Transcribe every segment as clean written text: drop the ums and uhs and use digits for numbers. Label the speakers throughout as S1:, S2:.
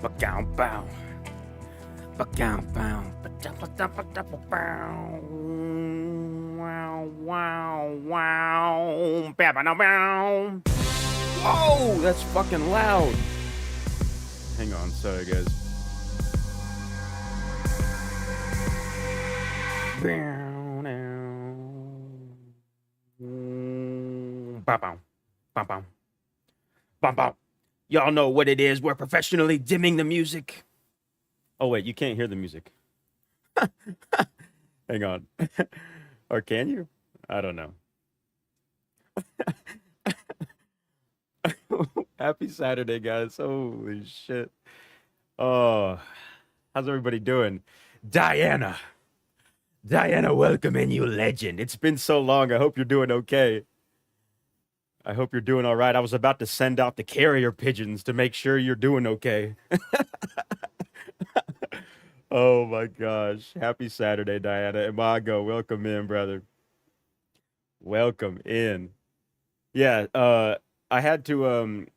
S1: Ba-gow, bow. Ba-gow, bow. Ba-da-ba-da-ba-da-ba-bow. Wow, wow, wow. Ba-ba-da-bow. Whoa, that's fucking loud. Hang on, sorry guys. Bow now. Ba-bow. Ba-bow. Ba-bow. Y'all know what it is. We're professionally dimming the music. Oh, wait, you can't hear the music. Hang on. Or can you? I don't know. Happy Saturday, guys. Holy shit. Oh, how's everybody doing? Diana. Diana, welcome in, you legend. It's been so long. I hope you're doing okay. I hope you're doing all right. I was about to send out the carrier pigeons to make sure you're doing okay. Oh my gosh. Happy Saturday, Diana. Imago, welcome in, brother. Welcome in. Yeah, I had to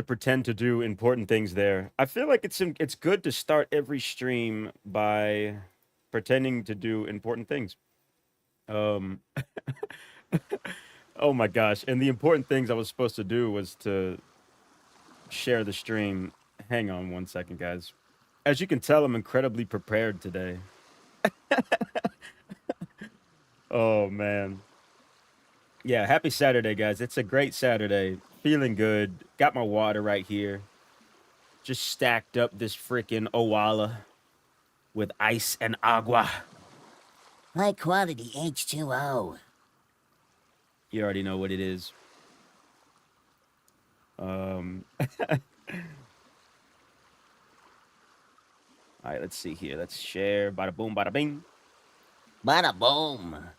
S1: pretend to do important things there. I feel like it's good to start every stream by pretending to do important things. Um oh my gosh. And the important things I was supposed to do was to share the stream. Hang on one second, guys. As you can tell, I'm incredibly prepared today. Oh man. Yeah, happy Saturday, guys. It's a great Saturday. Feeling good. Got my water right here. Just stacked up this freaking Owala with ice and agua.
S2: High quality H2O.
S1: You already know what it is. All right, let's see here. Let's share. Bada boom, bada bing.
S2: Bada boom.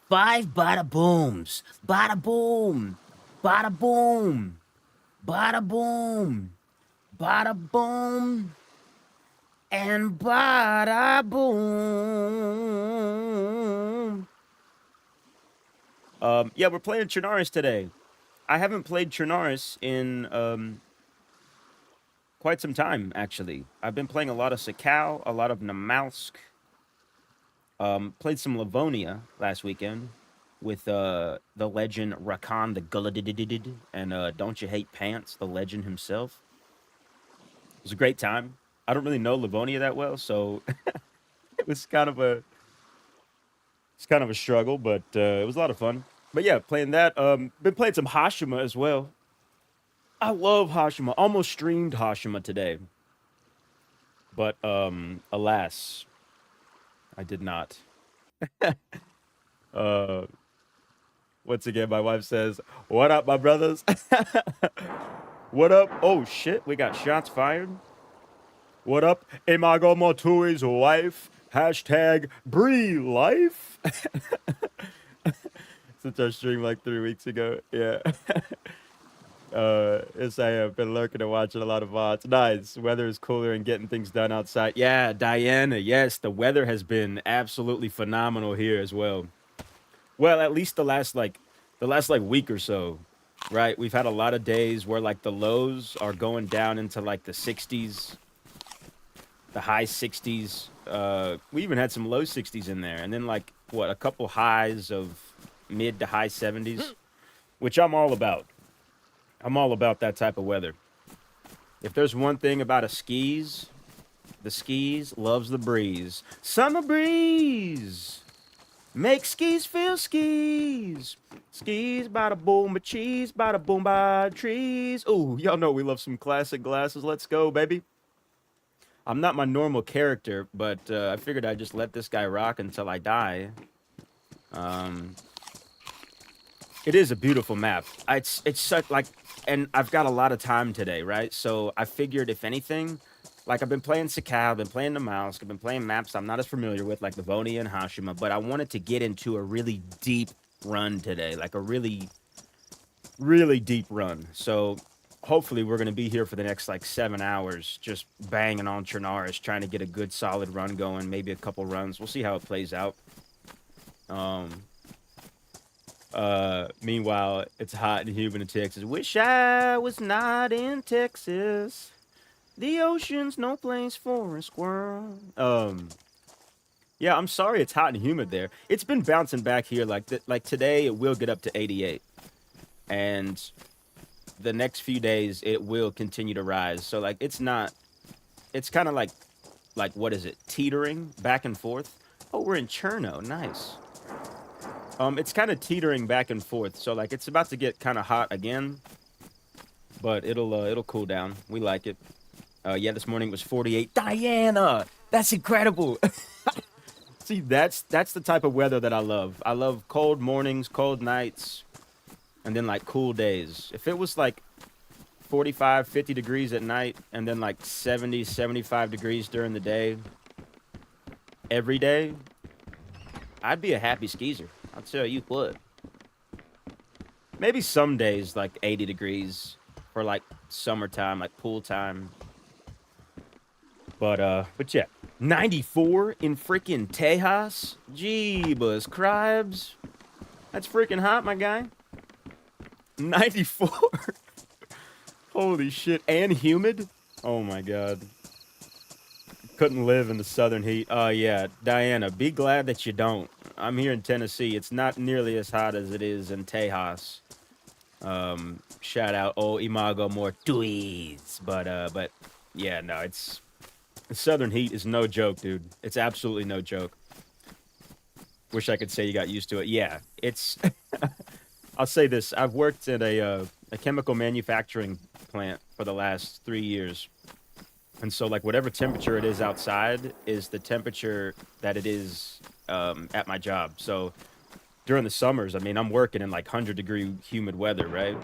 S2: 5 bada booms. Bada boom. Bada boom. Bada boom. Bada boom. And bada boom.
S1: Yeah, we're playing CHERNARUS today. I haven't played CHERNARUS in quite some time, actually. I've been playing a lot of Sakau, a lot of Namalsk. Played some Livonia last weekend with the legend Rakan the Gulladididid and Don't You Hate Pants, the legend himself. It was a great time. I don't really know Livonia that well, so it was kind of a struggle, but it was a lot of fun. But yeah, playing that. Been playing some Hashima as well. I love Hashima. Almost streamed Hashima today, but alas, I did not. uh, once again, my wife says, "What up, my brothers? What up? Oh shit, we got shots fired. What up, Imago Motui's wife? Hashtag Bree Life." Since our stream like 3 weeks ago, yeah. Yes, I have been lurking and watching a lot of VODs. Nice. Weather is cooler and getting things done outside. Yeah, Diana, yes, the weather has been absolutely phenomenal here as well. Well, at least the last week or so, right? We've had a lot of days where like the lows are going down into like the 60s, the high 60s. We even had some low 60s in there, and then like what, a couple highs of mid to high 70s, which I'm all about. I'm all about that type of weather. If there's one thing about the skis loves the breeze. Summer breeze. Make skis feel skis. Skis bada boom, but cheese bada boom by trees. Ooh, y'all know we love some classic glasses. Let's go, baby. I'm not my normal character, but I figured I'd just let this guy rock until I die. It is a beautiful map. It's such like, and I've got a lot of time today, right? So I figured if anything, like I've been playing Sakau, I've been playing the Mouse, I've been playing maps I'm not as familiar with, like Livonia and Hashima, but I wanted to get into a really deep run today, like a really, really deep run. So hopefully we're going to be here for the next like 7 hours, just banging on CHERNARUS, trying to get a good solid run going, maybe a couple runs. We'll see how it plays out. Meanwhile, it's hot and humid in Texas. Wish I was not in Texas. The ocean's no place for a squirrel. Yeah, I'm sorry it's hot and humid there. It's been bouncing back here like today it will get up to 88. And the next few days it will continue to rise. So like it's kind of like what is it? Teetering back and forth. Oh, we're in Cherno. Nice. It's kind of teetering back and forth. So like it's about to get kind of hot again, but it'll cool down. We like it. Yeah, this morning was 48. Diana, that's incredible. See, that's the type of weather that I love. I love cold mornings, cold nights, and then like cool days. If it was like 45, 50 degrees at night and then like 70, 75 degrees during the day, every day, I'd be a happy skeezer. I'll tell you what. Maybe some days like 80 degrees for like summertime, like pool time. But yeah, 94 in freaking Tejas. Jeebus cribes. That's freaking hot, my guy. 94. Holy shit. And humid. Oh my god. Couldn't live in the southern heat. Oh yeah, Diana, be glad that you don't. I'm here in Tennessee. It's not nearly as hot as it is in Tejas. Shout out old Imago Mortuis. But yeah, no, it's the southern heat is no joke, dude. It's absolutely no joke. Wish I could say you got used to it. Yeah, it's. I'll say this: I've worked at a chemical manufacturing plant for the last 3 years, and so like whatever temperature it is outside is the temperature that it is at my job. So during the summers, I mean, I'm working in like 100-degree humid weather, right?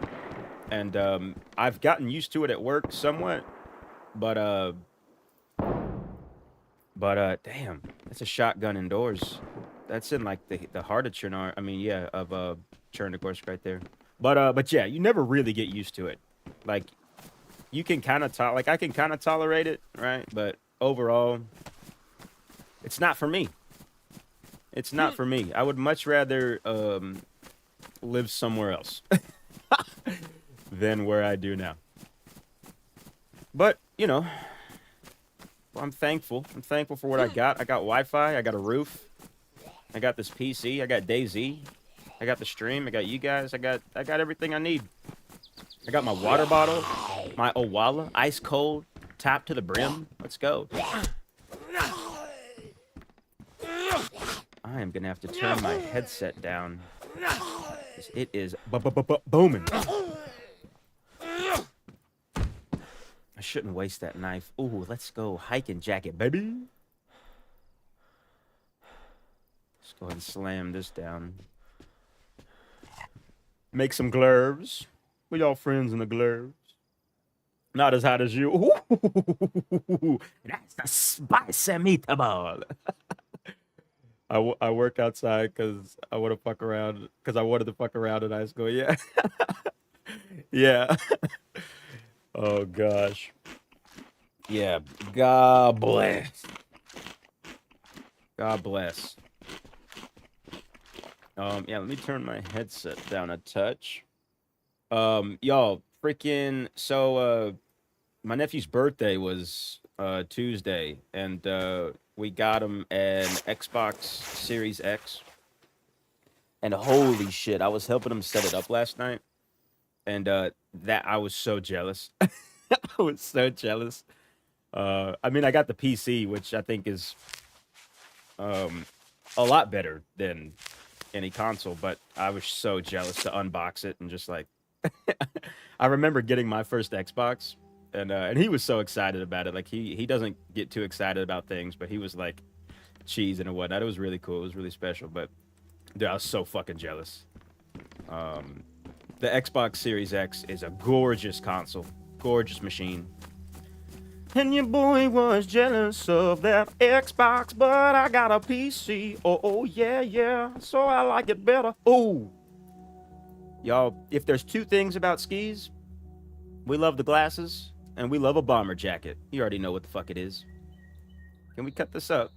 S1: And I've gotten used to it at work somewhat, but damn, that's a shotgun indoors. That's in like the heart of Chernar. I mean, yeah, of Chernarus right there. But yeah, you never really get used to it. Like you can kind of like I can kind of tolerate it, right? But overall, it's not for me. It's not for me. I would much rather live somewhere else than where I do now. But you know, I'm thankful. I'm thankful for what I got. I got Wi-Fi. I got a roof. I got this PC. I got DayZ. I got the stream. I got you guys. I got everything I need. I got my water bottle, my Owala, ice cold, top to the brim. Let's go. I am gonna have to turn my headset down. It is booming. I shouldn't waste that knife. Ooh, let's go hiking jacket, baby. Let's go ahead and slam this down. Make some glurves. We all friends in the glurves. Not as hot as you. Ooh, that's the spicy meatball. I work outside because I want to fuck around. Because I wanted to fuck around in high school. Yeah. Yeah. Oh gosh. Yeah. God bless. God bless. Yeah, let me turn my headset down a touch. Y'all, freaking so my nephew's birthday was Tuesday, and we got him an Xbox Series X. And holy shit, I was helping him set it up last night. And that I was so jealous. I was so jealous. I mean, I got the PC, which I think is a lot better than any console, but I was so jealous to unbox it and just like I remember getting my first Xbox and he was so excited about it. Like he doesn't get too excited about things, but he was like cheesing and whatnot. It was really cool. It was really special. But dude, I was so fucking jealous. The Xbox Series X is a gorgeous console, gorgeous machine. And your boy was jealous of that Xbox, but I got a PC. Oh yeah, yeah. So I like it better. Oh, y'all, if there's two things about skis, we love the glasses and we love a bomber jacket. You already know what the fuck it is. Can we cut this up?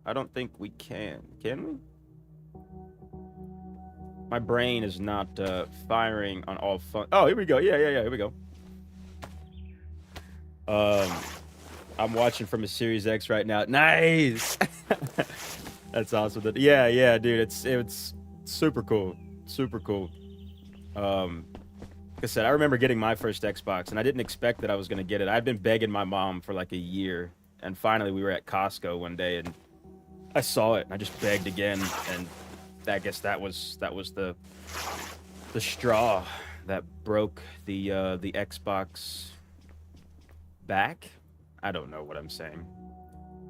S1: I don't think we can. Can we? My brain is not firing on all fun. Oh, here we go. Yeah. Here we go. Um, I'm watching from a Series X right now. Nice. That's awesome. Yeah, yeah, dude. It's super cool. Super cool. Like I said, I remember getting my first Xbox, and I didn't expect that I was gonna get it. I'd been begging my mom for like a year, and finally we were at Costco one day, and I saw it, and I just begged again, and I guess that was the straw that broke the Xbox back. I don't know what I'm saying.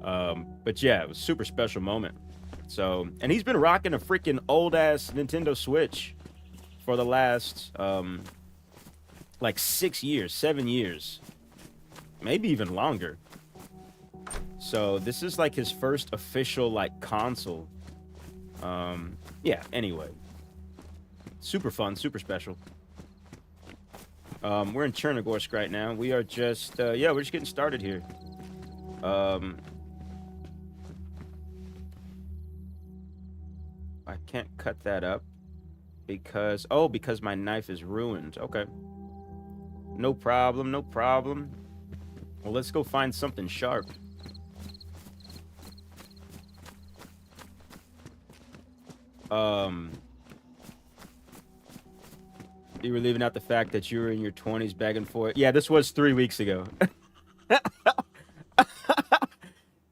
S1: But yeah, it was a super special moment. So, and he's been rocking a freaking old ass Nintendo Switch for the last like 6 years, 7 years, maybe even longer. So this is like his first official like console. Yeah. Anyway, super fun, super special. We're in Chernarus right now. We are just yeah, we're just getting started here. I can't cut that up because because my knife is ruined. Okay. No problem, no problem. Well, let's go find something sharp. You were leaving out the fact that you were in your 20s begging for it. Yeah, this was 3 weeks ago.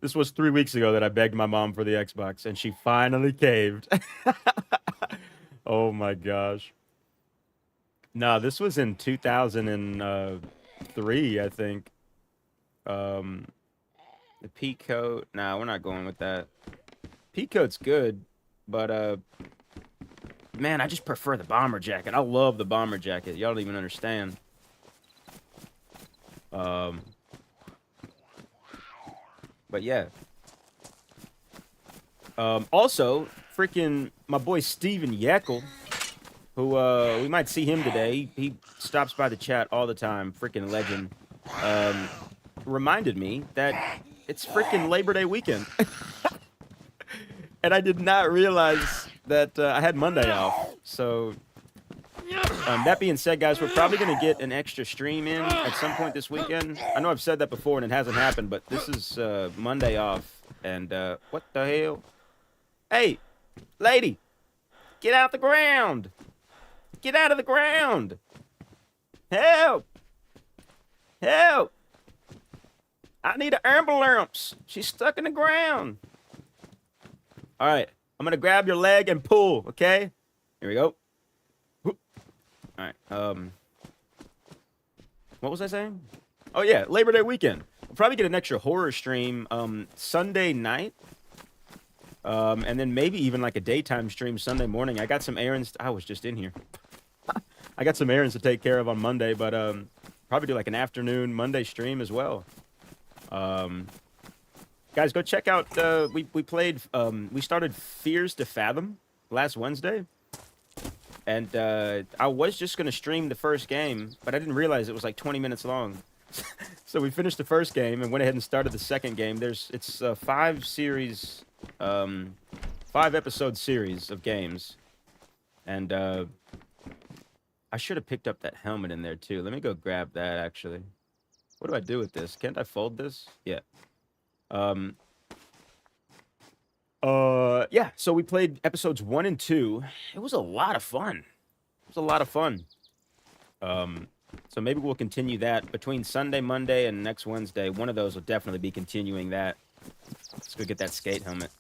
S1: This was 3 weeks ago that I begged my mom for the Xbox, and she finally caved. Oh my gosh. No, this was in 2003, I think. The P coat. Nah, we're not going with that. P coat's good, but man, I just prefer the bomber jacket. I love the bomber jacket. Y'all don't even understand. But yeah. Also, freaking my boy Steven Yeckel, who we might see him today. He stops by the chat all the time. Freaking legend. Reminded me that it's freaking Labor Day weekend. And I did not realize that I had Monday off. So, that being said, guys, we're probably going to get an extra stream in at some point this weekend. I know I've said that before and it hasn't happened, but this is Monday off. And what the hell? Hey, lady, get out the ground. Get out of the ground. Help. Help. I need an ambulance. She's stuck in the ground. All right, I'm gonna grab your leg and pull. Okay, here we go. All right. What was I saying? Oh yeah, Labor Day weekend. We'll probably get an extra horror stream Sunday night, and then maybe even like a daytime stream Sunday morning. I got some errands. I was just in here. I got some errands to take care of on Monday, but probably do like an afternoon Monday stream as well. Guys, go check out. We played. We started Fears to Fathom last Wednesday, and I was just gonna stream the first game, but I didn't realize it was like 20 minutes long. So we finished the first game and went ahead and started the second game. It's a 5-episode series of games, and I should have picked up that helmet in there too. Let me go grab that actually. What do I do with this? Can't I fold this? Yeah. Yeah, so we played episodes 1 and 2. It was a lot of fun. It was a lot of fun. So maybe we'll continue that between Sunday, Monday, and next Wednesday. One of those will definitely be continuing that. Let's go get that skate helmet.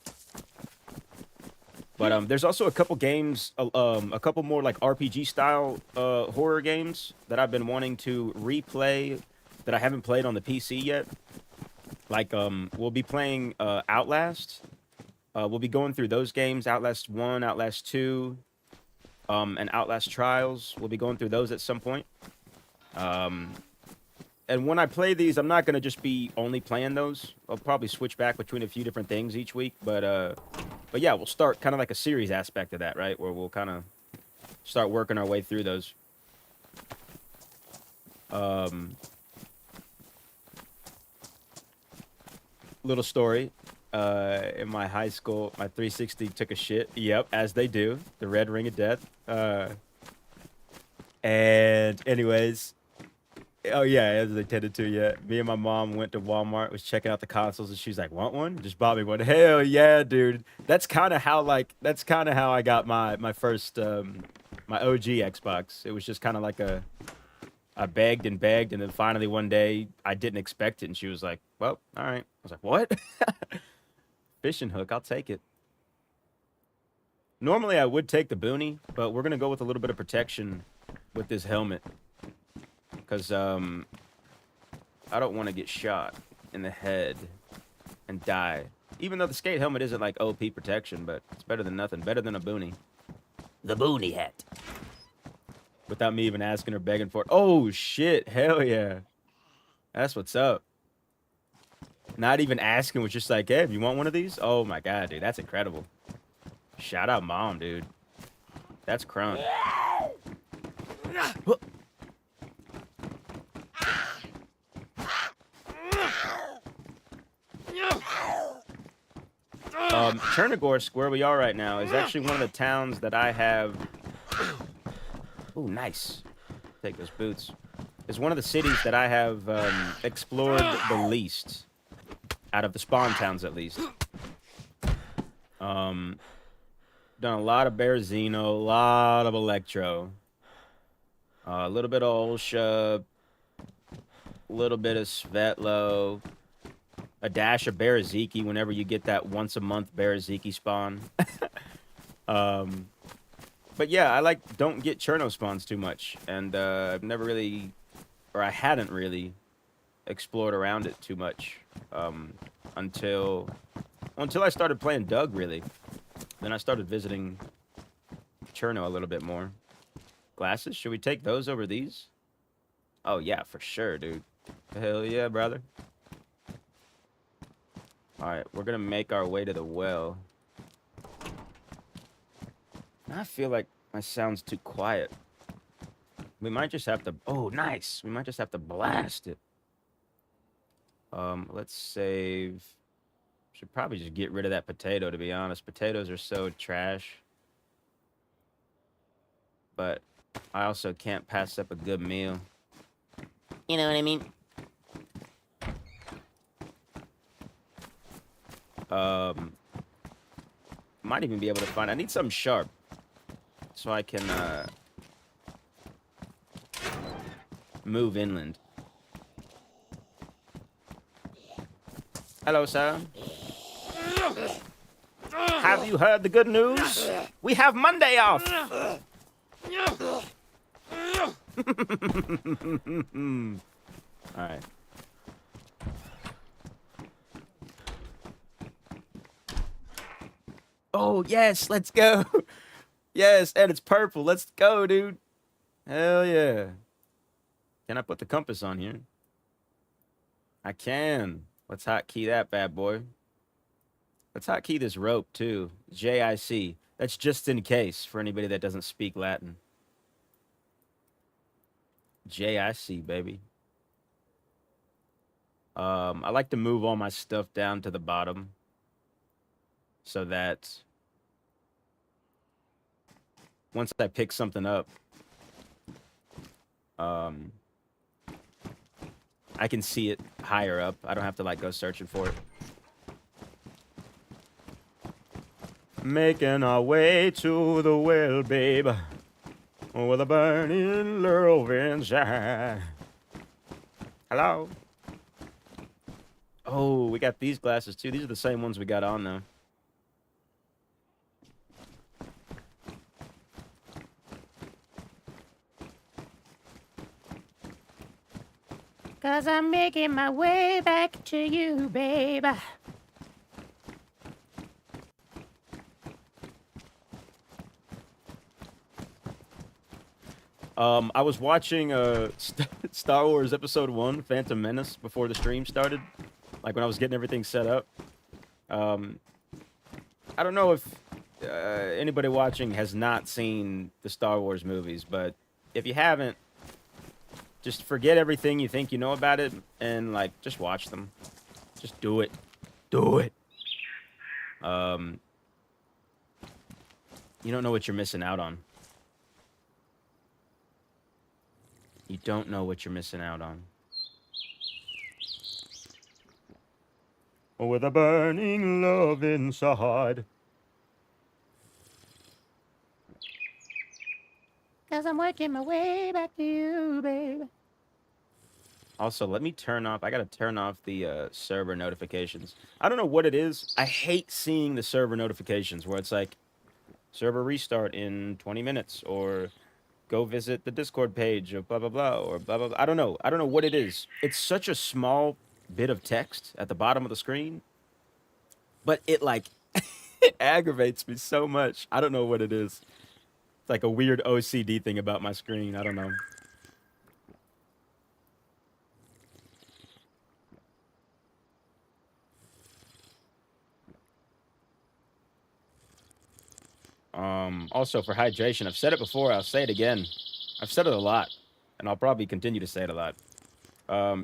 S1: But there's also a couple games, a couple more like RPG style horror games that I've been wanting to replay that I haven't played on the PC yet. Like we'll be playing Outlast. We'll be going through those games, Outlast 1, Outlast 2, and Outlast Trials. We'll be going through those at some point. And when I play these, I'm not going to just be only playing those. I'll probably switch back between a few different things each week. But yeah, we'll start kind of like a series aspect of that, right? Where we'll kind of start working our way through those. Little story. In my high school, my 360 took a shit. Yep, as they do. The red ring of death. And anyways, Oh yeah, as they tended to. Yeah, me and my mom went to Walmart, was checking out the consoles, and she's like, "Want one?" Just bought me one. Hell yeah, dude. That's kind of how I got my first my OG Xbox. It was just kind of like a I begged and begged, and then finally one day I didn't expect it, and she was like, "Well, all right." I was like, "What?" Fishing hook, I'll take it. Normally I would take the boonie, but we're gonna go with a little bit of protection with this helmet, because I don't want to get shot in the head and die. Even though the skate helmet isn't like OP protection, but it's better than nothing. Better than a boonie.
S2: The boonie hat.
S1: Without me even asking or begging for it. Oh, shit. Hell yeah. That's what's up. Not even asking, was just like, hey, you want one of these? Oh my god, dude. That's incredible. Shout out mom, dude. That's crunk. Chernarus, where we are right now, is actually one of the towns that I have. Oh, nice. Take those boots. It's one of the cities that I have explored the least, out of the spawn towns at least. Done a lot of Berezino, a lot of Electro, a little bit of Olsha, a little bit of Svetlo, a dash of Bereziki whenever you get that once a month Bereziki spawn. But yeah, I don't get Cherno spawns too much, and I've never really, or I hadn't really explored around it too much until I started playing Doug, really. Then I started visiting Cherno a little bit more. Glasses? Should we take those over these? Oh yeah, for sure, dude. Hell yeah, brother. Alright, we're gonna make our way to the well. I feel like my sound's too quiet. We might just have to... Oh, nice! We might just have to blast it. Let's save... Should probably just get rid of that potato, to be honest. Potatoes are so trash. But I also can't pass up a good meal.
S2: You know what I mean?
S1: Might even be able to find... I need something sharp. So I can, move inland. Hello, sir. Have you heard the good news? We have Monday off! Alright. Oh, yes, let's go! Yes, and it's purple. Let's go, dude. Hell yeah. Can I put the compass on here? I can. Let's hotkey that bad boy. Let's hotkey this rope, too. JIC. That's just in case for anybody that doesn't speak Latin. JIC, baby. I like to move all my stuff down to the bottom so that once I pick something up, I can see it higher up. I don't have to, like, go searching for it. Making our way to the well, babe, with a burning love inside. Hello? Oh, we got these glasses, too. These are the same ones we got on, though.
S2: Cause I'm making my way back to you, babe.
S1: I was watching Star Wars Episode 1, Phantom Menace, before the stream started. Like, when I was getting everything set up. I don't know if anybody watching has not seen the Star Wars movies, but if you haven't, just forget everything you think you know about it and, like, just watch them. Just do it. Do it. You don't know what you're missing out on. You don't know what you're missing out on. With a burning love inside.
S2: Cause I'm working my way back to you, baby.
S1: Also, let me turn off. I gotta turn off the server notifications. I don't know what it is. I hate seeing the server notifications where it's like server restart in 20 minutes or go visit the Discord page or blah blah blah or blah blah blah. I don't know. I don't know what it is. It's such a small bit of text at the bottom of the screen, but it like it aggravates me so much. I don't know what it is. It's like a weird OCD thing about my screen. I don't know. Also for hydration, I've said it before, I'll say it again. I've said it a lot, and I'll probably continue to say it a lot.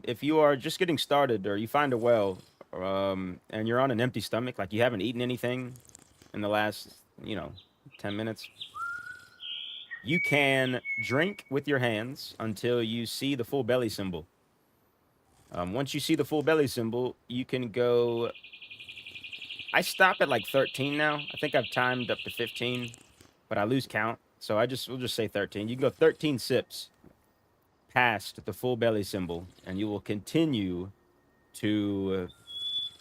S1: If you are just getting started or you find a well, and you're on an empty stomach, like you haven't eaten anything in the last, 10 minutes, you can drink with your hands until you see the full belly symbol. Once you see the full belly symbol, you can go. I stop at like 13 now. I think I've timed up to 15, but I lose count. So we'll just say 13. You can go 13 sips past the full belly symbol, and you will continue to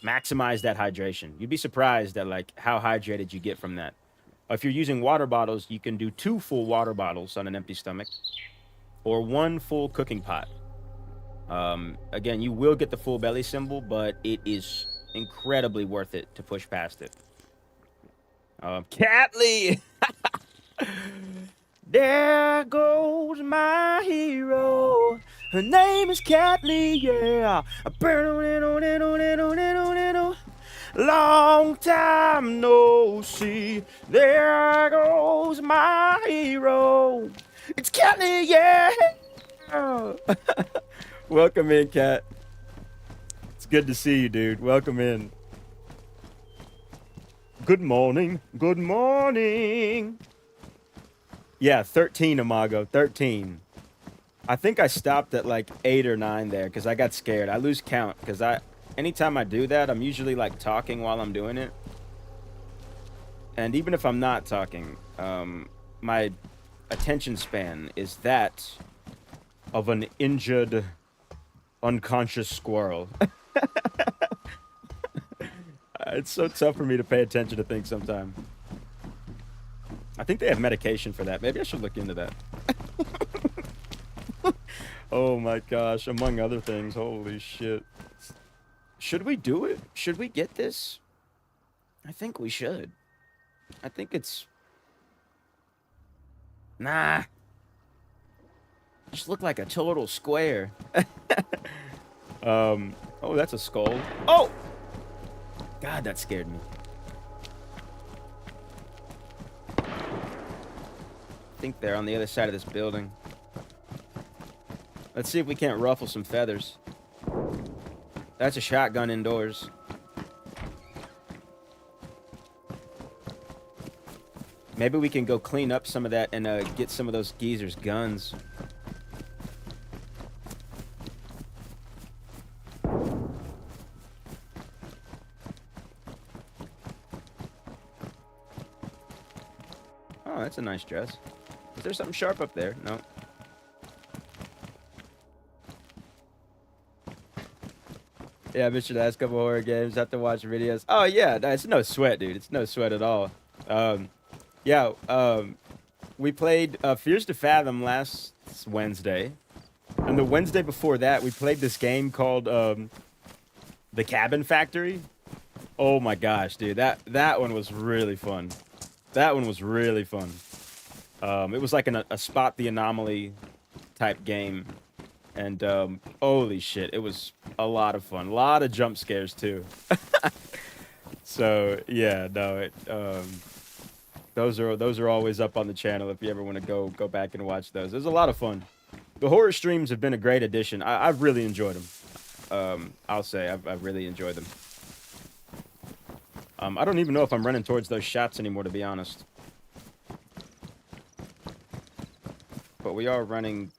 S1: maximize that hydration. You'd be surprised at like how hydrated you get from that. If you're using water bottles, you can do 2 full water bottles on an empty stomach, or 1 full cooking pot. Again, you will get the full belly symbol, but it is incredibly worth it to push past it. Catley! There goes my hero. Her name is Catley, yeah. Long time no see. There goes my hero. It's Catley, yeah. Welcome in, Cat. It's good to see you, dude. Welcome in. Good morning. Good morning. Yeah, 13, Imago. 13. I think I stopped at like 8 or 9 there because I got scared. I lose count because anytime I do that, I'm usually like talking while I'm doing it. And even if I'm not talking, my attention span is that of an injured, unconscious squirrel. It's so tough for me to pay attention to things sometimes. I think they have medication for that. Maybe I should look into that. Oh my gosh, among other things. Holy shit. Should we do it? Should we get this? I think we should. I think it's... Nah. Just look like a total square. Oh, that's a skull. Oh! God, that scared me. I think they're on the other side of this building. Let's see if we can't ruffle some feathers. That's a shotgun indoors. Maybe we can go clean up some of that and get some of those geezers' guns. Oh, that's a nice dress. Is there something sharp up there? No. Yeah, I missed your last couple horror games. Have to watch videos. Oh, yeah. No, it's no sweat, dude. It's no sweat at all. We played Fears to Fathom last Wednesday. And the Wednesday before that, we played this game called The Cabin Factory. Oh, my gosh, dude. That one was really fun. That one was really fun. It was like a spot the anomaly type game. And holy shit, it was a lot of fun. A lot of jump scares, too. So, yeah, no, those are always up on the channel if you ever want to go back and watch those. It was a lot of fun. The horror streams have been a great addition. I've really enjoyed them. I'll say I've really enjoyed them. I don't even know if I'm running towards those shots anymore, to be honest. But we are running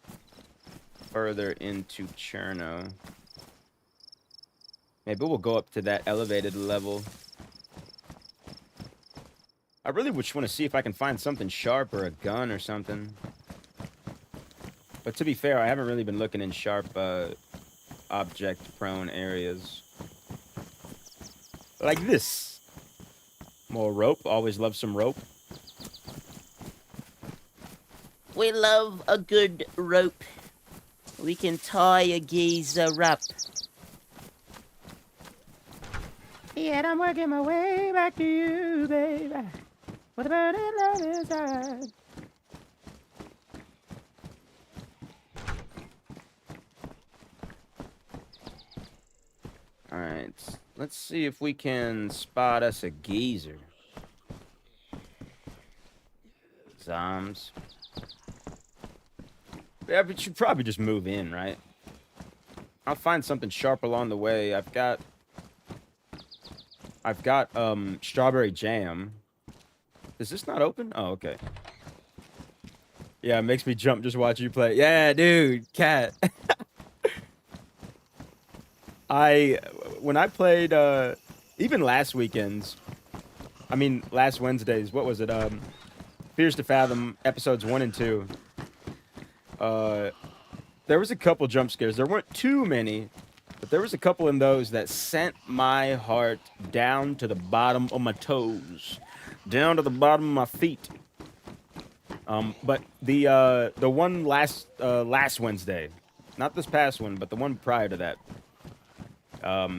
S1: further into Cherno. Maybe we'll go up to that elevated level. I really just want to see if I can find something sharp or a gun or something. But to be fair, I haven't really been looking in sharp object-prone areas. Like this. More rope. Always love some rope.
S3: We love a good rope. We can tie a geezer up.
S2: Yet I'm working my way back to you, baby. With a burning love inside.
S1: Alright. Let's see if we can spot us a geezer. Zombs. Yeah, but you should probably just move in, right? I'll find something sharp along the way. I've got strawberry jam. Is this not open? Oh, okay. Yeah, it makes me jump just watching you play. Yeah, dude, cat. When I played even last Wednesdays, what was it? Fears to Fathom episodes 1 and 2. There was a couple jump scares. There weren't too many, but there was a couple in those that sent my heart down to the bottom of my toes, down to the bottom of my feet. But the one last Wednesday, not this past one, but the one prior to that,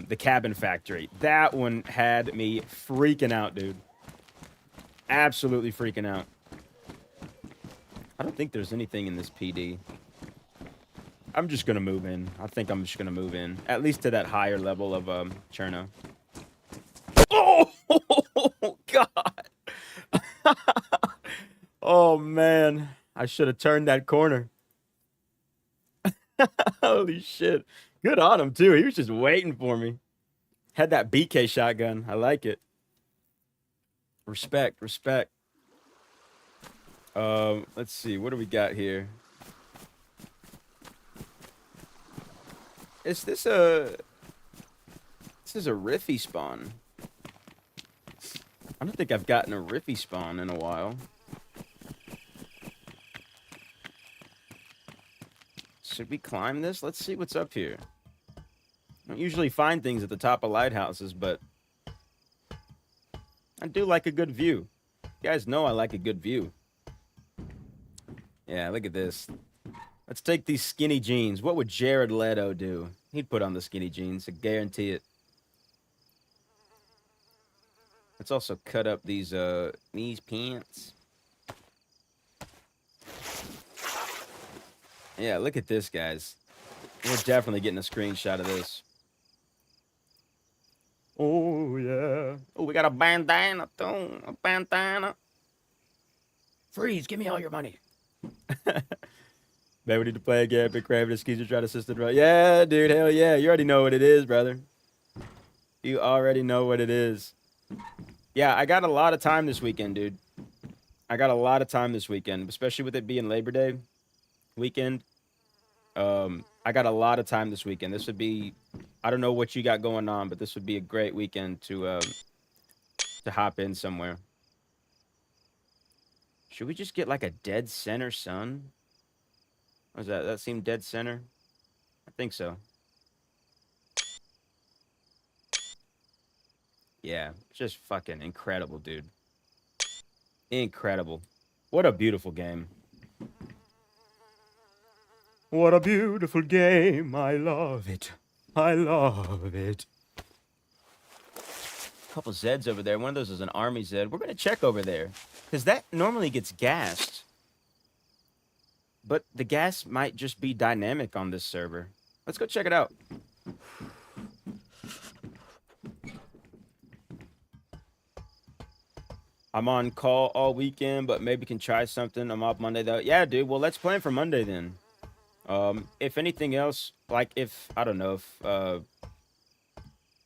S1: the Cabin Factory. That one had me freaking out, dude. Absolutely freaking out. I don't think there's anything in this PD. I'm just gonna move in. I think I'm just gonna move in. At least to that higher level of Cherno. Oh God. Oh man. I should have turned that corner. Holy shit. Good on him too. He was just waiting for me. Had that BK shotgun. I like it. Respect, respect. Let's see. What do we got here? Is this a... This is a Riffy spawn. I don't think I've gotten a Riffy spawn in a while. Should we climb this? Let's see what's up here. I don't usually find things at the top of lighthouses, but I do like a good view. You guys know I like a good view. Yeah, look at this. Let's take these skinny jeans. What would Jared Leto do? He'd put on the skinny jeans. I guarantee it. Let's also cut up these pants. Yeah, look at this, guys. We're definitely getting a screenshot of this. Oh, yeah. Oh, we got a bandana, too. A bandana. Freeze, give me all your money. Man, we need to play again. Big Craven and Skeezer try to assist the... Yeah, dude, hell yeah. You already know what it is, brother. You already know what it is. Yeah, I got a lot of time this weekend, dude. I got a lot of time this weekend, especially with it being Labor Day weekend. I got a lot of time this weekend. This would be... I don't know what you got going on, but this would be a great weekend to hop in somewhere. Should we just get like a dead center sun? What was that? That seemed dead center? I think so. Yeah, just fucking incredible, dude. Incredible. What a beautiful game. What a beautiful game. I love it. I love it. Couple Zeds over there. One of those is an army Zed. We're going to check over there. Because that normally gets gassed. But the gas might just be dynamic on this server. Let's go check it out. I'm on call all weekend, but maybe can try something. I'm off Monday, though. Yeah, dude. Well, let's plan for Monday, then. If anything else, like if... I don't know if...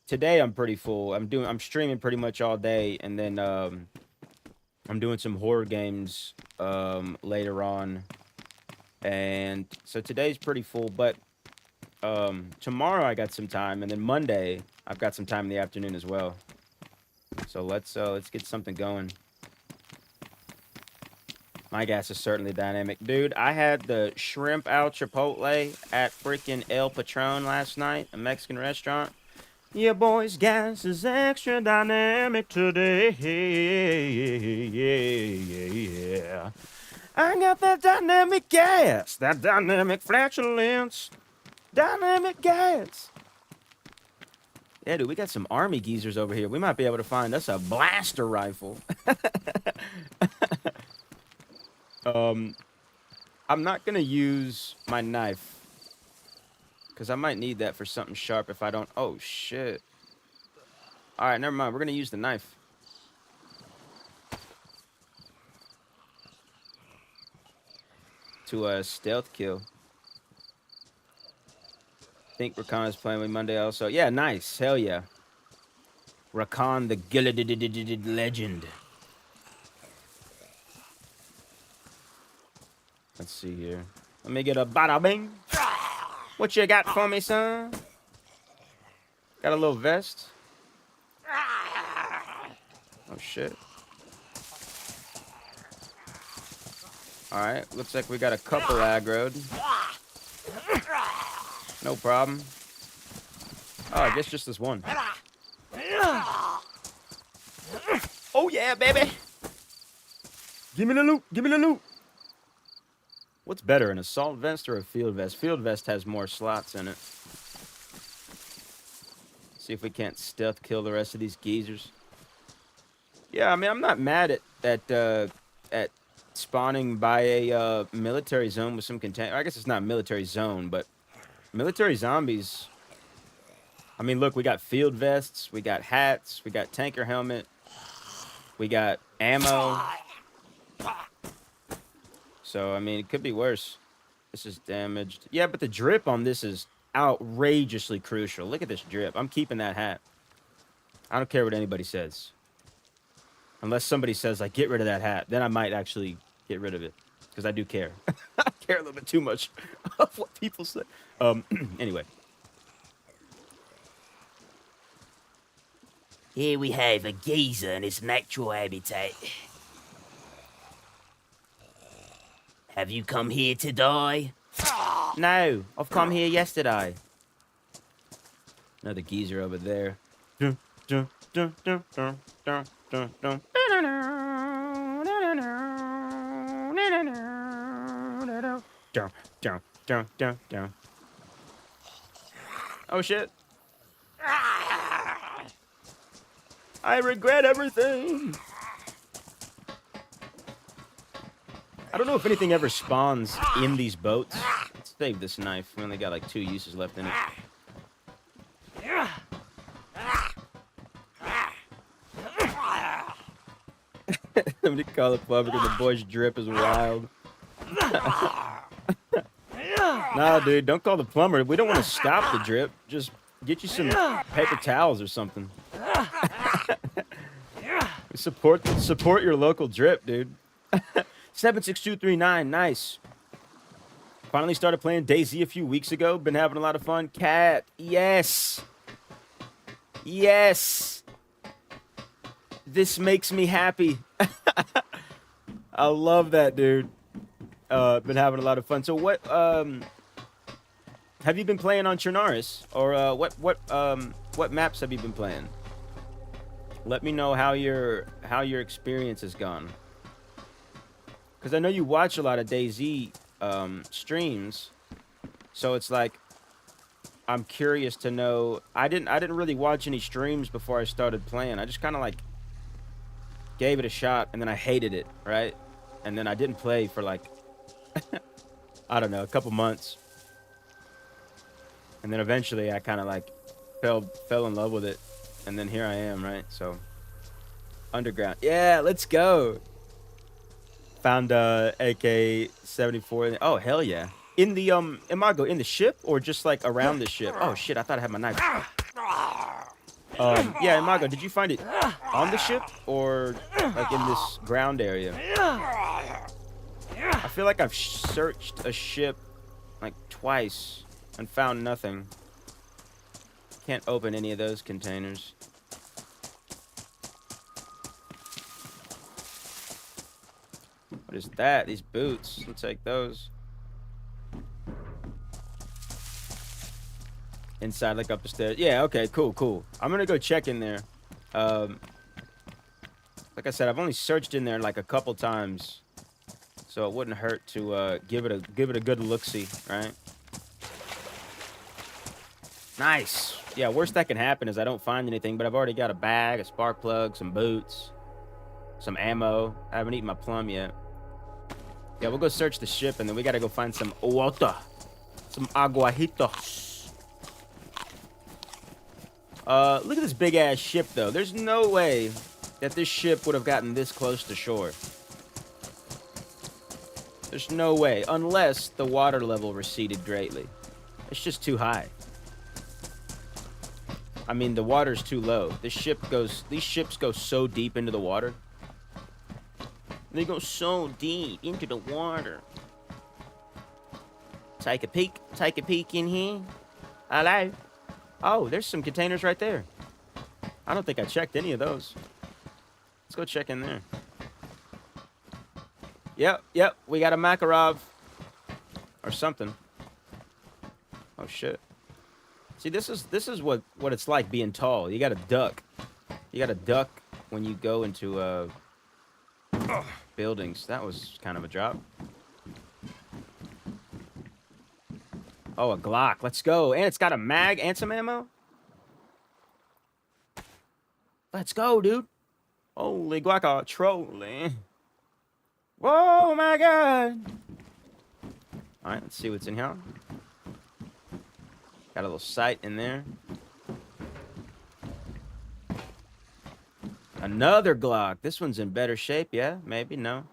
S1: today I'm pretty full. I'm streaming pretty much all day, and then I'm doing some horror games later on. And so today's pretty full, but tomorrow I got some time, and then Monday I've got some time in the afternoon as well. So let's get something going. My gas is certainly dynamic. Dude, I had the shrimp al chipotle at freaking El Patron last night, a Mexican restaurant. Yeah, boys, gas is extra dynamic today. Yeah. I got that dynamic gas, that dynamic flatulence, dynamic gas. Yeah, dude, we got some army geezers over here. We might be able to find us a blaster rifle. I'm not gonna use my knife because I might need that for something sharp if I don't. Oh shit! All right, never mind. We're gonna use the knife. To a stealth kill. I think Rakan is playing with Monday also. Yeah, nice. Hell yeah. Rakan the Gilded Legend. Let's see here. Let me get a bada bing. What you got for me, son? Got a little vest. Oh shit. Alright, looks like we got a couple aggroed. No problem. Oh, I guess just this one. Oh yeah, baby! Give me the loot! Give me the loot! What's better, an assault vest or a field vest? Field vest has more slots in it. See if we can't stealth kill the rest of these geezers. Yeah, I mean, I'm not mad at spawning by a military zone with some container. I guess it's not a military zone, but military zombies. I mean, look, we got field vests, we got hats, we got tanker helmet, we got ammo. So, I mean, it could be worse. This is damaged. Yeah, but the drip on this is outrageously crucial. Look at this drip. I'm keeping that hat. I don't care what anybody says. Unless somebody says, like, get rid of that hat. Then I might actually get rid of it. Because I do care. I care a little bit too much of what people say. Anyway.
S3: Here we have a geezer in his natural habitat. Have you come here to die?
S1: No, I've come here yesterday. Another geezer over there. Dun, dun, dun, dun, dun, dun, dun, dun. Dun, dun, dun, dun, dun. Oh shit. I regret everything. I don't know if anything ever spawns in these boats. Let's save this knife. We only got like 2 uses left in it. Let me call it public because the boy's drip is wild. Nah, dude, don't call the plumber. We don't want to stop the drip. Just get you some paper towels or something. Support your local drip, dude. 76239, nice. Finally started playing DayZ a few weeks ago. Been having a lot of fun. Cat, yes. Yes. This makes me happy. I love that, dude. Been having a lot of fun. So what have you been playing on CHERNARUS? Or what maps have you been playing? Let me know how your experience has gone. Because I know you watch a lot of DayZ streams, so it's like I'm curious to know. I didn't really watch any streams before I started playing. I just kind of like gave it a shot, and then I hated it, right? And then I didn't play for like I don't know, a couple months, and then eventually I kind of like fell in love with it, and then here I am, right? So underground, yeah, let's go. Found AK-74. Oh, hell yeah. In the, Imago, in the ship or just like around the ship? Oh shit, I thought I had my knife. Yeah, Imago, did you find it on the ship or like in this ground area? I feel like I've searched a ship like twice and found nothing. Can't open any of those containers. What is that? These boots. I'll take those. Inside, like up the stairs. Yeah, okay, cool. I'm gonna go check in there. Like I said, I've only searched in there like a couple times, so it wouldn't hurt to give it a good look-see, right? Nice. Yeah, worst that can happen is I don't find anything, but I've already got a bag, a spark plug, some boots, some ammo. I haven't eaten my plum yet. Yeah, we'll go search the ship, and then we gotta go find some water, some aguajitos. Look at this big ass ship, though. There's no way that this ship would have gotten this close to shore. There's no way, unless the water level receded greatly. It's just too high. I mean, the water's too low. These ships go so deep into the water. They go so deep into the water. Take a peek in here. Hello. Oh, there's some containers right there. I don't think I checked any of those. Let's go check in there. Yep, we got a Makarov. Or something. Oh, shit. See, this is what it's like being tall. You gotta duck. You gotta duck when you go into, buildings. That was kind of a drop. Oh, a Glock. Let's go. And it's got a mag and some ammo. Let's go, dude. Holy guaca trolling. Whoa, my God. All right, let's see what's in here. Got a little sight in there. Another Glock. This one's in better shape. Yeah, maybe. No.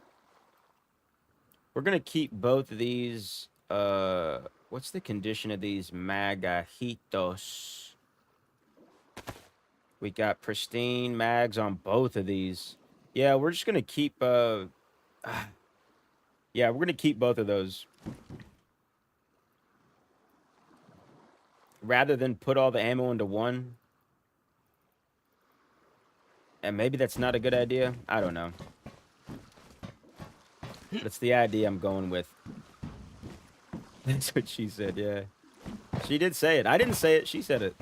S1: We're going to keep both of these. What's the condition of these magajitos? We got pristine mags on both of these. Yeah, we're just going to keep... yeah, we're going to keep both of those. Rather than put all the ammo into one. And maybe that's not a good idea. I don't know. That's the idea I'm going with. That's what she said, yeah. She did say it. I didn't say it. She said it.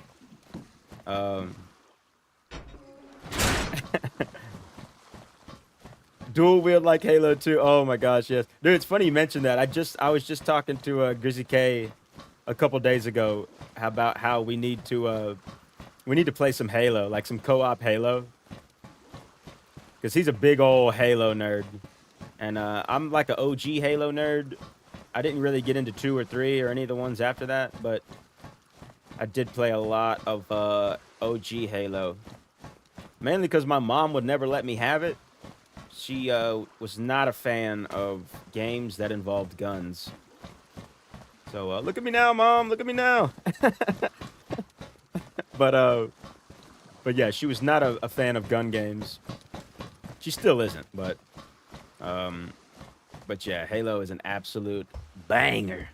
S1: Dual wield like Halo 2. Oh my gosh, yes. Dude, it's funny you mentioned that. I was just talking to Grizzly K a couple days ago about how we need to play some Halo, like some co-op Halo. Because he's a big old Halo nerd. And I'm like an OG Halo nerd. I didn't really get into 2 or 3 or any of the ones after that, but I did play a lot of OG Halo. Mainly because my mom would never let me have it. She was not a fan of games that involved guns. So look at me now, Mom. Look at me now. But yeah, she was not a fan of gun games. She still isn't, but yeah, Halo is an absolute banger.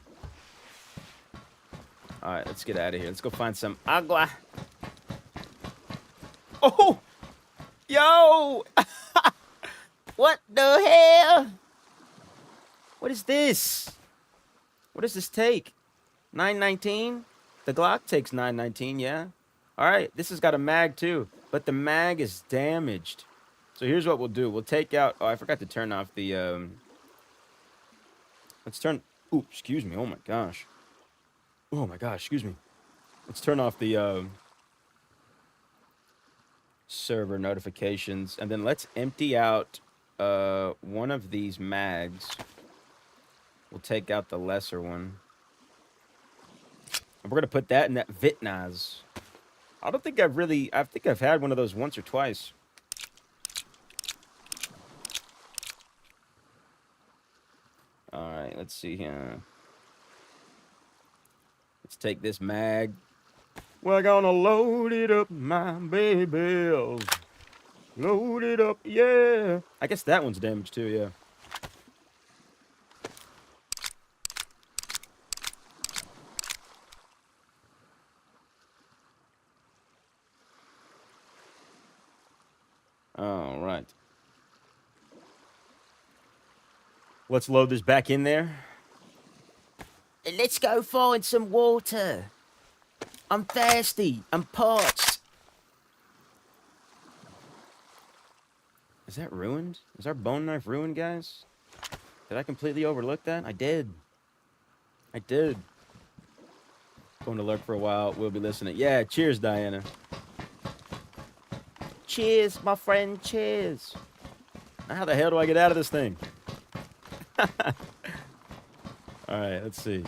S1: All right, let's get out of here. Let's go find some agua. Oh, yo, what the hell? What is this? What does this take? 919? The Glock takes 919, yeah. All right, this has got a mag too, but the mag is damaged. So here's what we'll do. We'll take out... Oh, I forgot to turn off the... Let's turn... Ooh, excuse me. Oh, my gosh. Oh, my gosh. Excuse me. Let's turn off the server notifications. And then let's empty out one of these mags. We'll take out the lesser one. And we're going to put that in that Vitnaz. I don't think I've really... I think I've had one of those once or twice. All right, let's see here. Let's take this mag. We're gonna load it up, my baby. Load it up, yeah. I guess that one's damaged too, yeah. right. Let's load this back in there.
S3: Let's go find some water. I'm thirsty. I'm parched.
S1: Is that ruined? Is our bone knife ruined, guys? Did I completely overlook that? I did. I did. Going to lurk for a while. We'll be listening. Yeah, cheers, Diana.
S3: Cheers, my friend. Cheers.
S1: Now, how the hell do I get out of this thing? All right, let's see.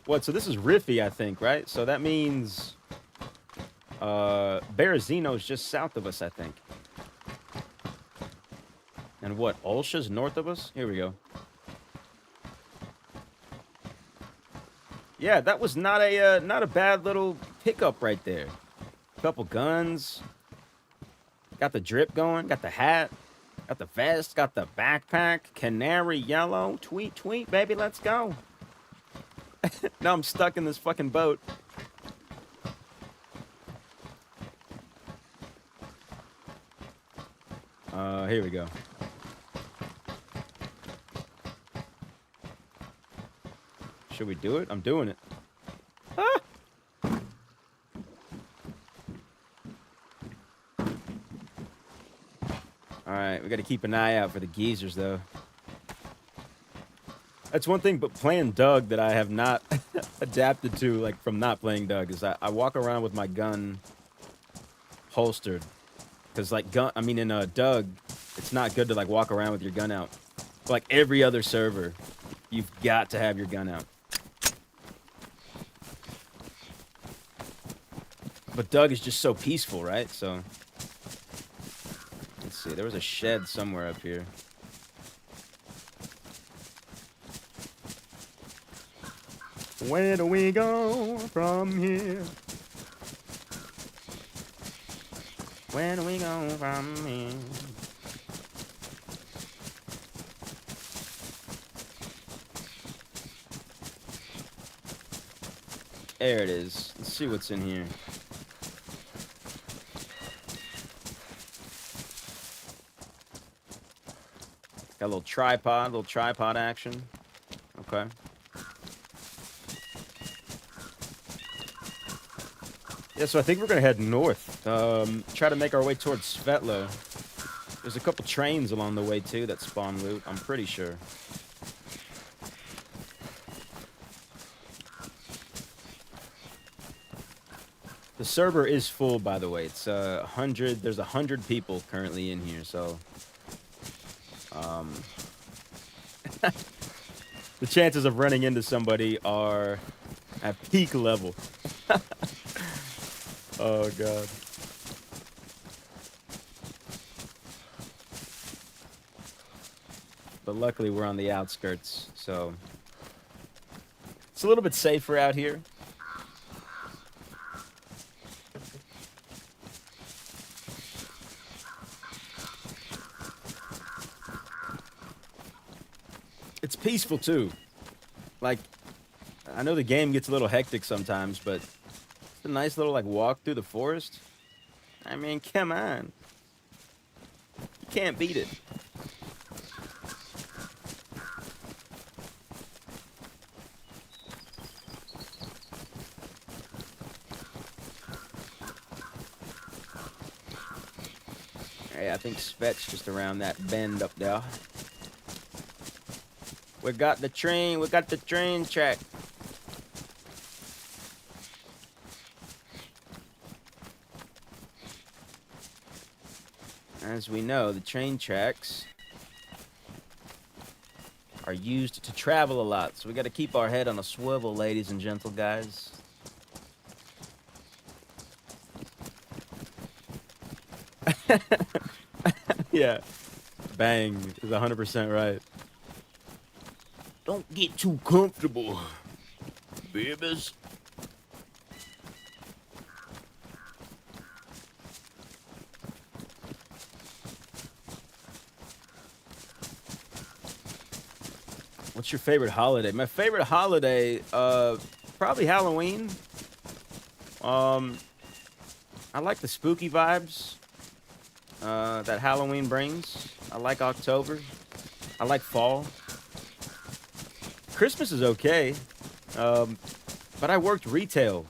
S1: What? So this is Riffy, I think, right? So that means Berezino's just south of us, I think. And what? Olsha's north of us? Here we go. Yeah, that was not a bad little pickup right there. Couple guns. Got the drip going. Got the hat. Got the vest. Got the backpack. Canary yellow. Tweet, tweet, baby. Let's go. Now I'm stuck in this fucking boat. Here we go. Should we do it? I'm doing it. Ah! Alright, we gotta keep an eye out for the geezers, though. That's one thing, but playing Doug that I have not adapted to, like, from not playing Doug, is I walk around with my gun holstered. Because, like, in Doug, it's not good to, like, walk around with your gun out. Like, every other server, you've got to have your gun out. But Doug is just so peaceful, right? So, let's see. There was a shed somewhere up here. Where do we go from here? Where do we go from here? There it is. Let's see what's in here. Got a little tripod action. Okay. Yeah, so I think we're gonna head north. Try to make our way towards Svetlo. There's a couple trains along the way too that spawn loot, I'm pretty sure. The server is full, by the way. It's 100. There's 100 people currently in here, so the chances of running into somebody are at peak level. Oh god. But luckily we're on the outskirts, so it's a little bit safer out here. It's peaceful too. Like, I know the game gets a little hectic sometimes, but it's a nice little, like, walk through the forest. I mean, come on. You can't beat it. Hey, I think Svet's just around that bend up there. We got the train track. As we know, the train tracks are used to travel a lot, so we got to keep our head on a swivel, ladies and gentle guys. Yeah, bang is 100% right.
S3: Don't get too comfortable, babies.
S1: What's your favorite holiday? My favorite holiday, probably Halloween. I like the spooky vibes. that Halloween brings. I like October. I like fall. Christmas is okay. But I worked retail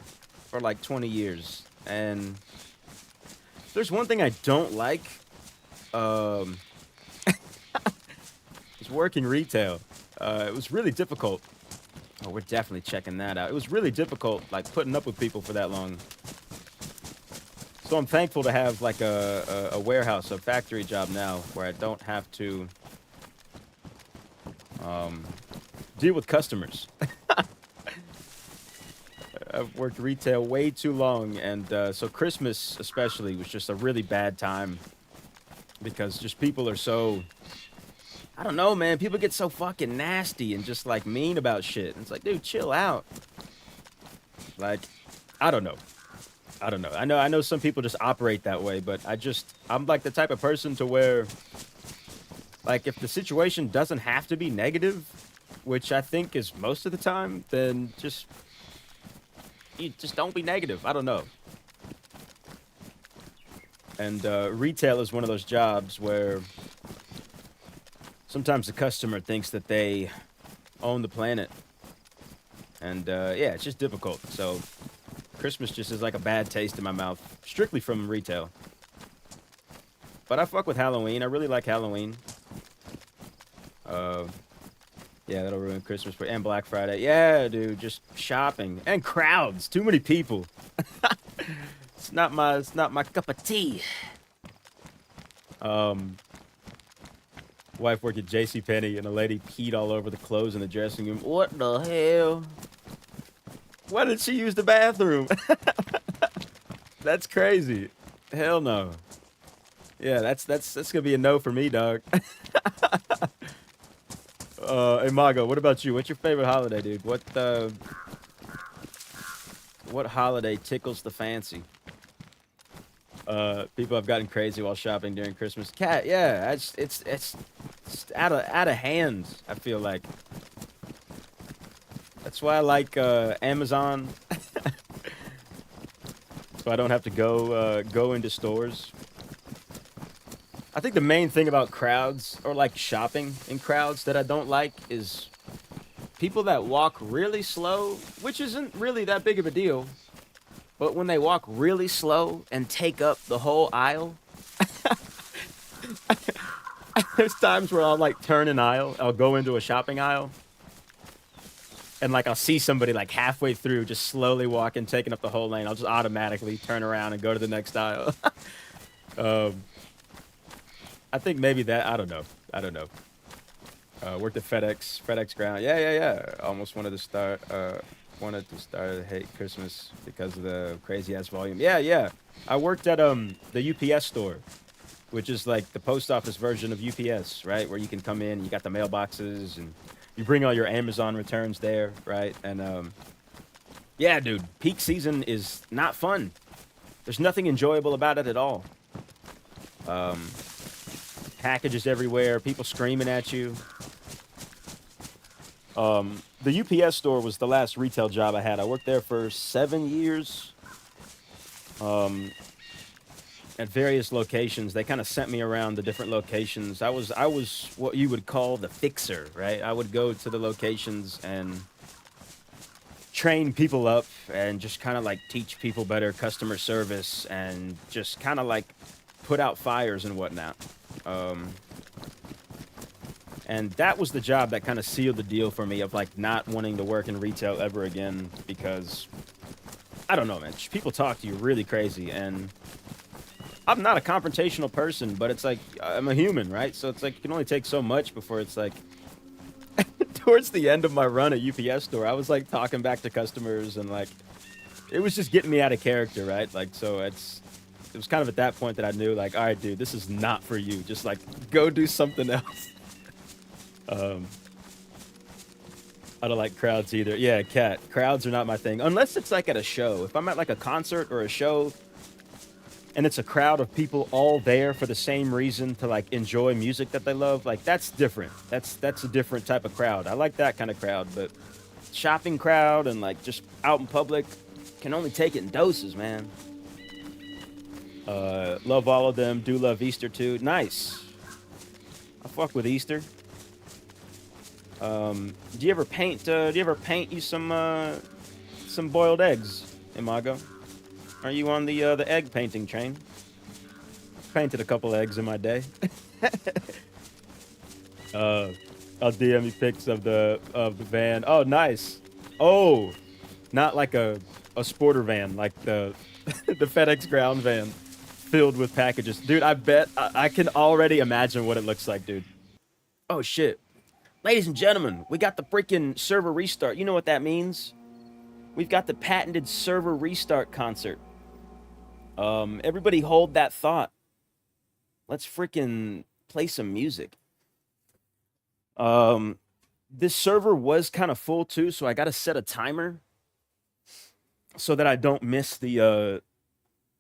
S1: for like 20 years. And there's one thing I don't like. Um, is working retail. It was really difficult. Oh, we're definitely checking that out. It was really difficult, like, putting up with people for that long. So I'm thankful to have, like, a warehouse, a factory job now where I don't have to deal with customers. I've worked retail way too long, and so Christmas especially was just a really bad time because just people are so... I don't know, man. People get so fucking nasty and just, like, mean about shit. And it's like, dude, chill out. Like, I don't know. I know some people just operate that way, but I'm, like, the type of person to where, like, if the situation doesn't have to be negative, which I think is most of the time, then you just don't be negative. I don't know. And retail is one of those jobs where sometimes the customer thinks that they own the planet. And, yeah, it's just difficult. So, Christmas just is like a bad taste in my mouth, strictly from retail. But I fuck with Halloween. I really like Halloween. Yeah, that'll ruin Christmas. And Black Friday. Yeah, dude, just shopping. And crowds. Too many people. It's not my cup of tea. Wife worked at JCPenney and a lady peed all over the clothes in the dressing room. What the hell? Why did she use the bathroom? That's crazy. Hell no. Yeah, that's gonna be a no for me, dog. Hey Mago, what about you? What's your favorite holiday, dude? What holiday tickles the fancy? People have gotten crazy while shopping during Christmas. Cat, yeah, it's out of hand, I feel like. That's why I like Amazon. So I don't have to go into stores. I think the main thing about crowds, or like shopping in crowds that I don't like, is people that walk really slow, which isn't really that big of a deal. But when they walk really slow and take up the whole aisle, there's times where I'll like turn an aisle, I'll go into a shopping aisle, and like I'll see somebody like halfway through just slowly walking, taking up the whole lane. I'll just automatically turn around and go to the next aisle. I think maybe that, I don't know. Worked at FedEx ground. Yeah. Almost wanted to start to hate Christmas because of the crazy ass volume. Yeah. I worked at the UPS store, which is like the post office version of UPS, right? Where you can come in, you got the mailboxes, and you bring all your Amazon returns there, right? And yeah, dude, peak season is not fun. There's nothing enjoyable about it at all. Packages everywhere, people screaming at you. The UPS store was the last retail job I had. I worked there for 7 years. At various locations. They kind of sent me around the different locations. I was what you would call the fixer, right? I would go to the locations and train people up and just kind of like teach people better customer service and just kind of like put out fires and whatnot. And that was the job that kind of sealed the deal for me of like not wanting to work in retail ever again because I don't know, man. People talk to you really crazy, and I'm not a confrontational person, but it's like I'm a human, right? So it's like you can only take so much before it's like towards the end of my run at UPS store, I was like talking back to customers and like it was just getting me out of character, right? Like so it was kind of at that point that I knew like, all right, dude, this is not for you. Just like go do something else. I don't like crowds either. Yeah, cat. Crowds are not my thing. Unless it's like at a show. If I'm at like a concert or a show and it's a crowd of people all there for the same reason to like enjoy music that they love, like that's different. That's a different type of crowd. I like that kind of crowd, but shopping crowd and like just out in public can only take it in doses, man. Love all of them. Do love Easter too. Nice. I fuck with Easter. Do you ever paint? Do you ever paint you some boiled eggs, Imago? Are you on the egg painting train? Painted a couple eggs in my day. uh, I'll DM you pics of the van. Oh, nice. Oh, not like a sporter van, like the the FedEx ground van filled with packages. Dude, I bet I can already imagine what it looks like, dude. Oh shit. Ladies and gentlemen, we got the freaking server restart. You know what that means? We've got the patented server restart concert. Everybody hold that thought. Let's freaking play some music. This server was kind of full too, so I got to set a timer so that I don't miss the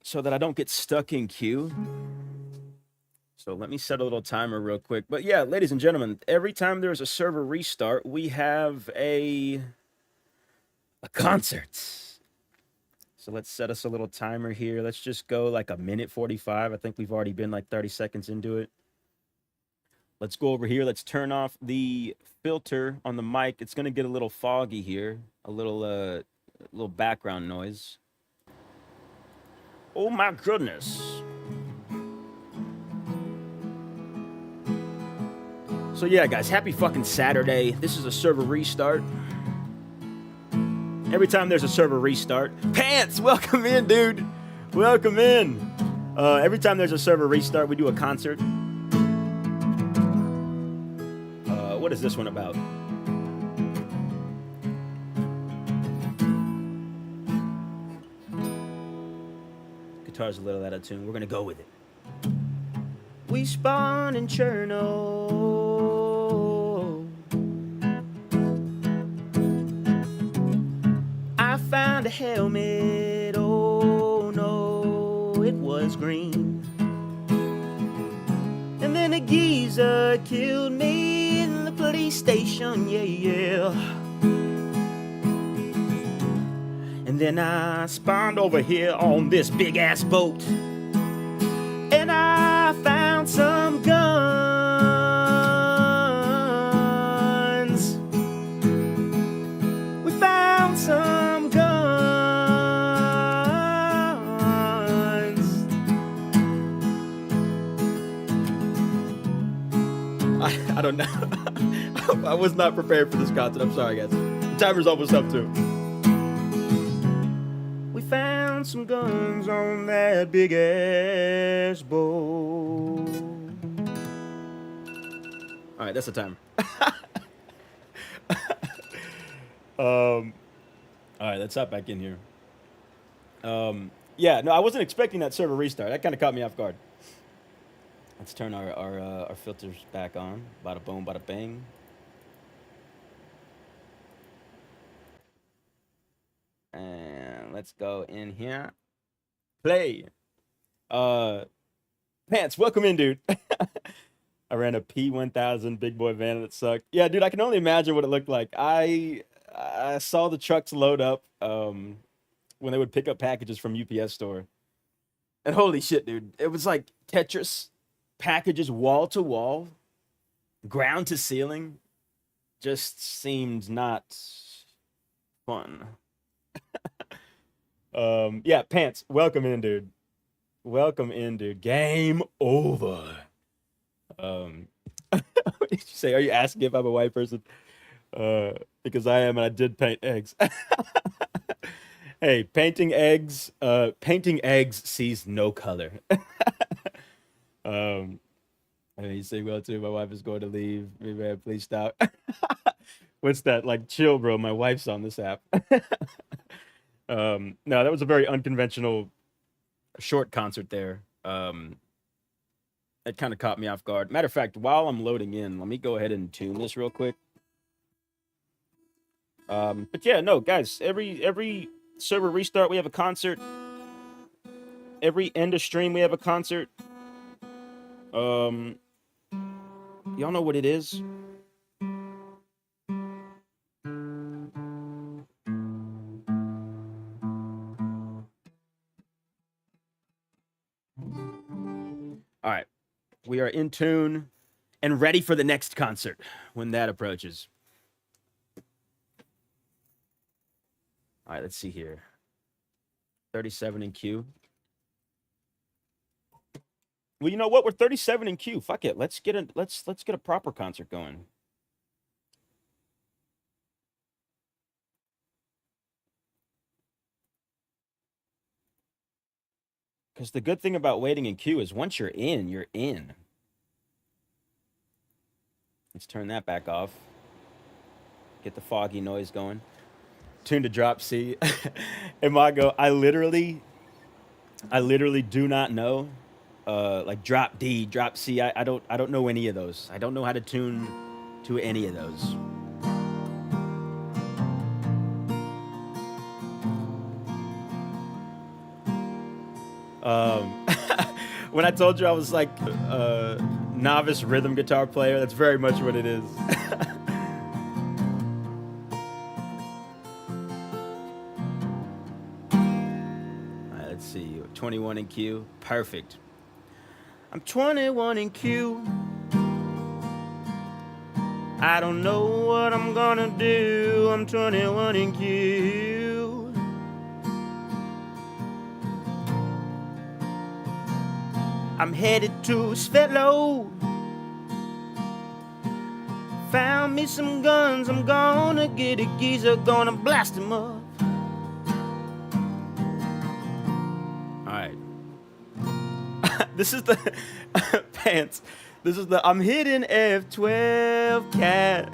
S1: so that I don't get stuck in queue. So let me set a little timer real quick. But yeah, ladies and gentlemen, every time there's a server restart, we have a concert. So let's set us a little timer here. Let's just go like a minute 45. I think we've already been like 30 seconds into it. Let's go over here. Let's turn off the filter on the mic. It's going to get a little foggy here. A little background noise. Oh my goodness. So yeah, guys, happy fucking Saturday. This is a server restart. Every time there's a server restart, Pants, welcome in, dude. Welcome in. Every time there's a server restart, we do a concert. What is this one about? Guitar's a little out of tune. We're gonna go with it. We spawn in Cherno. I found a helmet. Oh no, it was green. And then a geezer killed me in the police station. Yeah, yeah. And then I spawned over here on this big ass boat. And I found some guns. We found some guns. I don't know. I was not prepared for this content. I'm sorry, guys. The timer's almost up too. We found some guns on that big ass boat. All right, that's the timer. All right, let's hop back in here. Yeah, no, I wasn't expecting that server restart. That kind of caught me off guard. Let's turn our filters back on. Bada boom, bada bang. And let's go in here. Play. Pants, welcome in, dude. I ran a P1000 big boy van and it sucked. Yeah, dude, I can only imagine what it looked like. I saw the trucks load up when they would pick up packages from UPS store. And holy shit, dude. It was like Tetris. Packages wall to wall, ground to ceiling, just seemed not fun. Yeah, Pants, welcome in, dude. Welcome in, dude. Game over. What did you say? Are you asking if I'm a white person? Because I am, and I did paint eggs. Hey, painting eggs sees no color. I mean, you say well too. My wife is going to leave. Maybe man, please stop. What's that? Like, chill, bro. My wife's on this app. No, that was a very unconventional short concert there. It kind of caught me off guard. Matter of fact, while I'm loading in, let me go ahead and tune this real quick. But yeah, no, guys, every server restart, we have a concert. Every end of stream, we have a concert. Y'all know what it is? We are in tune and ready for the next concert when that approaches. All right, let's see here. 37 in queue. Well, you know what? We're 37 in queue. Fuck it. Let's get a proper concert going. Because the good thing about waiting in queue is once you're in, you're in. Let's turn that back off. Get the foggy noise going. Tune to drop C. Imago, I literally do not know. Like drop D, drop C. I don't know any of those. I don't know how to tune to any of those. When I told you I was like a novice rhythm guitar player, that's very much what it is. All right, let's see. 21 in queue. Perfect. I'm 21 in queue. I don't know what I'm gonna do. I'm 21 in queue. I'm headed to Svetlo. Found me some guns. I'm gonna get a geezer. Gonna blast him up. Alright. This is the pants. This is the I'm hitting F12 cat.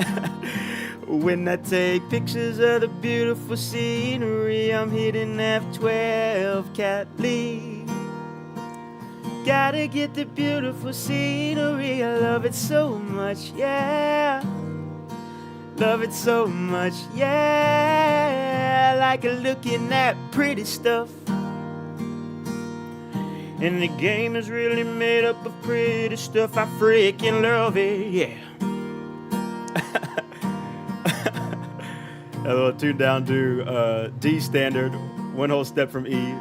S1: When I take pictures of the beautiful scenery, I'm hitting F12 cat Lee. Gotta get the beautiful scenery. I love it so much, yeah. Love it so much, yeah. I like looking at pretty stuff. And the game is really made up of pretty stuff. I freaking love it, yeah. A little tune down to D standard, one whole step from E.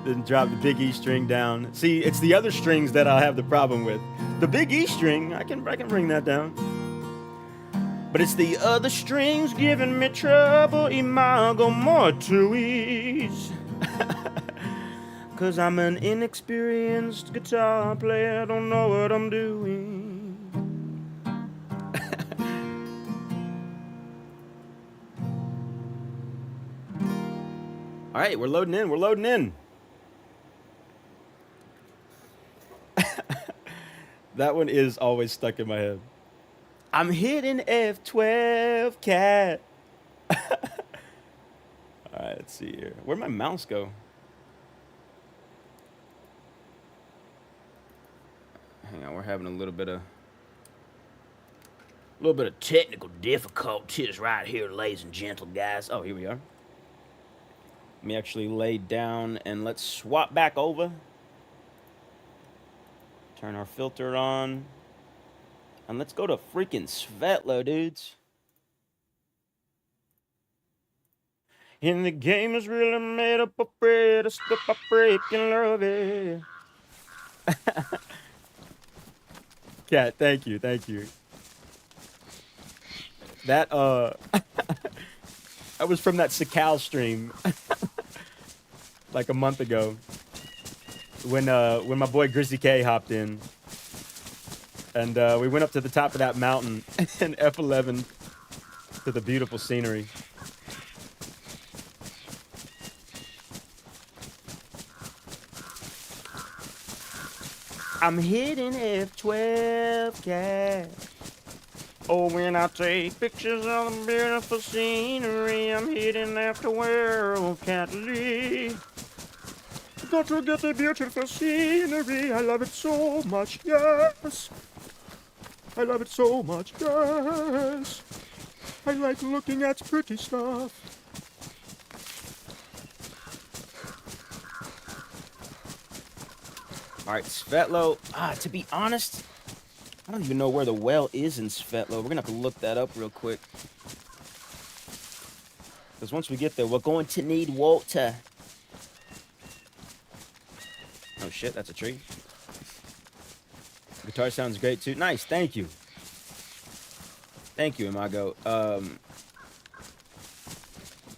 S1: Then drop the big E string down. See, it's the other strings that I have the problem with. The big E string, I can bring that down. But it's the other strings giving me trouble. Imago more to ease. Cause I'm an inexperienced guitar player, I don't know what I'm doing. All right, we're loading in. That one is always stuck in my head. I'm hitting F12 cat. All right, let's see here. Where'd my mouse go? Hang on, we're having a little bit of technical difficulties right here, ladies and gentle guys. Oh, here we are. Let me actually lay down and let's swap back over. Turn our filter on. And let's go to freaking Svetlo, dudes. And the game is really made up of pretty stuff. I freaking love it. Cat, thank you. That that was from that Sakal stream like a month ago. When my boy Grizzly K hopped in, and we went up to the top of that mountain in F11 to the beautiful scenery. I'm hitting F12 cat. Oh, when I take pictures of the beautiful scenery, I'm hitting F12 cat Lee. Got to get the beautiful scenery. I love it so much, yes. I love it so much, yes. I like looking at pretty stuff. All right, Svetlo. To be honest, I don't even know where the well is in Svetlo. We're going to have to look that up real quick. Because once we get there, we're going to need water. Oh shit, that's a tree. guitar sounds great too. Nice, thank you. Thank you, Imago.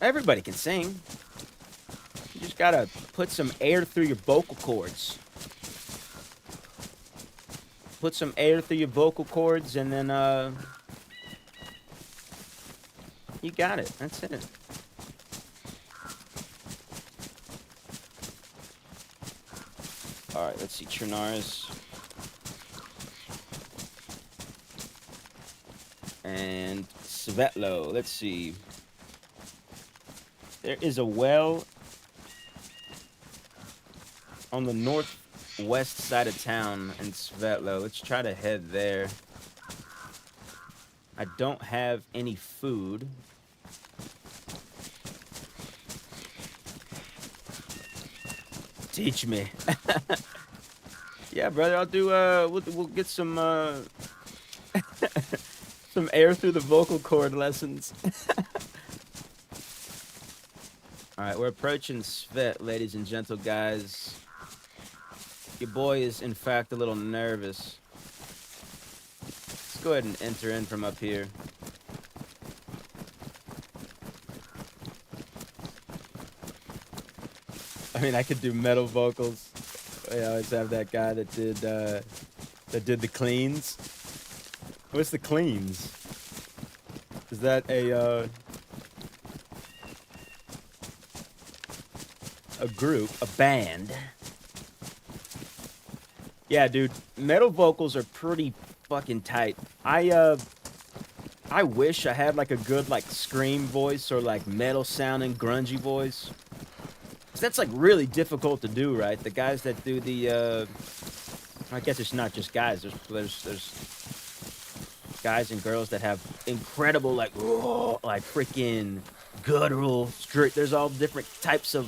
S1: Everybody can sing. You just gotta put some air through your vocal cords. Put some air through your vocal cords, and then, you got it. That's it. Alright, let's see. CHERNARUS. And Svetlo. Let's see. There is a well on the northwest side of town in Svetlo. Let's try to head there. I don't have any food. Teach me. Yeah, brother, I'll do, we'll get some, some air through the vocal cord lessons. Alright, we're approaching Svet, ladies and gentle guys. Your boy is, in fact, a little nervous. Let's go ahead and enter in from up here. I mean, I could do metal vocals. I always have that guy that did the cleans. What's the cleans? Is that a group, a band? Yeah, dude, metal vocals are pretty fucking tight. I wish I had like a good like scream voice or like metal sounding grungy voice. That's like really difficult to do, right? The guys that do the I guess it's not just guys. There's guys and girls that have incredible like freaking guttural strict. There's all different types of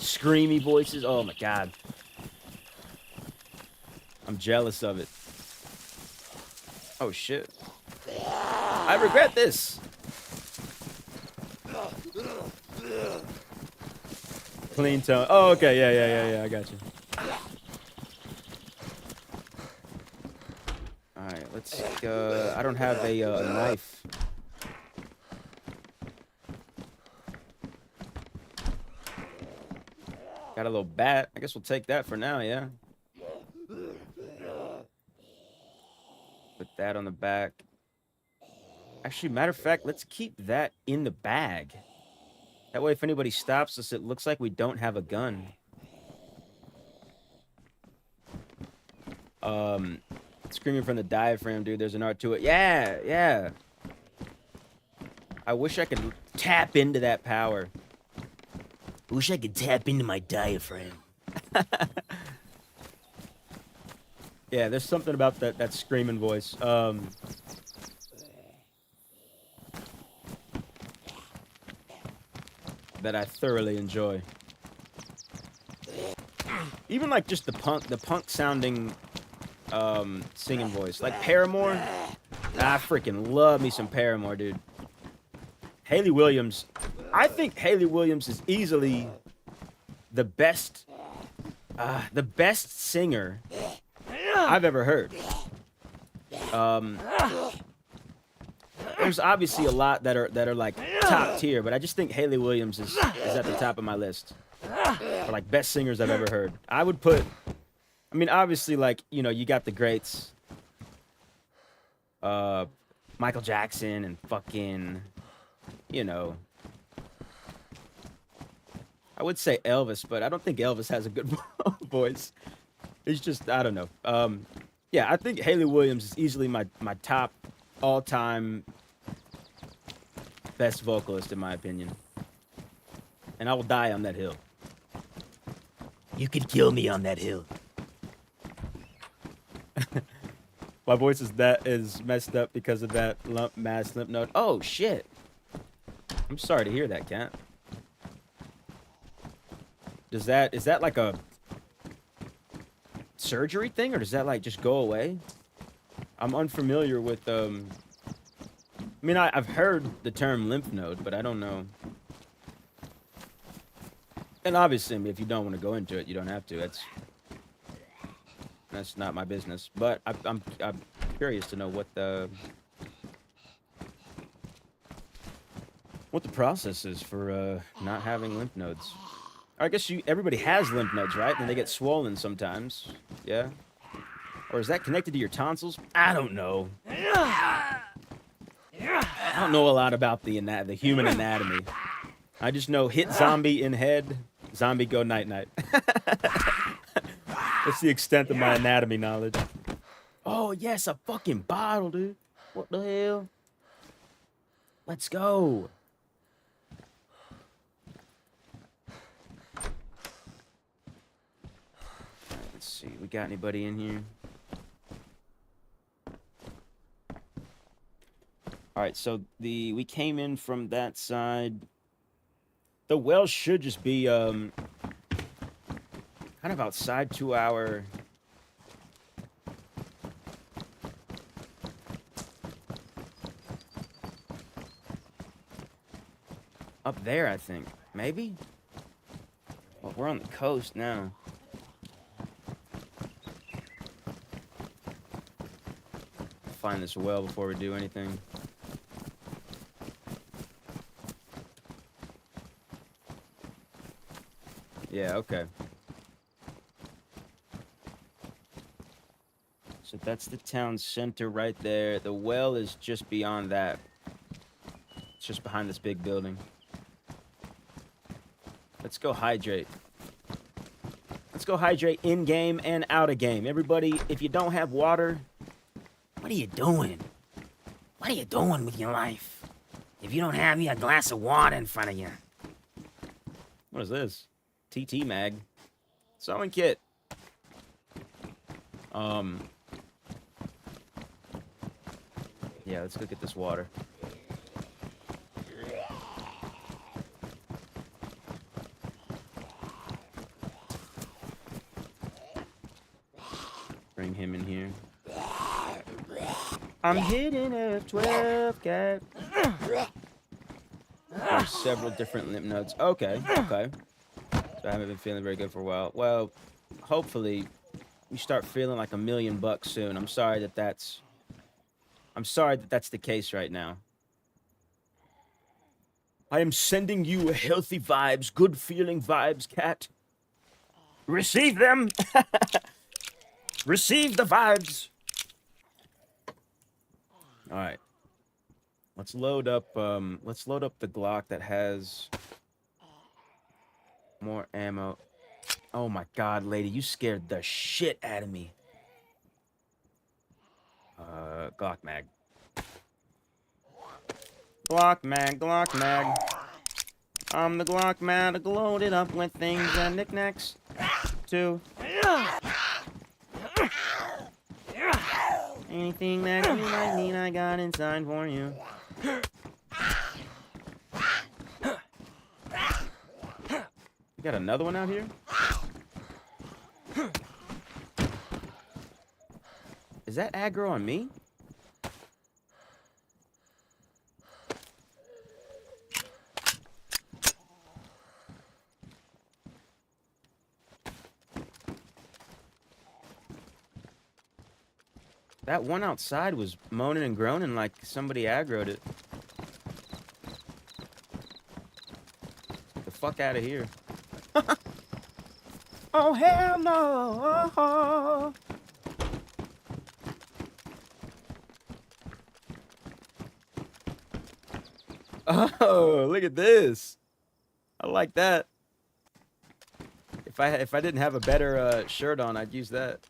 S1: screamy voices. Oh my god. I'm jealous of it. Oh shit. I regret this. Clean tone. Oh, okay. Yeah. I got you. Alright, let's I don't have a knife. Got a little bat. I guess we'll take that for now, yeah. Put that on the back. Actually, matter of fact, let's keep that in the bag. That way, if anybody stops us, it looks like we don't have a gun. Screaming from the diaphragm, dude. There's an art to it. Yeah. I wish I could tap into that power. I wish I could tap into my diaphragm. Yeah, there's something about that screaming voice. That I thoroughly enjoy. Even like just the punk sounding singing voice. Like Paramore. I freaking love me some Paramore, dude. Hayley Williams. I think Hayley Williams is easily the best singer I've ever heard. There's obviously a lot that are like top tier, but I just think Hayley Williams is at the top of my list for like best singers I've ever heard. I would put, I mean, obviously, like, you know, you got the greats, Michael Jackson and fucking, you know, I would say Elvis, but I don't think Elvis has a good voice. It's just, I don't know. Yeah, I think Hayley Williams is easily my top all-time best vocalist, in my opinion. And I will die on that hill. You could kill me on that hill. My voice is messed up because of that lump mass lymph node. Oh shit. I'm sorry to hear that, Cat. Is that like a surgery thing, or does that like just go away? I'm unfamiliar with I mean, I've heard the term lymph node, but I don't know. And obviously, I mean, if you don't want to go into it, you don't have to. That's not my business. But I'm curious to know what the process is for not having lymph nodes. I guess everybody has lymph nodes, right? And they get swollen sometimes. Yeah. Or is that connected to your tonsils? I don't know. I don't know a lot about the human anatomy. I just know hit zombie in head, zombie go night night. That's the extent of my anatomy knowledge. Oh yes, a fucking bottle, dude. What the hell? Let's go. Let's see, we got anybody in here? All right, so we came in from that side. The well should just be kind of outside to our up there, I think. Maybe? Well, we're on the coast now. Find this well before we do anything. Yeah, okay. So that's the town center right there. The well is just beyond that. It's just behind this big building. Let's go hydrate. Let's go hydrate in-game and out-of-game. Everybody, if you don't have water, what are you doing? What are you doing with your life? If you don't have a glass of water in front of you. What is this? TT mag. Sewing kit. Yeah, let's go get this water. Bring him in here. I'm hitting F12, cat. There's several different lymph nodes. Okay, okay. So I haven't been feeling very good for a while. Well, hopefully we start feeling like $1 million soon. I'm sorry that that's the case right now. I am sending you healthy vibes, good feeling vibes, cat. Receive them. Receive the vibes. All right. Let's load up the Glock that has more ammo. Oh my god, lady, you scared the shit out of me. Glock mag. Glock mag, Glock mag. I'm the Glock mag, loaded up with things and knickknacks. Too. Anything that you might need, I got inside for you. You got another one out here? Is that aggro on me? That one outside was moaning and groaning like somebody aggroed it. Get the fuck out of here. Oh, hell no. Oh, look at this. I like that. If I didn't have a better shirt on, I'd use that.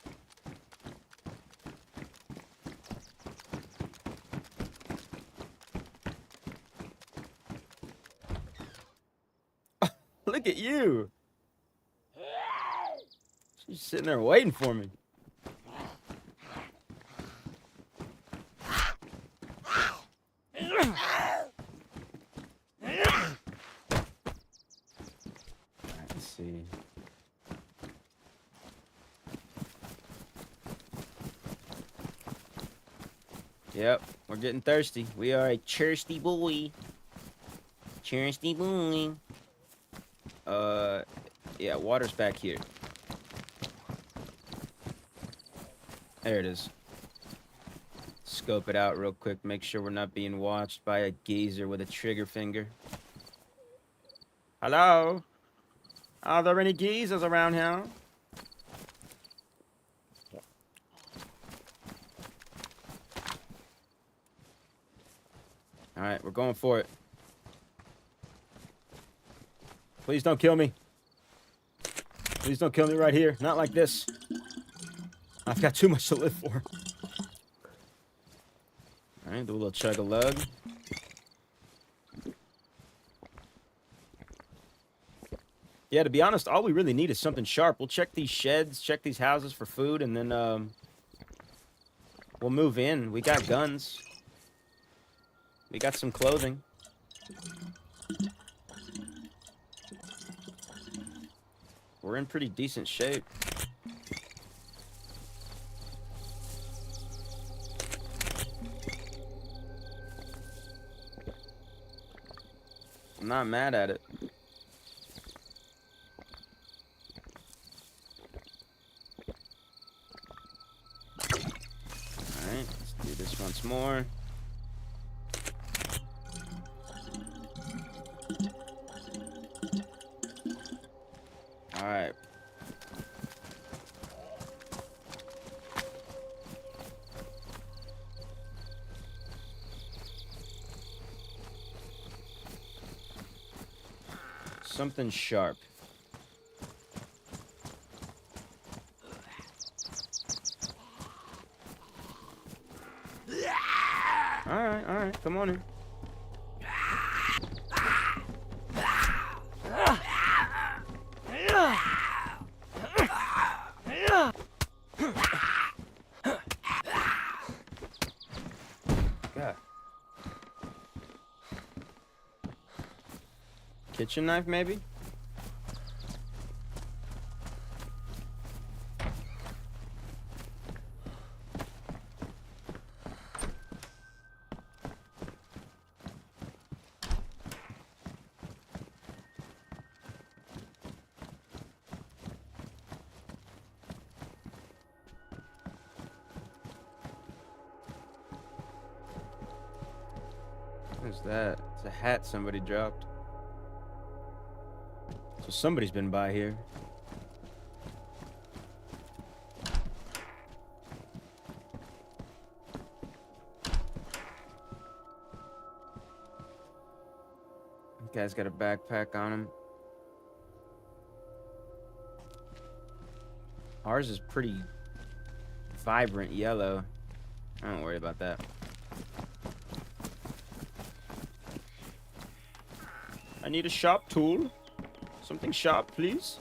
S1: Look at you. She's sitting there waiting for me. Let's see. Yep, we're getting thirsty. We are a thirsty boy. Thirsty boy. Yeah, water's back here. There it is. Scope it out real quick. Make sure we're not being watched by a geezer with a trigger finger. Hello? Are there any geezers around here? Alright, we're going for it. Please don't kill me. Please don't kill me right here. Not like this. I've got too much to live for. Alright, do a little chug-a-lug. Yeah, to be honest, all we really need is something sharp. We'll check these sheds, check these houses for food, and then we'll move in. We got guns. We got some clothing. We're in pretty decent shape. I'm not mad at it. Alright, let's do this once more. Alright. Something sharp. Alright, come on in. God. Kitchen knife, maybe? What is that? It's a hat somebody dropped. So somebody's been by here. That guy's got a backpack on him. Ours is pretty vibrant yellow. I don't worry about that. I need a sharp tool. Something sharp, please.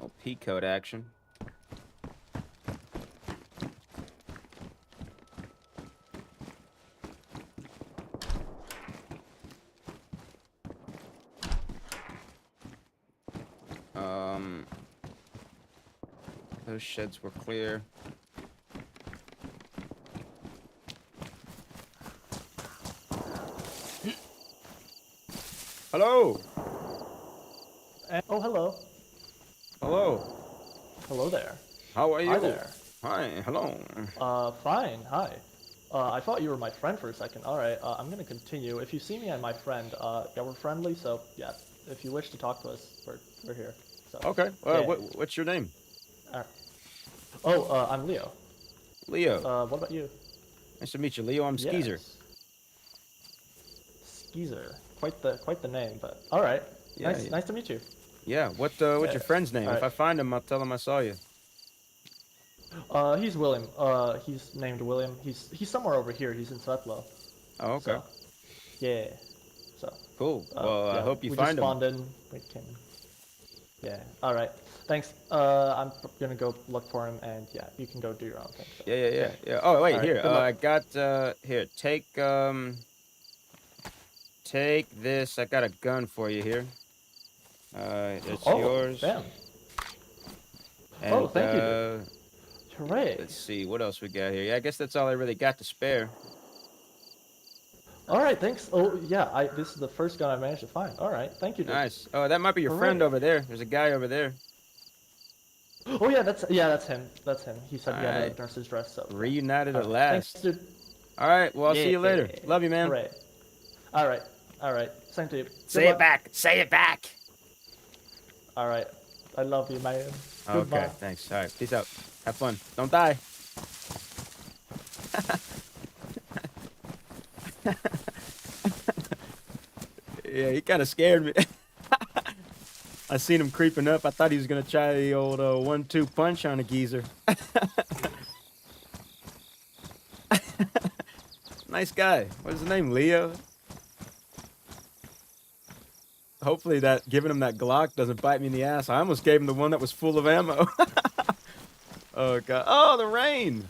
S1: Oh, P-code action. Those sheds were clear. Hello.
S4: Oh, hello.
S1: Hello.
S4: Hello there.
S1: How are you?
S4: Hi there.
S1: Hi. Hello.
S4: Fine. Hi. I thought you were my friend for a second. All right. I'm gonna continue. If you see me and my friend, yeah, we're friendly. So yeah, if you wish to talk to us, we're here. So.
S1: Okay.
S4: Yeah.
S1: What's your name?
S4: All right. Oh, I'm Leo.
S1: Leo.
S4: What about you?
S1: Nice to meet you, Leo. I'm Skeezer.
S4: Yes. Skeezer. Quite the name, but all right.
S1: Yeah,
S4: Nice.
S1: yeah.
S4: Nice to meet you.
S1: Yeah. What's your friend's name?
S4: All
S1: If
S4: right.
S1: I find him, I'll tell him I saw you.
S4: He's William. He's named William. He's somewhere over here. He's in Svetlo.
S1: Oh, okay.
S4: So, yeah. So.
S1: Cool. Well,
S4: yeah,
S1: I hope you
S4: we
S1: find
S4: just
S1: him.
S4: spawned in. We came in. Yeah. All right. Thanks. I'm gonna go look for him, and yeah, you can go do your own thing. So.
S1: Yeah. Oh, wait,
S4: All right,
S1: here.
S4: good luck.
S1: I got here. Take this. I got a gun for you here. It's yours.
S4: Damn.
S1: And,
S4: Thank you, dude. Hooray.
S1: let's see what else we got here. Yeah, I guess that's all I really got to spare.
S4: All right, thanks. Oh yeah, this is the first gun I managed to find. All right, thank you, dude.
S1: Nice. Oh, that might be your friend
S4: Hooray.
S1: over there. There's a guy over there.
S4: Oh yeah, that's him. That's him. He
S1: All
S4: said he had a
S1: right.
S4: nurse's dress, so yeah.
S1: Reunited
S4: All
S1: at
S4: right, thanks,
S1: last.
S4: dude.
S1: All right. Well, I'll see
S3: Yeah.
S1: you later. Love you, man.
S4: Hooray. All right, all right. Same to you. Good
S1: Say it
S4: luck.
S1: back. Say it back.
S4: All right, I love you, man.
S1: Okay.
S4: Goodbye.
S1: Thanks. All right. Peace out. Have fun. Don't die. Yeah, he kind of scared me. I seen him creeping up. I thought he was gonna try the old 1-2 punch on a geezer. Nice guy. What is his name? Leo. Hopefully that giving him that Glock doesn't bite me in the ass. I almost gave him the one that was full of ammo. Oh god. Oh, the rain.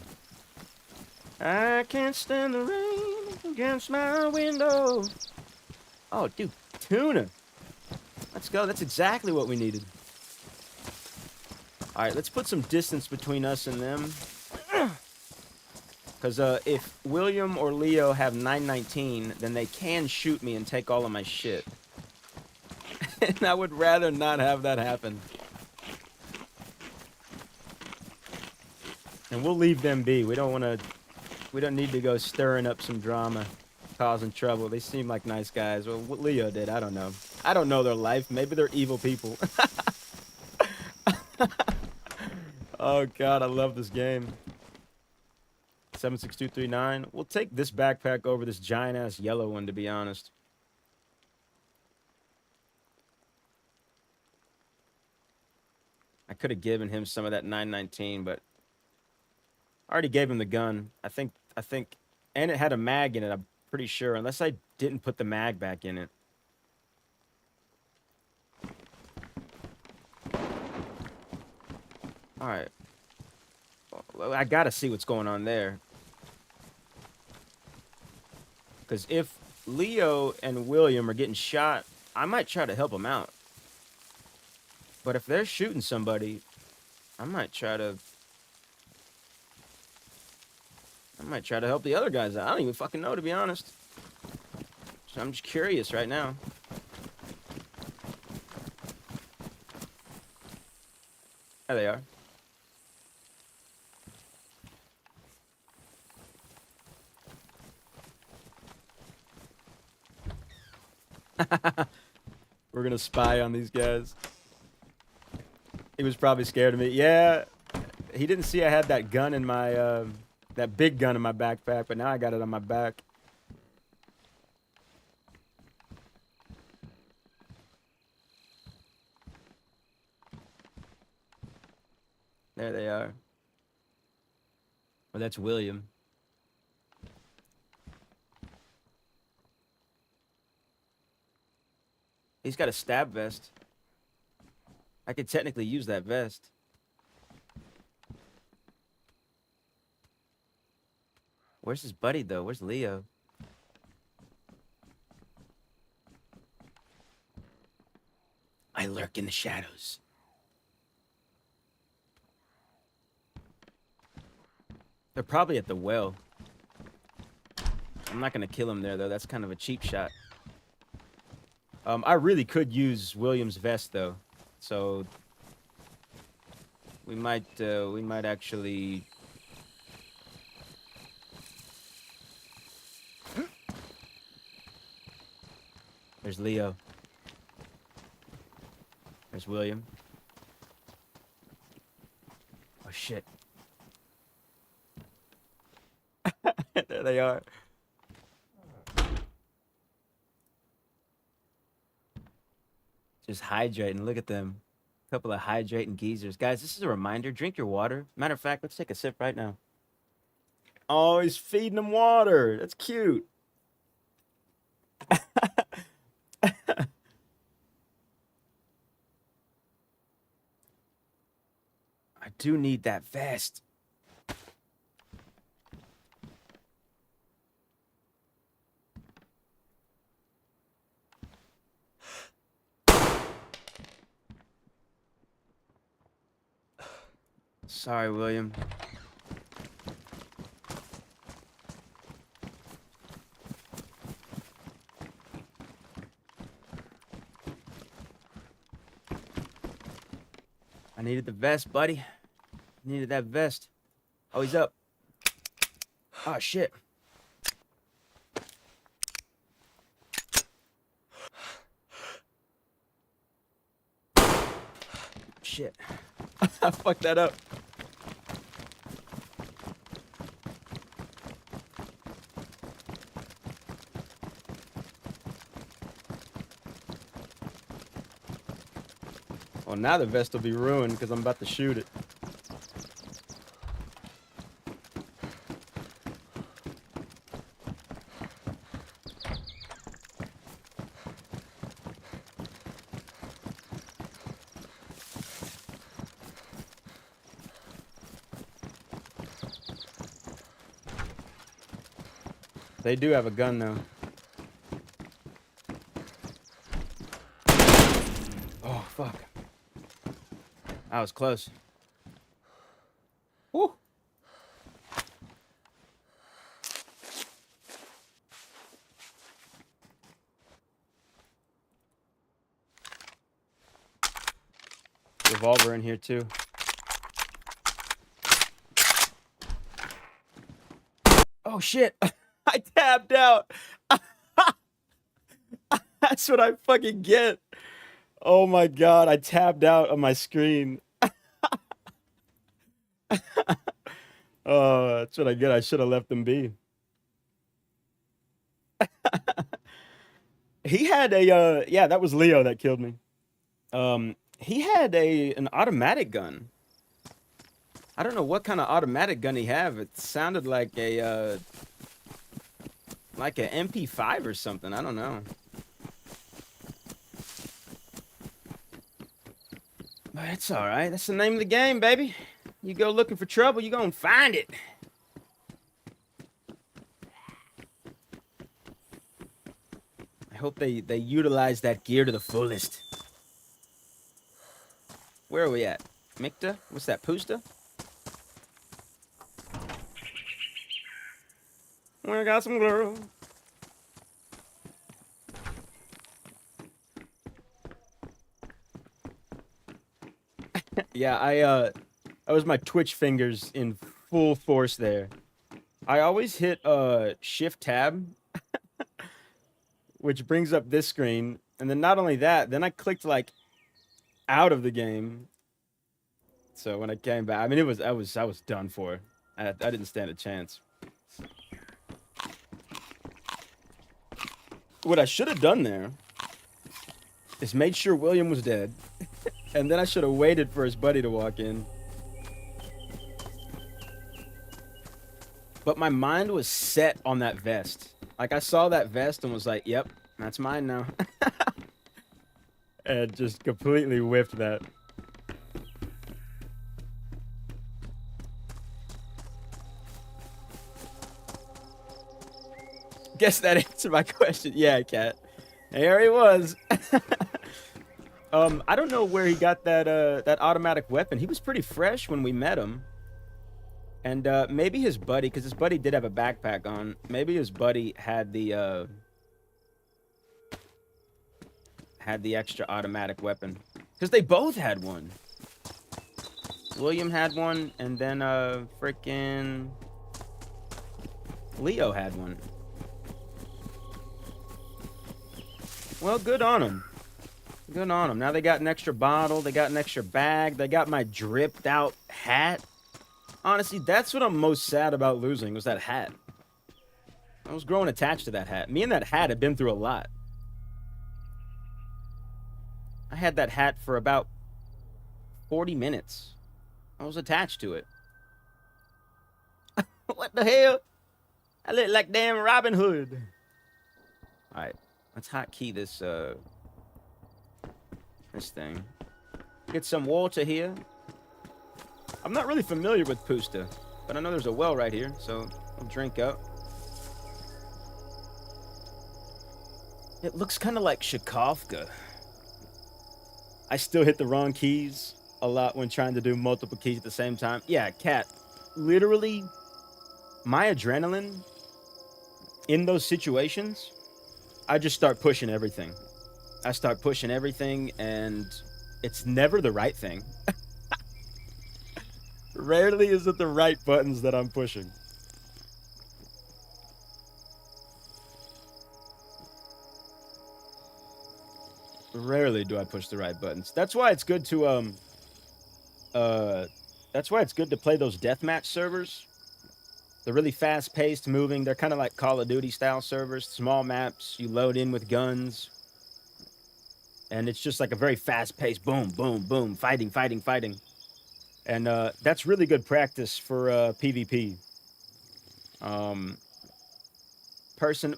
S1: I can't stand the rain against my window. Oh, dude, tuna. Let's go. That's exactly what we needed. All right, let's put some distance between us and them. Because if William or Leo have 919, then they can shoot me and take all of my shit. And I would rather not have that happen. And we'll leave them be. We don't need to go stirring up some drama, causing trouble. They seem like nice guys. Well, what Leo did, I don't know. I don't know their life. Maybe they're evil people. Oh god, I love this game. 76239. We'll take this backpack over this giant ass yellow one, to be honest. I could have given him some of that 919, but I already gave him the gun. I think, and it had a mag in it, I'm pretty sure, unless I didn't put the mag back in it. All right. Well, I gotta see what's going on there. Because if Leo and William are getting shot, I might try to help them out. But if they're shooting somebody, I might try to help the other guys out. I don't even fucking know, to be honest. So I'm just curious right now. There they are. We're gonna spy on these guys. He was probably scared of me. Yeah, he didn't see I had that gun in my, that big gun in my backpack, but now I got it on my back. There they are. Well, that's William. He's got a stab vest. I could technically use that vest. Where's his buddy, though? Where's Leo? I lurk in the shadows. They're probably at the well. I'm not going to kill him there, though. That's kind of a cheap shot. I really could use William's vest, though. So we might actually. There's Leo. There's William. Oh shit. There they are. Just hydrating. Look at them. A couple of hydrating geezers. Guys, this is a reminder. Drink your water. Matter of fact, let's take a sip right now. Oh, he's feeding them water. That's cute. I do need that vest. Sorry, William. needed the vest, buddy. Needed that vest. Oh, he's up. Oh, shit. Shit. I fucked that up. Well, now the vest will be ruined because I'm about to shoot it. They do have a gun, though. Oh, fuck. That was close. Woo! Revolver in here, too. Oh, shit! I tapped out! That's what I fucking get! Oh my god, I tapped out on my screen. Oh, that's what I get. I should have left him be. He had a, yeah, that was Leo that killed me. He had an automatic gun. I don't know what kind of automatic gun he had. It sounded like a, like an MP5 or something. I don't know. But it's all right. That's the name of the game, baby. You go looking for trouble, you gonna find it. I hope they utilize that gear to the fullest. Where are we at? Mikta? What's that? Pusta? We got some girl. Yeah, that was my Twitch fingers in full force there. I always hit Shift Tab, which brings up this screen, and then not only that, then I clicked like out of the game. So when I came back, I mean, I was done for. I didn't stand a chance. What I should have done there is made sure William was dead, and then I should have waited for his buddy to walk in. But my mind was set on that vest. Like, I saw that vest and was like, yep, that's mine now. And just completely whiffed that. Guess that answered my question. Yeah, Cat. There he was. I don't know where he got that automatic weapon. He was pretty fresh when we met him. And maybe his buddy, because his buddy did have a backpack on. Maybe his buddy had the extra automatic weapon, because they both had one. William had one, and then freaking Leo had one. Well, good on them. Good on them. Now they got an extra bottle. They got an extra bag. They got my dripped out hat. Honestly, that's what I'm most sad about losing, was that hat. I was growing attached to that hat. Me and that hat had been through a lot. I had that hat for about 40 minutes. I was attached to it. What the hell? I look like damn Robin Hood. Alright, let's hotkey this this thing. Get some water here. I'm not really familiar with Pusta, but I know there's a well right here, so I'll drink up. It looks kind of like Shakovka. I still hit the wrong keys a lot when trying to do multiple keys at the same time. Yeah, Cat, literally, my adrenaline in those situations, I just start pushing everything. I start pushing everything, and it's never the right thing. Rarely is it the right buttons that I'm pushing. Rarely do I push the right buttons. That's why it's good to that's why it's good to play those deathmatch servers. They're really fast-paced, moving. They're kind of like Call of Duty style servers, small maps. You load in with guns, and it's just like a very fast-paced boom, boom, boom, fighting, fighting, fighting. And that's really good practice for PvP.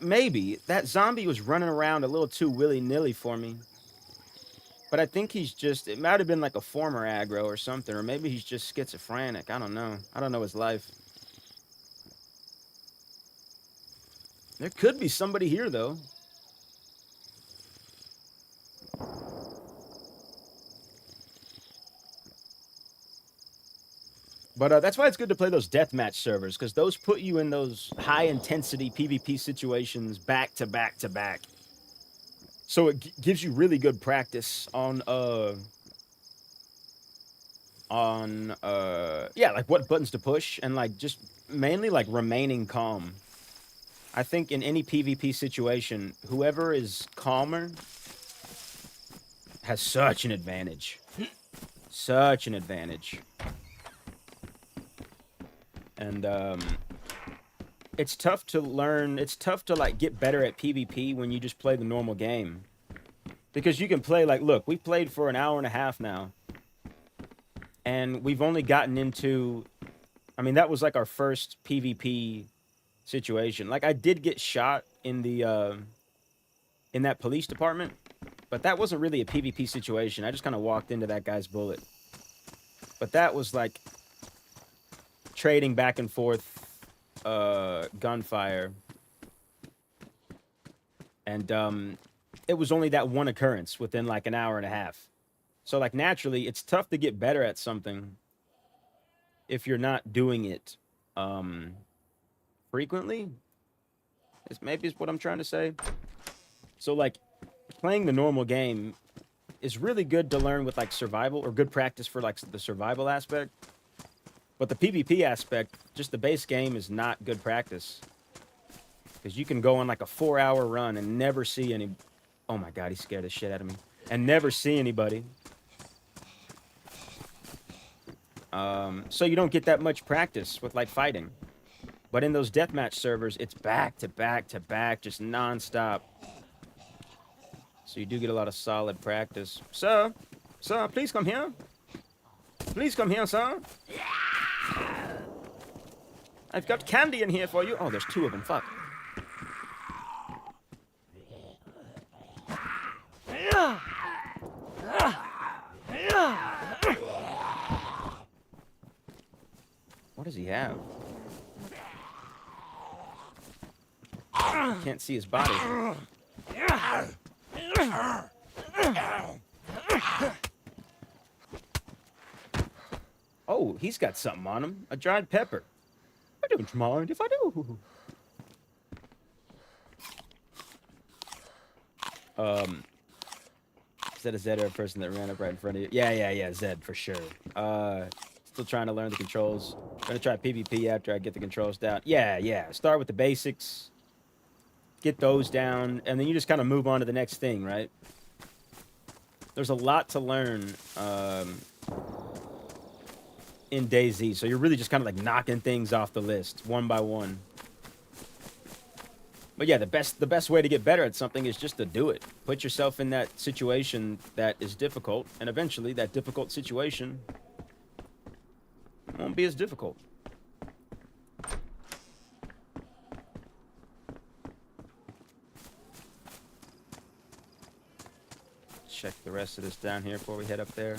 S1: Maybe that zombie was running around a little too willy-nilly for me. But I think he's just, it might have been like a former aggro or something, or maybe he's just schizophrenic. I don't know. I don't know his life. There could be somebody here, though. But that's why it's good to play those deathmatch servers, because those put you in those high-intensity PvP situations back to back to back. So it gives you really good practice on yeah, like what buttons to push, and like just mainly like remaining calm. I think in any PvP situation, whoever is calmer has such an advantage. Such an advantage. And it's tough to learn, it's tough to like get better at PvP when you just play the normal game. Because you can play like, look, we've played for an hour and a half now. And we've only gotten into, I mean, that was like our first PvP situation. Like I did get shot in the in that police department, but that wasn't really a PvP situation. I just kind of walked into that guy's bullet. But that was like trading back and forth gunfire. And it was only that one occurrence within like an hour and a half. So like naturally, it's tough to get better at something if you're not doing it frequently. Maybe is what I'm trying to say. So like playing the normal game is really good to learn with like survival, or good practice for like the survival aspect. But the PvP aspect, just the base game, is not good practice. Because you can go on like a 4-hour run and never see any... Oh my god, he scared the shit out of me. And never see anybody. So you don't get that much practice with like fighting. But in those deathmatch servers, it's back to back to back, just non-stop. So you do get a lot of solid practice. Sir, please come here. Please come here, sir. I've got candy in here for you. Oh, there's 2 of them. Fuck. What does he have? Can't see his body. Oh, he's got something on him. A dried pepper. I don't mind if I do. Is that a Zed or a person that ran up right in front of you? Yeah, Zed for sure. Still trying to learn the controls. Gonna try PvP after I get the controls down. Yeah. Start with the basics. Get those down, and then you just kind of move on to the next thing, right? There's a lot to learn in DayZ, so you're really just kind of like knocking things off the list one by one. But yeah, the best way to get better at something is just to do it. Put yourself in that situation that is difficult, and eventually that difficult situation won't be as difficult. Check the rest of this down here before we head up there.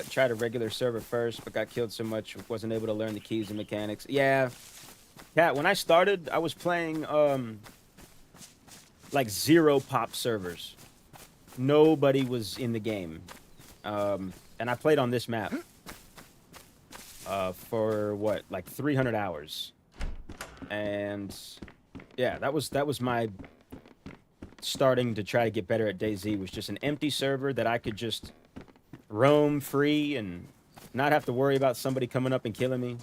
S1: Tried a regular server first, but got killed so much wasn't able to learn the keys and mechanics. Yeah, when I started, I was playing like 0 pop servers. Nobody was in the game, and I played on this map for what, like 300 hours, and yeah, that was my starting to try to get better at DayZ. Was just an empty server that I could just roam free and Not have to worry about somebody coming up and killing me.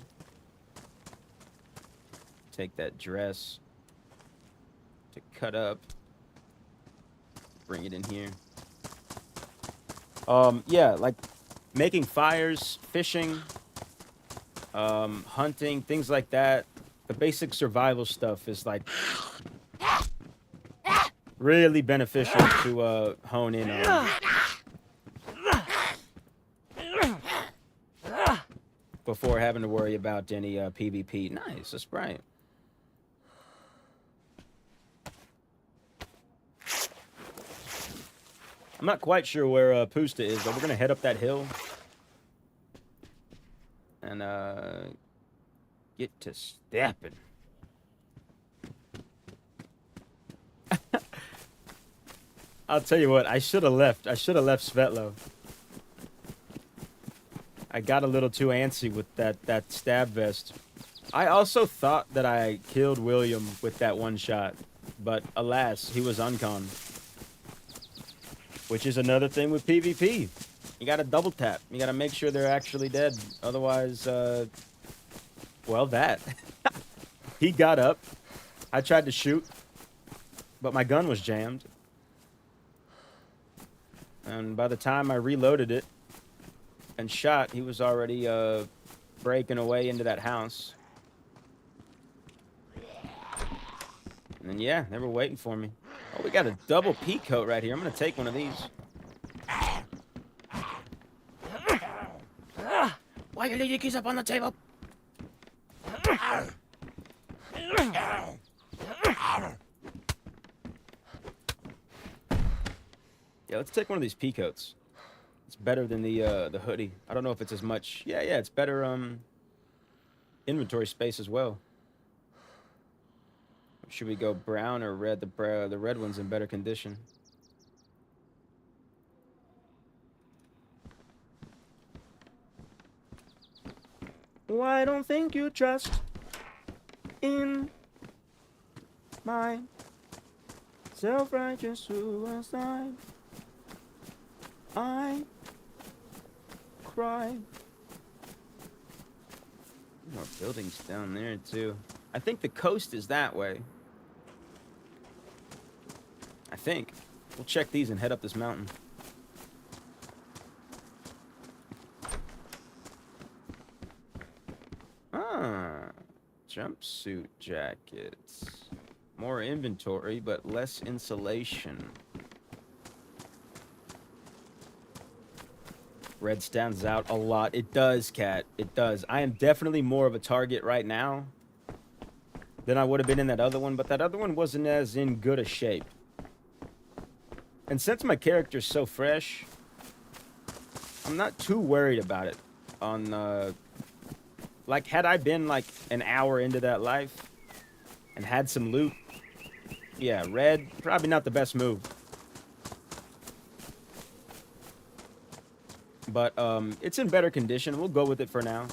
S1: Take that dress to cut up. Bring it in here. Yeah, like making fires, fishing, hunting, things like that. The basic survival stuff is like really beneficial to hone in on before having to worry about any PvP. Nice, that's right. I'm not quite sure where Pusta is, but we're gonna head up that hill and get to stepping. I'll tell you what, I should have left. I should have left Svetlo. I got a little too antsy with that stab vest. I also thought that I killed William with that one shot, but alas, he was uncon. Which is another thing with PvP. You gotta double tap. You gotta make sure they're actually dead. Otherwise, well, that. He got up. I tried to shoot, but my gun was jammed. And by the time I reloaded it and shot, he was already breaking away into that house. And then, yeah, they were waiting for me. Oh, we got a double peacoat right here. I'm going to take one of these. Why you leave your keys up on the table? Yeah, let's take one of these peacoats. It's better than the hoodie. I don't know if it's as much. Yeah, it's better inventory space as well. Should we go brown or red? The red one's in better condition. Why don't think you trust in my self-righteous suicide? I cry. More buildings down there too. I think the coast is that way. I think. We'll check these and head up this mountain. Ah, jumpsuit jackets. More inventory, but less insulation. Red stands out a lot. It does, Cat. It does. I am definitely more of a target right now than I would have been in that other one, but that other one wasn't as in good a shape. And since my character's so fresh, I'm not too worried about it. Like, had I been like an hour into that life and had some loot, yeah, red, probably not the best move. But it's in better condition. We'll go with it for now.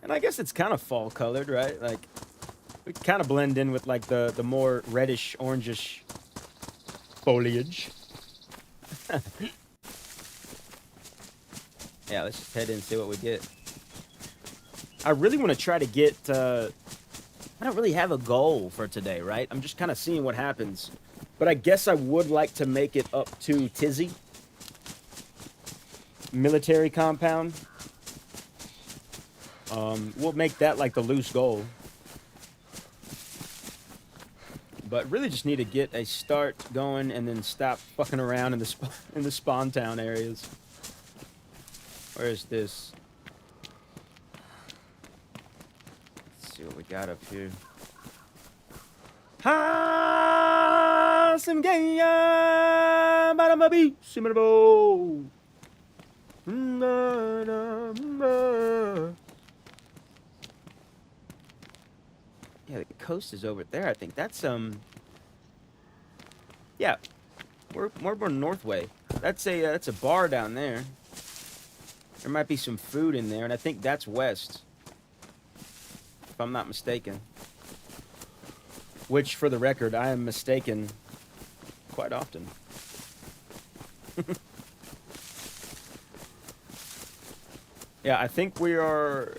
S1: And I guess it's kind of fall colored, right? Like, we kind of blend in with like the more reddish, orangish foliage. Yeah, let's just head in and see what we get. I really want to try to get... I don't really have a goal for today, right? I'm just kind of seeing what happens. But I guess I would like to make it up to Tizzy. Military compound. We'll make that like the loose goal. But really just need to get a start going and then stop fucking around in the spawn town areas. Where is this? Let's see what we got up here. Ha! Some gay bada simmerbo. Yeah, the coast is over there. I think that's yeah, we're more north way. That's a bar down there. There might be some food in there, and I think that's west, if I'm not mistaken. Which, for the record, I am mistaken quite often. Yeah, I think we are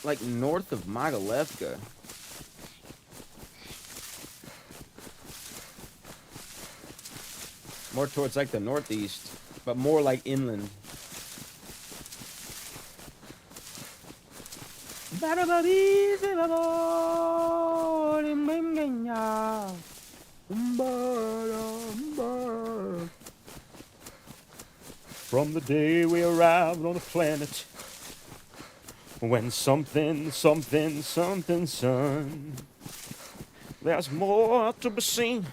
S1: like north of Magalevka. More towards like the northeast, but more like inland. From the day we arrived on the planet, when something, something, something, son, there's more to be seen.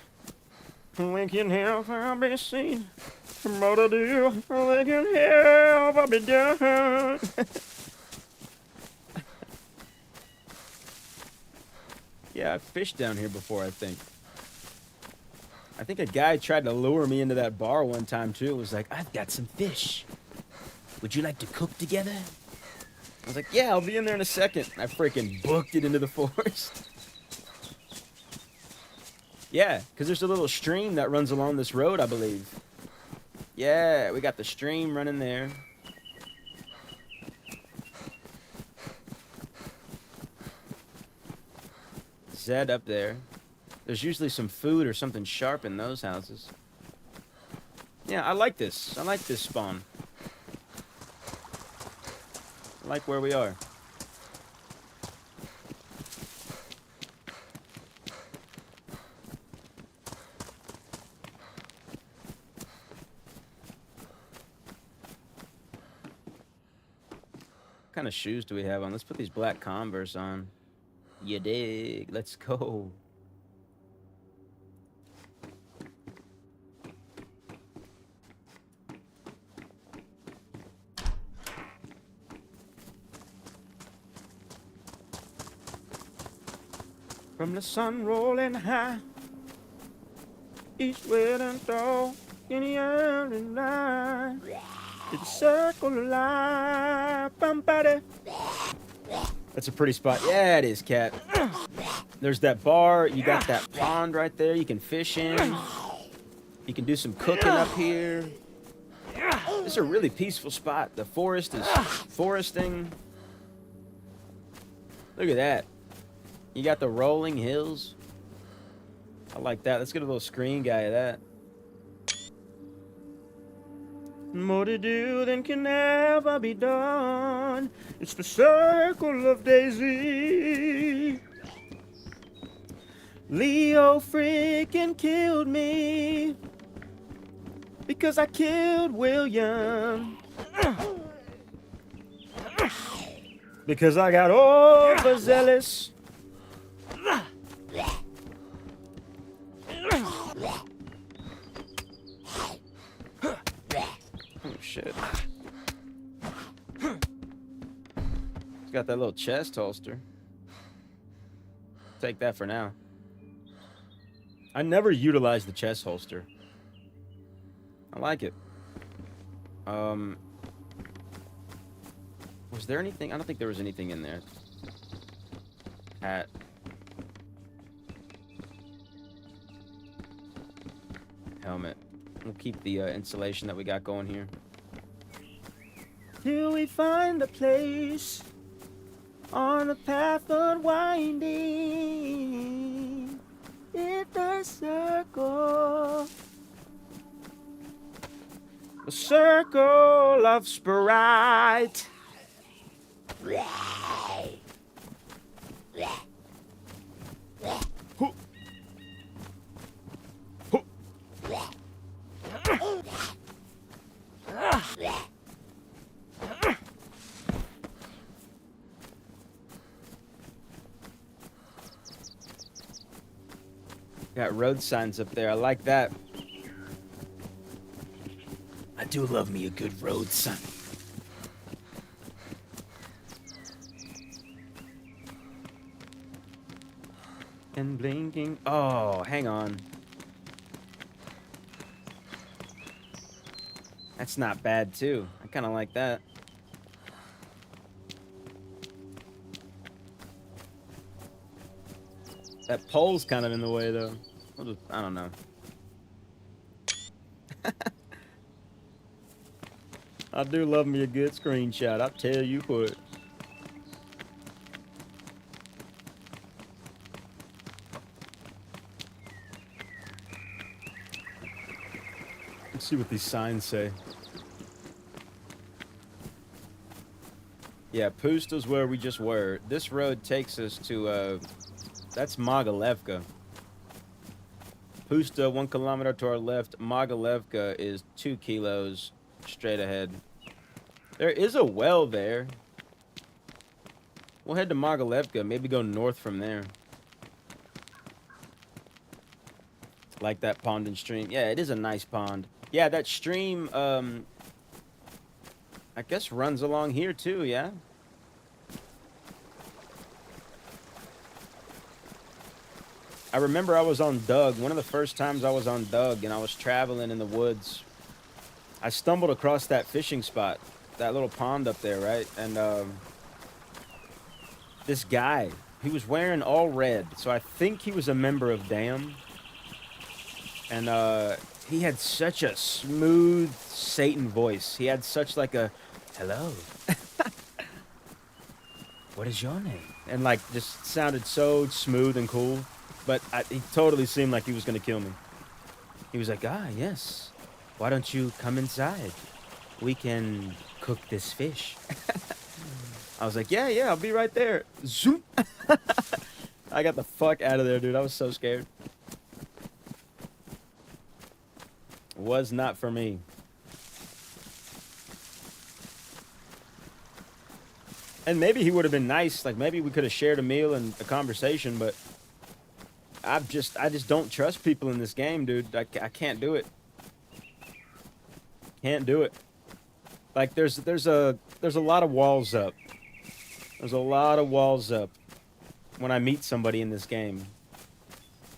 S1: We can help her be seen. What to do, we can help her be done. Yeah, I've fished down here before, I think. I think a guy tried to lure me into that bar one time, too. It was like, I've got some fish. Would you like to cook together? I was like, yeah, I'll be in there in a second. I freaking booked it into the forest. Yeah, because there's a little stream that runs along this road, I believe. Yeah, we got the stream running there. Zed up there. There's usually some food or something sharp in those houses. Yeah, I like this. I like this spawn. I like where we are. What kind of shoes do we have on? Let's put these black Converse on. You dig? Let's go. From the sun rolling high, east, west, and south, in the early night, to the circle of life, somebody. That's a pretty spot. Yeah, it is, cat. There's that bar. You got that pond right there. You can fish in. You can do some cooking up here. This is a really peaceful spot. The forest is foresting. Look at that. You got the rolling hills. I like that. Let's get a little screen guy of that. More to do than can ever be done. It's the circle of DayZ. Leo freaking killed me because I killed William. Because I got overzealous. Oh shit. He's got that little chest holster. Take that for now. I never utilized the chest holster. I like it. Was there anything? I don't think there was anything in there. Hat. Helmet. We'll keep the insulation that we got going here. Till we find a place on the path unwinding. It's a circle. A circle of Sprite. Got road signs up there. I like that. I do love me a good road sign. And blinking. Oh, hang on. That's not bad, too. I kind of like that. That pole's kind of in the way, though. I don't know. I do love me a good screenshot. I'll tell you what. Let's see what these signs say. Yeah, Pust is where we just were. This road takes us to, that's Mogalevka. Pusta, 1 kilometer to our left. Mogalevka is 2 kilos straight ahead. There is a well there. We'll head to Mogalevka, maybe go north from there. Like that pond and stream. Yeah, it is a nice pond. Yeah, that stream, I guess runs along here too, yeah? I remember I was on Doug. One of the first times I was on Doug and I was traveling in the woods. I stumbled across that fishing spot, that little pond up there, right? And this guy, he was wearing all red. So I think he was a member of DAM. And he had such a smooth Satan voice. He had such like a, hello. What is your name? And like just sounded so smooth and cool. But he totally seemed like he was going to kill me. He was like, ah, yes. Why don't you come inside? We can cook this fish. I was like, yeah, I'll be right there. Zoom. I got the fuck out of there, dude. I was so scared. Was not for me. And maybe he would have been nice. Like maybe we could have shared a meal and a conversation, but I just don't trust people in this game, dude. I can't do it. Can't do it. Like there's a lot of walls up. There's a lot of walls up when I meet somebody in this game.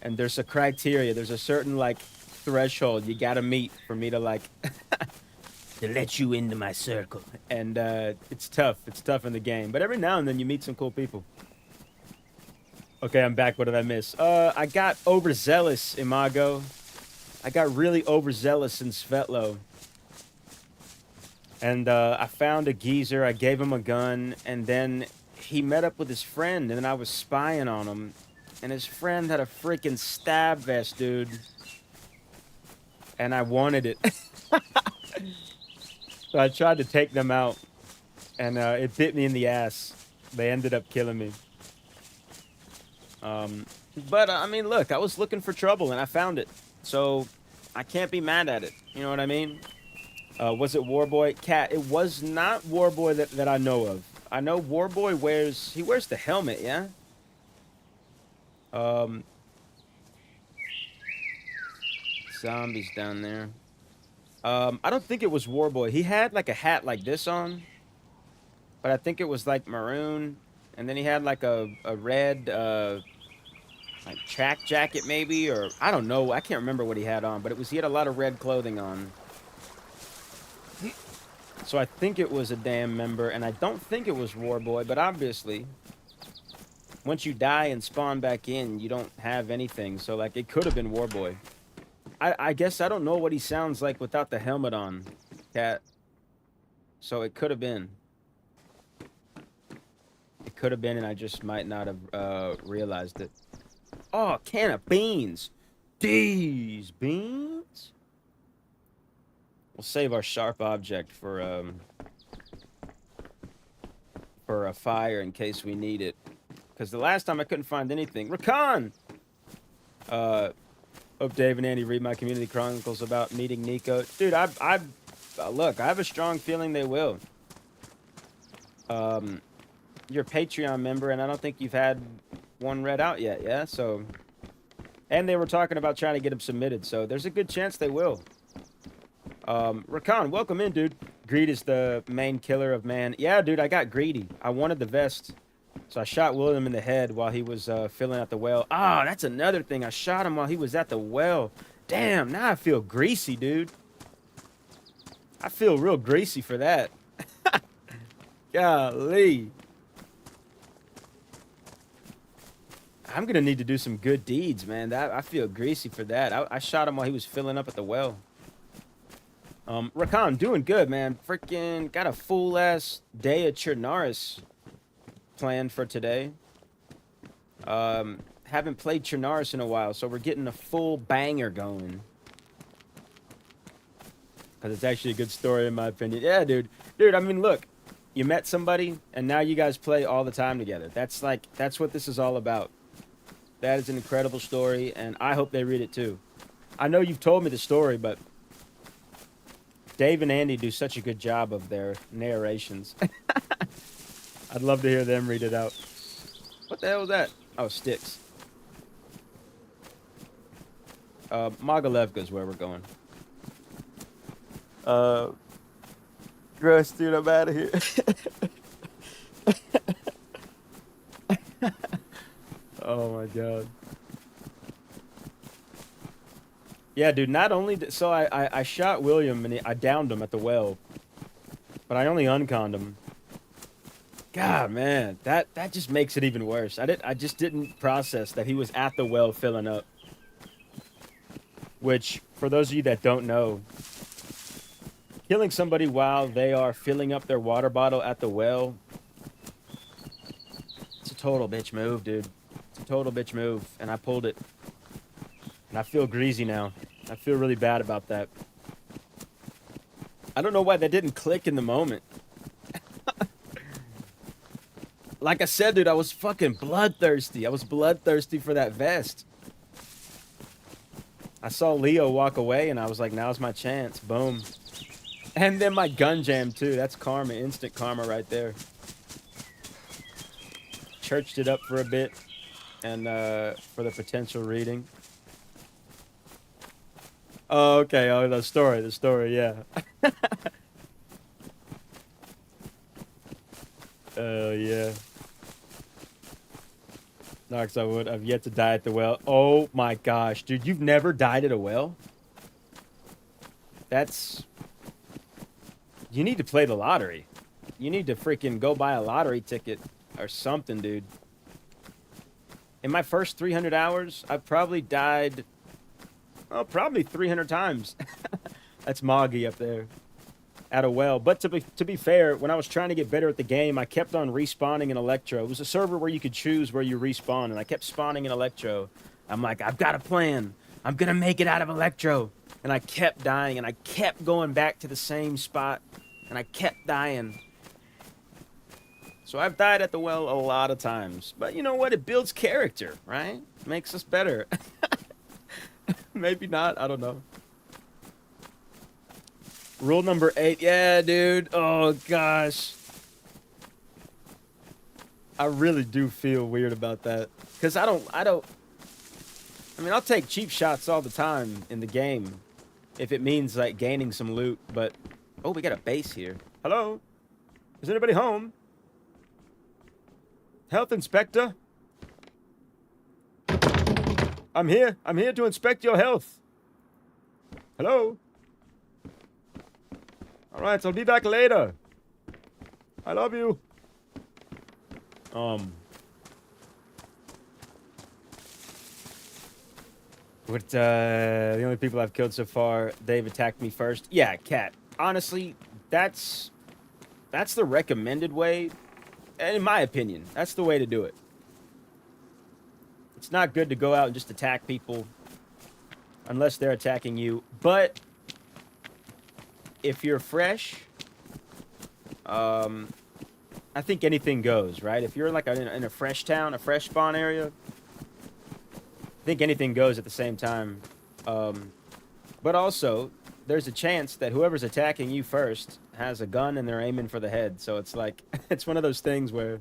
S1: And there's a criteria. There's a certain like threshold you gotta meet for me to like to let you into my circle. And it's tough. It's tough in the game. But every now and then you meet some cool people. Okay, I'm back. What did I miss? I got overzealous, Imago. I got really overzealous in Svetlo. And I found a geezer. I gave him a gun. And then he met up with his friend. And then I was spying on him. And his friend had a freaking stab vest, dude. And I wanted it. So I tried to take them out. And it bit me in the ass. They ended up killing me. But I mean, look, I was looking for trouble and I found it. So I can't be mad at it. You know what I mean? Was it Warboy? Cat, it was not Warboy that I know of. I know Warboy wears the helmet, yeah? Zombies down there. I don't think it was Warboy. He had like a hat like this on. But I think it was like maroon. And then he had like a red, like track jacket maybe, or I don't know. I can't remember what he had on, but he had a lot of red clothing on. So I think it was a damn member, and I don't think it was Warboy, but obviously, once you die and spawn back in, you don't have anything. So like, it could have been Warboy. I guess I don't know what he sounds like without the helmet on, Cat. So it could have been. It could have been, and I just might not have realized it. Oh, can of beans. These beans? We'll save our sharp object for a fire in case we need it. Because the last time I couldn't find anything. Rakan! Hope Dave and Andy read my community chronicles about meeting Nico. Dude, look, I have a strong feeling they will. You're a Patreon member, and I don't think you've had one read out yet, yeah? So, and they were talking about trying to get them submitted, so there's a good chance they will. Rakan, welcome in, dude. Greed is the main killer of man. Yeah, dude, I got greedy. I wanted the vest. So I shot William in the head while he was filling out the well. Ah, oh, that's another thing. I shot him while he was at the well. Damn, now I feel greasy, dude. I feel real greasy for that. Golly. I'm going to need to do some good deeds, man. I feel greasy for that. I shot him while he was filling up at the well. Rakan, doing good, man. Freaking got a full ass day of CHERNARUS planned for today. Haven't played CHERNARUS in a while, so we're getting a full banger going. Because it's actually a good story, in my opinion. Yeah, dude. Dude, I mean, look. You met somebody, and now you guys play all the time together. That's what this is all about. That is an incredible story, and I hope they read it too. I know you've told me the story, but Dave and Andy do such a good job of their narrations. I'd love to hear them read it out. What the hell was that? Oh, sticks. Mogalevka is where we're going. Gross, dude, I'm out of here. Oh my god. Yeah, dude, not only so I shot William and I downed him at the well, but I only unconned him. God, man, that just makes it even worse. I just didn't process that he was at the well filling up. Which, for those of you that don't know, killing somebody while they are filling up their water bottle at the well, it's a total bitch move, dude. It's a total bitch move, and I pulled it. And I feel greasy now. I feel really bad about that. I don't know why that didn't click in the moment. Like I said, dude, I was fucking bloodthirsty. I was bloodthirsty for that vest. I saw Leo walk away, and I was like, now's my chance. Boom. And then my gun jam, too. That's karma. Instant karma right there. Churched it up for a bit. And for the potential reading. Oh, okay. Oh, the story, yeah. Oh, yeah. Nox, I've yet to die at the well. Oh my gosh, dude, you've never died at a well? You need to play the lottery. You need to freaking go buy a lottery ticket or something, dude. In my first 300 hours, I've probably died, probably 300 times. That's Moggy up there. At a well. But to be fair, when I was trying to get better at the game, I kept on respawning in Electro. It was a server where you could choose where you respawn, and I kept spawning in Electro. I'm like, I've got a plan. I'm gonna make it out of Electro. And I kept dying, and I kept going back to the same spot, and I kept dying. So I've died at the well a lot of times. But you know what? It builds character, right? Makes us better. Maybe not. I don't know. Rule number 8. Yeah, dude. Oh, gosh. I really do feel weird about that. Because I mean, I'll take cheap shots all the time in the game. If it means, like, gaining some loot. But, oh, we got a base here. Hello? Is anybody home? Health inspector? I'm here. I'm here to inspect your health. Hello? Alright, I'll be back later. I love you. What, the only people I've killed so far, they've attacked me first. Yeah, cat. Honestly, that's the recommended way. And in my opinion, that's the way to do it. It's not good to go out and just attack people unless they're attacking you. But if you're fresh, I think anything goes, right? If you're like in a fresh town, a fresh spawn area, I think anything goes at the same time. But also, there's a chance that whoever's attacking you first has a gun and they're aiming for the head. So it's like, it's one of those things where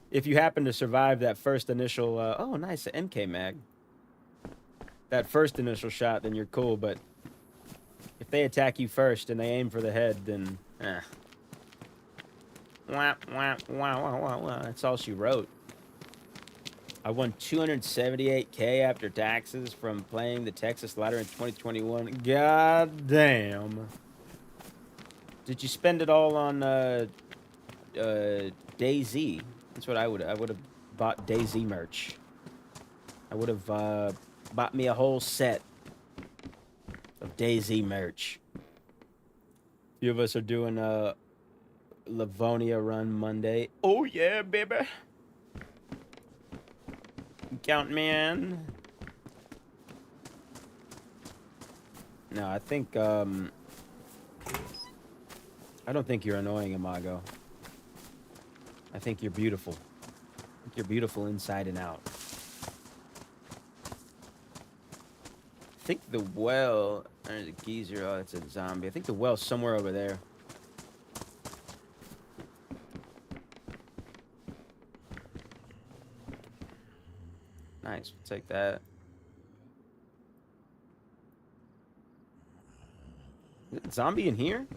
S1: if you happen to survive that first initial, oh, nice, an MK mag. That first initial shot, then you're cool, but if they attack you first and they aim for the head, then, Wah, wah, wah, wah, wah, wah. That's all she wrote. I won $278K after taxes from playing the Texas Ladder in 2021. God damn. Did you spend it all on DayZ? That's what I would have bought DayZ merch. I would have bought me a whole set of DayZ merch. few of us are doing a Livonia run Monday. Oh yeah, baby. Count me in. No, I think I don't think you're annoying, Imago. I think you're beautiful. I think you're beautiful inside and out. I think the well, there's a geezer. Oh, it's a zombie. I think the well's somewhere over there. Nice. We'll take that. Is it a zombie in here?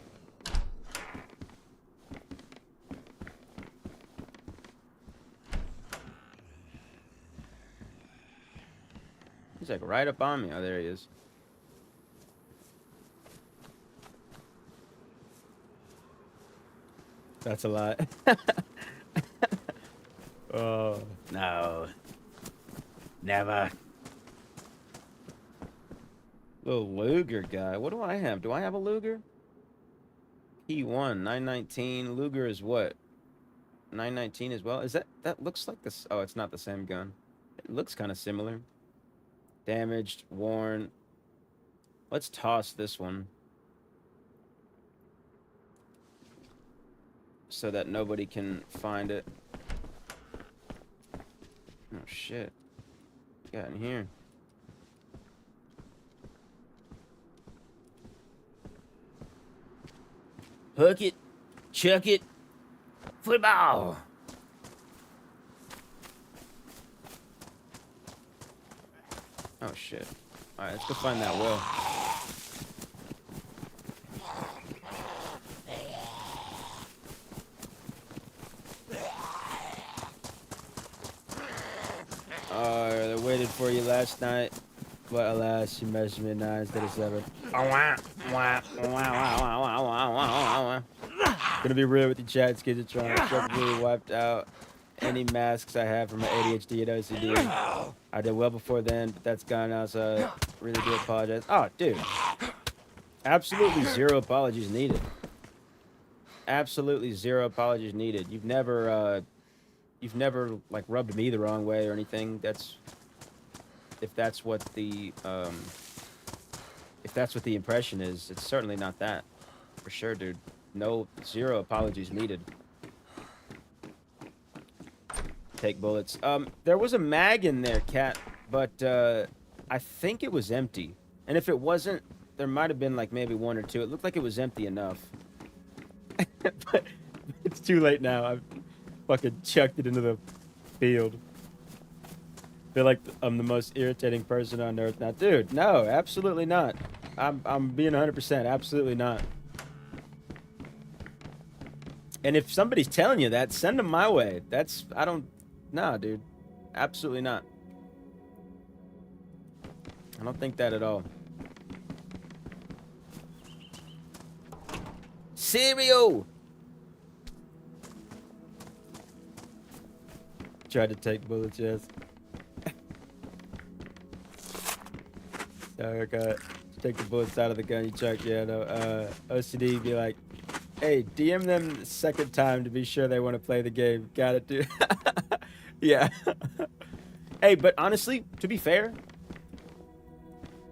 S1: He's like right up on me. Oh, there he is. That's a lot. Oh, no. Never. Little Luger guy. What do I have? Do I have a Luger? P1, 919. Luger is what? 919 as well? Is that looks like this? Oh, it's not the same gun. It looks kind of similar. Damaged, worn. Let's toss this one. So that nobody can find it. Oh, shit. What got in here? Hook it. Chuck it. Football. Oh, shit. Alright, let's go find that well. They waited for you last night, but alas, you messaged me at 9 instead of 7. Gonna be real with you, chat. Schizotron. Probably wiped out any masks I have from my ADHD and OCD. I did well before then, but that's gone now, so I really do apologize. Oh, dude. Absolutely zero apologies needed. Absolutely zero apologies needed. You've never like rubbed me the wrong way or anything. That's if that's what the impression is. It's certainly not that, for sure, dude. No, zero apologies needed. Take bullets. There was a mag in there, Cat, but I think it was empty. And if it wasn't, there might have been like maybe one or two. It looked like it was empty enough. But it's too late now. I've fucking chucked it into the field. Feel like I'm the most irritating person on earth now. Dude, no, absolutely not. I'm being 100%, absolutely not. And if somebody's telling you that, send them my way. Nah, dude. Absolutely not. I don't think that at all. Cereal! Tried to take bullets, yes. Okay. Take the bullets out of the gun you chucked. Yeah, no. OCD be like, hey, DM them the second time to be sure they want to play the game. Got it, dude. Yeah. Hey, but honestly, to be fair,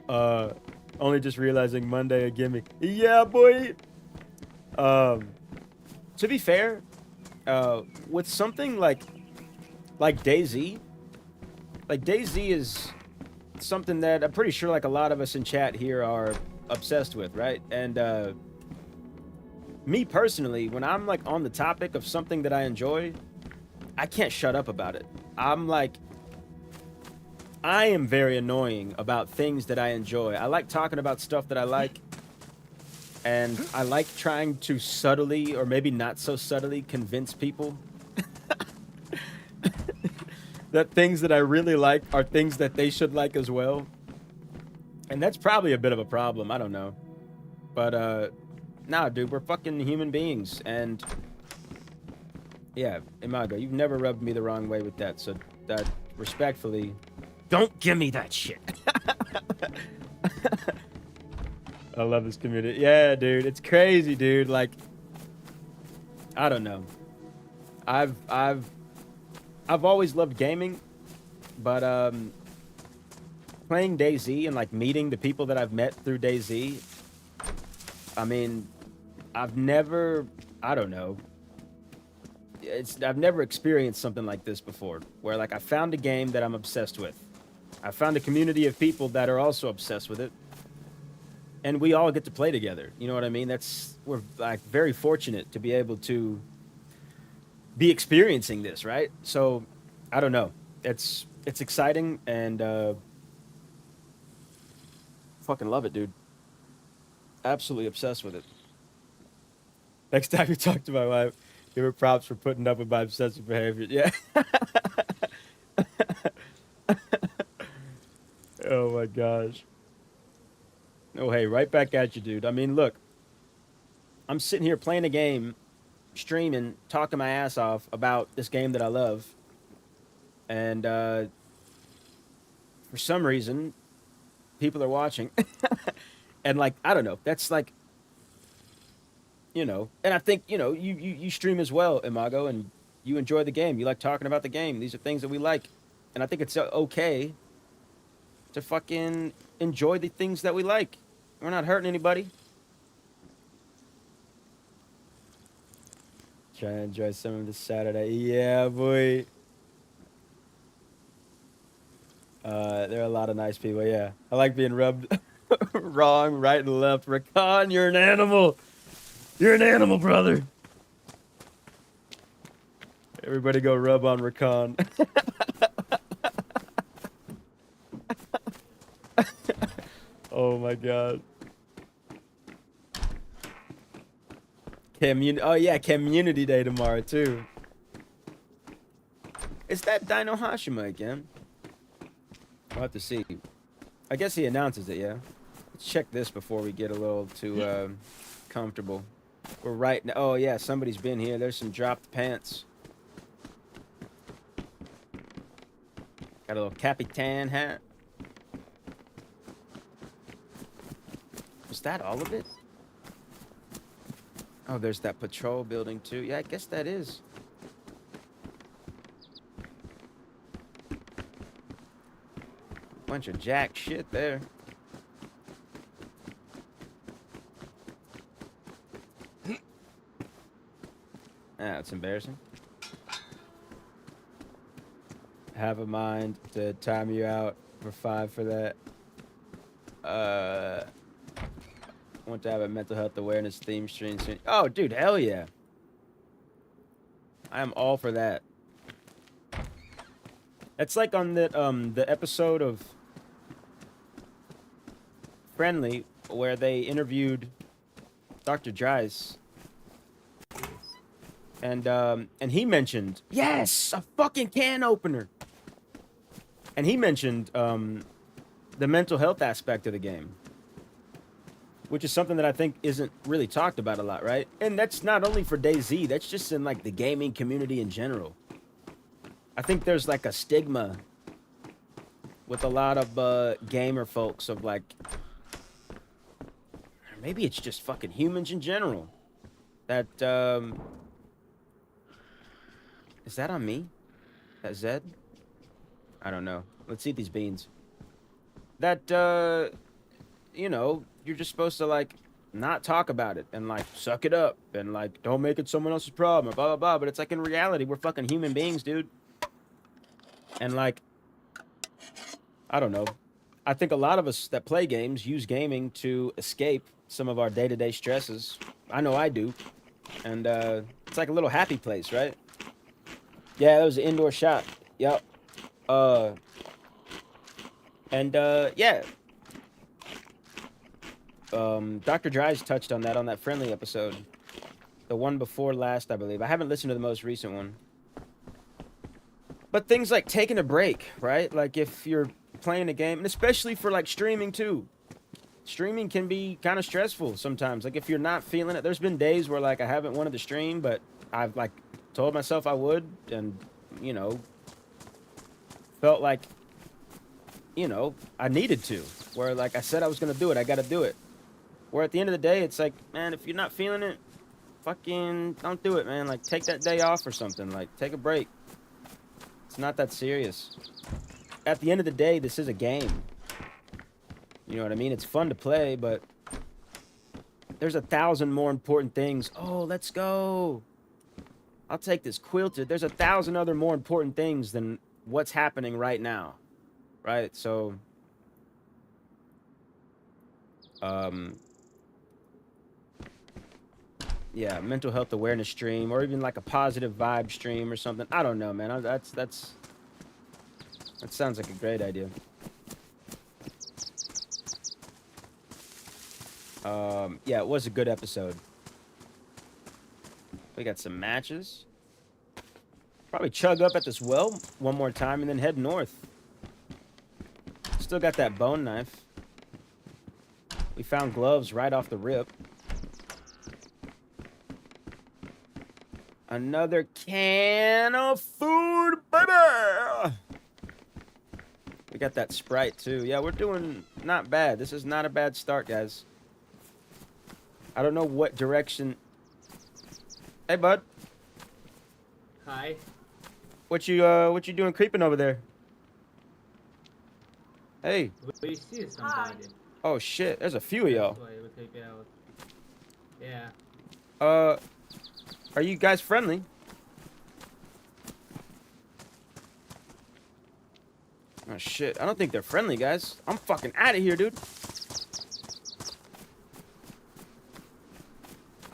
S1: only just realizing Monday a gimmick. Yeah, boy. To be fair, with something like DayZ, like DayZ is something that I'm pretty sure like a lot of us in chat here are obsessed with, right? And me personally, when I'm like on the topic of something that I enjoy, I can't shut up about it. I am very annoying about things that I enjoy. I like talking about stuff that I like, and I like trying to subtly, or maybe not so subtly, convince people that things that I really like are things that they should like as well. And that's probably a bit of a problem. I don't know. But, nah, dude, we're fucking human beings. And, yeah, Imago, you've never rubbed me the wrong way with that. So, that, respectfully, don't give me that shit. I love this community. Yeah, dude, it's crazy, dude. Like, I don't know. I've I've I've always loved gaming, but playing DayZ and like meeting the people that I've met through DayZ, I mean, I've never, I don't know. I've never experienced something like this before, where like I found a game that I'm obsessed with. I found a community of people that are also obsessed with it, and we all get to play together. You know what I mean? We're like very fortunate to be able to be experiencing this, right? So, I don't know. It's exciting and fucking love it, dude. Absolutely obsessed with it. Next time you talk to my wife, give her props for putting up with my obsessive behavior. Yeah. Oh my gosh. Oh hey, right back at you, dude. I mean, look, I'm sitting here playing a game, streaming, talking my ass off about this game that I love, and for some reason, people are watching, and like I don't know, that's like, and I think you stream as well, Imago, and you enjoy the game. You like talking about the game. These are things that we like, and I think it's okay to fucking enjoy the things that we like. We're not hurting anybody. Try and enjoy some of this Saturday. Yeah, boy. There are a lot of nice people, yeah. I like being rubbed wrong, right and left. Rakan, you're an animal. You're an animal, brother. Everybody go rub on Rakan. Oh my god. Oh yeah, Community Day tomorrow too. Is that Dino Hashima again? We'll have to see. I guess he announces it, yeah. Let's check this before we get a little too comfortable. We're right now. Oh yeah, somebody's been here. There's some dropped pants. Got a little Capitan hat. Was that all of it? Oh, there's that patrol building too. Yeah, I guess that is. Bunch of jack shit there. That's embarrassing. Have a mind to time you out for 5 for that. Want to have a mental health awareness theme stream soon. Oh, dude, hell yeah. I am all for that. It's like on the episode of Friendly where they interviewed Dr. Dries. And he mentioned, yes, a fucking can opener. And he mentioned the mental health aspect of the game, which is something that I think isn't really talked about a lot, right? And that's not only for DayZ, that's just in like the gaming community in general. I think there's like a stigma with a lot of gamer folks of like, maybe it's just fucking humans in general, that is that on me? That Zed? I don't know. Let's eat these beans. That you're just supposed to like not talk about it and like suck it up and like don't make it someone else's problem or blah blah blah. But it's like in reality we're fucking human beings, dude. And like I don't know. I think a lot of us that play games use gaming to escape some of our day-to-day stresses. I know I do. And it's like a little happy place, right? Yeah, that was an indoor shot. Yep. Yeah. Dr. Dries touched on that Friendly episode. The one before last, I believe. I haven't listened to the most recent one. But things like taking a break, right? Like if you're playing a game, and especially for like streaming too. Streaming can be kind of stressful sometimes. Like if you're not feeling it, there's been days where like I haven't wanted to stream, but I've like told myself I would, and felt like I needed to, where like I said I was gonna do it, I gotta do it. Where at the end of the day, it's like, man, if you're not feeling it, fucking don't do it, man. Like, take that day off or something. Like, take a break. It's not that serious. At the end of the day, this is a game. You know what I mean? It's fun to play, but there's 1,000 more important things. Oh, let's go. I'll take this quilted. There's 1,000 other more important things than what's happening right now. Right? So, yeah, mental health awareness stream, or even like a positive vibe stream or something. I don't know, man. That sounds like a great idea. Yeah, it was a good episode. We got some matches. Probably chug up at this well one more time and then head north. Still got that bone knife. We found gloves right off the rip. Another can of food, baby! We got that Sprite, too. Yeah, we're doing not bad. This is not a bad start, guys. I don't know what direction... Hey, bud.
S5: Hi.
S1: What you doing creeping over there? Hey.
S5: We see somebody.
S1: Oh, shit. There's a few of y'all.
S5: That's why we take it out. Yeah.
S1: Are you guys friendly? Oh, shit. I don't think they're friendly, guys. I'm fucking out of here, dude.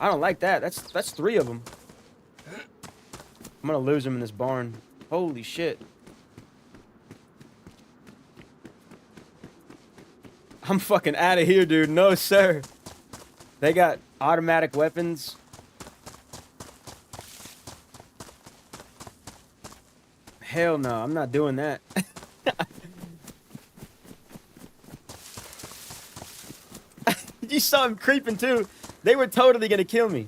S1: I don't like that. That's 3 of them. I'm gonna lose them in this barn. Holy shit. I'm fucking out of here, dude. No, sir. They got automatic weapons. Hell no, I'm not doing that. You saw him creeping too. They were totally gonna kill me.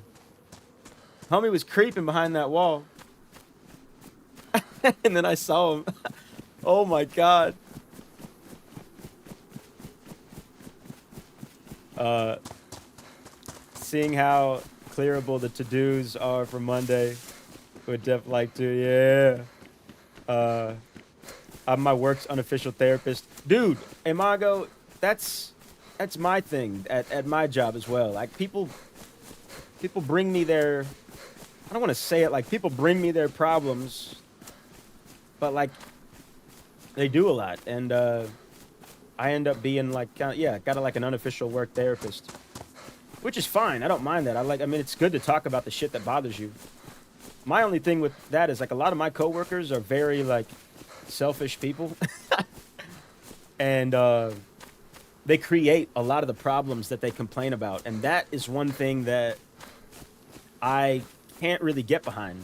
S1: Homie was creeping behind that wall. And then I saw him. Oh my god. Seeing how clearable the to-dos are for Monday, would definitely like to, yeah. I'm my work's unofficial therapist. Dude, Imago, that's my thing at my job as well. Like, people bring me their, I don't want to say it, like, people bring me their problems, but, like, they do a lot, and I end up being, like, kind of like an unofficial work therapist, which is fine. I don't mind that. I mean, it's good to talk about the shit that bothers you. My only thing with that is, like, a lot of my coworkers are very, like, selfish people, and they create a lot of the problems that they complain about, and that is one thing that I can't really get behind.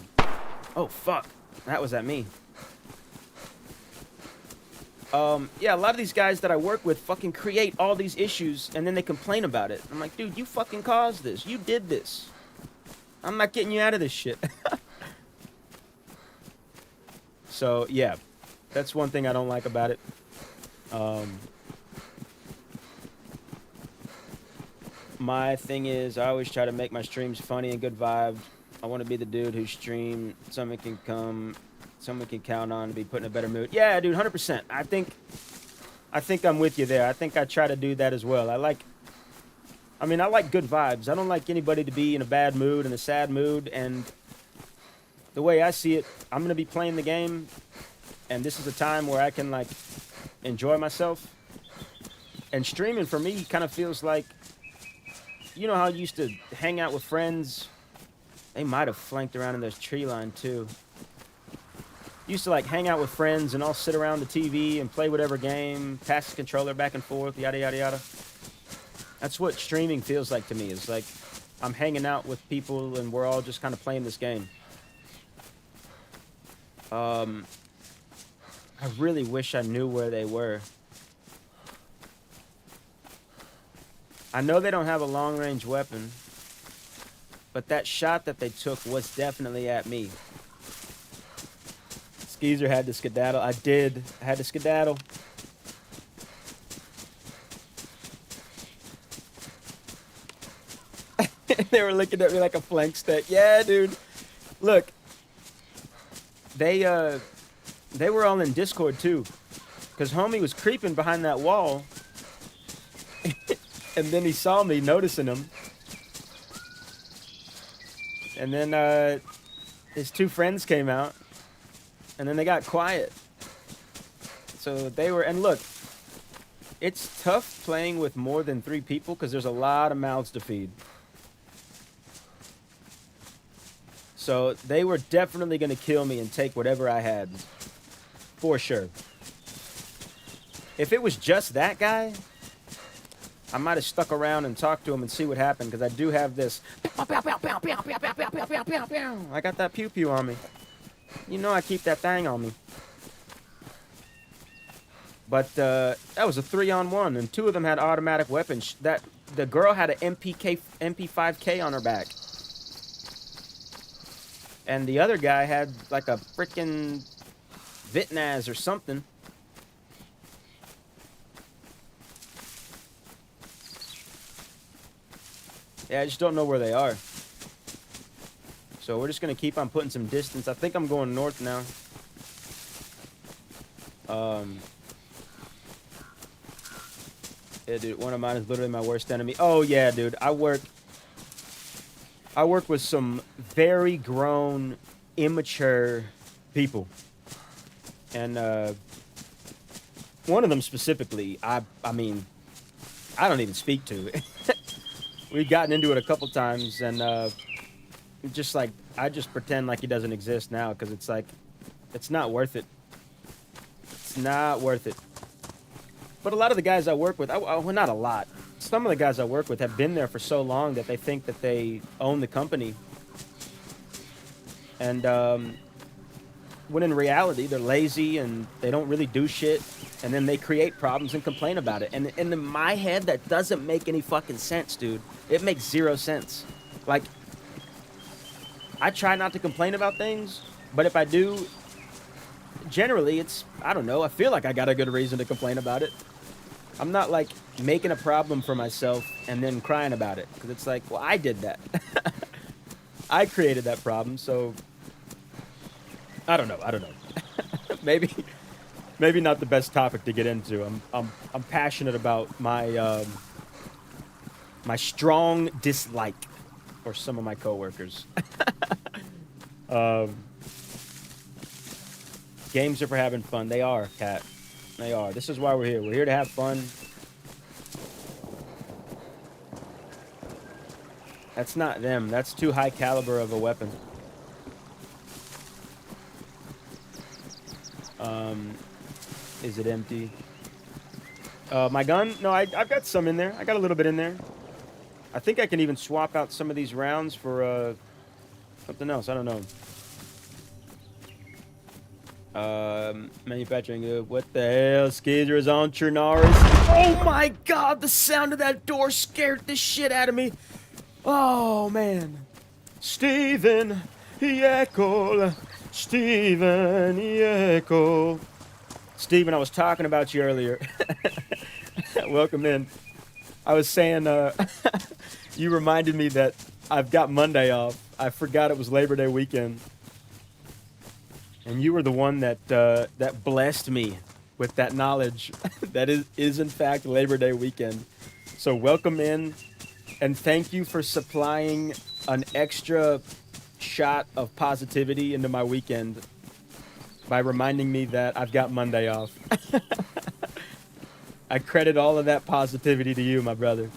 S1: Oh, fuck. That was at me. Yeah, a lot of these guys that I work with fucking create all these issues, and then they complain about it. I'm like, dude, you fucking caused this. You did this. I'm not getting you out of this shit. So, yeah. That's one thing I don't like about it. My thing is, I always try to make my streams funny and good vibes. I want to be the dude whose stream someone can count on to be put in a better mood. Yeah, dude, 100%. I think I'm with you there. I think I try to do that as well. I like good vibes. I don't like anybody to be in a bad mood, in a sad mood, and the way I see it, I'm going to be playing the game, and this is a time where I can, like, enjoy myself. And streaming for me kind of feels like, you know how I used to hang out with friends? They might have flanked around in this tree line too. Used to, like, hang out with friends and all sit around the TV and play whatever game, pass the controller back and forth, yada, yada, yada. That's what streaming feels like to me. It's like I'm hanging out with people and we're all just kind of playing this game. I really wish I knew where they were. I know they don't have a long-range weapon, but that shot that they took was definitely at me. Skeezer had to skedaddle. I did. I had to skedaddle. They were looking at me like a flank stick. Yeah, dude. Look, they were all in Discord too, cause homie was creeping behind that wall, and then he saw me noticing him, and then his two friends came out, and then they got quiet. So they were, and look, it's tough playing with more than 3 people because there's a lot of mouths to feed. So they were definitely going to kill me and take whatever I had. For sure. If it was just that guy, I might have stuck around and talked to him and see what happened, because I do have this. I got that pew pew on me. You know I keep that thing on me. But that was a 3-on-1, and 2 of them had automatic weapons. That the girl had an MP5K on her back, and the other guy had like a freaking Vitnaz or something. Yeah, I just don't know where they are. So we're just gonna keep on putting some distance. I think I'm going north now. Yeah, dude, one of mine is literally my worst enemy. Oh yeah, dude, I work with some very grown, immature people, and one of them specifically, I mean, I don't even speak to. We've gotten into it a couple times, and just like I just pretend like he doesn't exist now, because it's like, it's not worth it. It's not worth it. But a lot of the guys I work with, well, not a lot. Some of the guys I work with have been there for so long that they think that they own the company. And when in reality, they're lazy and they don't really do shit. And then they create problems and complain about it. And in my head, that doesn't make any fucking sense, dude. It makes 0 sense. Like, I try not to complain about things, but if I do, generally it's, I don't know, I feel like I got a good reason to complain about it. I'm not like making a problem for myself and then crying about it, because it's like, well, I did that. I created that problem, so I don't know. maybe not the best topic to get into. I'm passionate about my my strong dislike for some of my coworkers. Games are for having fun. They are, Kat. They are. This is why we're here. We're here to have fun. That's not them. That's too high caliber of a weapon. Is it empty? My gun? No, I've got some in there. I got a little bit in there. I think I can even swap out some of these rounds for something else. I don't know. Manufacturing. What the hell? Skeezer is on CHERNARUS. Oh my god, the sound of that door scared the shit out of me. Oh man. Steven Yekel. Steven Yekel. Steven, I was talking about you earlier. Welcome in. I was saying, you reminded me that I've got Monday off. I forgot it was Labor Day weekend. And you were the one that that blessed me with that knowledge that is in fact Labor Day weekend. So welcome in, and thank you for supplying an extra shot of positivity into my weekend by reminding me that I've got Monday off. I credit all of that positivity to you, my brother.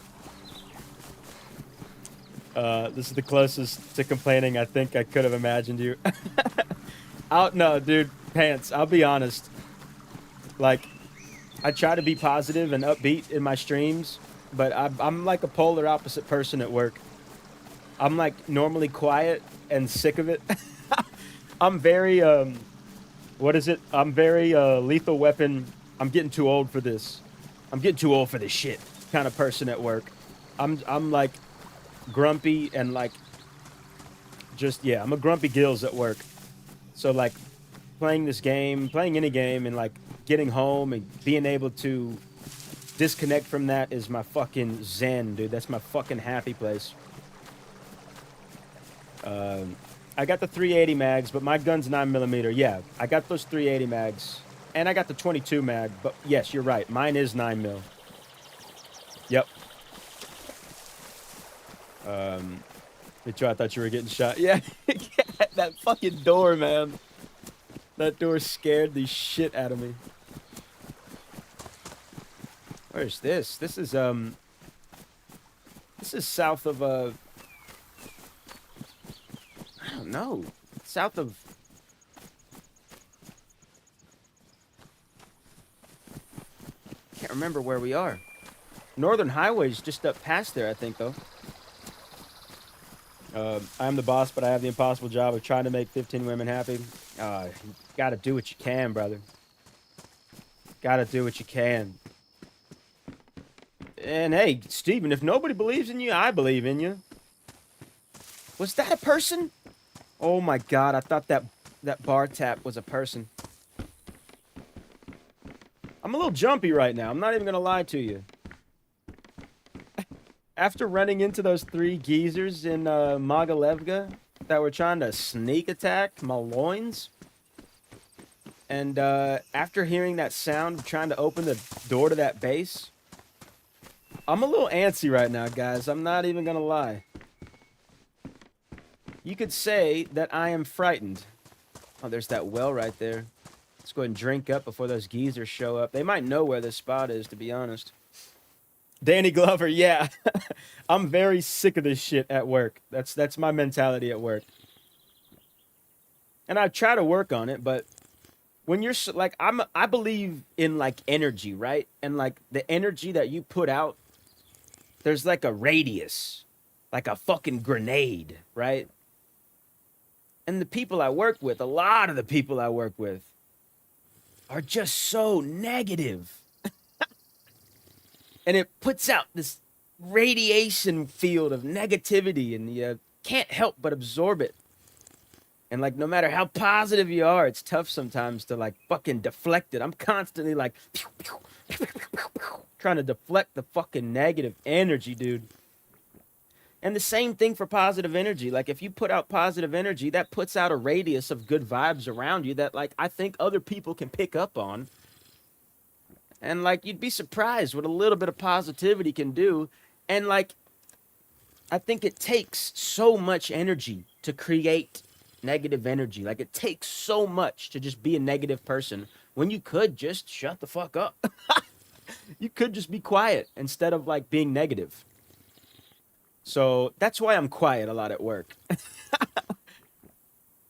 S1: This is the closest to complaining I think I could have imagined you. No, dude, Pants, I'll be honest. Like, I try to be positive and upbeat in my streams, but I'm like a polar opposite person at work. I'm like normally quiet and sick of it. I'm very, what is it? I'm very lethal weapon. I'm getting too old for this. I'm getting too old for this shit kind of person at work. I'm like grumpy and like just, yeah, I'm a grumpy gills at work. So like playing this game, playing any game, and like getting home and being able to disconnect from that is my fucking zen, dude. That's my fucking happy place. I got the 380 mags, but my gun's 9mm. Yeah, I got those 380 mags. And I got the 22 mag, but yes, you're right. Mine is 9mm. Yep. I thought you were getting shot. Yeah, that fucking door, man. That door scared the shit out of me. Where's this? This is south of I don't know. South of can't remember where we are. Northern Highway's just up past there, I think, though. I'm the boss, but I have the impossible job of trying to make 15 women happy. You gotta do what you can, brother. Gotta do what you can. And hey, Steven, if nobody believes in you, I believe in you. Was that a person? Oh my god, I thought that bar tap was a person. I'm a little jumpy right now. I'm not even gonna lie to you. After running into those 3 geezers in Mogalevka that were trying to sneak attack my loins, and after hearing that sound of trying to open the door to that base, I'm a little antsy right now, guys. I'm not even gonna lie. You could say that I am frightened. Oh, there's that well right there. Let's go ahead and drink up before those geezers show up. They might know where this spot is, to be honest. Danny Glover, yeah. I'm very sick of this shit at work. That's my mentality at work. And I try to work on it, but when you're like, I believe in like energy, right? And like the energy that you put out, there's like a radius, like a fucking grenade, right? And the people I work with, a lot of the people I work with, are just so negative. And it puts out this radiation field of negativity, and you can't help but absorb it. And like, no matter how positive you are, it's tough sometimes to like fucking deflect it. I'm constantly like trying to deflect the fucking negative energy, dude. And the same thing for positive energy. Like, if you put out positive energy, that puts out a radius of good vibes around you that, like, I think other people can pick up on. And, like, you'd be surprised what a little bit of positivity can do. And, like, I think it takes so much energy to create negative energy. Like, it takes so much to just be a negative person when you could just shut the fuck up. You could just be quiet instead of, like, being negative. So that's why I'm quiet a lot at work.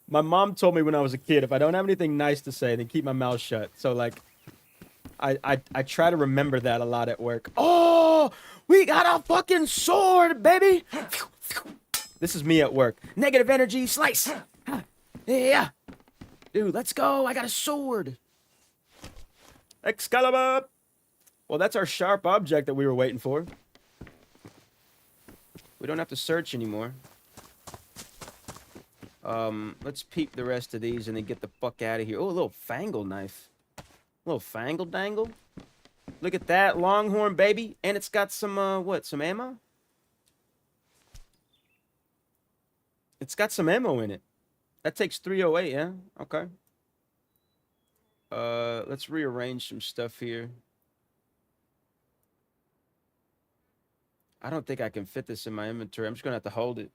S1: My mom told me when I was a kid, if I don't have anything nice to say, then keep my mouth shut. So, like, I try to remember that a lot at work. Oh, we got a fucking sword, baby. This is me at work. Negative energy, slice. Yeah. Dude, let's go. I got a sword. Excalibur. Well, that's our sharp object that we were waiting for. We don't have to search anymore. Let's peep the rest of these and then get the fuck out of here. Oh, a little fangle knife. A little fangle dangle. Look at that, longhorn, baby. And it's got some, some ammo? It's got some ammo in it. That takes 308, yeah? Okay. Let's rearrange some stuff here. I don't think I can fit this in my inventory. I'm just going to have to hold it.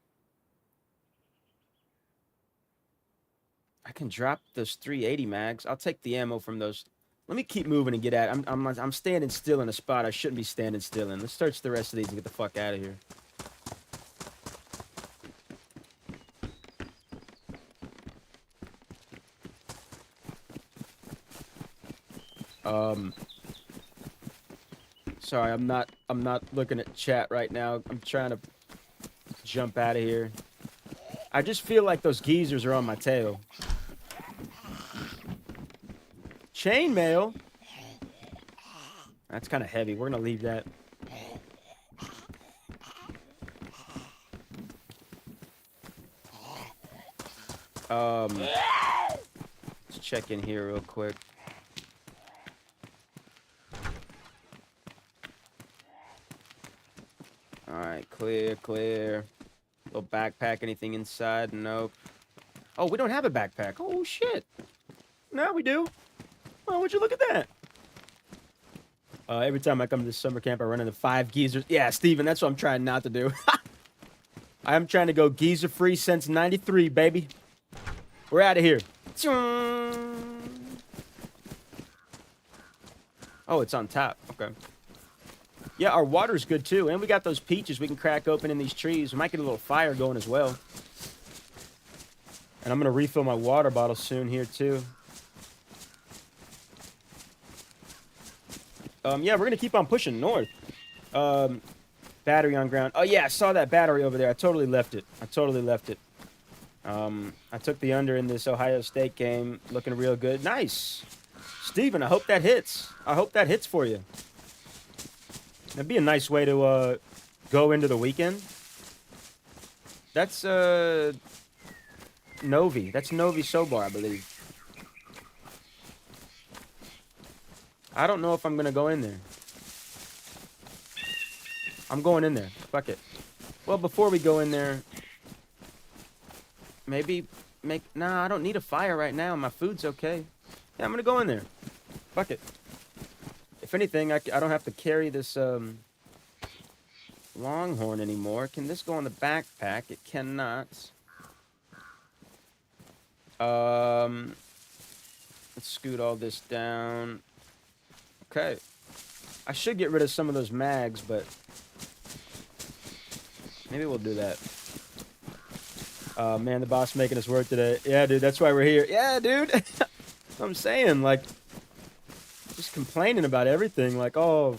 S1: I can drop those 380 mags. I'll take the ammo from those. Let me keep moving and get at it. I'm standing still in a spot I shouldn't be standing still in. Let's search the rest of these and get the fuck out of here. Sorry, I'm not looking at chat right now. I'm trying to jump out of here. I just feel like those geezers are on my tail. Chainmail? That's kind of heavy. We're gonna leave that. Let's check in here real quick. Alright, clear. Little backpack, anything inside? Nope. Oh, we don't have a backpack. Oh, shit. Now we do. Oh, would you look at that? Every time I come to this summer camp, I run into 5 geezers. Yeah, Steven, that's what I'm trying not to do. I'm trying to go geezer-free since 93, baby. We're out of here. Oh, it's on top. Okay. Yeah, our water's good, too. And we got those peaches we can crack open in these trees. We might get a little fire going as well. And I'm going to refill my water bottle soon here, too. Yeah, we're going to keep on pushing north. Battery on ground. Oh, yeah, I saw that battery over there. I totally left it. I took the under in this Ohio State game. Looking real good. Nice. Steven, I hope that hits. I hope that hits for you. That'd be a nice way to go into the weekend. That's Novi. That's Novi Sobar, I believe. I don't know if I'm going to go in there. I'm going in there. Fuck it. Well, before we go in there, maybe make... Nah, I don't need a fire right now. My food's okay. Yeah, I'm going to go in there. Fuck it. If anything, I don't have to carry this Longhorn anymore. Can this go in the backpack? It cannot. Let's scoot all this down. Okay. I should get rid of some of those mags, but maybe we'll do that. Man, the boss making us work today. Yeah, dude, that's why we're here. Yeah, dude. I'm saying, like, just complaining about everything. Like, oh,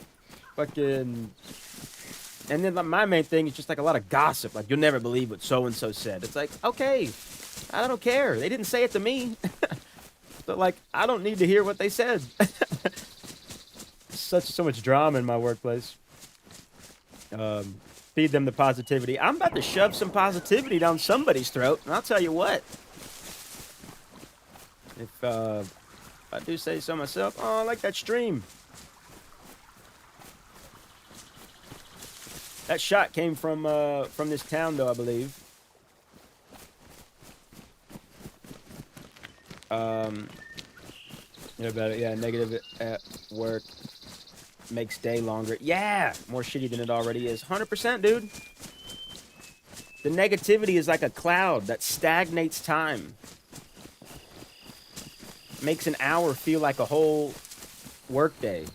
S1: fucking... And then my main thing is just, like, a lot of gossip. Like, you'll never believe what so-and-so said. It's like, okay, I don't care. They didn't say it to me. But, like, I don't need to hear what they said. So much drama in my workplace. Feed them the positivity. I'm about to shove some positivity down somebody's throat, and I'll tell you what. If I do say so myself, oh, I like that stream. That shot came from this town, though, I believe. Yeah, negative at work makes day longer. Yeah, more shitty than it already is. 100%, dude. The negativity is like a cloud that stagnates time. Makes an hour feel like a whole workday.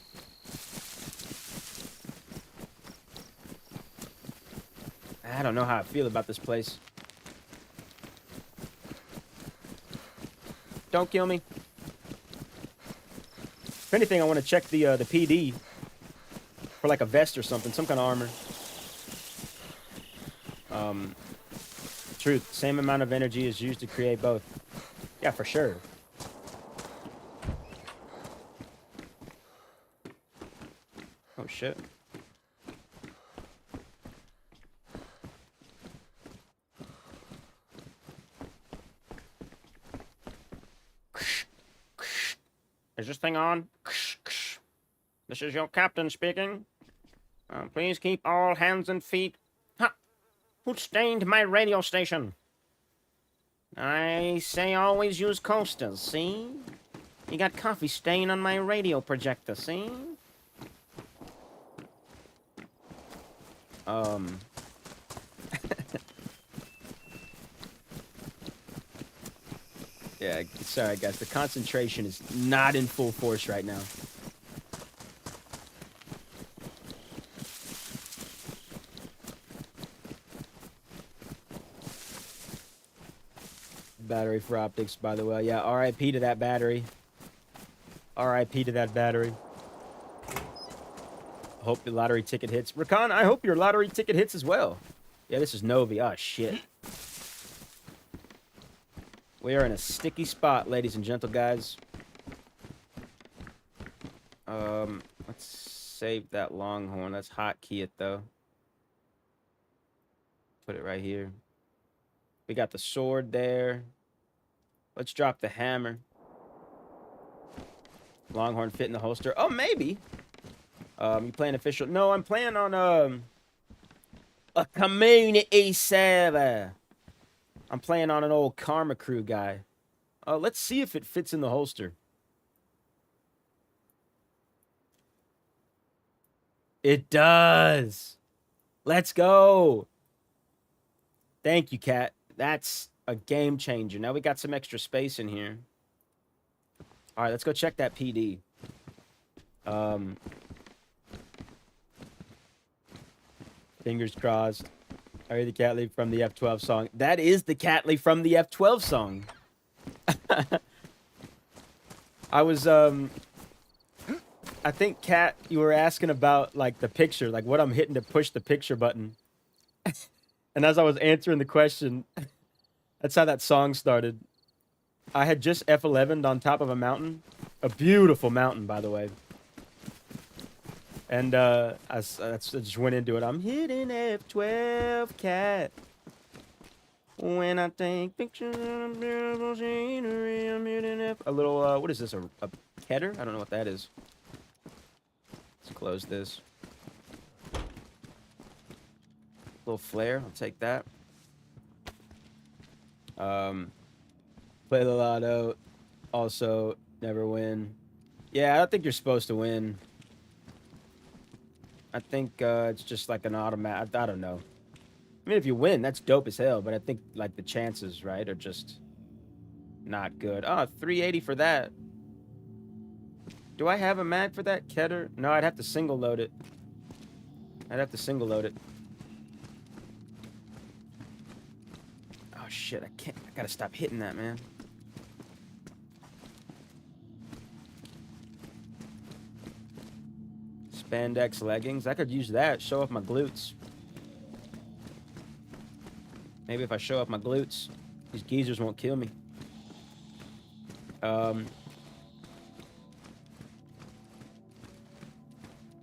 S1: I don't know how I feel about this place. Don't kill me. If anything, I want to check the PD for like a vest or something, some kind of armor. Truth, same amount of energy is used to create both. Yeah, for sure. Oh shit. Is this thing on? This is your captain speaking. Please keep all hands and feet. Ha! Who stained my radio station? I say always use coasters, see? You got coffee stain on my radio projector, see? Yeah, sorry guys, the concentration is not in full force right now. Battery for optics, by the way. Yeah, RIP to that battery. RIP to that battery. Hope the lottery ticket hits. Rakan, I hope your lottery ticket hits as well. Yeah, this is Novi. Oh, shit. We are in a sticky spot, ladies and gentle guys. Let's save that Longhorn. Let's hotkey it, though. Put it right here. We got the sword there. Let's drop the hammer. Longhorn fit in the holster. Oh, maybe. You playing official? No, I'm playing on A community server. I'm playing on an old Karma Crew guy. Let's see if it fits in the holster. It does. Let's go. Thank you, Cat. That's a game changer. Now we got some extra space in here. All right, let's go check that PD. Fingers crossed. I heard the cat leap from the F12 song. That is the cat leap from the F12 song. I was, I think, Cat, you were asking about, like, the picture, like, what I'm hitting to push the picture button. And as I was answering the question, that's how that song started. I had just F11'd on top of a mountain. A beautiful mountain, by the way. And I just went into it. I'm hitting F12, Cat. When I take pictures of beautiful scenery, I'm hitting F... A little, what is this, a header? I don't know what that is. Let's close this. Little flare, I'll take that. Play the lotto. Also, never win. Yeah, I don't think you're supposed to win. I think it's just like an automatic. I don't know. I mean, if you win, that's dope as hell. But I think like the chances, right, are just not good. Oh, 380 for that. Do I have a mag for that, Keter? No, I'd have to single load it. I'd have to single load it. Oh shit! I can't. I gotta stop hitting that, man. Spandex leggings. I could use that. Show off my glutes. Maybe if I show off my glutes, these geezers won't kill me.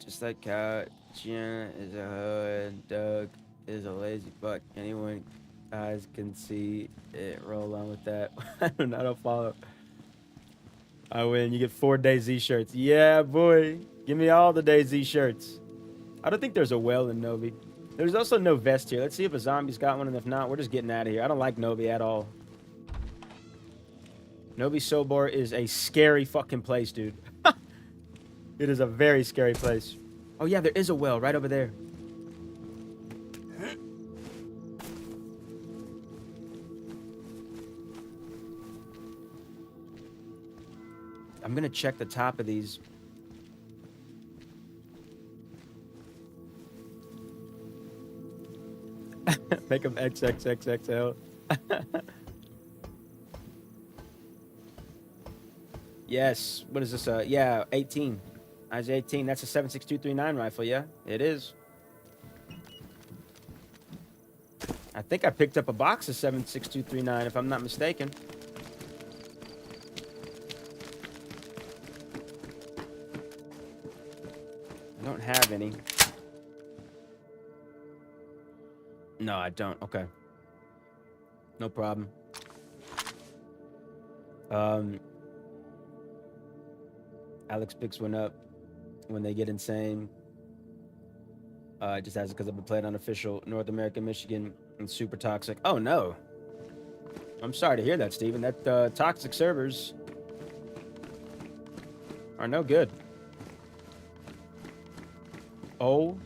S1: Just like how Jenna is a hood, Doug is a lazy fuck. Anyone eyes can see it. Roll on with that. I don't follow. I win. You get 4 DayZ shirts. Yeah, boy. Give me all the DayZ shirts. I don't think there's a well in Novi. There's also no vest here. Let's see if a zombie's got one, and if not, we're just getting out of here. I don't like Novi at all. Novi Sobor is a scary fucking place, dude. It is a very scary place. Oh, yeah, there is a well right over there. I'm gonna check the top of these. Make them XXXXL. Yes. What is this? Yeah, 18. Eyes 18. That's a 7.6239 rifle, yeah? It is. I think I picked up a box of 7.6239, if I'm not mistaken. I don't have any. No, I don't. Okay. No problem. Alex picks one up when they get insane. Just has it because I've been playing unofficial North American, Michigan, and super toxic. Oh, no. I'm sorry to hear that, Steven. That toxic servers are no good. Oh,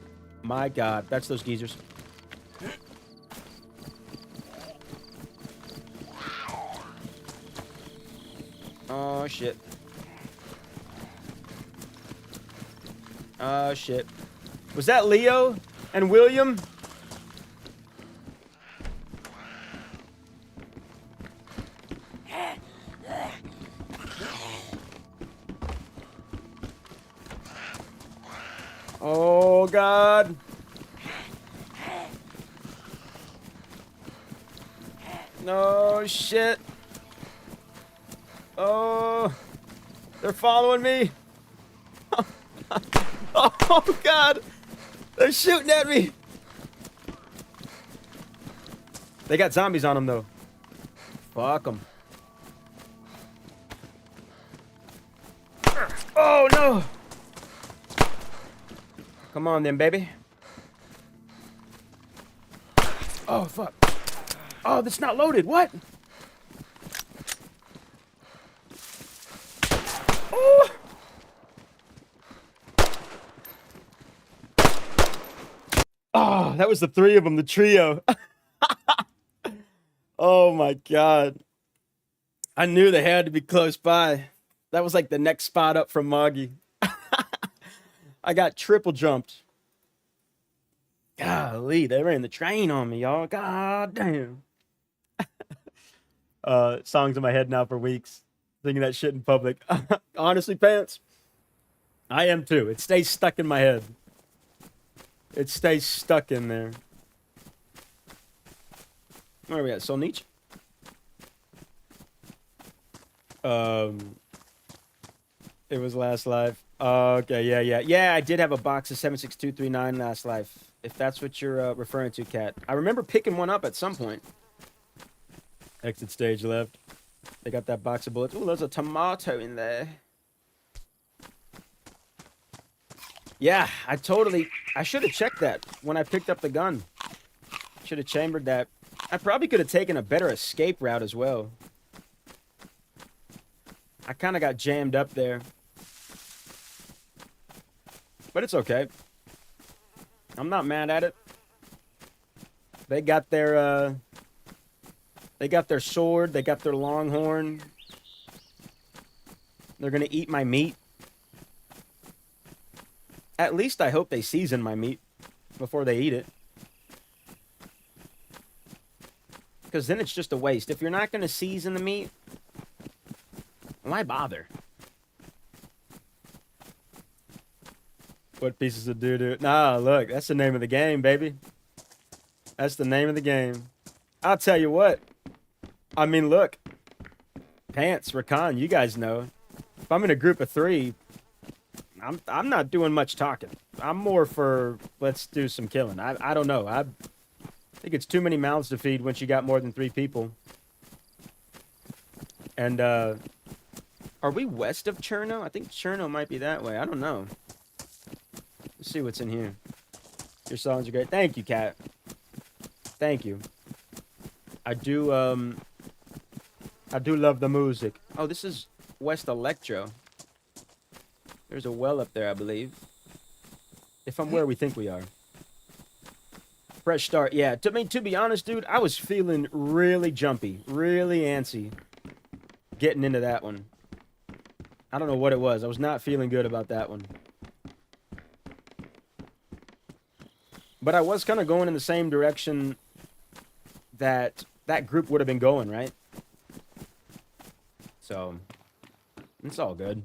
S1: my God. That's those geezers. Oh, shit. Oh, shit. Was that Leo and William? Oh, God. No, shit. Oh, they're following me. Oh, God. They're shooting at me. They got zombies on them, though. Fuck them. Oh, no. Come on, then, baby. Oh, fuck. Oh, that's not loaded. What? Oh! Oh, that was the three of them, the trio. Oh, my God. I knew they had to be close by. That was like the next spot up from Moggy. I got triple jumped. Golly, they ran the train on me, y'all. God damn. Songs in my head now for weeks. Singing that shit in public. Honestly, Pants, I am too. It stays stuck in my head. It stays stuck in there. Where are we at? Solnich? It was last life. Okay, yeah. Yeah, I did have a box of 76239 last life. If that's what you're referring to, Kat. I remember picking one up at some point. Exit stage left. They got that box of bullets. Oh, there's a tomato in there. Yeah, I should have checked that when I picked up the gun. Should have chambered that. I probably could have taken a better escape route as well. I kind of got jammed up there. But it's okay. I'm not mad at it. They got their sword, they got their longhorn. They're gonna eat my meat. At least I hope they season my meat before they eat it. Because then it's just a waste. If you're not gonna season the meat, why bother? What pieces of doo-doo? Nah, look, that's the name of the game, baby. That's the name of the game. I'll tell you what. I mean, look. Pants, Rakan, you guys know. If I'm in a group of three, I'm not doing much talking. I'm more for let's do some killing. I don't know. I think it's too many mouths to feed once you got more than 3 people. And are we west of Cherno? I think Cherno might be that way. I don't know. Let's see what's in here. Your songs are great. Thank you, Kat. Thank you. I do love the music. Oh, this is West Electro. There's a well up there, I believe. If I'm where we think we are. Fresh start. Yeah, to be honest, dude, I was feeling really jumpy, really antsy getting into that one. I don't know what it was. I was not feeling good about that one. But I was kind of going in the same direction that group would have been going, right? So, it's all good.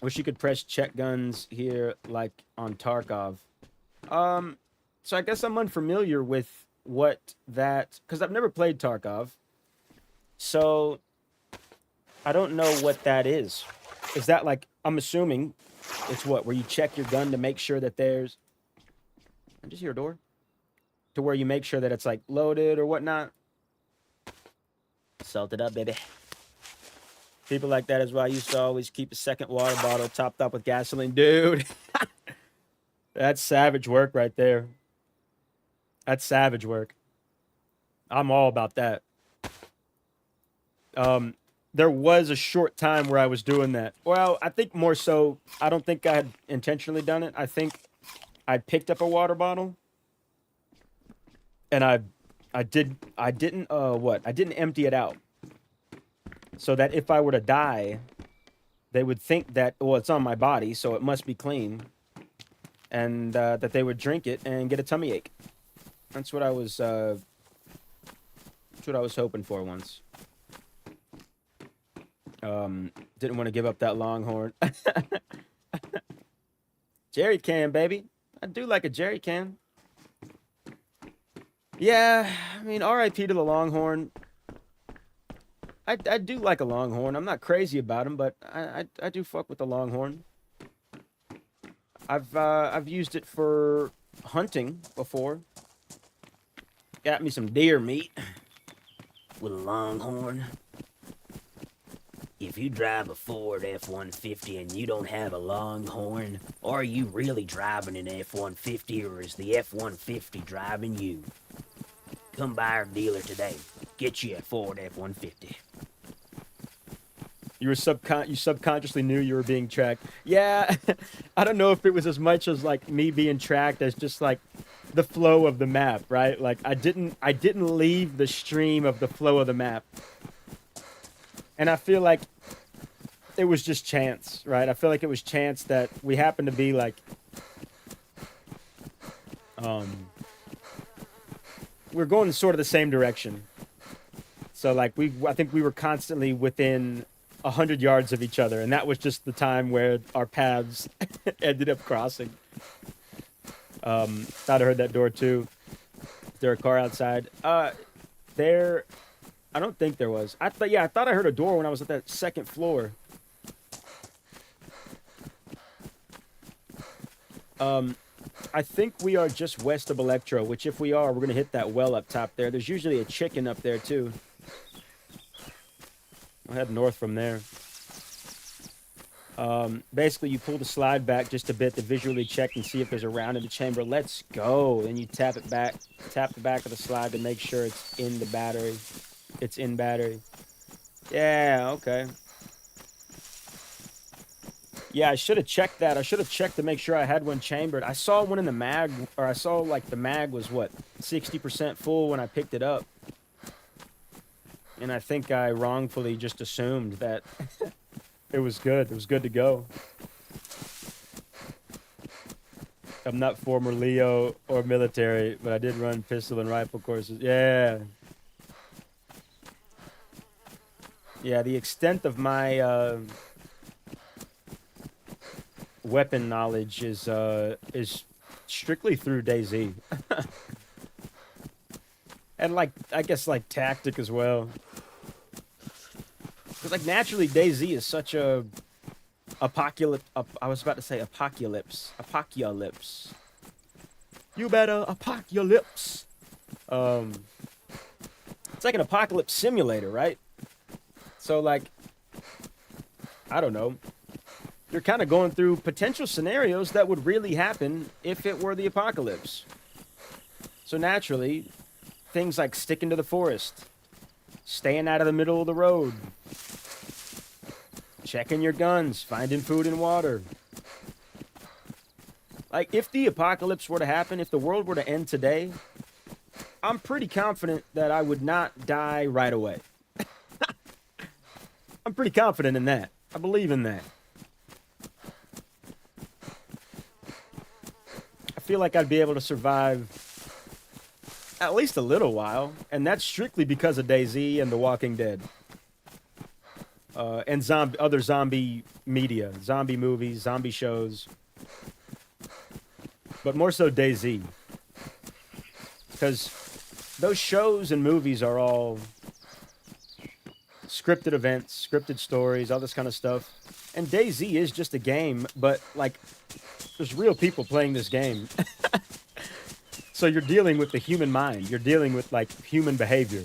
S1: Wish you could press check guns here like on Tarkov. So I guess I'm unfamiliar with what that... Because I've never played Tarkov. So, I don't know what that is. Is that like... I'm assuming it's what? Where you check your gun to make sure that there's... I just hear a door. To where you make sure that it's like loaded or whatnot. Salt it up, baby. People like that is why I used to always keep a second water bottle topped up with gasoline. Dude. That's savage work right there. That's savage work. I'm all about that. There was a short time where I was doing that. Well, I think more so, I don't think I had intentionally done it. I think I picked up a water bottle. And I didn't empty it out. So that if I were to die, they would think that, well, it's on my body, so it must be clean. And that they would drink it and get a tummy ache. That's what I was hoping for once. Didn't want to give up that longhorn. Jerry can, baby. I do like a jerry can. Yeah, I mean, R.I.P. to the longhorn. I do like a longhorn. I'm not crazy about him, but I do fuck with the longhorn. I've used it for hunting before. Got me some deer meat with a longhorn.
S3: If you drive a Ford F-150 and you don't have a long horn, are you really driving an F-150 or is the F-150 driving you? Come by our dealer today. Get you a Ford F-150.
S1: You subconsciously knew you were being tracked. Yeah, I don't know if it was as much as like me being tracked as just like the flow of the map, right? Like I didn't leave the stream of the flow of the map. And I feel like it was just chance, right? I feel like it was chance that we happened to be like we're going sort of the same direction. So like I think we were constantly within 100 yards of each other, and that was just the time where our paths ended up crossing. Thought I heard that door too. Is there a car outside? There. I don't think there was. I thought I heard a door when I was at that second floor. I think we are just west of Electro, which if we are, we're gonna hit that well up top there. There's usually a chicken up there too. I'll head north from there. Basically, you pull the slide back just a bit to visually check and see if there's a round in the chamber. Let's go. Then you tap it back, tap the back of the slide to make sure it's in the battery. It's in battery. Yeah, okay. Yeah, I should have checked that. I should have checked to make sure I had one chambered. I saw one in the mag, or I saw like the mag was what, 60% full when I picked it up. And I think I wrongfully just assumed that it was good. It was good to go. I'm not former Leo or military, but I did run pistol and rifle courses. Yeah. Yeah, the extent of my weapon knowledge is strictly through DayZ. And like, I guess like tactic as well. Because like naturally DayZ is such a apocalypse. I was about to say apocalypse. Apocalypse. You better apocalypse. It's like an apocalypse simulator, right? So like, I don't know. You're kind of going through potential scenarios that would really happen if it were the apocalypse. So naturally, things like sticking to the forest, staying out of the middle of the road, checking your guns, finding food and water. Like, if the apocalypse were to happen, if the world were to end today, I'm pretty confident that I would not die right away. I'm pretty confident in that. I believe in that. I feel like I'd be able to survive at least a little while, and that's strictly because of DayZ and The Walking Dead. And other zombie media, zombie movies, zombie shows. But more so DayZ. Because those shows and movies are all scripted events, scripted stories, all this kind of stuff. And DayZ is just a game, but like, there's real people playing this game. So you're dealing with the human mind. You're dealing with like human behavior.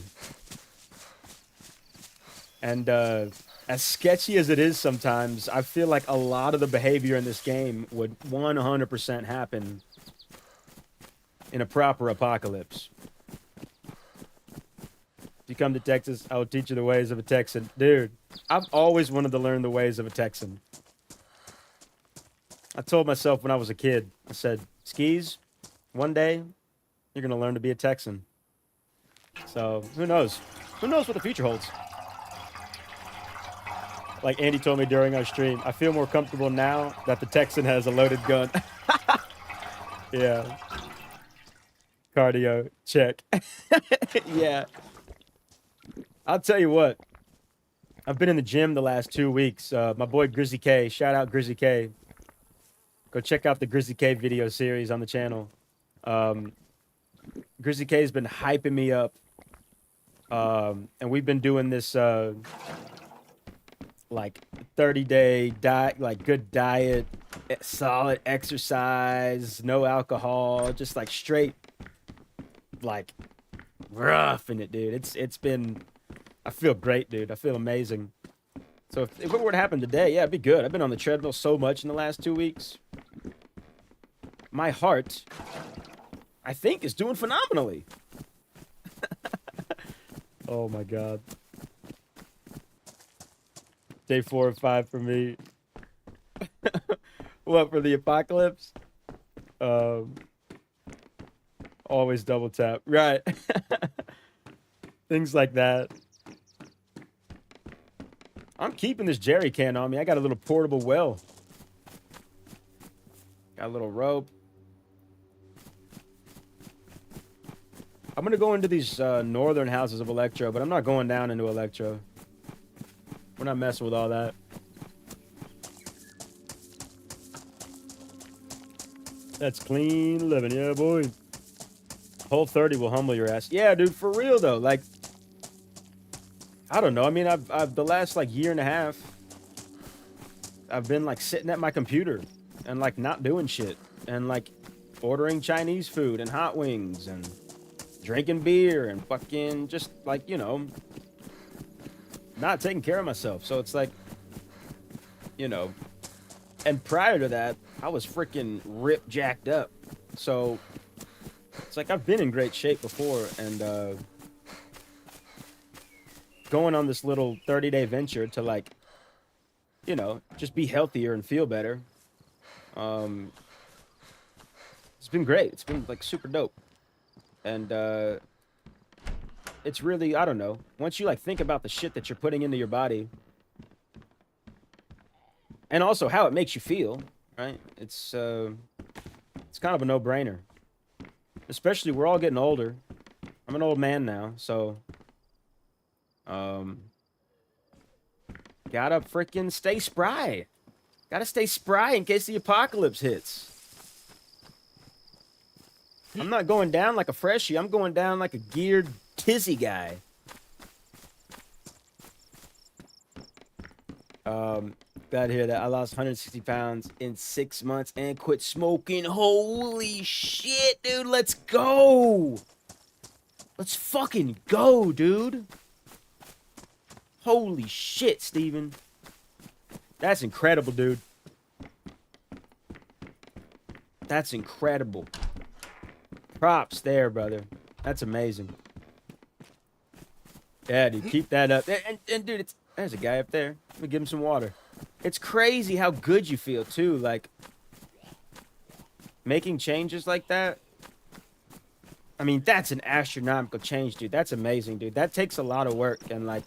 S1: And as sketchy as it is sometimes, I feel like a lot of the behavior in this game would 100% happen in a proper apocalypse. If you come to Texas, I will teach you the ways of a Texan. Dude, I've always wanted to learn the ways of a Texan. I told myself when I was a kid, I said, Skis, one day, you're going to learn to be a Texan. So, who knows? Who knows what the future holds? Like Andy told me during our stream, I feel more comfortable now that the Texan has a loaded gun. Yeah. Cardio, check. Yeah. I'll tell you what. I've been in the gym the last 2 weeks. My boy Grizzy K, shout out Grizzy K. Go check out the Grizzy K video series on the channel. Grizzy K has been hyping me up. And we've been doing this like 30-day diet, like good diet, solid exercise, no alcohol, just like straight, like rough in it, dude. It's been, I feel great, dude. I feel amazing. So if it were to happen today, yeah, it'd be good. I've been on the treadmill so much in the last 2 weeks. My heart, I think, is doing phenomenally. Oh my God. Day 4 or 5 for me. What, for the apocalypse? Always double tap. Right. Things like that. I'm keeping this jerry can on me. I got a little portable well. Got a little rope. I'm going to go into these northern houses of Electro, but I'm not going down into Electro. We're not messing with all that. That's clean living, yeah, boy. Whole 30 will humble your ass. Yeah, dude, for real, though. Like, I don't know. I mean, I've the last, like, year and a half, I've been, like, sitting at my computer and, like, not doing shit. And, like, ordering Chinese food and hot wings and drinking beer and fucking just, like, you know, not taking care of myself. So it's like, you know, and prior to that, I was freaking ripped jacked up. So it's like I've been in great shape before, and going on this little 30-day venture to, like, you know, just be healthier and feel better. It's been great. It's been, like, super dope. And it's really, I don't know, once you, like, think about the shit that you're putting into your body and also how it makes you feel, right? It's kind of a no-brainer. Especially, we're all getting older. I'm an old man now, so gotta freaking stay spry. Gotta stay spry in case the apocalypse hits. I'm not going down like a freshie. I'm going down like a geared tizzy guy. Got here that I lost 160 pounds in 6 months and quit smoking. Holy shit, dude. Let's go. Let's fucking go, dude. Holy shit, Steven. That's incredible, dude. That's incredible. Props there, brother. That's amazing. Yeah, dude, keep that up. And dude, there's a guy up there. Let me give him some water. It's crazy how good you feel, too. Like, making changes like that. I mean, that's an astronomical change, dude. That's amazing, dude. That takes a lot of work. And, like,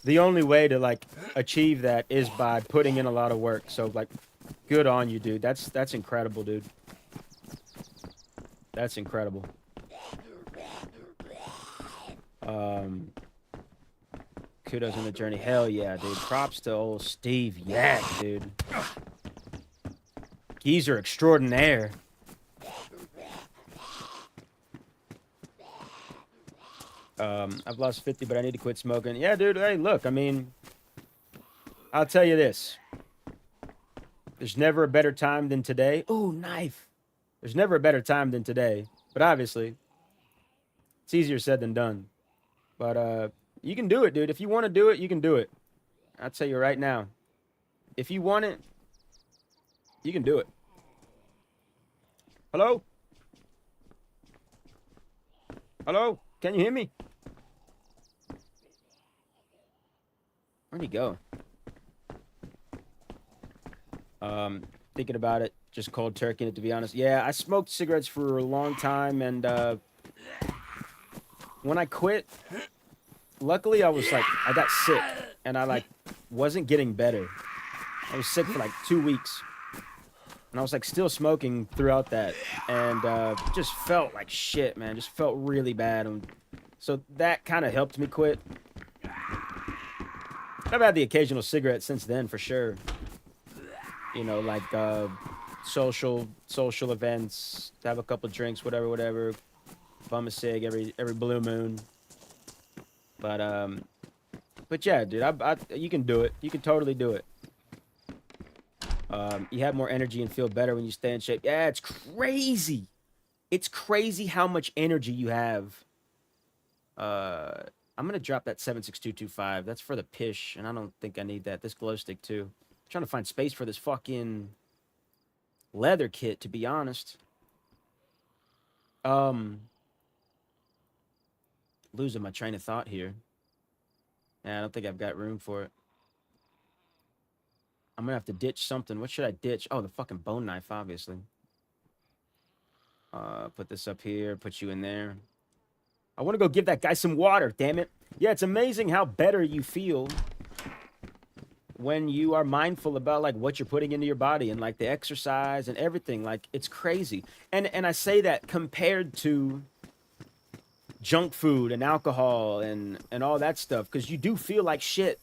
S1: the only way to, like, achieve that is by putting in a lot of work. So, like, good on you, dude. That's incredible, dude. That's incredible. Kudos on the journey. Hell yeah, dude. Props to old Steve Yak, dude. Geezer extraordinaire. I've lost 50, but I need to quit smoking. Yeah, dude. Hey, look, I mean, I'll tell you this. There's never a better time than today. Ooh, knife. There's never a better time than today. But obviously, it's easier said than done. But you can do it, dude. If you want to do it, you can do it. I'll tell you right now. If you want it, you can do it. Hello? Hello? Can you hear me? Where'd he go? Thinking about it, just cold turkey it, to be honest. Yeah, I smoked cigarettes for a long time, and when I quit, luckily I got sick, and I, like, wasn't getting better. I was sick for, like, 2 weeks, and I was, like, still smoking throughout that, and just felt like shit, man. Just felt really bad, and so that kind of helped me quit. I've had the occasional cigarette since then, for sure. You know, like, social events, have a couple drinks, whatever. Bum a cig every blue moon. But yeah, dude, you can do it. You can totally do it. You have more energy and feel better when you stay in shape. Yeah, it's crazy. It's crazy how much energy you have. I I'm gonna drop that 76225. That's for the pish, and I don't think I need that. This glow stick too. I'm trying to find space for this fucking leather kit, to be honest. Losing my train of thought here. Yeah, I don't think I've got room for it. I'm gonna have to ditch something. What should I ditch? Oh, the fucking bone knife, obviously. Put this up here, put you in there. I want to go give that guy some water, damn it. Yeah, it's amazing how better you feel when you are mindful about like what you're putting into your body and like the exercise and everything. Like, it's crazy. And I say that compared to junk food and alcohol and all that stuff, because you do feel like shit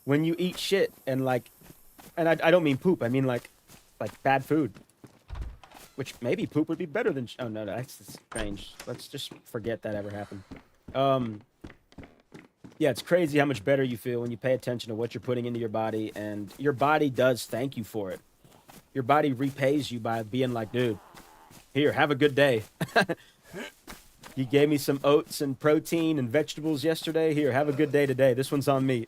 S1: when you eat shit. And like, and I don't mean poop, I mean like bad food, which maybe poop would be better than oh no, that's strange. Let's just forget that ever happened. Yeah, it's crazy how much better you feel when you pay attention to what you're putting into your body, and your body does thank you for it. Your body repays you by being like, dude, here, have a good day. You gave me some oats and protein and vegetables yesterday. Here, have a good day today. This one's on me.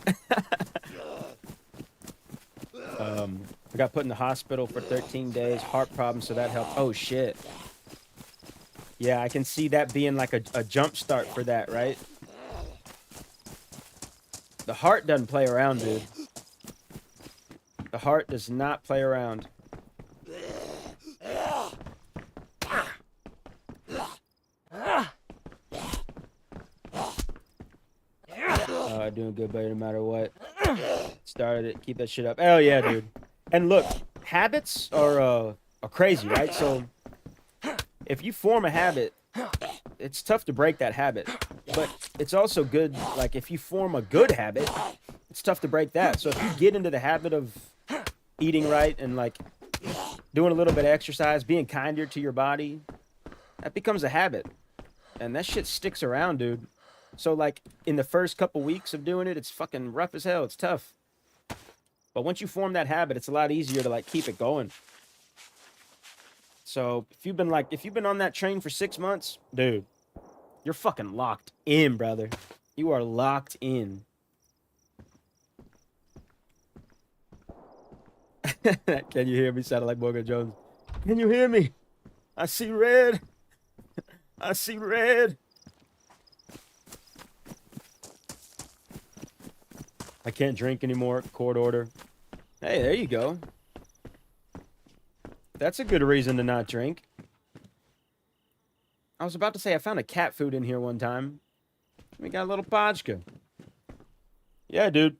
S1: I got put in the hospital for 13 days, heart problems, so that helped. Oh, shit. Yeah, I can see that being like a jump start for that, right? The heart doesn't play around, dude. The heart does not play around. Doing good, buddy, no matter what. Started it. Keep that shit up. Hell yeah, dude. And look, habits are crazy, right? So if you form a habit, it's tough to break that habit. But it's also good, like, if you form a good habit, it's tough to break that. So if you get into the habit of eating right and, like, doing a little bit of exercise, being kinder to your body, that becomes a habit. And that shit sticks around, dude. So, like, in the first couple weeks of doing it, it's fucking rough as hell. It's tough. But once you form that habit, it's a lot easier to, like, keep it going. So, if you've been on that train for 6 months, dude, you're fucking locked in, brother. You are locked in. Can you hear me? Sounded like Morgan Jones. Can you hear me? I see red. I see red. I can't drink anymore. Court order. Hey, there you go. That's a good reason to not drink. I was about to say I found a cat food in here one time. We got a little pachka. Yeah, dude.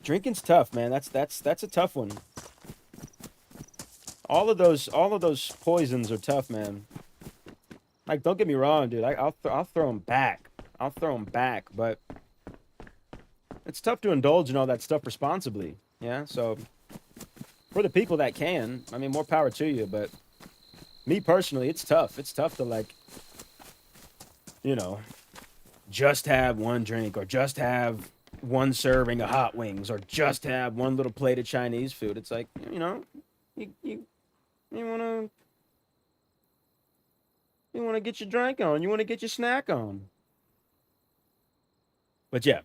S1: Drinking's tough, man. That's a tough one. All of those poisons are tough, man. Like, don't get me wrong, dude. I'll throw them back. I'll throw them back, but it's tough to indulge in all that stuff responsibly. Yeah, so for the people that can, I mean, more power to you. But me personally, it's tough. It's tough to, like, you know, just have one drink or just have one serving of hot wings or just have one little plate of Chinese food. It's like, you know, you wanna get your drink on, you wanna get your snack on. But yeah,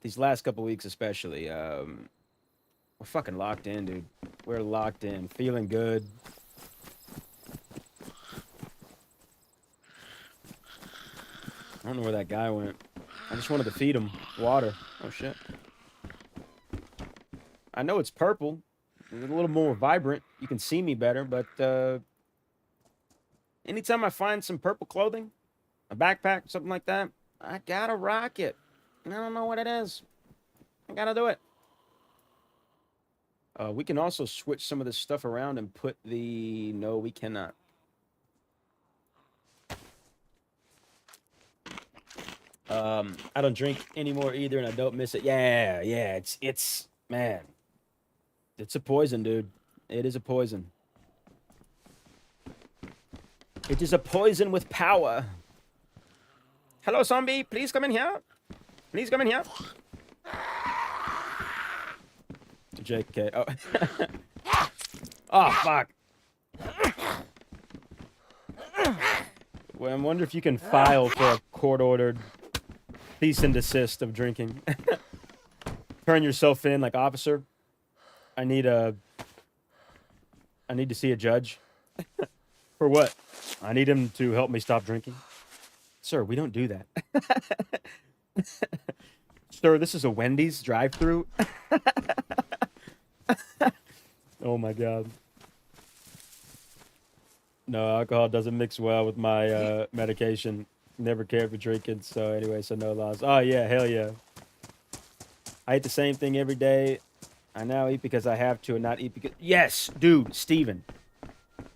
S1: these last couple weeks especially, we're fucking locked in, dude. We're locked in, feeling good. I don't know where that guy went. I just wanted to feed him water. Oh shit. I know it's purple. It's a little more vibrant. You can see me better, but anytime I find some purple clothing, a backpack, something like that, I gotta rock it. I don't know what it is. I gotta do it. We can also switch some of this stuff around and put the... No, we cannot. I don't drink anymore either, and I don't miss it. Yeah, it's man. It's a poison, dude. It is a poison. It is a poison with power. Hello, zombie. Please come in here. Please come in here. To JK. Oh. Oh, fuck. Well, I wonder if you can file for a court-ordered cease and desist of drinking. Turn yourself in, like, officer. I need to see a judge. For what? I need him to help me stop drinking. Sir, we don't do that. Sir, this is a Wendy's drive-thru. Oh my god. No, alcohol doesn't mix well with my medication. Never cared for drinking, so anyway, so no loss. Oh yeah, hell yeah. I eat the same thing every day. I now eat because I have to and not eat because... Yes, dude, Steven.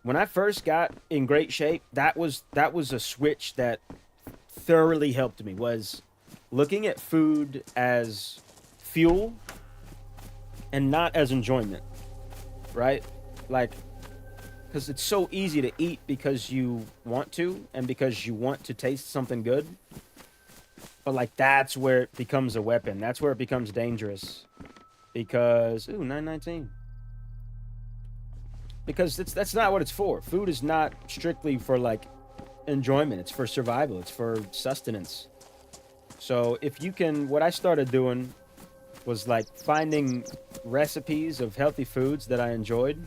S1: When I first got in great shape, that was a switch that thoroughly helped me, was looking at food as fuel and not as enjoyment, right? Like, because it's so easy to eat because you want to and because you want to taste something good. But, like, that's where it becomes a weapon. That's where it becomes dangerous. Because, ooh, 919. Because that's not what it's for. Food is not strictly for, like, enjoyment. It's for survival. It's for sustenance. So if you can, what I started doing was, like, finding recipes of healthy foods that I enjoyed.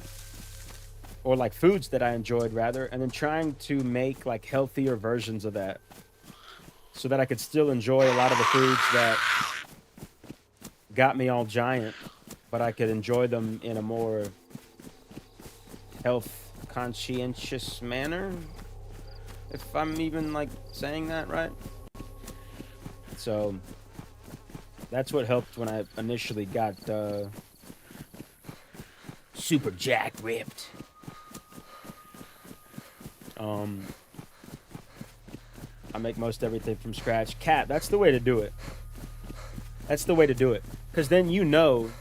S1: Or, like, foods that I enjoyed, rather. And then trying to make, like, healthier versions of that. So that I could still enjoy a lot of the foods that got me all giant. But I could enjoy them in a more health conscientious manner. If I'm even, like, saying that right. So that's what helped when I initially got
S3: Super jack ripped.
S1: I make most everything from scratch. Cat, that's the way to do it. That's the way to do it. Because then you know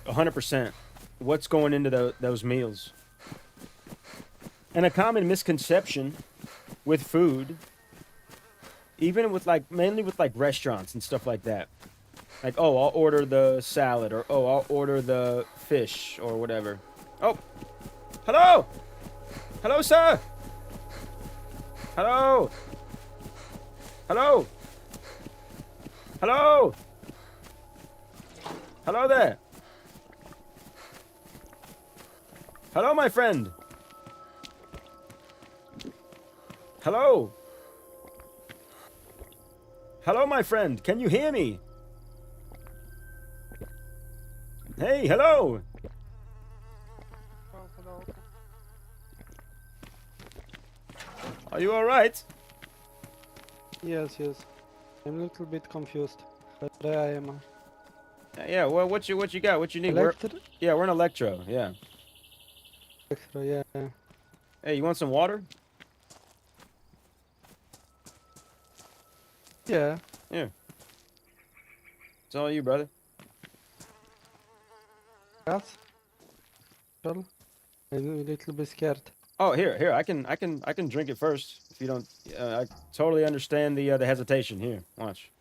S1: 100% what's going into those meals. And a common misconception with food, even with, like, mainly with, like, restaurants and stuff like that. Like, oh, I'll order the salad, or oh, I'll order the fish, or whatever. Oh, hello! Hello, sir! Hello! Hello! Hello! Hello there! Hello, my friend! Hello! Hello, my friend! Can you hear me? Hey, hello! Are you alright?
S6: Yes, yes. I'm a little bit confused, but there I am.
S1: Yeah, well, what you got? What you need? Yeah, we're in Electro, yeah.
S6: Yeah.
S1: Hey, you want some water?
S6: Yeah.
S1: Yeah. It's all you, brother.
S6: Gas? Well, I'm a little bit scared.
S1: Oh, here. I can drink it first. If you don't, I totally understand the hesitation. Here, watch.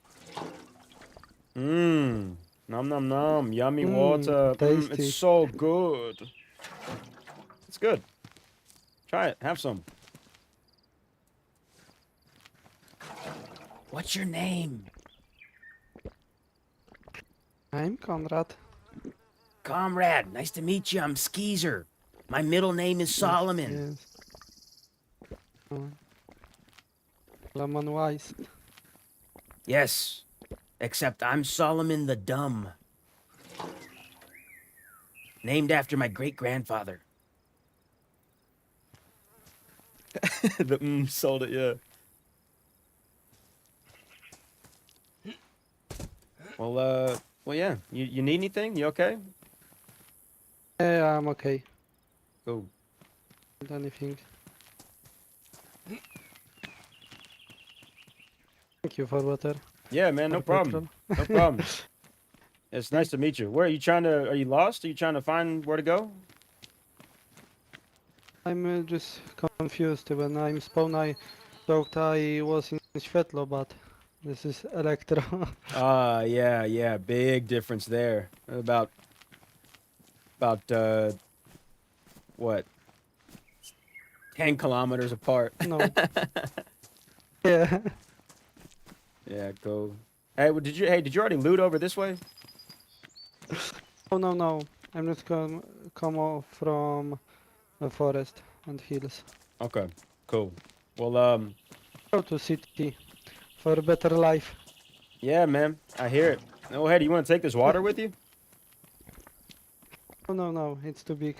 S1: Mmm. Nom nom nom. Yummy water.
S6: Tasty.
S1: It's so good. It's good. Try it. Have some.
S3: What's your name?
S6: I'm Conrad.
S3: Comrade, nice to meet you. I'm Skeezer. My middle name is Solomon.
S6: Yes. Lemon Wise.
S3: Yes, except I'm Solomon the Dumb. Named after my great-grandfather.
S1: The sold it, yeah. Well, yeah. You need anything? You okay?
S6: Yeah, I'm okay.
S1: Go.
S6: Not anything. Thank you for water.
S1: Yeah, man, no
S6: For
S1: problem. No problem. It's nice to meet you. Where are you are you lost? Are you trying to find where to go?
S6: I'm just confused. When I'm spawn, I thought I was in Świetlo, but this is Electro.
S1: Yeah, big difference there. About what? 10 kilometers apart.
S6: No. Yeah.
S1: Yeah, cool. Hey, well, did you already loot over this way?
S6: Oh no no. I'm not come off from the forest and hills.
S1: Okay, cool. Well,
S6: Go to city for a better life.
S1: yeah, man, I hear it. Oh, hey, do you want to take this water with you?
S6: Oh no no, it's too big.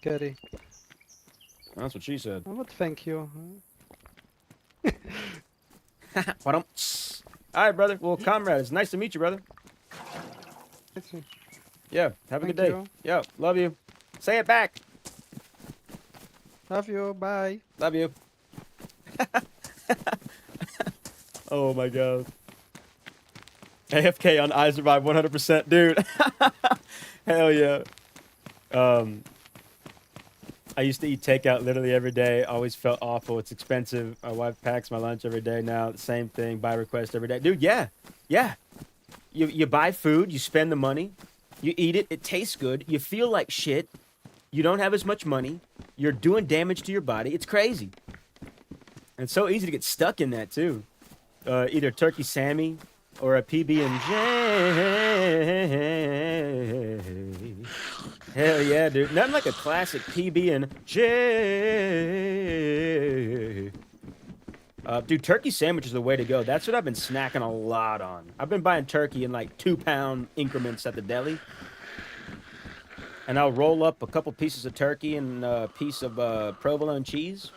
S6: Carry.
S1: That's what she said.
S6: Oh, but thank you.
S1: All right, brother. Well, comrade, it's nice to meet you, brother.
S6: Let's see.
S1: Yeah, have a good
S6: Thank
S1: day.
S6: you.
S1: Yeah, love you. Say it back.
S6: Love you. Bye.
S1: Love you. Oh my god. AFK on I Survive 100%, dude. Hell yeah. I used to eat takeout literally every day. Always felt awful. It's expensive. My wife packs my lunch every day now. Same thing. Buy request every day. Dude, yeah. Yeah. You buy food. You spend the money. You eat it. It tastes good. You feel like shit. You don't have as much money. You're doing damage to your body. It's crazy. And it's so easy to get stuck in that, too. Either turkey Sammy or a PB&J. Hell yeah, dude. Nothing like a classic PB&J. Dude, turkey sandwich is the way to go. That's what I've been snacking a lot on. I've been buying turkey in like 2-pound increments at the deli. And I'll roll up a couple pieces of turkey and a piece of provolone cheese.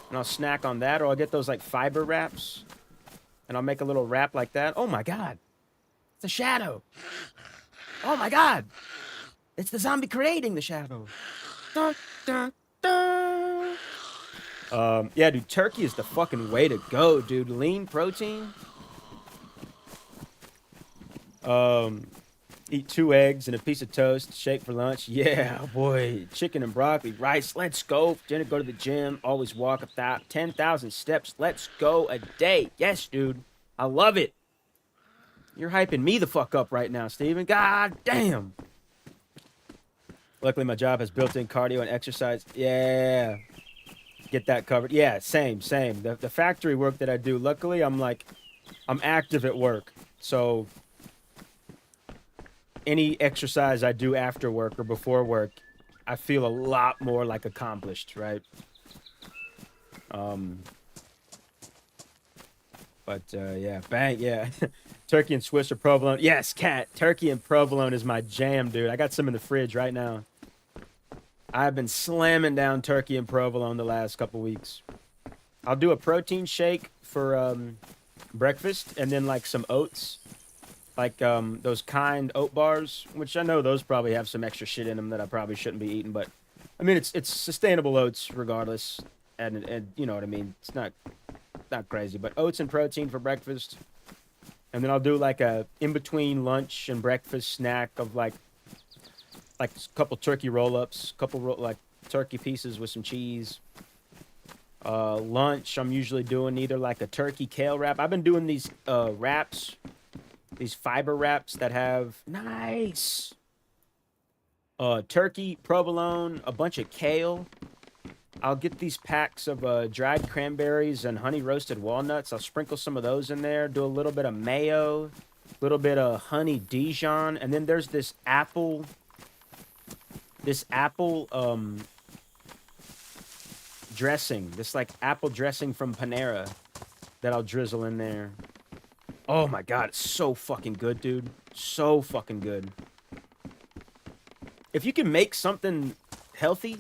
S1: And I'll snack on that, or I'll get those like fiber wraps. And I'll make a little wrap like that. Oh my god. It's a shadow. Oh my god. It's the zombie creating the shadow. Dun, dun, dun. Yeah, dude, turkey is the fucking way to go, dude. Lean protein. Eat 2 eggs and a piece of toast, shake for lunch. Yeah, boy. Chicken and broccoli, rice. Let's go. Dinner, go to the gym. Always walk 10,000 steps. Let's go a day. Yes, dude. I love it. You're hyping me the fuck up right now, Steven. God damn. Luckily, my job has built-in cardio and exercise. Yeah. Get that covered. Yeah, same. The factory work that I do, luckily, I'm active at work. So any exercise I do after work or before work, I feel a lot more like accomplished, right? Yeah, bang, yeah. Turkey and Swiss or provolone. Yes, cat. Turkey and provolone is my jam, dude. I got some in the fridge right now. I've been slamming down turkey and provolone the last couple weeks. I'll do a protein shake for breakfast, and then like some oats, like those kind oat bars, which I know those probably have some extra shit in them that I probably shouldn't be eating, but I mean it's sustainable oats regardless, and you know what I mean. It's not crazy, but oats and protein for breakfast, and then I'll do like a in between lunch and breakfast snack of like a couple turkey roll-ups, like turkey pieces with some cheese. Lunch, I'm usually doing either like a turkey kale wrap. I've been doing these wraps, these fiber wraps that have nice turkey, provolone, a bunch of kale. I'll get these packs of dried cranberries and honey roasted walnuts. I'll sprinkle some of those in there, do a little bit of mayo, a little bit of honey Dijon, and then there's this apple dressing, this like apple dressing from Panera that I'll drizzle in there. Oh my god, it's so fucking good, dude. So fucking good. If you can make something healthy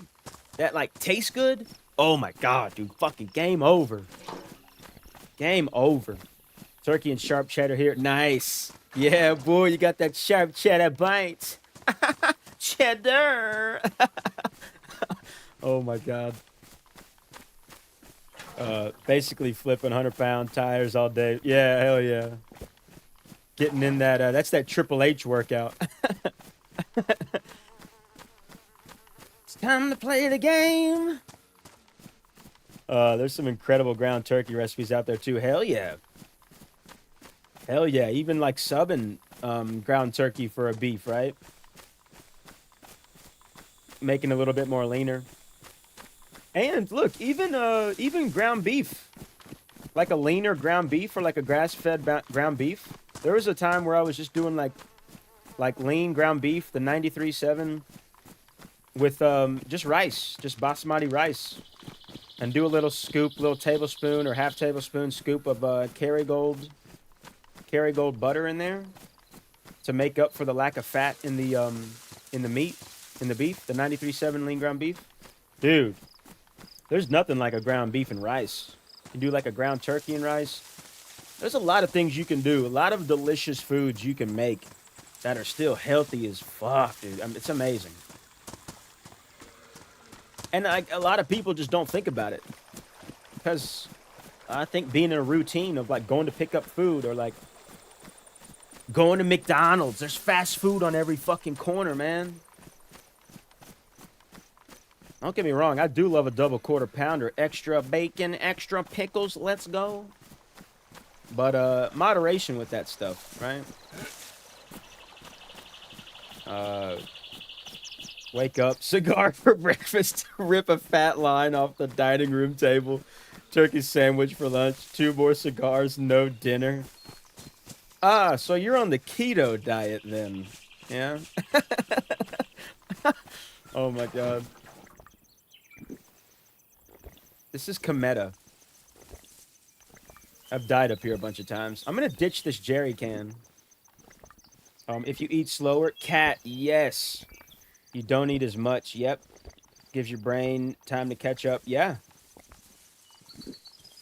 S1: that like tastes good, oh my god, dude, fucking game over. Game over. Turkey and sharp cheddar here. Nice. Yeah, boy, you got that sharp cheddar bite. Cheddar. Oh my god. Basically flipping 100-pound tires all day. Yeah, hell yeah. Getting in that, that's that Triple H workout. It's time to play the game. There's some incredible ground turkey recipes out there too. Hell yeah. Hell yeah. Even like subbing ground turkey for a beef, right? Making a little bit more leaner. And look, even ground beef, like a leaner ground beef or like a grass-fed ground beef. There was a time where I was just doing like lean ground beef, the 93.7 with just rice, just basmati rice, and do a little scoop, little tablespoon or half tablespoon scoop of Kerrygold butter in there to make up for the lack of fat in the meat, in the beef, the 93.7 lean ground beef. Dude, there's nothing like a ground beef and rice. You do like a ground turkey and rice. There's a lot of things you can do, a lot of delicious foods you can make that are still healthy as fuck, dude. I mean, it's amazing. And a lot of people just don't think about it. Because I think being in a routine of like going to pick up food or like going to McDonald's, there's fast food on every fucking corner, man. Don't get me wrong, I do love a double quarter pounder. Extra bacon, extra pickles, let's go. But moderation with that stuff, right? Wake up, cigar for breakfast, rip a fat line off the dining room table, turkey sandwich for lunch, 2 more cigars, no dinner. Ah, so you're on the keto diet then, yeah? Oh my god. This is Cometa. I've died up here a bunch of times. I'm gonna ditch this jerry can. If you eat slower, cat, yes. You don't eat as much, yep. Gives your brain time to catch up, yeah.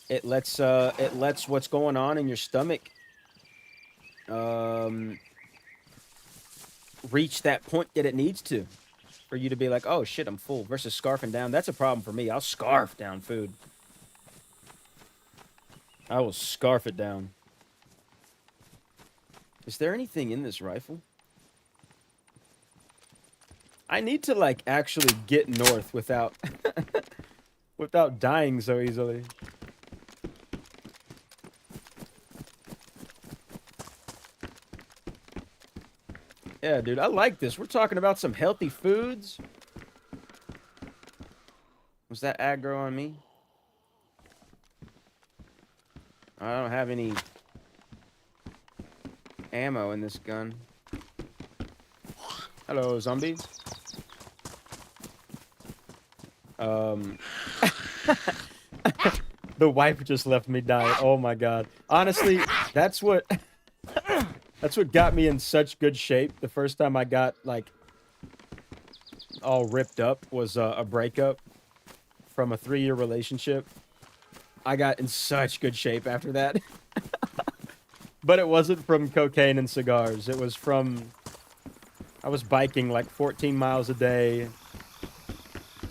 S1: It lets what's going on in your stomach reach that point that it needs to for you to be like, oh shit, I'm full, versus scarfing down. That's a problem for me. I'll scarf down food. I will scarf it down. Is there anything in this rifle? I need to like actually get north without without dying so easily. Yeah, dude, I like this. We're talking about some healthy foods. Was that aggro on me? I don't have any ammo in this gun. Hello, zombie. The wife just left me die. Oh my god. Honestly, that's what got me in such good shape the first time I got like all ripped up was a breakup from a 3-year relationship. I got in such good shape after that. But it wasn't from cocaine and cigars. It was from I was biking like 14 miles a day.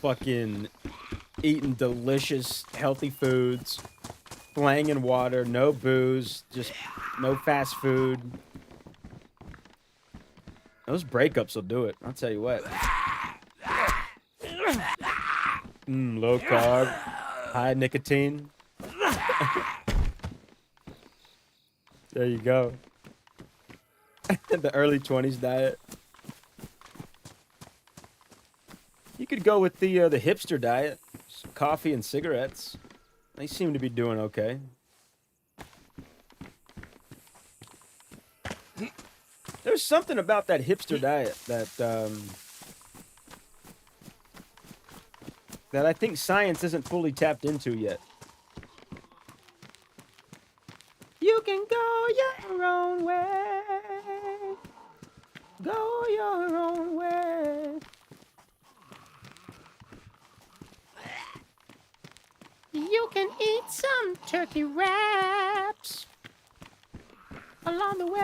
S1: Fucking eating delicious, healthy foods. Slanging water, no booze, just no fast food. Those breakups will do it. I'll tell you what. Low carb, high nicotine. There you go. The early 20s diet. You could go with the hipster diet. Some coffee and cigarettes. They seem to be doing okay. There's something about that hipster diet that I think science isn't fully tapped into yet. You can go your own way. Go your own way.
S2: You can eat some turkey wraps along the way.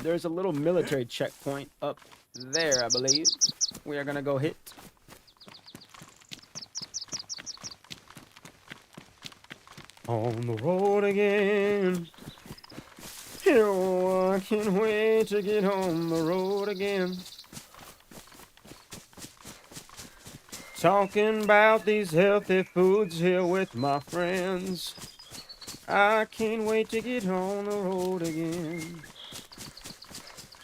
S1: There's a little military checkpoint up there, I believe. We are gonna go hit. On the road again. Oh, I can't wait to get on the road again. Talking about these healthy foods here with my friends. I can't wait to get on the road again.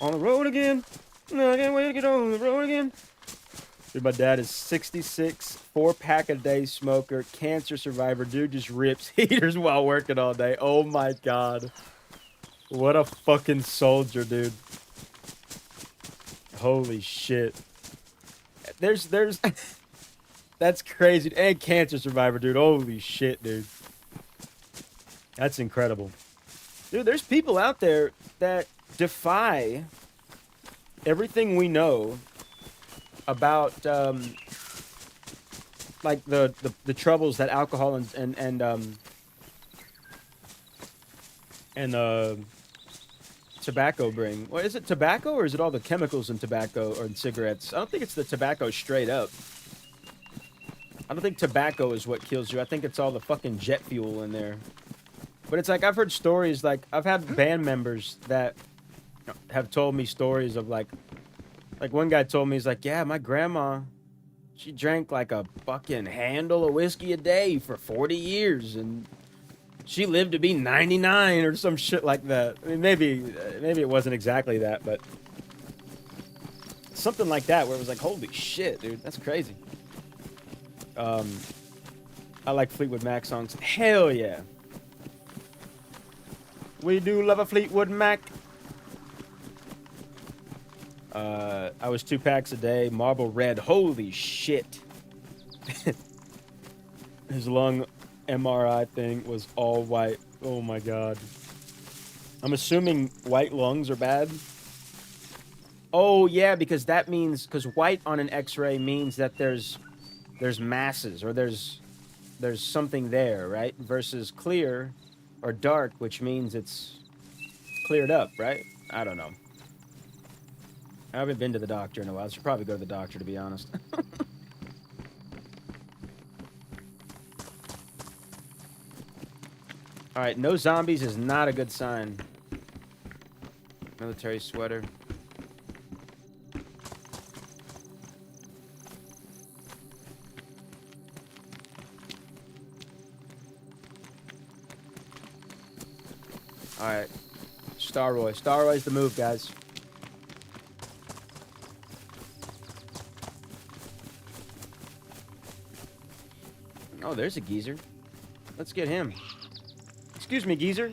S1: On the road again. No, I can't wait to get on the road again. Dude, my dad is 66, 4-pack a day smoker, cancer survivor. Dude just rips heaters while working all day. Oh my god. What a fucking soldier, dude. Holy shit. There's that's crazy. And cancer survivor, dude. Holy shit, dude. That's incredible. Dude, there's people out there that defy everything we know about like the troubles that alcohol and tobacco bring. Well, is it tobacco or is it all the chemicals in tobacco or in cigarettes? I don't think it's the tobacco straight up. I don't think tobacco is what kills you. I think it's all the fucking jet fuel in there. But it's like, I've heard stories, like, I've had band members that have told me stories of, like one guy told me, he's like, yeah, my grandma, she drank, like, a fucking handle of whiskey a day for 40 years, and she lived to be 99 or some shit like that. I mean, maybe it wasn't exactly that, but something like that, where it was like, holy shit, dude, that's crazy. I like Fleetwood Mac songs. Hell yeah. We do love a Fleetwood Mac. I was 2 packs a day. Marble Red. Holy shit. His lung MRI thing was all white. Oh my god. I'm assuming white lungs are bad. Oh yeah, because that means, because white on an X-ray means that there's masses, or there's something there, right? Versus clear or dark, which means it's cleared up, right? I don't know. I haven't been to the doctor in a while. I should probably go to the doctor, to be honest. Alright, no zombies is not a good sign. Military sweater. Alright. Starroy. Starroy's the move, guys. Oh, there's a geezer. Let's get him. Excuse me, geezer.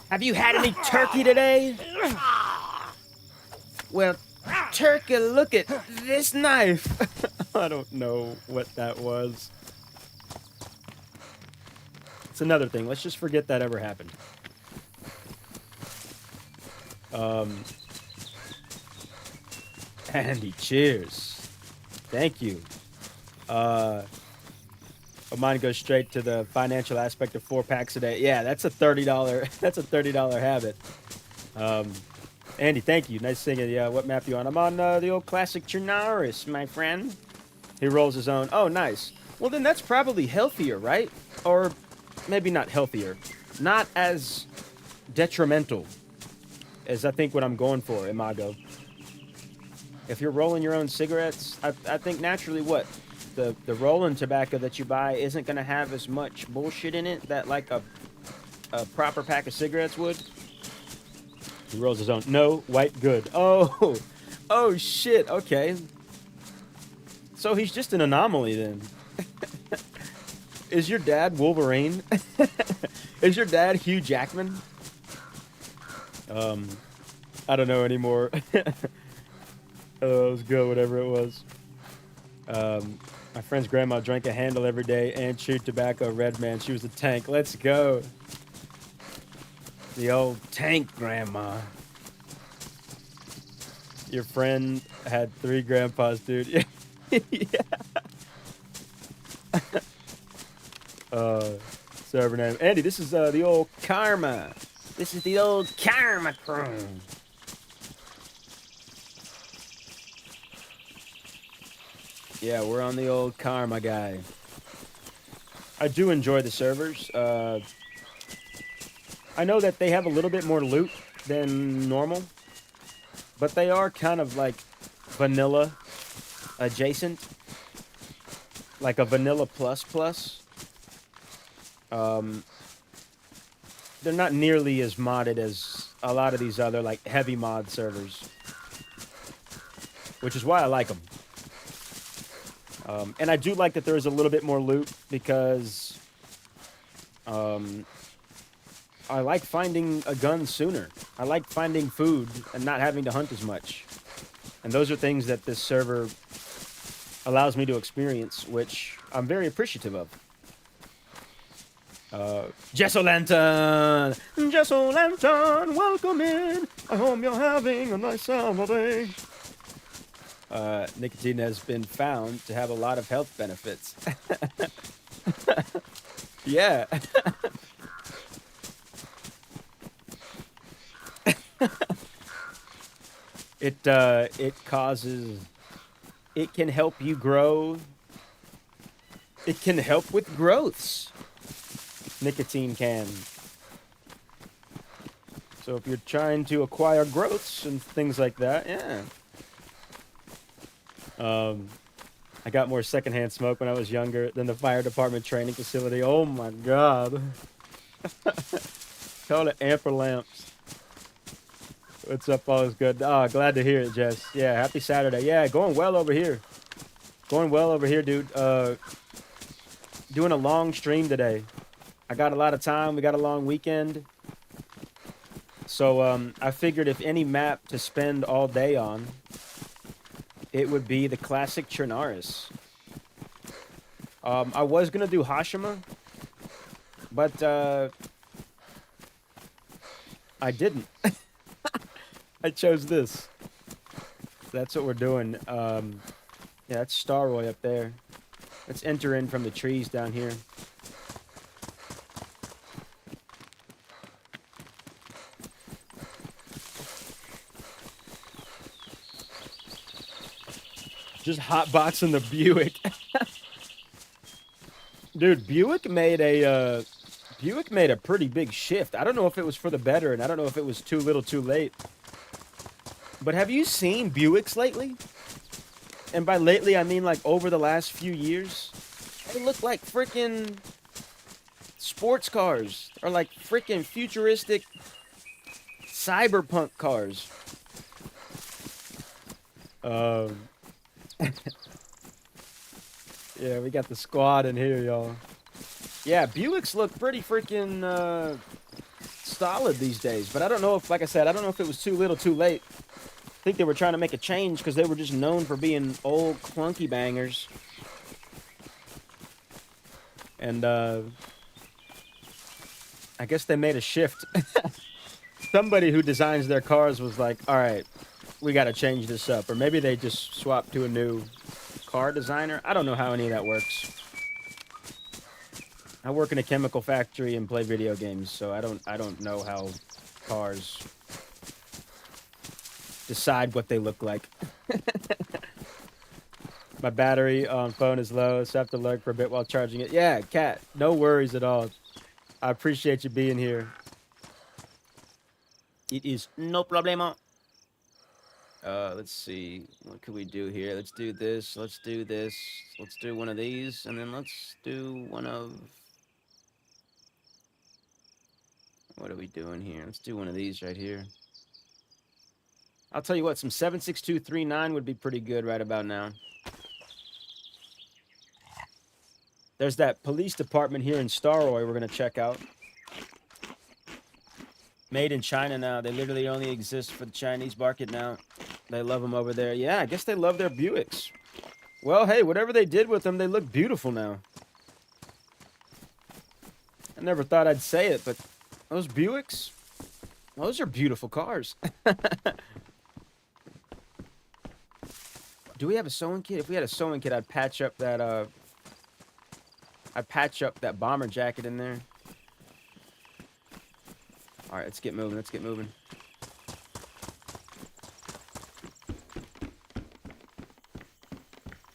S1: Have you had any turkey today? Well, turkey, look at this knife. I don't know what that was. It's another thing. Let's just forget that ever happened. Andy, cheers. Thank you. Mine goes straight to the financial aspect of 4 packs a day. Yeah, that's a $30. That's a $30 habit. Andy, thank you. Nice singing. Yeah, what map you on? I'm on the old classic CHERNARUS, my friend. He rolls his own. Oh, nice. Well, then that's probably healthier, right? Or maybe not healthier. Not as detrimental as I think what I'm going for, Imago. If you're rolling your own cigarettes, I think naturally what? The rolling tobacco that you buy isn't going to have as much bullshit in it that like a proper pack of cigarettes would. He rolls his own. No, white good. Oh, oh shit. Okay. So he's just an anomaly then. Is your dad Wolverine? Is your dad Hugh Jackman? I don't know anymore. Oh, it was good, whatever it was. My friend's grandma drank a handle every day and chewed tobacco. Red man, she was a tank. Let's go. The old tank grandma. Your friend had 3 grandpas, dude. Yeah. Server name. Andy, this is the old Karma. This is the old Karma crew. Yeah, we're on the old Karma guy. I do enjoy the servers. I know that they have a little bit more loot than normal, but they are kind of like vanilla adjacent, like a vanilla plus. They're not nearly as modded as a lot of these other like heavy mod servers, which is why I like them. And I do like that there is a little bit more loot because I like finding a gun sooner. I like finding food and not having to hunt as much. And those are things that this server allows me to experience, which I'm very appreciative of. Gesso Lantern! Gesso Lantern, welcome in! I hope you're having a nice summer day. Nicotine has been found to have a lot of health benefits. Yeah. It can help you grow. It can help with growths. Nicotine can. So if you're trying to acquire growths and things like that, yeah. I got more secondhand smoke when I was younger than the fire department training facility. Oh my god. Call it amper lamps. What's up? All is good. Oh, glad to hear it, Jess. Yeah, happy Saturday. Yeah, going well over here. Going well over here, dude. Doing a long stream today. I got a lot of time. We got a long weekend. So I figured if any map to spend all day on, it would be the classic CHERNARUS. I was going to do Hashima, but I didn't. I chose this. That's what we're doing. Yeah, that's Starroy up there. Let's enter in from the trees down here. Just hotboxing the Buick. Dude, Buick made a pretty big shift. I don't know if it was for the better, and I don't know if it was too little too late. But have you seen Buicks lately? And by lately, I mean like over the last few years. They look like freaking sports cars. Or like freaking futuristic cyberpunk cars. Yeah, we got the squad in here, y'all. Yeah, Buicks look pretty freaking solid these days. But I don't know if, like I said, I don't know if it was too little too late. I think they were trying to make a change because they were just known for being old clunky bangers. And I guess they made a shift. Somebody who designs their cars was like, all right, we got to change this up. Or maybe they just swapped to a new car designer. I don't know how any of that works. I work in a chemical factory and play video games, so I don't know how cars decide what they look like. My battery on phone is low, so I have to lurk for a bit while charging it. Yeah, Cat, no worries at all. I appreciate you being here. It is no problema. Let's see. What can we do here? Let's do this. Let's do this. Let's do one of these. And then let's do one of... What are we doing here? Let's do one of these right here. I'll tell you what, some 76239 would be pretty good right about now. There's that police department here in Starroy we're going to check out. Made in China now. They literally only exist for the Chinese market now. They love them over there. Yeah, I guess they love their Buicks. Well, hey, whatever they did with them, they look beautiful now. I never thought I'd say it, but those Buicks, those are beautiful cars. Do we have a sewing kit? If we had a sewing kit, I'd patch up that bomber jacket in there. All right, let's get moving. Let's get moving.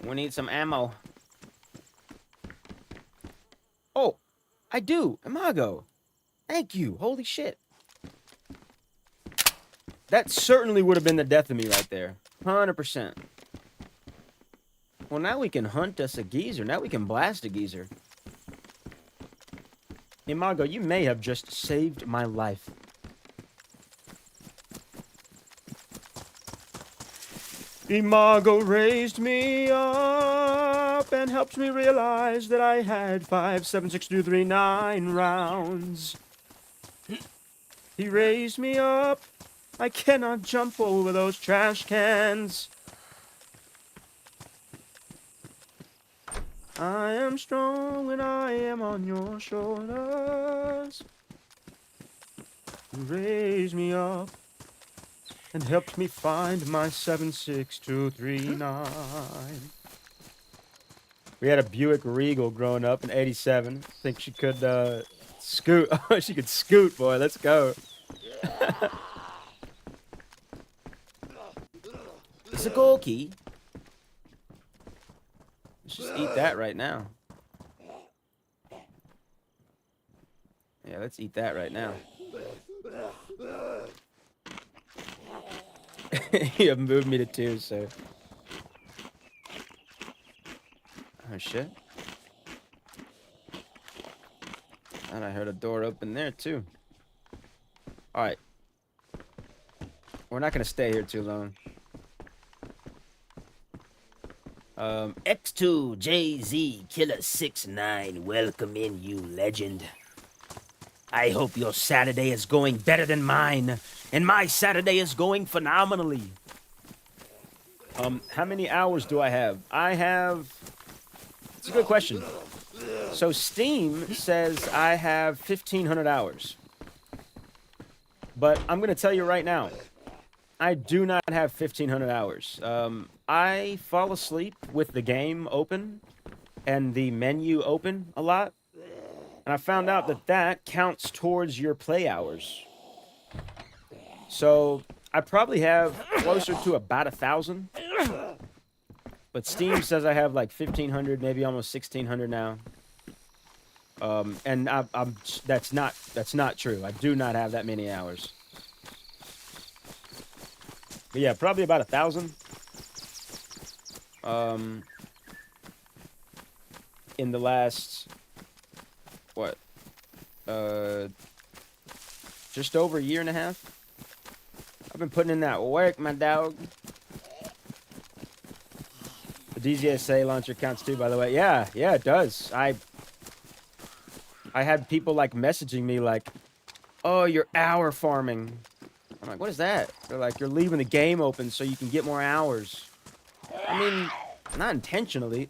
S1: We need some ammo. Oh, I do. Imago. Thank you. Holy shit. That certainly would have been the death of me right there. 100%. Well, now we can hunt us a geezer. Now we can blast a geezer. Imago, you may have just saved my life. Imago raised me up and helped me realize that I had 5, 7, 6, 2, 3, 9 rounds. He raised me up. I cannot jump over those trash cans. I am strong when I am on your shoulders. You raised me up and helped me find my 76239. We had a Buick Regal growing up in '87. Think she could scoot. Oh, she could scoot, boy. Let's go. It's a goal key. Let's just eat that right now. Yeah, let's eat that right now. You have moved me to tears, sir. Oh, shit. And I heard a door open there, too. Alright. We're not gonna stay here too long.
S3: X2 JZ Killer 69, welcome in, you legend. I hope your Saturday is going better than mine, and my Saturday is going phenomenally.
S1: How many hours do I have? I have... It's a good question. So Steam says I have 1,500 hours. But I'm gonna tell you right now, I do not have 1,500 hours. I fall asleep with the game open and the menu open a lot. And I found out that that counts towards your play hours. So I probably have closer to about 1,000. But Steam says I have like 1,500, maybe almost 1,600 now. And that's not true. I do not have that many hours. But yeah, probably about 1,000. In the last, what? Just over a year and a half. I've been putting in that work, my dog. The DZSA launcher counts too, by the way. Yeah, it does. I had people like messaging me like, "Oh, you're hour farming." I'm like, "What is that?" They're like, "You're leaving the game open so you can get more hours." I mean, not intentionally.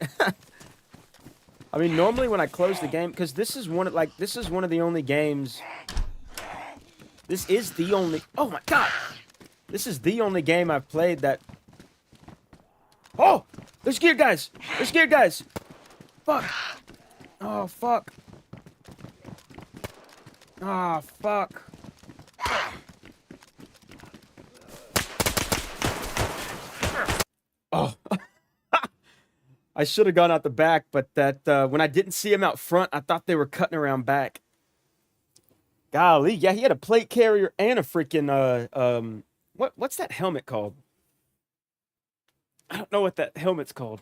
S1: I mean, normally when I close the game, because this is one of the only games. This is the only. Oh my god! This is the only game I've played that. Oh, they're scared guys. They're scared guys. Fuck. Oh fuck. Oh fuck. Oh. I should have gone out the back, but that when I didn't see him out front, I thought they were cutting around back. Golly, yeah, he had a plate carrier and a freaking what's that helmet called? I don't know what that helmet's called.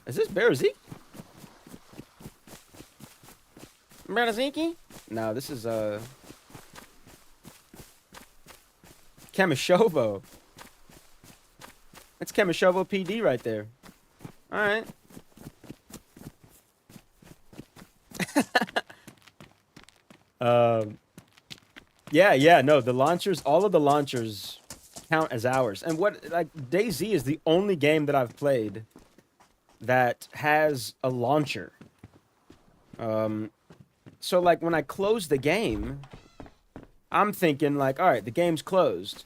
S1: Is this Beraziki? Beraziki? No, this is Kamashovo. That's Kamashovo PD right there. All right. Yeah, no, the launchers, all of the launchers count as hours. And what, like, DayZ is the only game that I've played that has a launcher. So, like, when I close the game, I'm thinking, like, all right, the game's closed.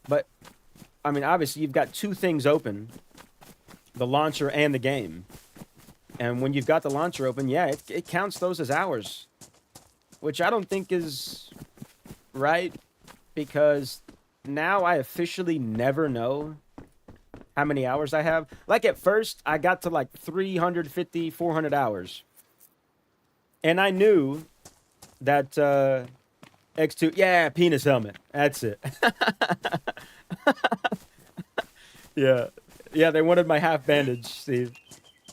S1: But, I mean, obviously, you've got two things open. The launcher and the game. And when you've got the launcher open, yeah, it counts those as hours. Which I don't think is right, because now I officially never know how many hours I have. Like at first, I got to like 350, 400 hours. And I knew that X2, yeah, penis helmet. That's it. Yeah, they wanted my half bandage, Steve.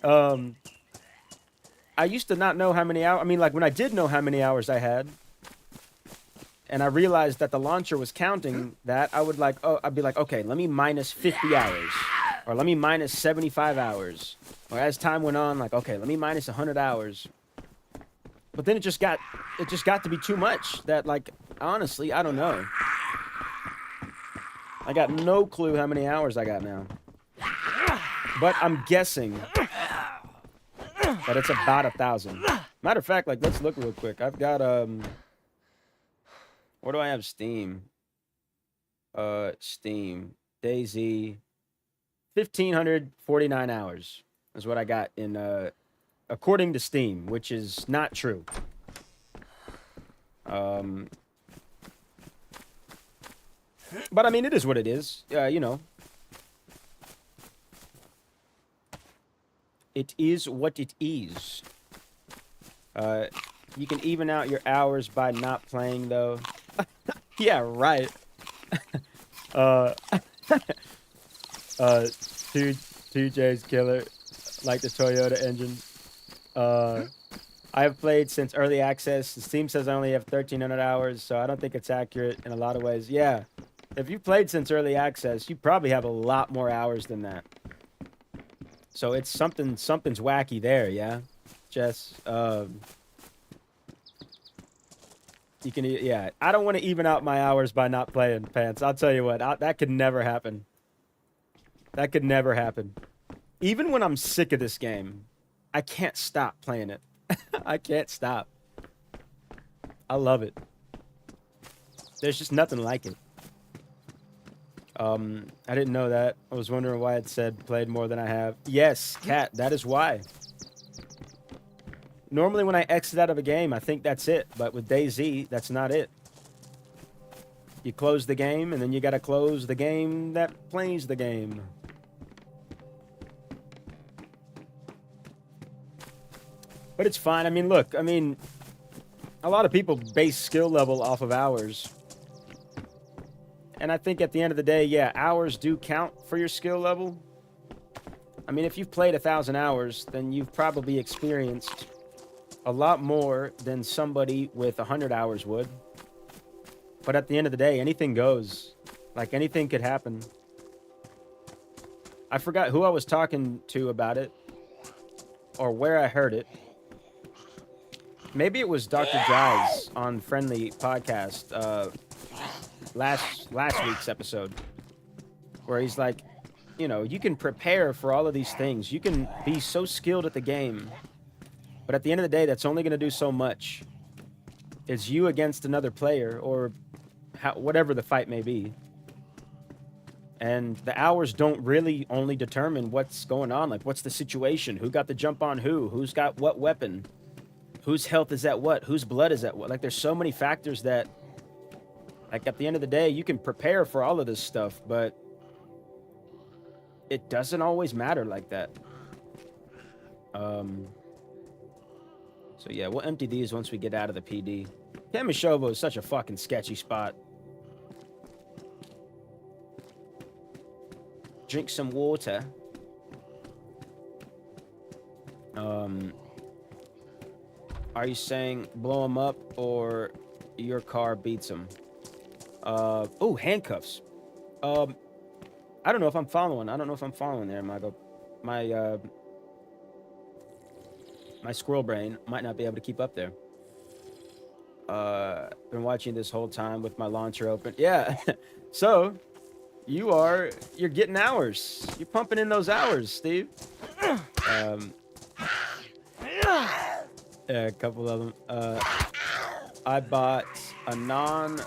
S1: I used to not know how many hours. I mean, like when I did know how many hours I had, and I realized that the launcher was counting that, I'd be like, okay, let me minus 50 hours, or let me minus 75 hours. Or as time went on, like, okay, let me minus 100 hours. But then it just got to be too much that, like, honestly, I don't know. I got no clue how many hours I got now. But I'm guessing that it's about 1,000. Matter of fact, like, let's look real quick. I've got, where do I have Steam? Steam. DayZ. 1,549 hours is what I got in, according to Steam, which is not true. But I mean, it is what it is. You know. It is what it is. You can even out your hours by not playing, though. Yeah, right. 2J's killer, like the Toyota engine. I have played since early access. Steam says I only have 1,300 hours, so I don't think it's accurate in a lot of ways. Yeah, if you played since early access, you probably have a lot more hours than that. So it's something's wacky there, yeah. Jess, you can, yeah. I don't want to even out my hours by not playing, Pants. I'll tell you what, that could never happen. That could never happen. Even when I'm sick of this game, I can't stop playing it. I can't stop. I love it. There's just nothing like it. I didn't know that. I was wondering why it said played more than I have. Yes, Cat, that is why. Normally when I exit out of a game, I think that's it. But with DayZ, that's not it. You close the game, and then you gotta close the game that plays the game. But it's fine. I mean, look, I mean, a lot of people base skill level off of hours. And I think at the end of the day, yeah, hours do count for your skill level. I mean, if you've played 1,000 hours, then you've probably experienced a lot more than somebody with 100 hours would. But at the end of the day, anything goes. Like, anything could happen. I forgot who I was talking to about it, or where I heard it. Maybe it was Dr. Jives on Friendly Podcast, last week's episode, where he's like, you know, you can prepare for all of these things. You can be so skilled at the game, but at the end of the day, that's only going to do so much. It's you against another player, or whatever the fight may be. And the hours don't really only determine what's going on. Like, what's the situation? Who got the jump on who? Who's got what weapon? Whose health is at what? Whose blood is at what? Like, there's so many factors that, like, at the end of the day, you can prepare for all of this stuff, but it doesn't always matter like that. So yeah, we'll empty these once we get out of the PD. Kamishovo is such a fucking sketchy spot. Drink some water. Are you saying blow him up or your car beats him? Oh, handcuffs. I don't know if I'm following. I don't know if I'm following there, my squirrel brain might not be able to keep up there. Been watching this whole time with my launcher open. Yeah. So, you're getting hours. You're pumping in those hours, Steve. Yeah, a couple of them. I bought a non-VVT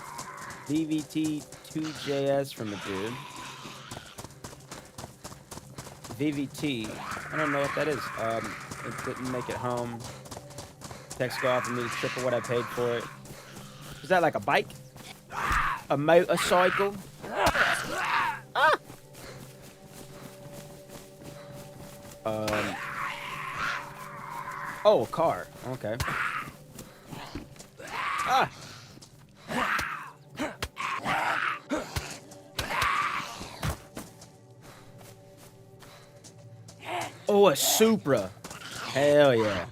S1: 2JS from a dude. VVT. I don't know what that is. It didn't make it home. Text go off of me triple what I paid for it. Is that like a bike? A motorcycle? Oh, a car. Okay. Ah! Oh, a Supra. Hell yeah.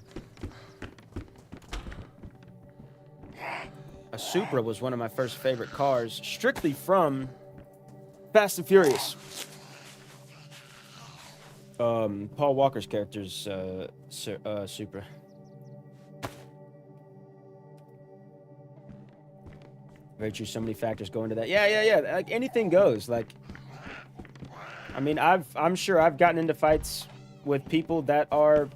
S1: A Supra was one of my first favorite cars, strictly from Fast and Furious. Paul Walker's character's Supra. Very true. So many factors go into that. Yeah. Like anything goes. Like, I mean, I'm sure I've gotten into fights with people that are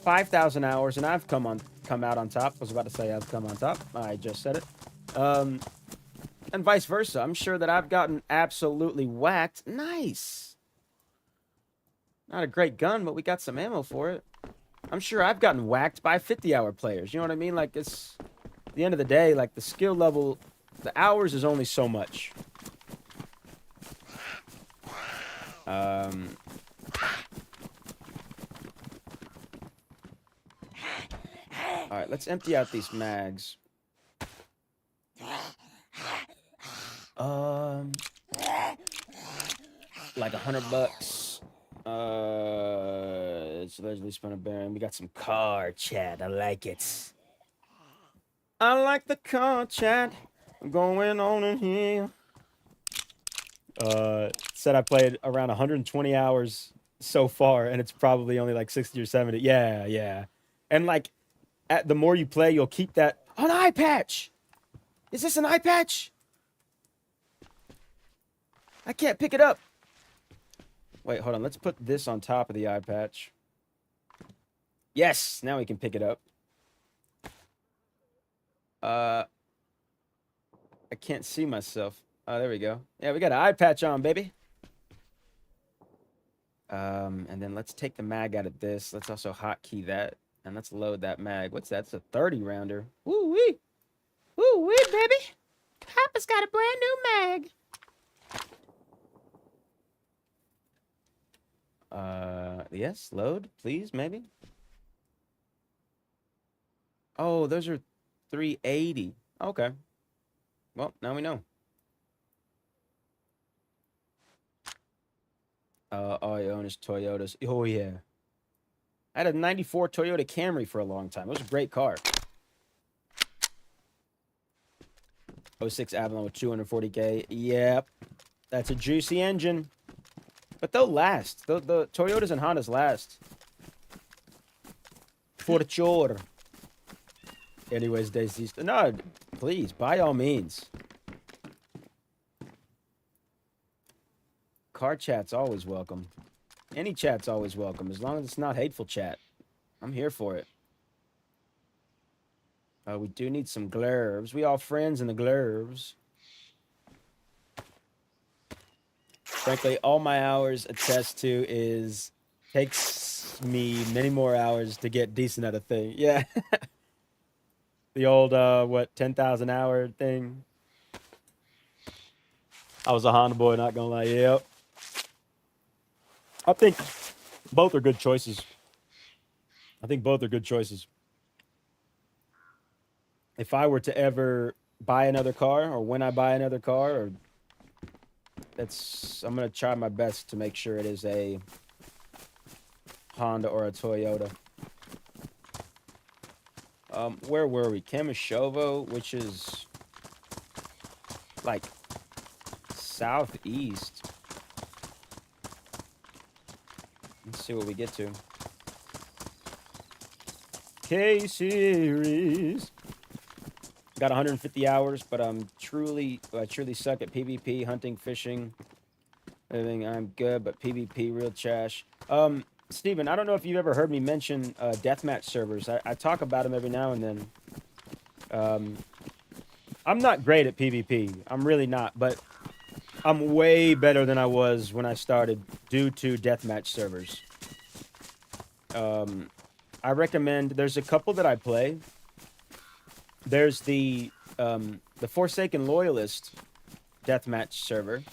S1: 5,000 hours, and I've come out on top. I was about to say I've come on top. I just said it. And vice versa. I'm sure that I've gotten absolutely whacked. Nice. Not a great gun, but we got some ammo for it. I'm sure I've gotten whacked by 50-hour players. You know what I mean? Like, it's at the end of the day, like the skill level, the hours is only so much. All right, let's empty out these mags. Like $100. It's allegedly spun a bearing. We got some car chat. I like it. I like the car chat going on in here. Said I played around 120 hours so far, and it's probably only like 60 or 70. Yeah. And like, the more you play, you'll keep that. An eye patch! Is this an eye patch? I can't pick it up. Wait, hold on. Let's put this on top of the eye patch. Yes, now we can pick it up. I can't see myself. Oh, there we go. Yeah, we got an eye patch on, baby. And then let's take the mag out of this. Let's also hotkey that. And let's load that mag. What's that? It's a 30 rounder.
S2: Woo-wee. Woo-wee, baby. Papa's got a brand new mag.
S1: Yes, load, please, maybe. Oh, those are 380. Okay. Well, now we know. All you own is Toyotas. Oh, yeah. I had a 94 Toyota Camry for a long time. It was a great car. 06 Avalon with 240K. Yep. That's a juicy engine. But they'll last. The Toyotas and Hondas last. For sure. Anyways, DayZ. No, please, by all means. Car chat's always welcome. Any chat's always welcome, as long as it's not hateful chat. I'm here for it. We do need some gloves. We all friends in the gloves. Frankly, all my hours attest to is takes me many more hours to get decent at a thing. Yeah. The old, 10,000 hour thing. I was a Honda boy, not gonna lie. Yep. I think both are good choices. If I were to ever buy another car, or when I buy another car, or I'm gonna try my best to make sure it is a Honda or a Toyota. Where were we? Kamashovo, which is like southeast. Let's see what we get to. K-Series. Got 150 hours, but I truly suck at PvP, hunting, fishing. Everything, I'm good, but PvP, real trash. Steven, I don't know if you've ever heard me mention deathmatch servers. I talk about them every now and then. I'm not great at PvP. I'm really not, but I'm way better than I was when I started due to deathmatch servers. I recommend, there's a couple that I play. There's the Forsaken Loyalist deathmatch server,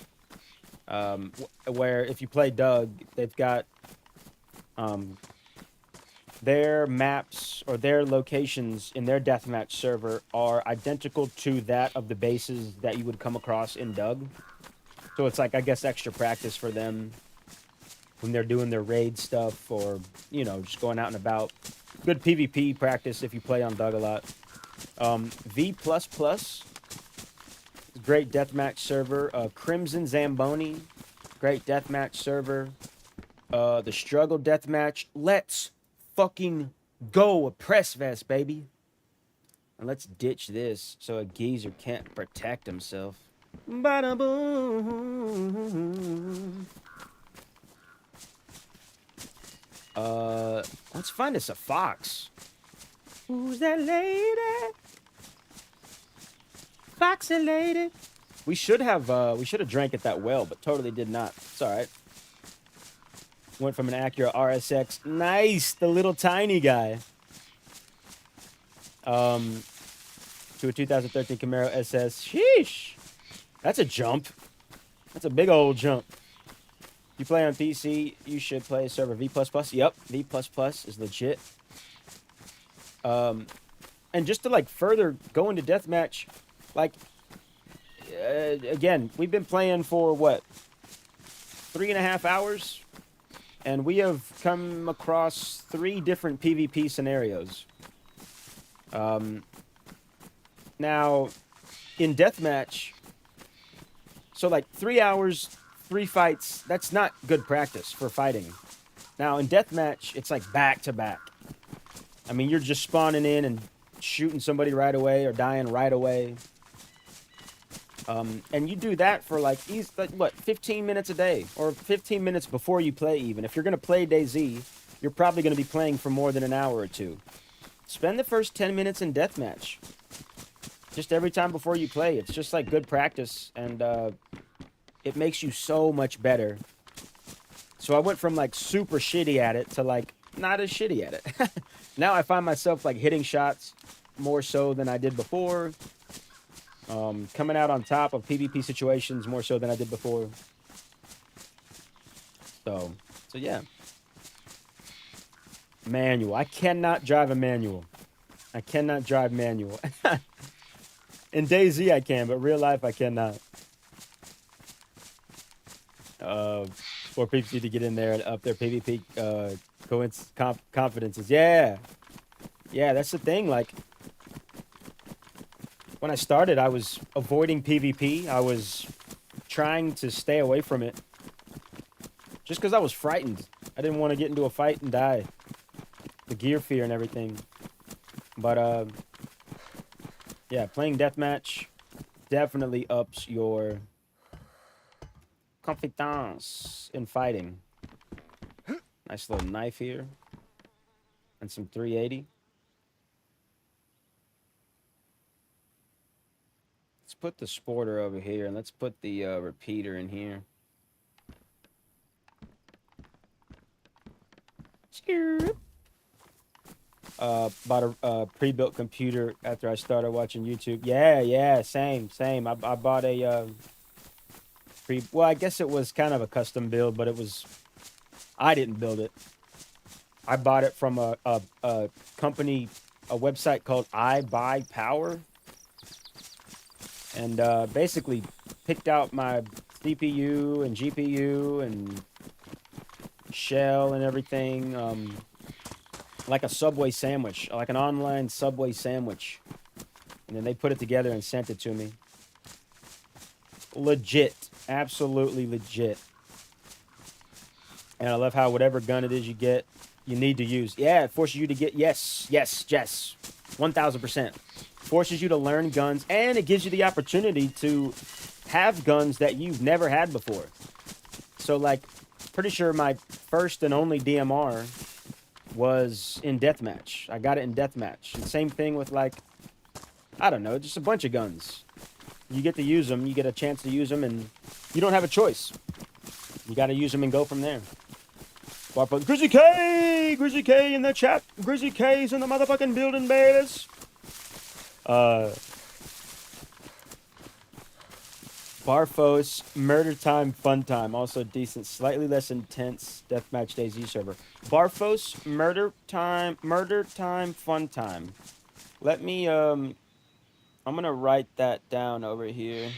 S1: where if you play Doug, they've got their maps or their locations in their deathmatch server are identical to that of the bases that you would come across in Doug. So it's like, I guess, extra practice for them when they're doing their raid stuff, or, you know, just going out and about. Good PvP practice if you play on Doug a lot. V++, great deathmatch server. Crimson Zamboni, great deathmatch server. The Struggle deathmatch. Let's fucking go. A press vest, baby. And let's ditch this so a geezer can't protect himself. Bada boom. Let's find us a fox. Who's that lady? Foxy lady. We should have drank at that well, but totally did not. It's all right. Went from an Acura RSX, nice, the little tiny guy, to a 2013 Camaro SS. Sheesh, that's a jump. That's a big old jump. You play on PC, you should play server V++. Yep, V++ is legit. And just to like further go into deathmatch, like again, we've been playing for what, 3.5 hours, and we have come across 3 different PvP scenarios. Now, in deathmatch, so like 3 hours, 3 fights, that's not good practice for fighting. Now, in deathmatch, it's like back to back. I mean, you're just spawning in and shooting somebody right away or dying right away. And you do that for like, what, 15 minutes a day, or 15 minutes before you play even. If you're going to play DayZ, you're probably going to be playing for more than an hour or 2. Spend the first 10 minutes in deathmatch. Just every time before you play. It's just like good practice, and it makes you so much better. So I went from like super shitty at it to like not as shitty at it. Now I find myself like hitting shots more so than I did before. Coming out on top of PvP situations more so than I did before. So yeah. Manual. I cannot drive a manual. I cannot drive manual. In DayZ I can, but real life I cannot. For people to get in there and up their PvP confidences. Yeah. Yeah, that's the thing. Like, when I started, I was avoiding PvP. I was trying to stay away from it. Just because I was frightened. I didn't want to get into a fight and die. The gear fear and everything. But, yeah, playing deathmatch definitely ups your confidence in fighting. Nice little knife here. And some 380. Let's put the sporter over here, and let's put the repeater in here. Bought a pre-built computer after I started watching YouTube. Yeah, same. I bought a well, I guess it was kind of a custom build, but I didn't build it. I bought it from a company, a website called I Buy Power. And basically picked out my CPU and GPU and shell and everything, like a Subway sandwich, like an online Subway sandwich. And then they put it together and sent it to me. Legit. Absolutely legit. And I love how whatever gun it is you get, you need to use. Yeah, it forces you to get, yes. 1000%. Forces you to learn guns, and it gives you the opportunity to have guns that you've never had before. So, like, pretty sure my first and only DMR was in deathmatch. I got it in deathmatch. And same thing with, like, I don't know, just a bunch of guns. You get to use them, you get a chance to use them, and you don't have a choice. You got to use them and go from there. Grizzly K in the chat. Grizzly K's in the motherfucking building, babies. Barfos, Murder Time, Fun Time, also decent, slightly less intense deathmatch DayZ server. Barfos, Murder Time, Fun Time. Let me, I'm gonna write that down over here.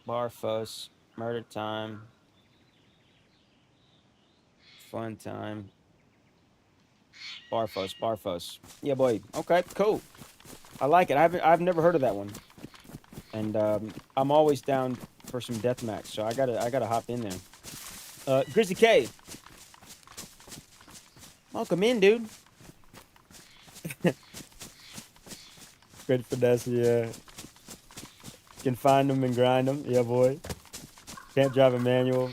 S1: Barfos, Murder Time, Fun Time. Barfos, Barfos. Yeah, boy. Okay, cool. I like it. I've never heard of that one. And I'm always down for some deathmatch, so I gotta hop in there. Grizzly K, welcome in, dude. Good finesse, yeah. Can find them and grind them, yeah, boy. Can't drive a manual.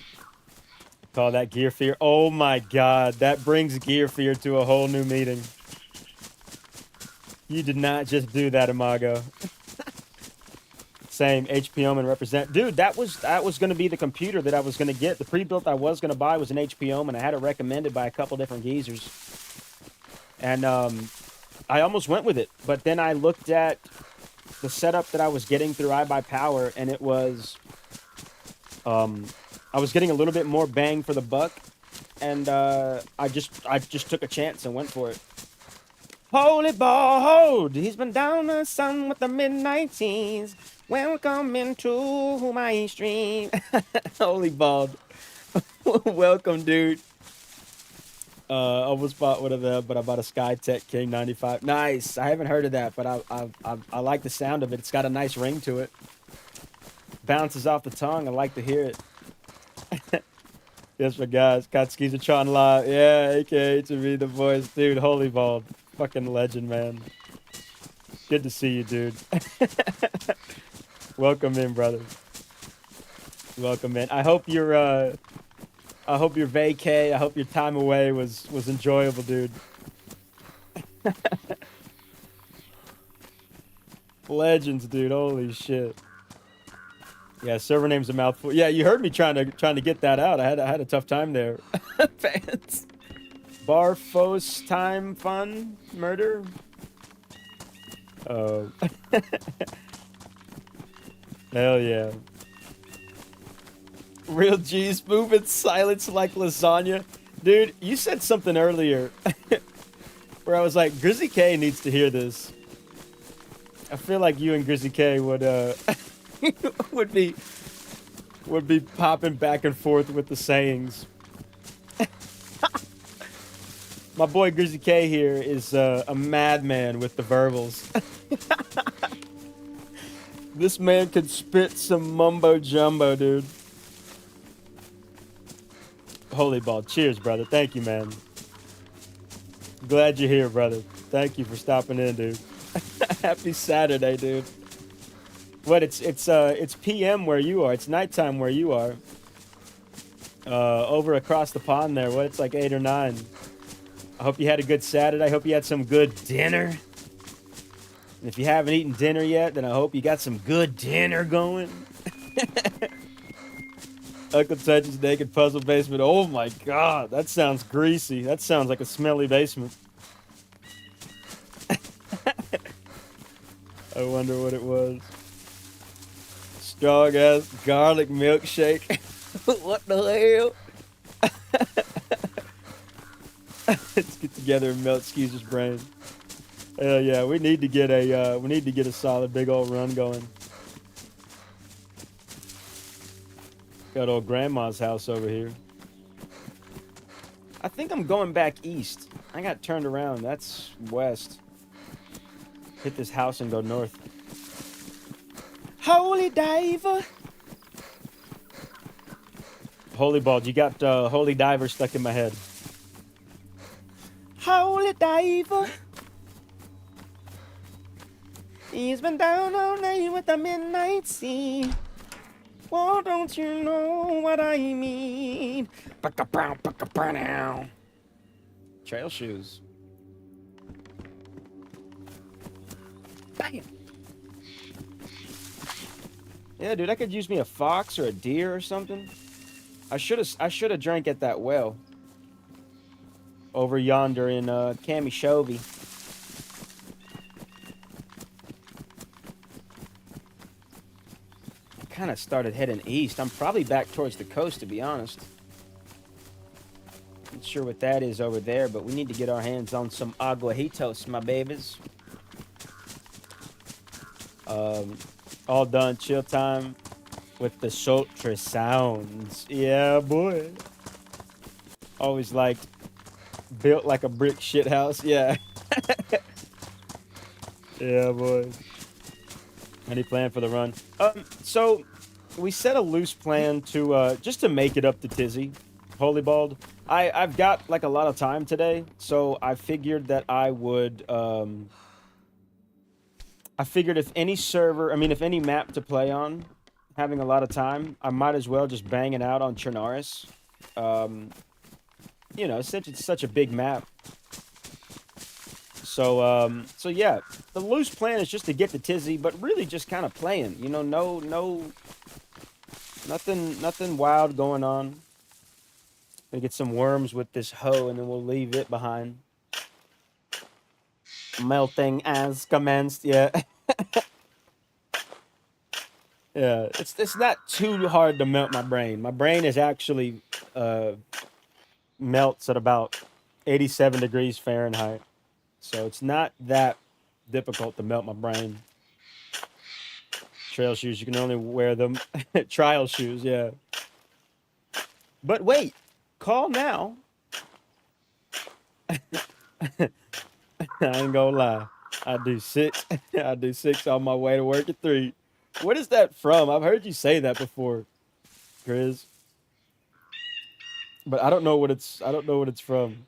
S1: Call that gear fear. Oh my god, that brings gear fear to a whole new meeting. You did not just do that, Imago. Same, HP Omen represent. Dude, that was gonna be the computer that I was gonna get. The pre-built I was gonna buy was an HP Omen. I had it recommended by a couple different geezers. And I almost went with it, but then I looked at the setup that I was getting through iBuyPower, and it was I was getting a little bit more bang for the buck, and I just took a chance and went for it. Holy ball, he's been down the sun with the midnight teens. Welcome into my stream. Holy bald. Welcome, dude. Almost bought one of them, but I bought a Skytech K95. Nice. I haven't heard of that, but I like the sound of it. It's got a nice ring to it. Bounces off the tongue. I like to hear it. Yes, my guys. Katsuki's a Tron Live. Yeah, aka to me, the voice. Dude, holy bald. Fucking legend, man. Good to see you, dude. Welcome in, brother. Welcome in. I hope your vacay, I hope your time away was enjoyable, dude. Legends, dude. Holy shit. Yeah, server name's a mouthful. Yeah, you heard me trying to get that out. I had a tough time there. Fans. Barfos time fun murder. Oh. Hell yeah. Real G's moving silence like lasagna. Dude, you said something earlier where I was like, Grizzly K needs to hear this. I feel like you and Grizzly K would would be popping back and forth with the sayings. My boy Grizzly K here is a madman with the verbals. This man could spit some mumbo jumbo, dude. Holy ball. Cheers, brother. Thank you, man. Glad you're here, brother. Thank you for stopping in, dude. Happy Saturday, dude. What? It's PM where you are. It's nighttime where you are. Over across the pond there. What? It's like 8 or 9. I hope you had a good Saturday. I hope you had some good dinner. And if you haven't eaten dinner yet, then I hope you got some good dinner going. Uncle Touch's naked puzzle basement. Oh my god, that sounds greasy. That sounds like a smelly basement. I wonder what it was. Strong ass garlic milkshake. What the hell? Let's get together and melt Skeezer's brain. Hell yeah, we need to get a solid big old run going. Got old grandma's house over here. I think I'm going back east. I got turned around. That's west. Hit this house and go north. Holy diver. Holy bald. You got holy diver stuck in my head. Holy diver. He's been down all night with the midnight sea. Well, don't you know what I mean? Trail shoes. Bam. Yeah, dude, I could use me a fox or a deer or something. I should have drank at that well over yonder in Camishovie. Kind of started heading east. I'm probably back towards the coast, to be honest. Not sure what that is over there, but we need to get our hands on some aguajitos, my babies. All done, chill time with the sultry sounds. Yeah, boy. Always liked Built like a brick shit house. Yeah. Yeah, boy. Any plan for the run? So we set a loose plan to just to make it up to Tizzy, Holy Bald. I've got like a lot of time today, so I figured that I would I figured if any server, I mean if any map to play on, having a lot of time, I might as well just bang it out on CHERNARUS. You know, since it's such a big map. So yeah, the loose plan is just to get to Tizzy, but really just kind of playing. You know, nothing wild going on. Gonna get some worms with this hoe, and then we'll leave it behind. Melting as commenced. Yeah, yeah. It's not too hard to melt my brain. My brain is actually melts at about 87 degrees Fahrenheit. So it's not that difficult to melt my brain. Trail shoes, you can only wear them. Trial shoes, yeah. But wait, call now. I ain't gonna lie. I do 6. I do 6 on my way to work at 3. What is that from? I've heard you say that before, Chris. But I don't know what it's from.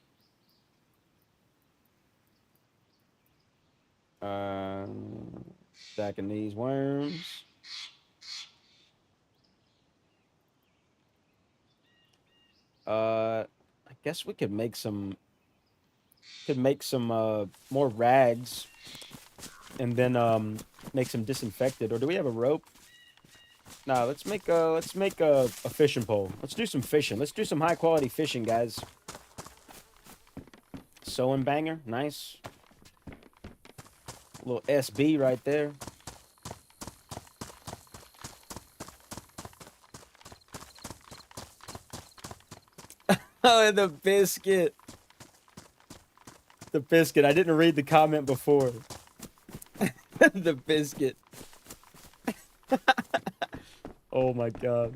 S1: Stacking these worms. I guess we could make some more rags and then make some disinfected. Or do we have a rope? Nah, let's make a fishing pole. Let's do some fishing. Let's do some high quality fishing, guys. Sewing banger, nice. Little SB right there. Oh, the biscuit. The biscuit. I didn't read the comment before. The biscuit. Oh my god.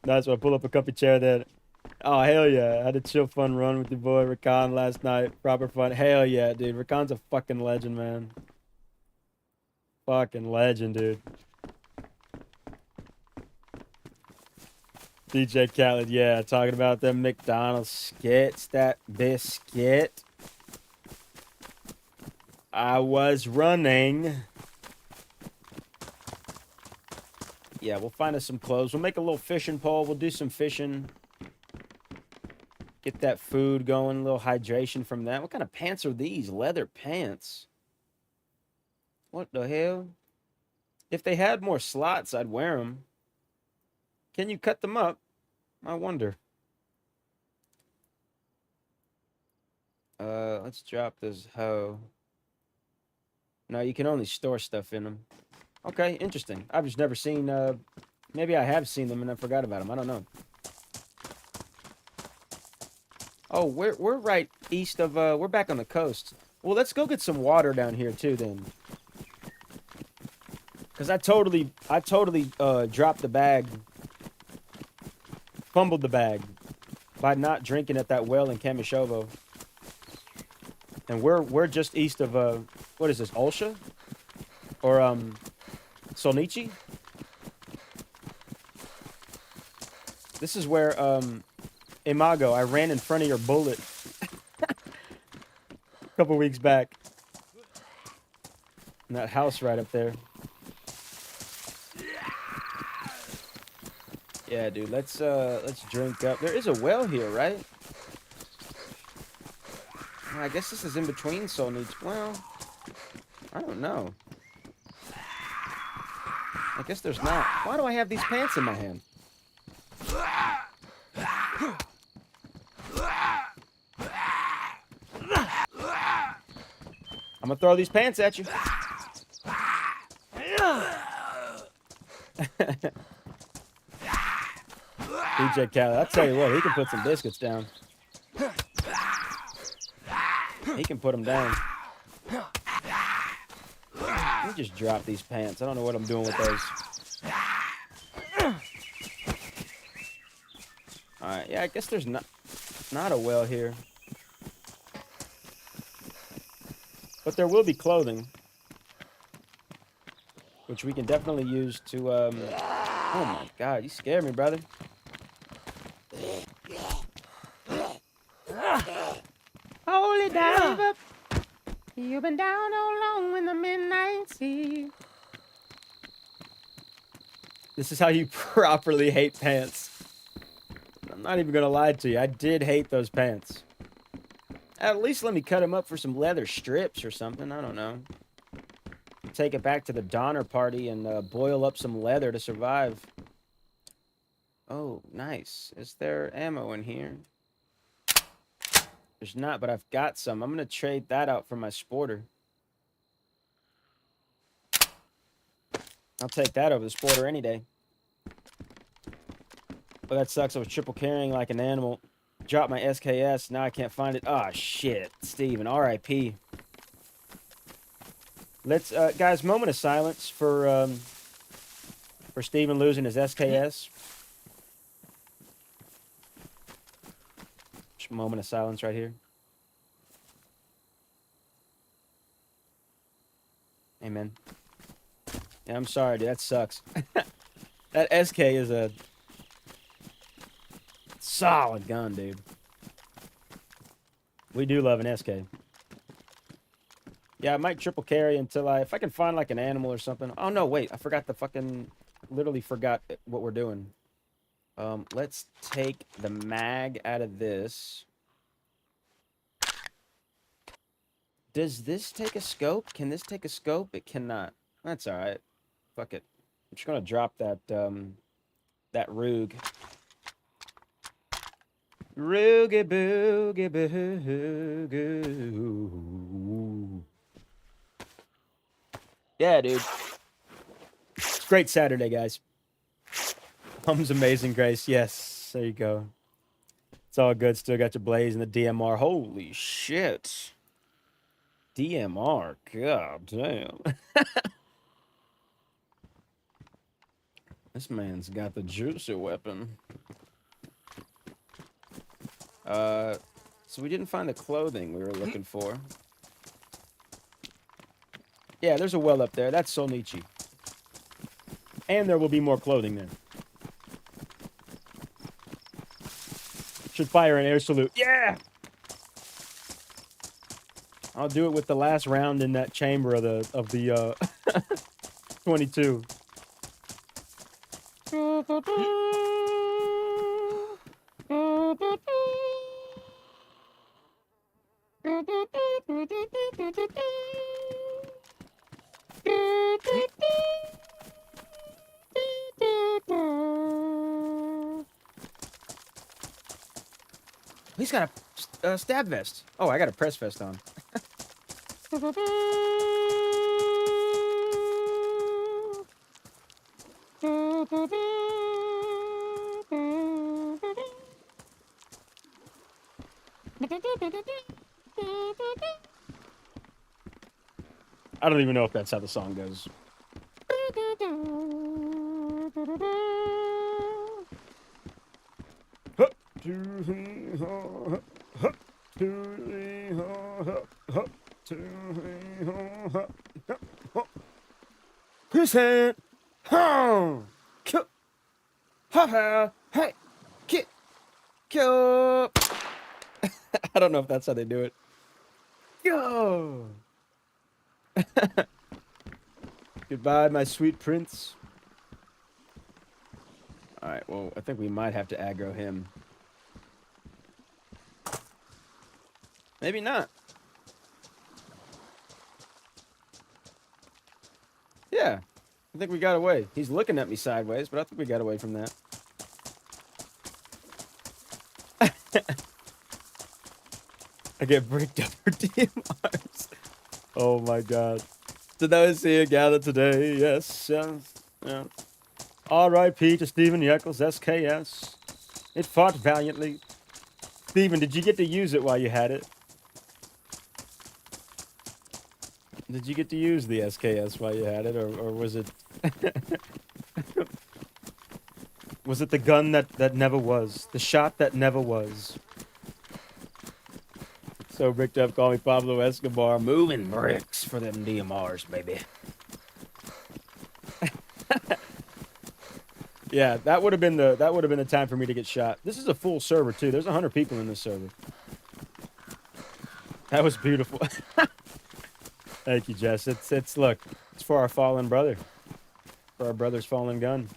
S1: That's why I pull up a comfy chair there. Oh, hell yeah. I had a chill fun run with your boy Rakan last night. Proper fun. Hell yeah, dude. Rakan's a fucking legend, man. Fucking legend, dude. DJ Khaled, yeah, talking about them McDonald's skits, that biscuit. I was running. Yeah, we'll find us some clothes. We'll make a little fishing pole. We'll do some fishing. Get that food going, a little hydration from that. What kind of pants are these? Leather pants. What the hell? If they had more slots, I'd wear them. Can you cut them up? I wonder. Let's drop this hoe. No, you can only store stuff in them. Okay, interesting. I've just never seen, maybe I have seen them and I forgot about them. I don't know. Oh, we're right east of, we're back on the coast. Well, let's go get some water down here too then. Because I totally dropped the bag. Fumbled the bag by not drinking at that well in Kamishovo. And we're just east of what is this, Olsha? Or Solnichi? This is where Imago, I ran in front of your bullet a couple weeks back. In that house right up there. Yeah, dude, let's drink up. There is a well here, right? Well, I guess this is in between Solnichi. Well, I don't know. I guess there's not. Why do I have these pants in my hand? I'm gonna throw these pants at you. DJ Khaled, I'll tell you what, he can put some biscuits down. He can put them down. Let me just drop these pants. I don't know what I'm doing with those. Alright, yeah, I guess there's not a well here. But there will be clothing, which we can definitely use to, oh my god, you scared me, brother.
S2: Holy diver, you've been down all alone in the midnight sea.
S1: This is how you properly hate pants. I'm not even gonna lie to you, I did hate those pants. At least let me cut them up for some leather strips or something, I don't know. Take it back to the Donner Party and boil up some leather to survive. Oh, nice. Is there ammo in here? There's not, but I've got some. I'm gonna trade that out for my sporter. I'll take that over the sporter any day. But that sucks. I was triple carrying like an animal. Dropped my SKS. Now I can't find it. Ah, shit. Steven, RIP. Let's, guys, moment of silence for Steven losing his SKS. Just a moment of silence right here. Amen. Yeah, I'm sorry, dude. That sucks. That SK is a solid gun, dude. We do love an SK. Yeah, I might triple carry until if I can find like an animal or something. Oh no, wait, I forgot literally forgot what we're doing. Let's take the mag out of this. Does this take a scope? Can this take a scope? It cannot. That's all right. Fuck it. I'm just gonna drop that that Roog. Roogie boogie boogie. Yeah, dude. It's a great Saturday, guys. Hum's Amazing Grace. Yes, there you go. It's all good. Still got your Blaze and the DMR. Holy shit. DMR. God damn. This man's got the juicy weapon. So we didn't find the clothing we were looking for. Yeah, there's a well up there. That's Solnichi. And there will be more clothing there. Should fire an air salute. Yeah! I'll do it with the last round in that chamber of the 22. He's got a stab vest. Oh, I got a press vest on. I don't even know if that's how the song goes. His hand, hey, kick, kill. I don't know if that's how they do it. Yo. Goodbye, my sweet prince. All right, well, I think we might have to aggro him. Maybe not. Yeah, I think we got away. He's looking at me sideways, but I think we got away from that. I get bricked up for DMRs. Oh my god. To those here gathered today, yes, yeah. R.I.P. to Stephen Yeckles, SKS. It fought valiantly. Stephen, did you get to use it while you had it? Did you get to use the SKS while you had it, or was it... was it the gun that never was? The shot that never was? So bricked up, call me Pablo Escobar. Moving bricks for them DMRs, baby. Yeah, that would have been the time for me to get shot. This is a full server too. There's 100 people in this server. That was beautiful. Thank you, Jess. It's look, it's for our fallen brother. For our brother's fallen gun.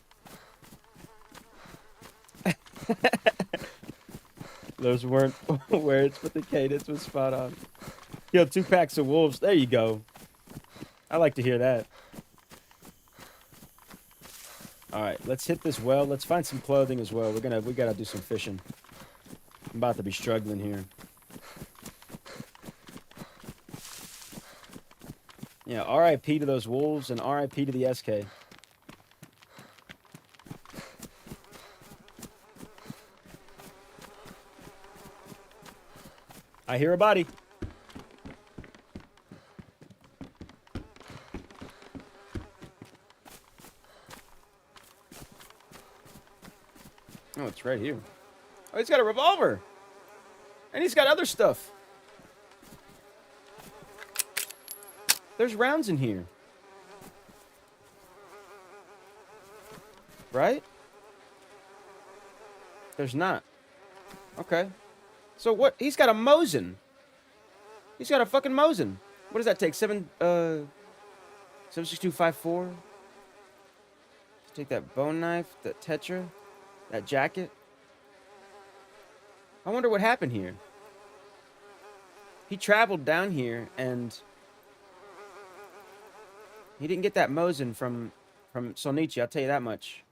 S1: Those weren't words, but the cadence was spot on. Killed 2 packs of wolves. There you go. I like to hear that. All right, let's hit this well. Let's find some clothing as well. We gotta do some fishing. I'm about to be struggling here. Yeah, R.I.P. to those wolves and R.I.P. to the SK. I hear a body. Oh, it's right here. Oh, he's got a revolver. And he's got other stuff. There's rounds in here. Right? There's not. Okay. So what? He's got a Mosin. He's got a fucking Mosin. What does that take? 76254. Take that bone knife, that Tetra, that jacket. I wonder what happened here. He traveled down here and he didn't get that Mosin from Solnichi, I'll tell you that much.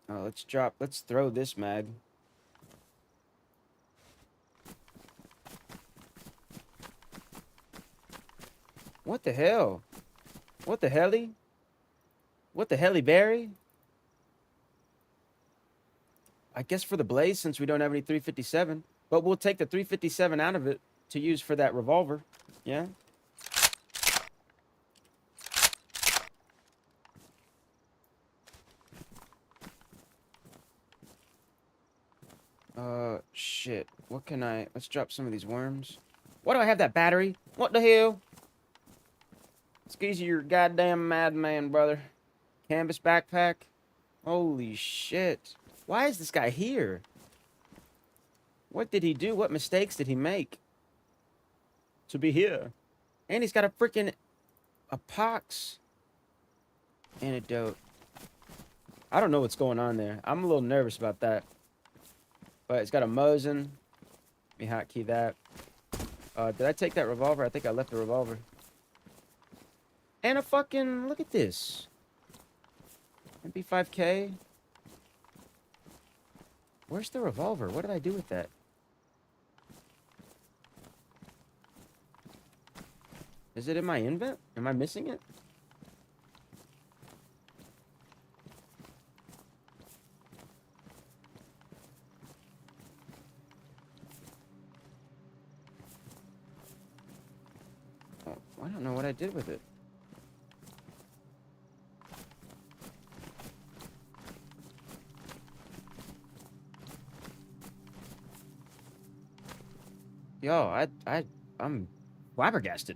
S1: Oh, let's throw this mag. What the hell? What the helly? What the helly berry? I guess for the blaze, since we don't have any 357. But we'll take the 357 out of it to use for that revolver. Yeah? Shit. What can I... Let's drop some of these worms. Why do I have that battery? What the hell? Skeezy, you're a goddamn madman, brother. Canvas backpack. Holy shit. Why is this guy here? What did he do? What mistakes did he make to be here? And he's got a freaking a pox antidote. I don't know what's going on there. I'm a little nervous about that. But it's got a Mosin. Let me hotkey that. Did I take that revolver? I think I left the revolver. And a fucking... Look at this. MP5K. Where's the revolver? What did I do with that? Is it in my invent? Am I missing it? Oh, I don't know what I did with it. Yo, I'm flabbergasted.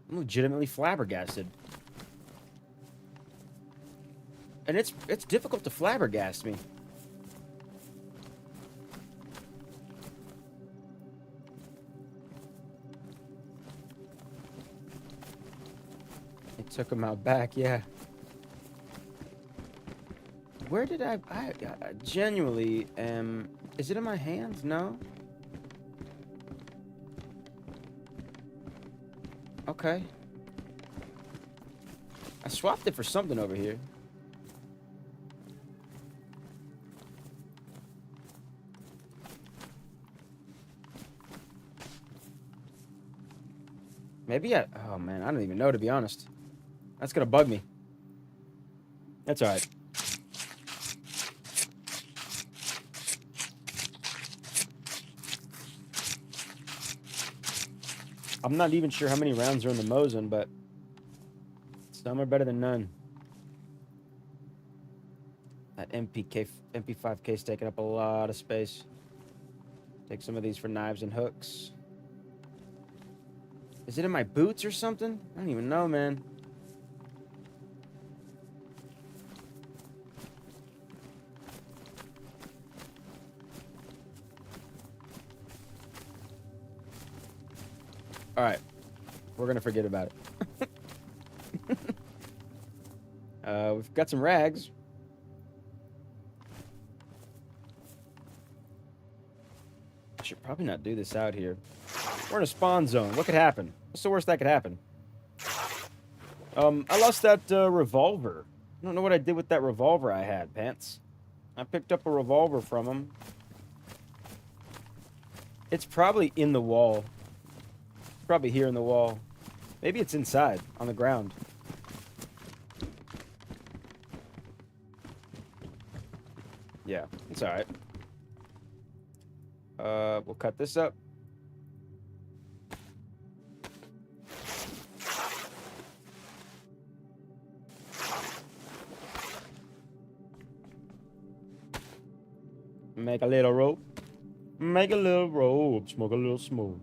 S1: I'm legitimately flabbergasted. And it's difficult to flabbergast me. It took him out back, yeah. Where did I genuinely am... Is it in my hands? No? Okay. I swapped it for something over here. Maybe oh man, I don't even know, to be honest. That's gonna bug me. That's alright. I'm not even sure how many rounds are in the Mosin, but some are better than none. That MP5K is taking up a lot of space. Take some of these for knives and hooks. Is it in my boots or something? I don't even know, man. All right. We're going to forget about it. We've got some rags. I should probably not do this out here. We're in a spawn zone. What could happen? What's the worst that could happen? I lost that revolver. I don't know what I did with that revolver I had, Pants. I picked up a revolver from him. It's probably in the wall. Probably here in the wall. Maybe it's inside, on the ground. Yeah, it's alright. We'll cut this up. Make a little rope. Make a little rope. Smoke a little smoke.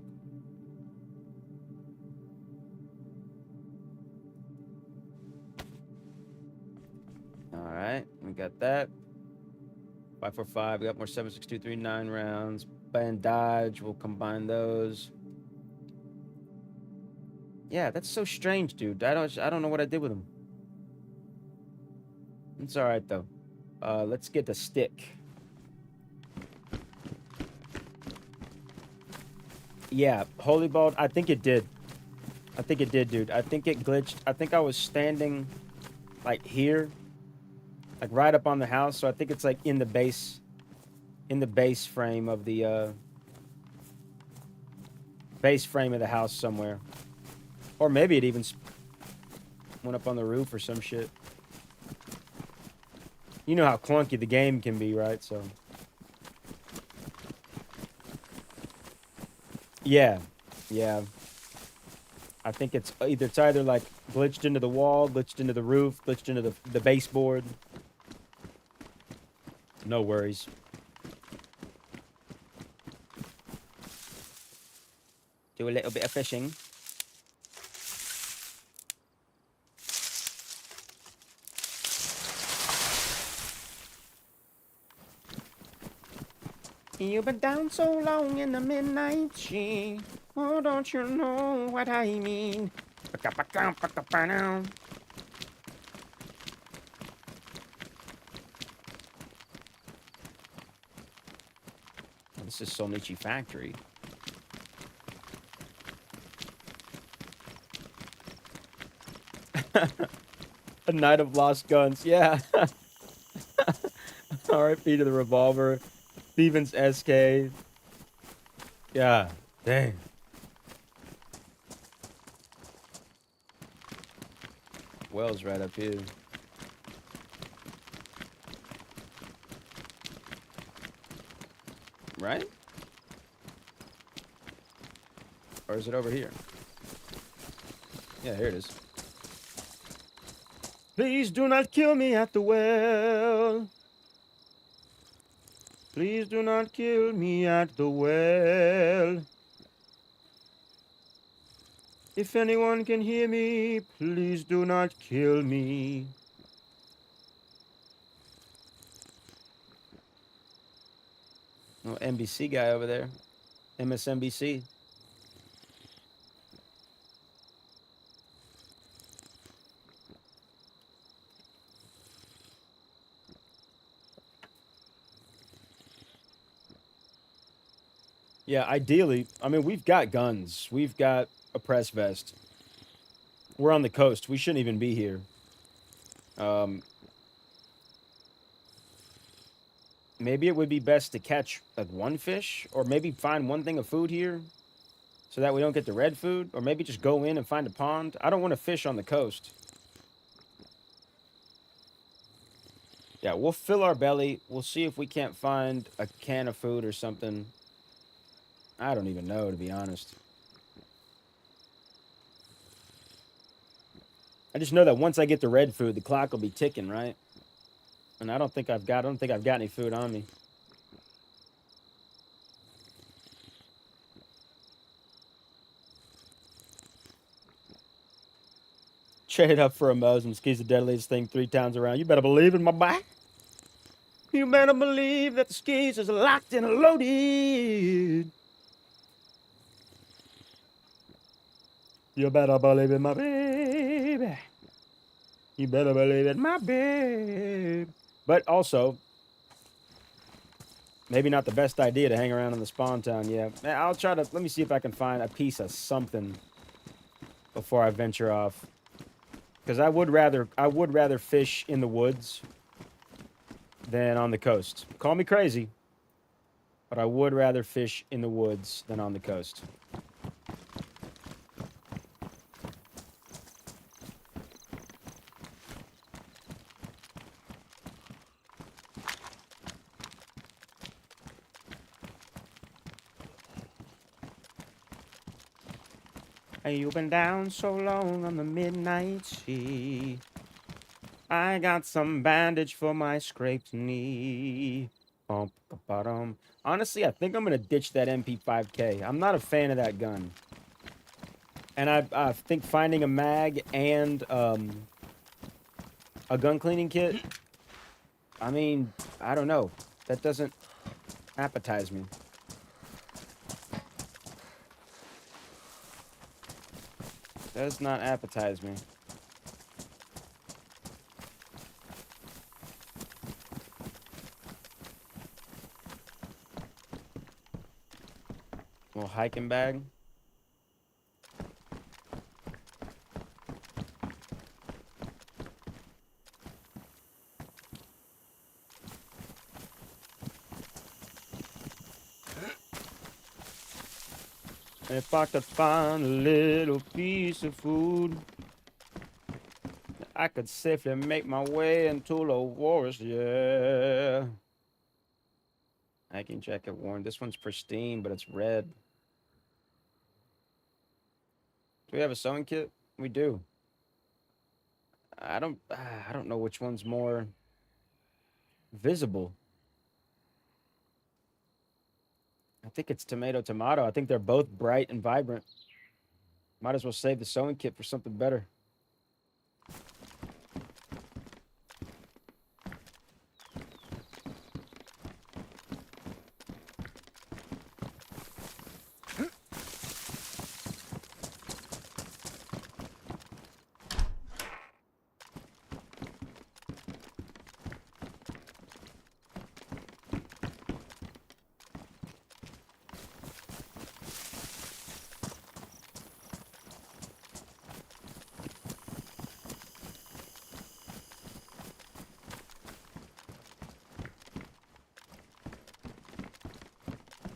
S1: Alright, we got that. 545, we got more 7.6239 rounds. Bandage, we'll combine those. Yeah, that's so strange, dude. I don't know what I did with them. It's alright though. Let's get the stick. Yeah, Holy Ball, I think it did. I think it did, dude. I think it glitched. I think I was standing like here. Like right up on the house, so I think it's like in the base frame of the house somewhere. Or maybe it even went up on the roof or some shit. You know how clunky the game can be, right? So yeah. I think it's either like glitched into the wall, glitched into the roof, glitched into the baseboard. No worries. Do a little bit of fishing. You've been down so long in the midnight sheen. Oh, don't you know what I mean? This is Solnichi Factory. A night of lost guns. Yeah. R.I.P. to the revolver. Steven's SK. Yeah. Dang. Well's right up here. Right? Or is it over here? Yeah, here it is. Please do not kill me at the well. Please do not kill me at the well. If anyone can hear me, please do not kill me. Oh, NBC guy over there. MSNBC. Yeah, ideally, I mean, we've got guns. We've got a press vest. We're on the coast. We shouldn't even be here. Maybe it would be best to catch like one fish, or maybe find one thing of food here so that we don't get the red food, or maybe just go in and find a pond. I don't want to fish on the coast. Yeah, we'll fill our belly. We'll see if we can't find a can of food or something. I don't even know, to be honest. I just know that once I get the red food, the clock will be ticking, right? And I don't think I've got any food on me. Trade up for a Mosin. Ski's the deadliest thing 3 times around. You better believe in my back. You better believe that the skis is locked and loaded. You better believe in my baby. You better believe in my babe. But also, maybe not the best idea to hang around in the spawn town. Yeah, I'll try to. Let me see if I can find a piece of something before I venture off. Because I would rather fish in the woods than on the coast. Call me crazy, but I would rather fish in the woods than on the coast. Hey, you been down so long on the midnight sea. I got some bandage for my scraped knee. Bum, ba-ba-dum. Honestly, I think I'm gonna ditch that MP5K. I'm not a fan of that gun. And I think finding a mag and a gun cleaning kit, I mean, I don't know. That doesn't appetize me. Does not appetize me. Little hiking bag. If I could find a little piece of food, I could safely make my way into the forest, yeah. Hiking jacket worn. This one's pristine, but it's red. Do we have a sewing kit? We do. I don't know which one's more visible. I think it's tomato tomato. I think they're both bright and vibrant. Might as well save the sewing kit for something better.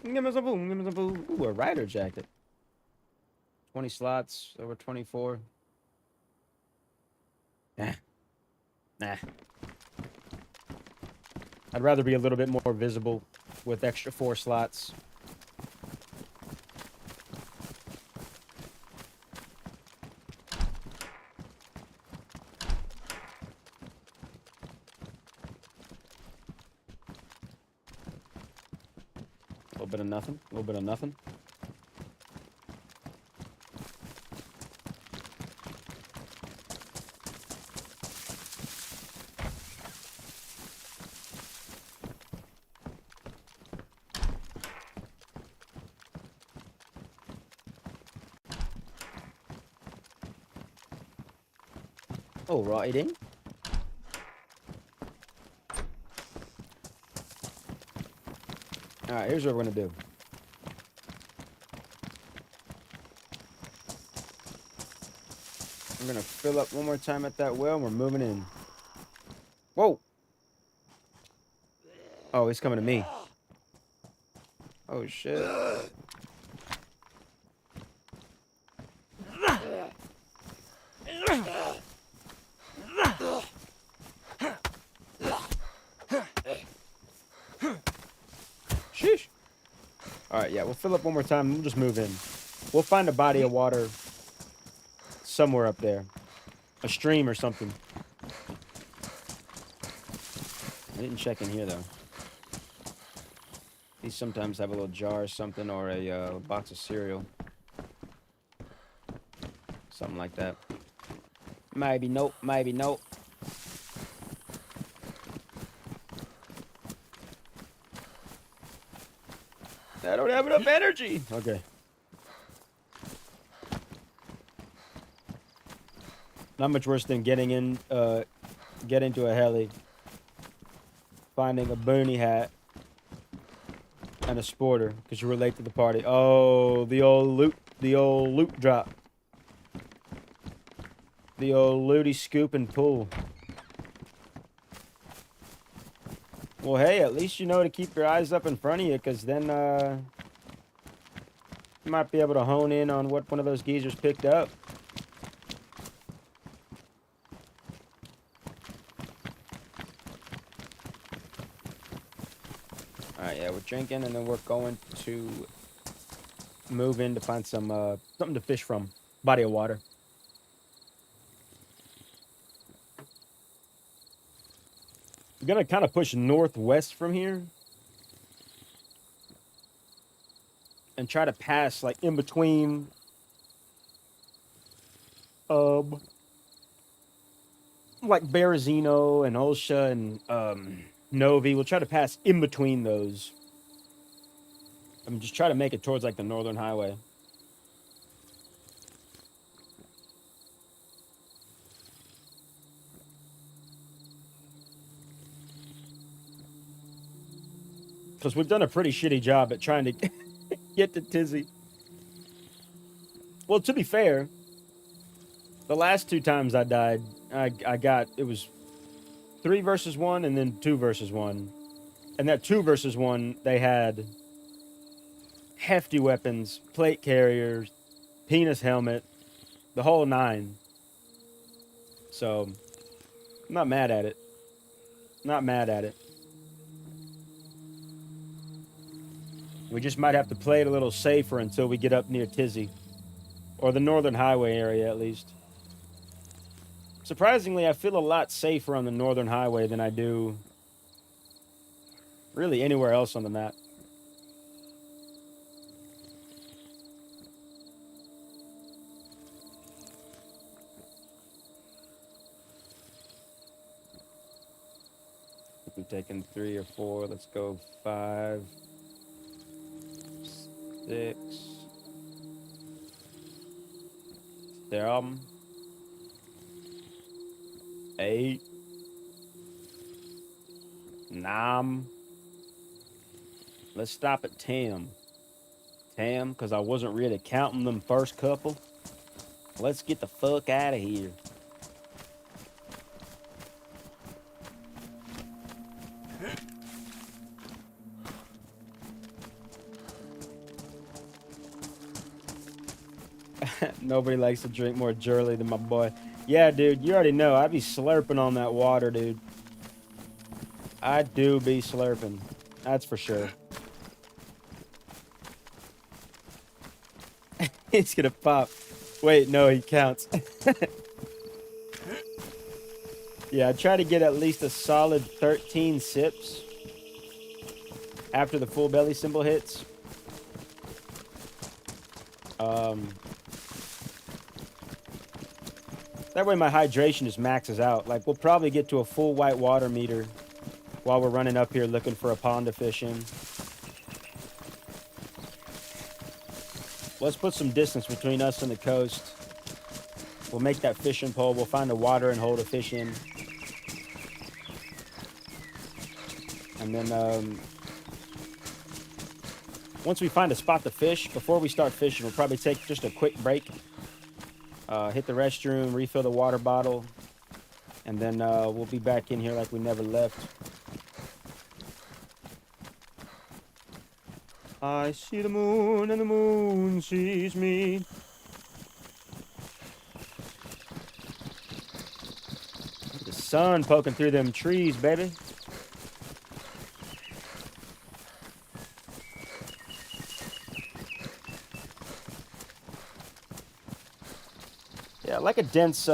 S1: Give me some food. Give me some food. Ooh, a rider jacket. 20 slots over 24. Nah. Nah. I'd rather be a little bit more visible with extra 4 slots. A little bit of nothing. A little bit of nothing. Alrighty. Alright, here's what we're gonna do. I'm gonna fill up one more time at that well and we're moving in. Whoa! Oh, he's coming to me. Oh shit. Sheesh. Alright, yeah, we'll fill up one more time and we'll just move in. We'll find a body of water somewhere up there. A stream or something. I didn't check in here, though. These sometimes have a little jar or something, or a box of cereal. Something like that. Maybe nope, maybe nope. I don't have enough energy. Okay. Not much worse than getting into a heli, finding a boonie hat and a sporter because you were late to the party. Oh, the old loot drop. The old looty scoop and pull. Well, hey, at least you know to keep your eyes up in front of you, because then you might be able to hone in on what one of those geezers picked up. Alright, yeah, we're drinking, and then we're going to move in to find some something to fish from. Body of water. We're gonna kind of push northwest from here and try to pass like in between like Berezino and Olsha and Novi. We'll try to pass in between those. I'm just trying to make it towards like the Northern Highway. Because we've done a pretty shitty job at trying to get to Tizzy. Well, to be fair, the last 2 times I died, I got, it was 3 versus 1 and then 2 versus 1. And that 2 versus 1, they had hefty weapons, plate carriers, penis helmet, the whole 9. So, I'm not mad at it. Not mad at it. We just might have to play it a little safer until we get up near Tizzy. Or the Northern Highway area, at least. Surprisingly, I feel a lot safer on the Northern Highway than I do really anywhere else on the map. If we've taken 3 or 4, let's go 5, 6. 7, 8, 9. Let's stop at 10. 10, because I wasn't really counting them first couple. Let's get the fuck out of here. Nobody likes to drink more Jurley than my boy. Yeah, dude, you already know. I be slurping on that water, dude. I do be slurping. That's for sure. He's gonna pop. Wait, no, he counts. Yeah, I try to get at least a solid 13 sips after the full belly symbol hits. That way my hydration just maxes out. Like, we'll probably get to a full white water meter while we're running up here looking for a pond to fish in. Let's put some distance between us and the coast. We'll make that fishing pole. We'll find a watering hole to fish in. And then, once we find a spot to fish, before we start fishing, we'll probably take just a quick break. Hit the restroom, refill the water bottle, and then we'll be back in here like we never left. I see the moon and the moon sees me. The sun poking through them trees, baby. Yeah, I like a dense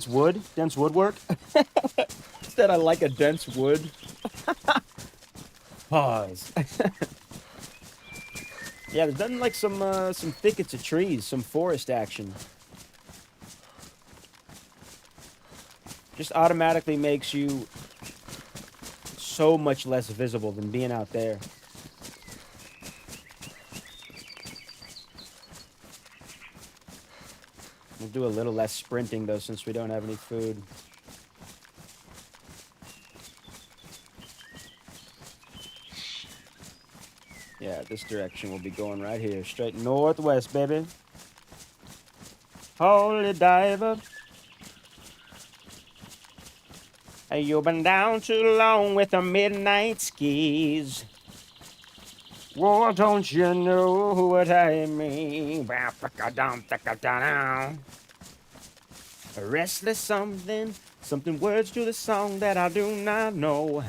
S1: woodwork. Instead, I like a dense wood. Pause. Yeah, there's nothing like some thickets of trees, some forest action. Just automatically makes you so much less visible than being out there. We'll do a little less sprinting though, since we don't have any food. Yeah, this direction we'll be going right here. Straight northwest, baby. Holy diver. Hey, you've been down too long with the midnight skis. Well, don't you know what I mean? A restless something, something words to the song that I do not know.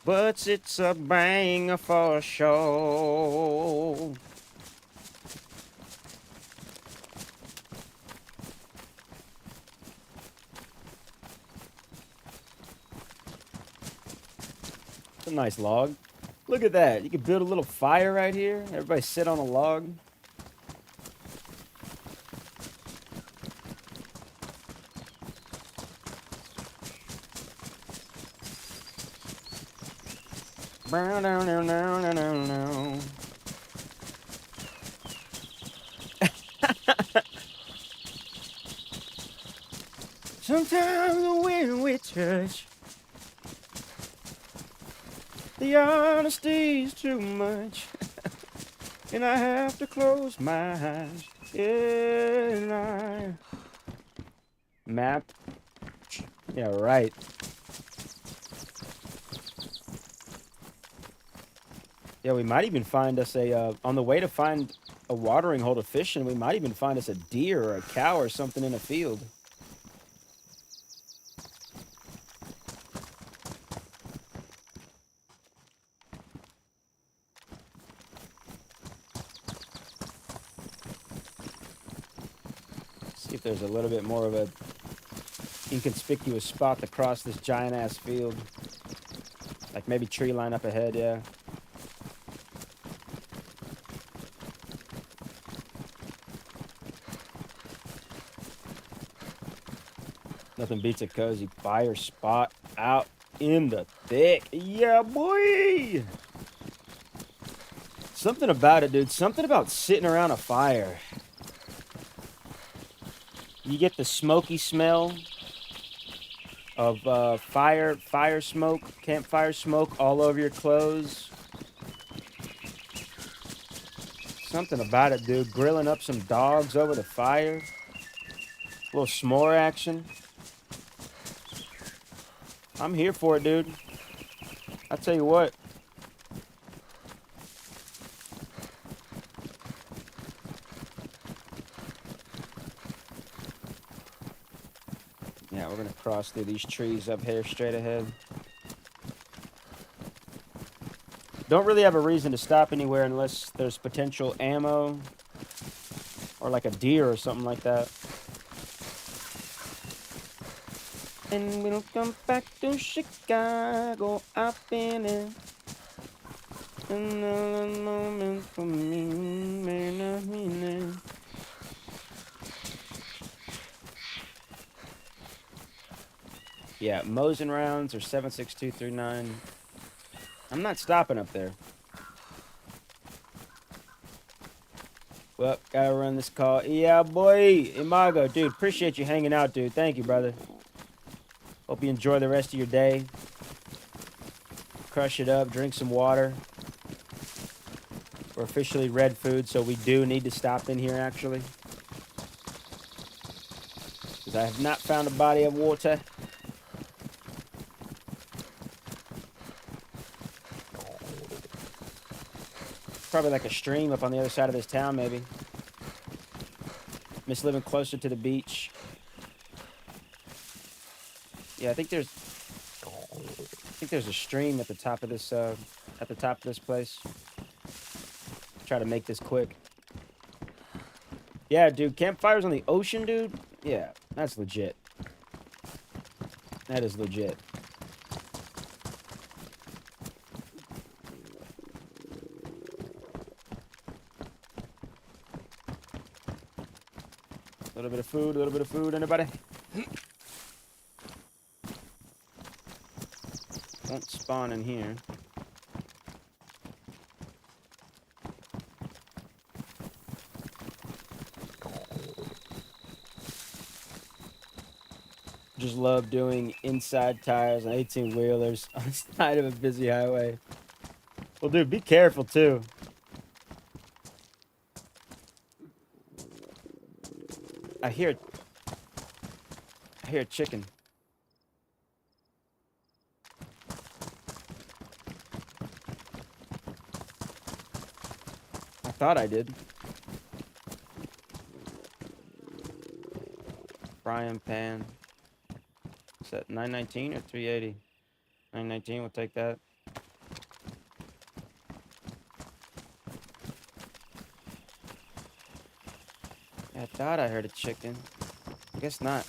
S1: But it's a banger for sure. It's a nice log. Look at that. You can build a little fire right here. Everybody sit on a log. Sometimes when we touch, the honesty's too much, and I have to close my eyes. Yeah, and I map. Yeah, right. Yeah, we might even find us a on the way to find a watering hole to fish in. We might even find us a deer or a cow or something in a field. See if there's a little bit more of a inconspicuous spot to cross this giant ass field. Like maybe tree line up ahead, yeah. Nothing beats a cozy fire spot out in the thick. Yeah, boy! Something about it, dude. Something about sitting around a fire. You get the smoky smell of fire smoke, campfire smoke all over your clothes. Something about it, dude. Grilling up some dogs over the fire. A little s'more action. I'm here for it, dude. I tell you what. Yeah, we're gonna cross through these trees up here straight ahead. Don't really have a reason to stop anywhere unless there's potential ammo or like a deer or something like that. And we'll come back to Chicago. I've been in another moment for me. May not mean it. Yeah, Mosin rounds are 7.6239. I'm not stopping up there. Well, gotta run this call. Yeah, boy. Imago, dude, appreciate you hanging out, dude. Thank you, brother. Hope you enjoy the rest of your day. Crush it up, drink some water. We're officially red food, so we do need to stop in here, actually. Because I have not found a body of water. Probably like a stream up on the other side of this town, maybe. Miss living closer to the beach. Yeah, I think there's a stream at the top of this place. Try to make this quick. Yeah, dude, campfires on the ocean, dude. Yeah, that's legit. That is legit. A little bit of food, anybody? Won't spawn in here. Just love doing inside tires and 18-wheelers on the side of a busy highway. Well, dude, be careful, too. I hear a chicken. I thought I did. Frying pan. Is that 919 or 380? 919, we'll take that. I thought I heard a chicken. I guess not.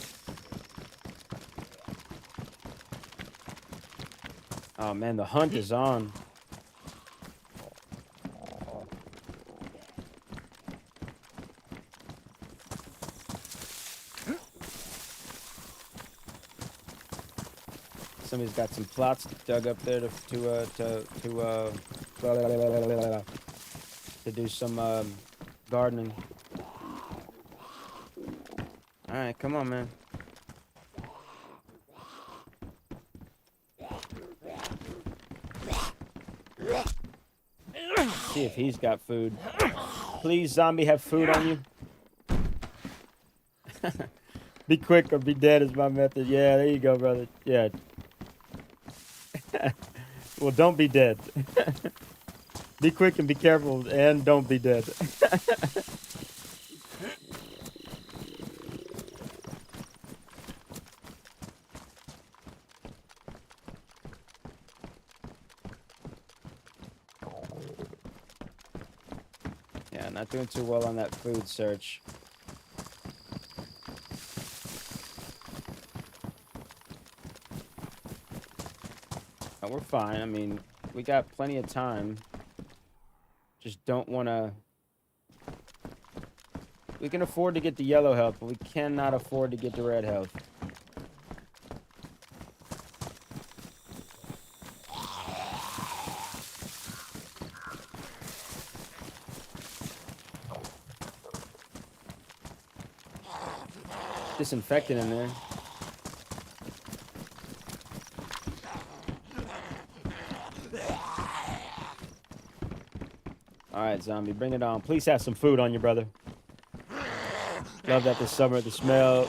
S1: Oh man, the hunt is on. Somebody's got some plots dug up there to do some gardening. All right, come on, man. See if he's got food. Please, zombie, have food on you. Be quick or be dead is my method. Yeah, there you go, brother. Yeah. Well, don't be dead. Be quick and be careful, and don't be dead. Yeah, not doing too well on that food search. But we're fine. I mean, we got plenty of time. Just don't want to... We can afford to get the yellow health, but we cannot afford to get the red health. Disinfectant in there. Alright, zombie, bring it on. Please have some food on you, brother. Love that this summer, the smell,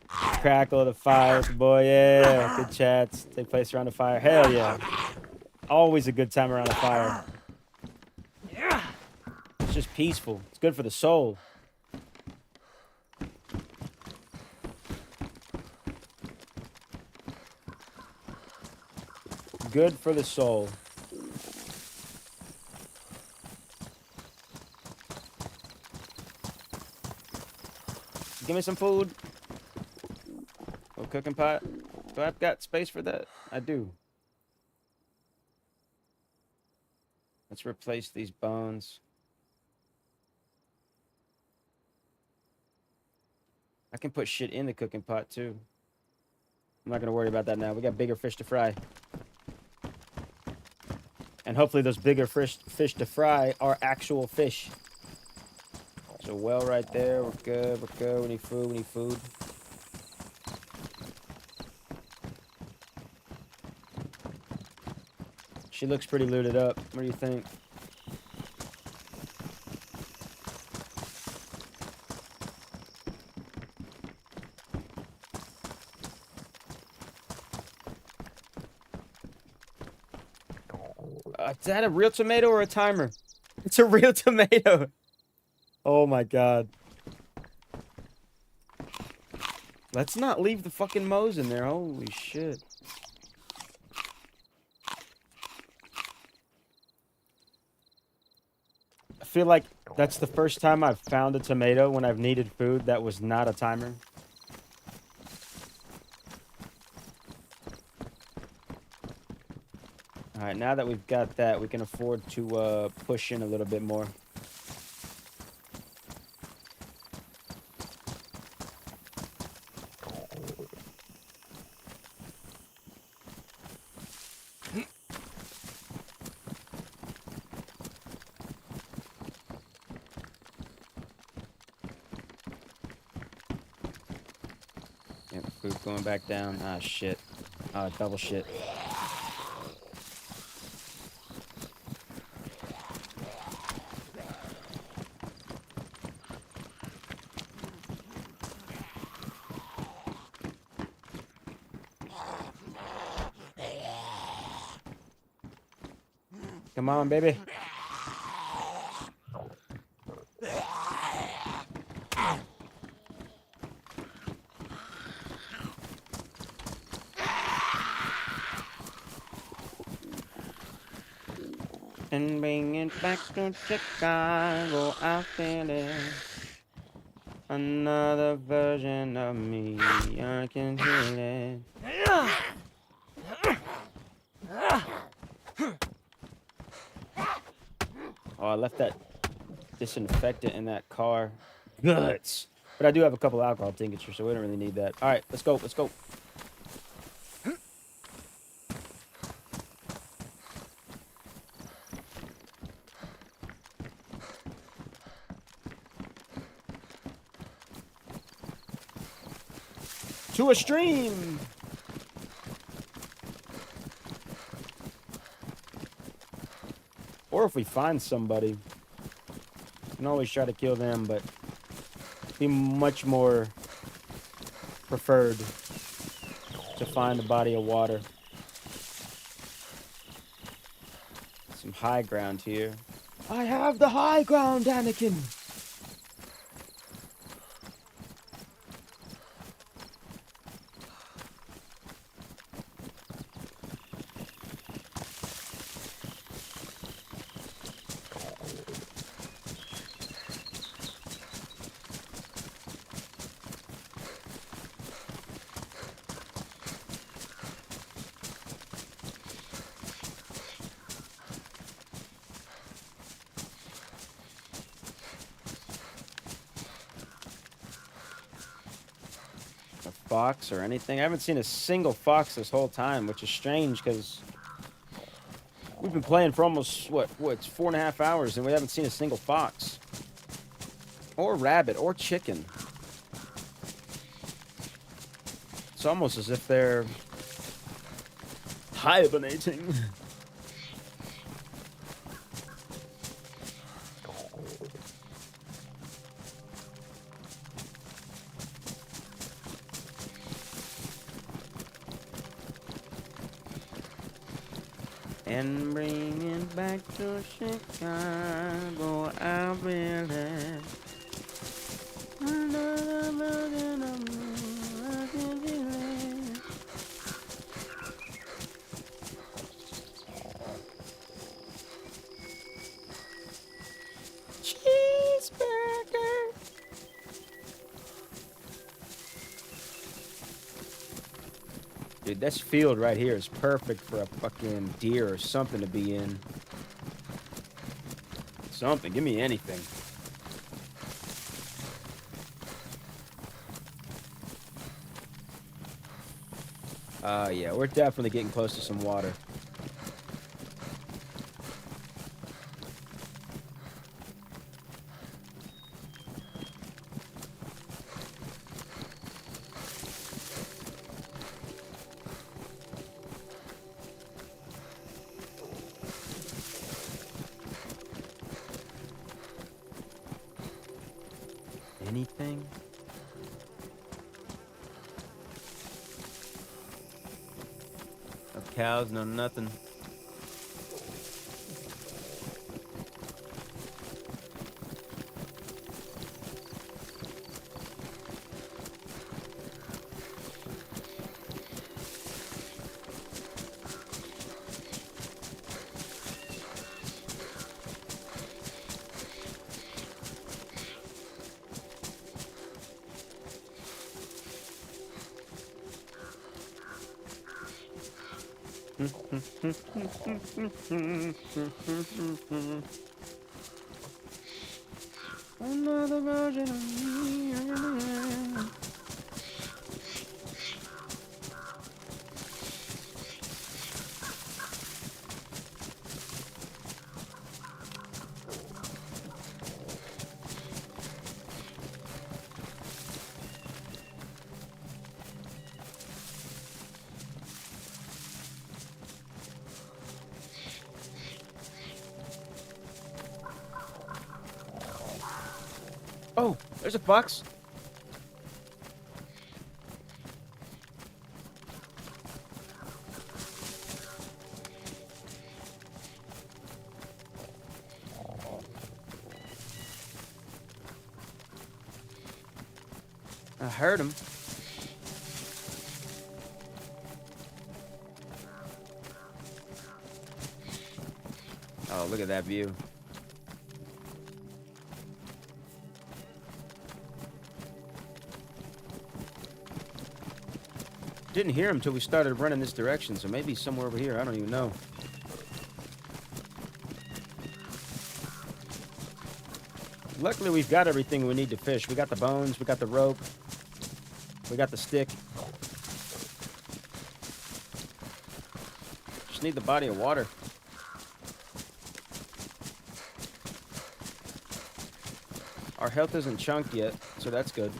S1: crackle of the fire, boy, yeah. Good chats take place around the fire. Hell yeah. Always a good time around the fire. It's just peaceful. It's good for the soul. Good for the soul. Give me some food. Little cooking pot. Do I have got space for that? I do. Let's replace these bones. I can put shit in the cooking pot too. I'm not gonna worry about that now. We got bigger fish to fry. And hopefully those bigger fish to fry are actual fish. There's a well right there. We're good. We're good. We need food. We need food. She looks pretty looted up. What do you think? Is that a real tomato or a timer? It's a real tomato. Oh my god. Let's not leave the fucking mows in there. Holy shit. I feel like that's the first time I've found a tomato when I've needed food that was not a timer. Alright, now that we've got that, we can afford to push in a little bit more. poop going back down. Ah, shit. Double shit. Come on, baby. And bring it back to Chicago, I feel it. Another version of me, I can feel it. Oh, I left that disinfectant in that car. Guts. But I do have a couple alcohol tinctures, so we don't really need that. All right, let's go. Let's go. To a stream. Or if we find somebody, we can always try to kill them, but be much more preferred to find a body of water. Some high ground here. I have the high ground, Anakin. Fox or anything. I haven't seen a single fox this whole time, which is strange because we've been playing for almost it's 4.5 hours and we haven't seen a single fox or rabbit or chicken. It's almost as if they're hibernating. And bring it back to Chicago, I really. Another version of me, I can feel it. Cheeseburger. Dude, this field right here is perfect for a fucking deer or something to be in. Something, give me anything. Yeah, we're definitely getting close to some water. Anything? No cows, no nothing. Another version of me. Oh, there's a fox. I heard him. Oh, look at that view. Didn't hear him until we started running this direction, so maybe he's somewhere over here. I don't even know. Luckily, we've got everything we need to fish. We got the bones, we got the rope, we got the stick. Just need the body of water. Our health isn't chunked yet, so that's good.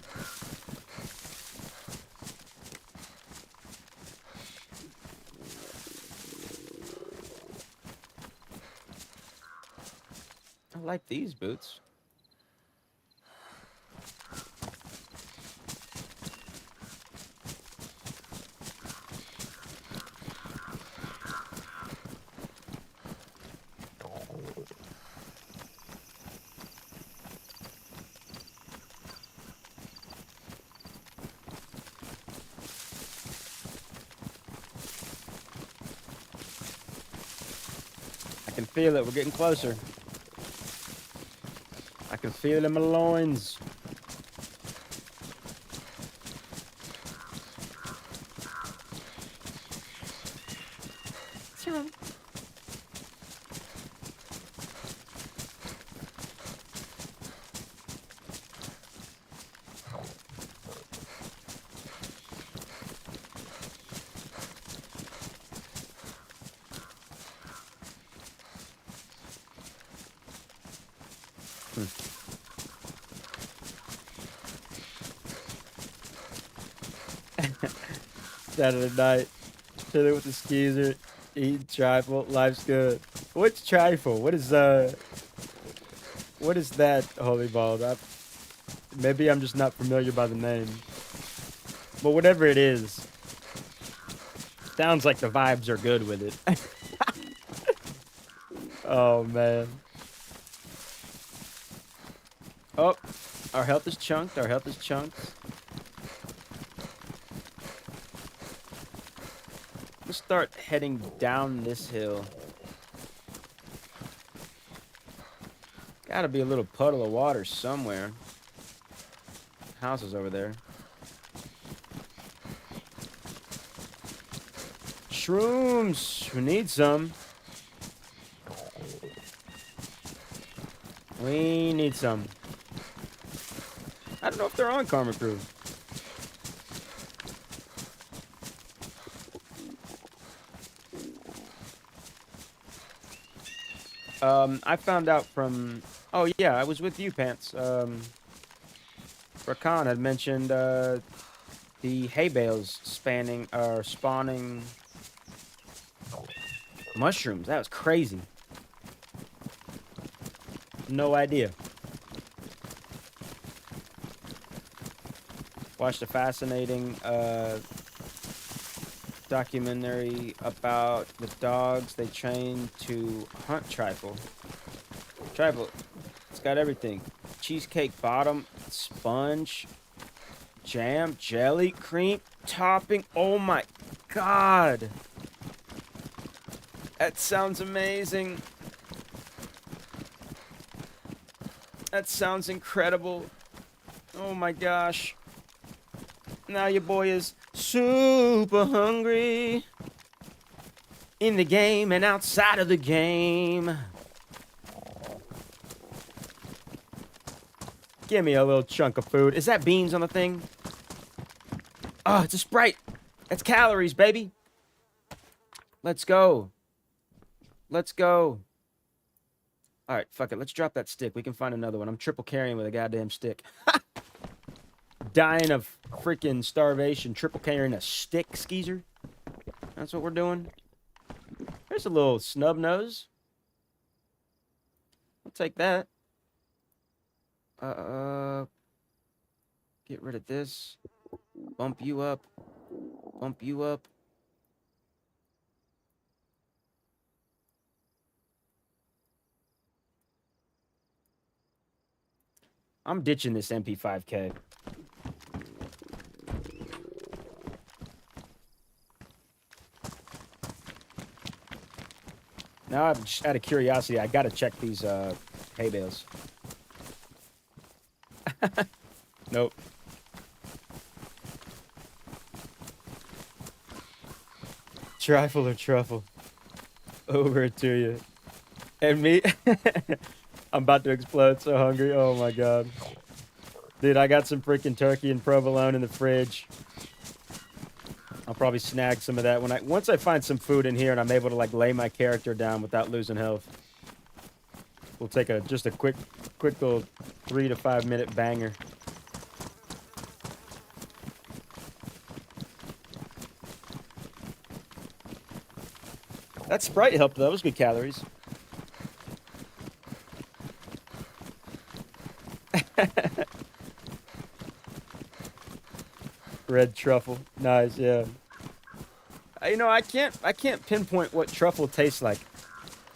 S1: I like these boots. I can feel it. We're getting closer. I can feel it in my loins. Saturday night, chilling with the skeezer, eating trifle, life's good. What's trifle? What is that, holy ball? Maybe I'm just not familiar by the name. But whatever it is, sounds like the vibes are good with it. Oh, man. Oh, our health is chunked. Our health is chunked. Let's start heading down this hill. Gotta be a little puddle of water somewhere. House is over there. Shrooms! We need some. We need some. I don't know if they're on Karma Crew. I found out from... Oh, yeah, I was with you, Pants. Rakan had mentioned the hay bales spawning mushrooms. That was crazy. No idea. Watched a fascinating documentary about the dogs they train to hunt trifle. Trifle, it's got everything. Cheesecake bottom, sponge, jam, jelly, cream, topping. Oh my god. That sounds amazing. That sounds incredible. Oh my gosh. Now your boy is super hungry. In the game and outside of the game. Give me a little chunk of food. Is that beans on the thing? Oh, it's a Sprite. That's calories, baby. Let's go. Let's go. All right, fuck it. Let's drop that stick. We can find another one. I'm triple carrying with a goddamn stick. Dying of freaking starvation. Triple carrying a stick, skeezer. That's what we're doing. There's a little snub nose. I'll take that. Get rid of this. Bump you up. Bump you up. I'm ditching this MP5K. Now, I'm just out of curiosity, I gotta check these hay bales. Nope. Trifle or truffle. Over to you. And me, I'm about to explode. So hungry. Oh my god, dude! I got some freaking turkey and provolone in the fridge. I'll probably snag some of that when once I find some food in here and I'm able to like lay my character down without losing health. We'll take just a quick little 3 to 5 minute banger. That Sprite helped though. That was good calories. Red truffle. Nice, yeah. You know, I can't pinpoint what truffle tastes like.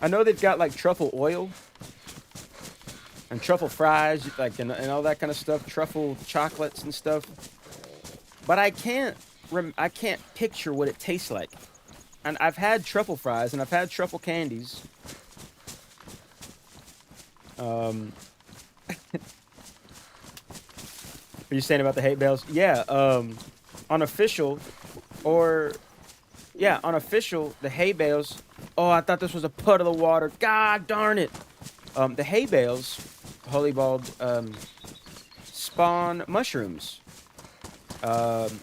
S1: I know they've got like truffle oil and truffle fries, like and all that kind of stuff, truffle chocolates and stuff. But I can't picture what it tastes like. And I've had truffle fries and I've had truffle candies. What are you saying about the hate bales? Yeah, unofficial, the hay bales. Oh, I thought this was a puddle of water. God darn it. The hay bales, holy bald, spawn mushrooms. Rakan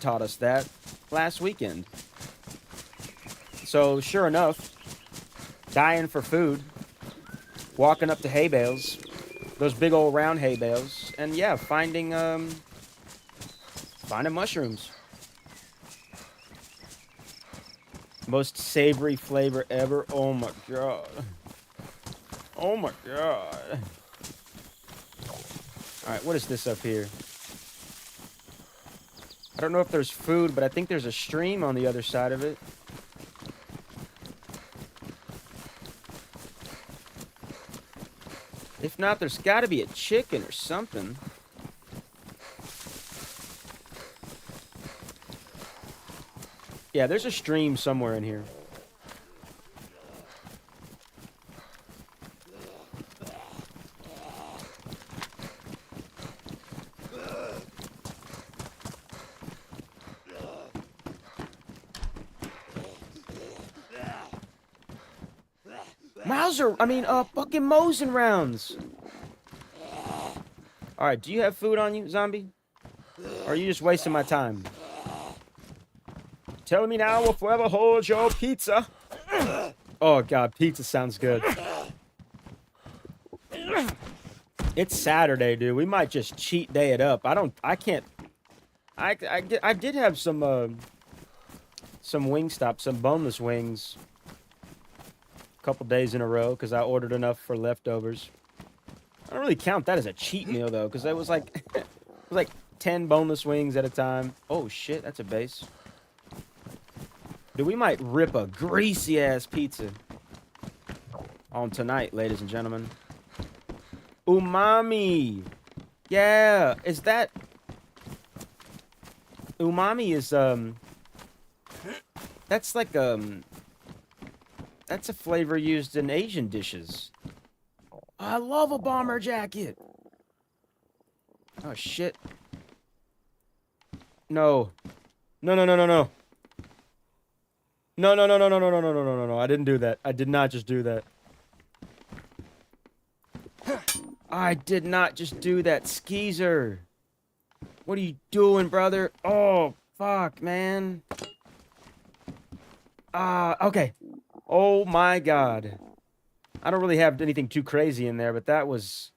S1: taught us that last weekend. So, sure enough, dying for food, walking up to hay bales, those big old round hay bales, and yeah, finding mushrooms. Most savory flavor ever. Oh my god. Oh my god. Alright, what is this up here? I don't know if there's food, but I think there's a stream on the other side of it. If not, there's gotta be a chicken or something. Yeah, there's a stream somewhere in here. Fucking Mosin rounds. Alright, do you have food on you, zombie? Or are you just wasting my time? Tell me now if whoever holds your pizza. Oh god, pizza sounds good. It's Saturday, dude. We might just cheat day it up. I did have some Wingstop, some boneless wings a couple days in a row because I ordered enough for leftovers. I don't really count that as a cheat meal though, because it was like 10 boneless wings at a time. Oh shit, that's a base. Dude, we might rip a greasy ass pizza on tonight, ladies and gentlemen. Umami. Yeah, is that umami is that's like that's a flavor used in Asian dishes. I love a bomber jacket. Oh shit. No. No. No. I didn't do that. I did not just do that. I did not just do that, Skeezer. What are you doing, brother? Oh, fuck, man. Okay. Oh my god. I don't really have anything too crazy in there, but that was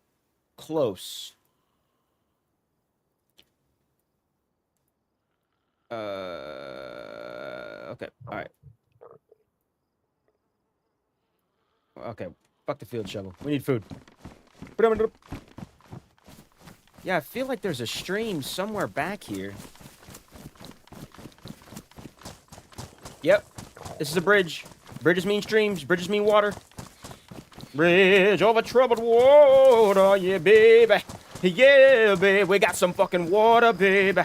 S1: close. Okay, alright. Okay, fuck the field shovel. We need food. Yeah, I feel like there's a stream somewhere back here. Yep. This is a bridge. Bridges mean streams. Bridges mean water. Bridge over troubled water. Yeah, baby. Yeah, baby. We got some fucking water, baby.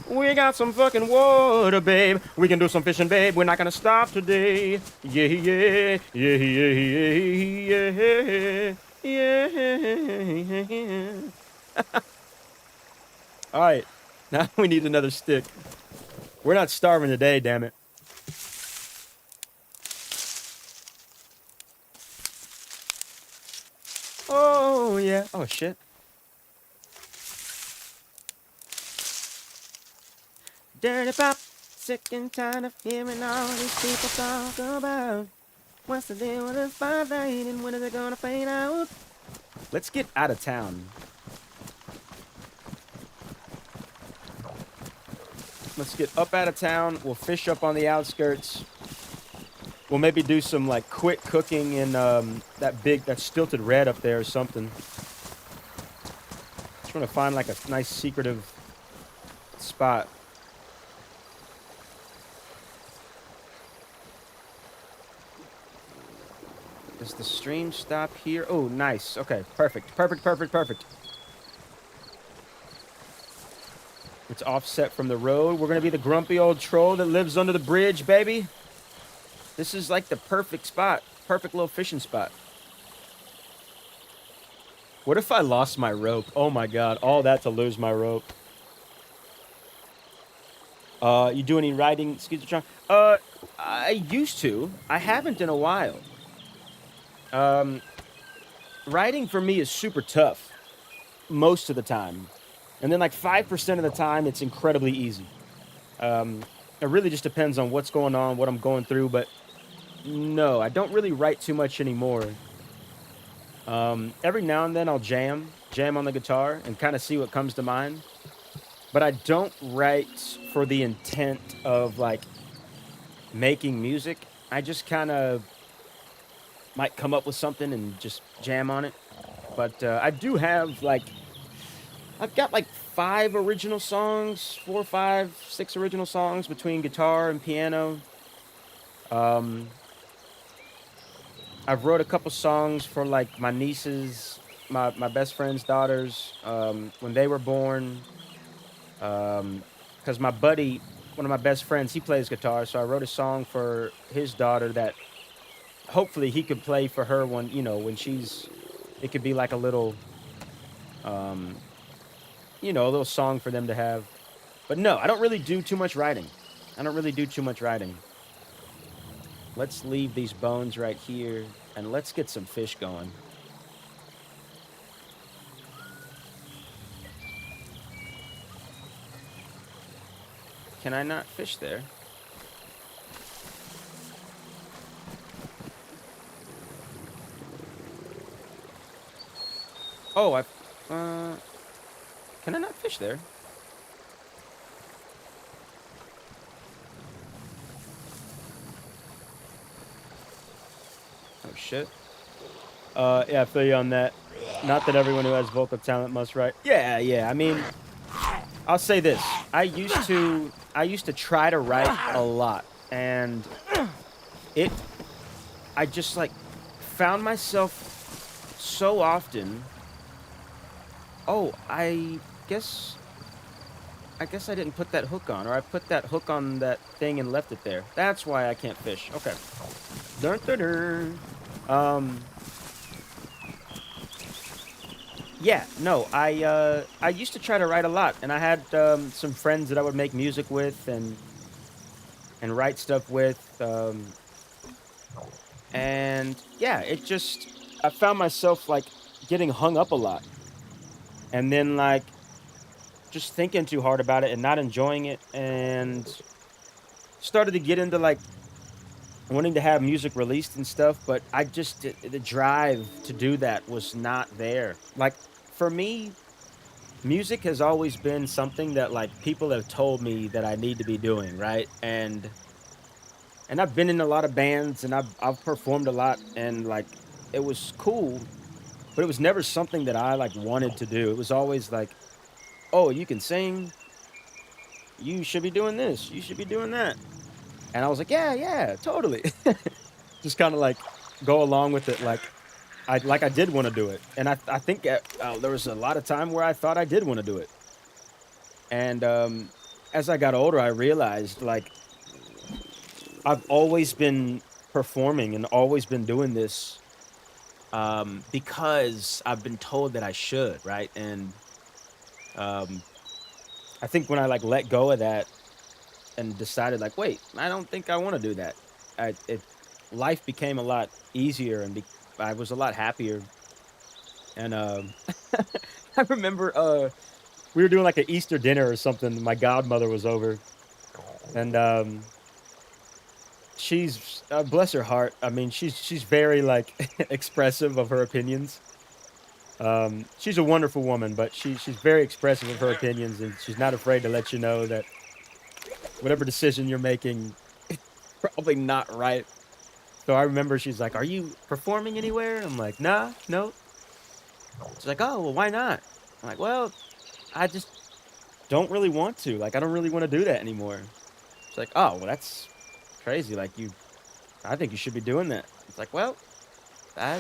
S1: We got some fucking water, babe. We can do some fishing, babe. We're not gonna stop today. Yeah, yeah, yeah, yeah, yeah, yeah. All right, now we need another stick. We're not starving today, damn it. Oh yeah. Oh shit. Dirty pop, sick and tired of hearing all these people talk about what's the deal with this fight and when is it gonna fade out? Let's get out of town. Let's get up out of town. We'll fish up on the outskirts. We'll maybe do some like quick cooking in that stilted red up there or something. Just want to find like a nice secretive spot. Does the stream stop here? Oh, nice. Okay, perfect. Perfect, perfect, perfect. It's offset from the road. We're going to be the grumpy old troll that lives under the bridge, baby. This is like the perfect spot. Perfect little fishing spot. What if I lost my rope? Oh my god, all that to lose my rope. You do any riding, Schizotron? I used to. I haven't in a while. Riding for me is super tough. Most of the time. And then like 5% of the time, it's incredibly easy. It really just depends on what's going on, what I'm going through, but no, I don't really write too much anymore. Every now and then I'll jam on the guitar and kind of see what comes to mind. But I don't write for the intent of like making music. I just kind of might come up with something and just jam on it. But I do have like, I've got like 5 original songs, 4, 5, 6 original songs between guitar and piano. I've wrote a couple songs for like my nieces, my best friend's daughters, when they were born. Because my buddy, one of my best friends, he plays guitar, so I wrote a song for his daughter that hopefully he could play for her when, you know, when she's, it could be like a little, you know, a little song for them to have. But no, I don't really do too much writing. Let's leave these bones right here, and let's get some fish going. Can I not fish there? Oh, can I not fish there? Oh, shit. Yeah, I feel you on that. Not that everyone who has vocal talent must write. Yeah, I mean, I'll say this. I used to try to write a lot, and I just, like, found myself so often, oh, I guess I didn't put that hook on, or I put that hook on that thing and left it there. That's why I can't fish. Okay. Dun, dun, dun. Yeah, no, I used to try to write a lot, and I had some friends that I would make music with and write stuff with, and yeah, I found myself like getting hung up a lot, and then like just thinking too hard about it and not enjoying it, and started to get into like wanting to have music released and stuff, but the drive to do that was not there. Like, for me, music has always been something that, like, people have told me that I need to be doing, right? And I've been in a lot of bands, and I've performed a lot, and, like, it was cool, but it was never something that I like wanted to do. It was always like, oh, you can sing, you should be doing this, you should be doing that. And I was like, yeah, yeah, totally. Just kind of like go along with it, like I did want to do it. And I think there was a lot of time where I thought I did want to do it. And as I got older, I realized like I've always been performing and always been doing this because I've been told that I should, right? And um, I think when I like let go of that and decided like, wait, I don't think I want to do that. Life became a lot easier and I was a lot happier. And I remember we were doing like an Easter dinner or something. My godmother was over, and she's bless her heart. I mean, she's very like expressive of her opinions. She's a wonderful woman, but she's very expressive of her opinions, and she's not afraid to let you know that whatever decision you're making, probably not right. So I remember she's like, "Are you performing anywhere?" I'm like, "Nah, no." She's like, "Oh, well, why not?" I'm like, "Well, I just don't really want to. Like, I don't really want to do that anymore." It's like, "Oh, well, that's crazy. Like, I think you should be doing that." It's like, "Well, I,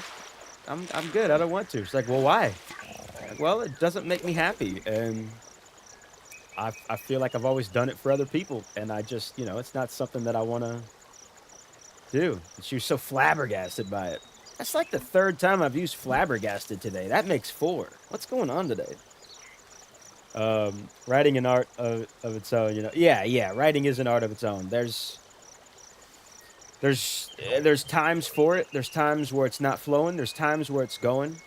S1: I'm good. I don't want to." It's like, "Well, why?" Like, "Well, it doesn't make me happy, and I feel like I've always done it for other people, and I just, it's not something that I want to do." And she was so flabbergasted by it. That's like the third time I've used flabbergasted today. That makes four. What's going on today? Writing an art of its own, Yeah, yeah, writing is an art of its own. There's times for it. There's times where it's not flowing. There's times where it's going.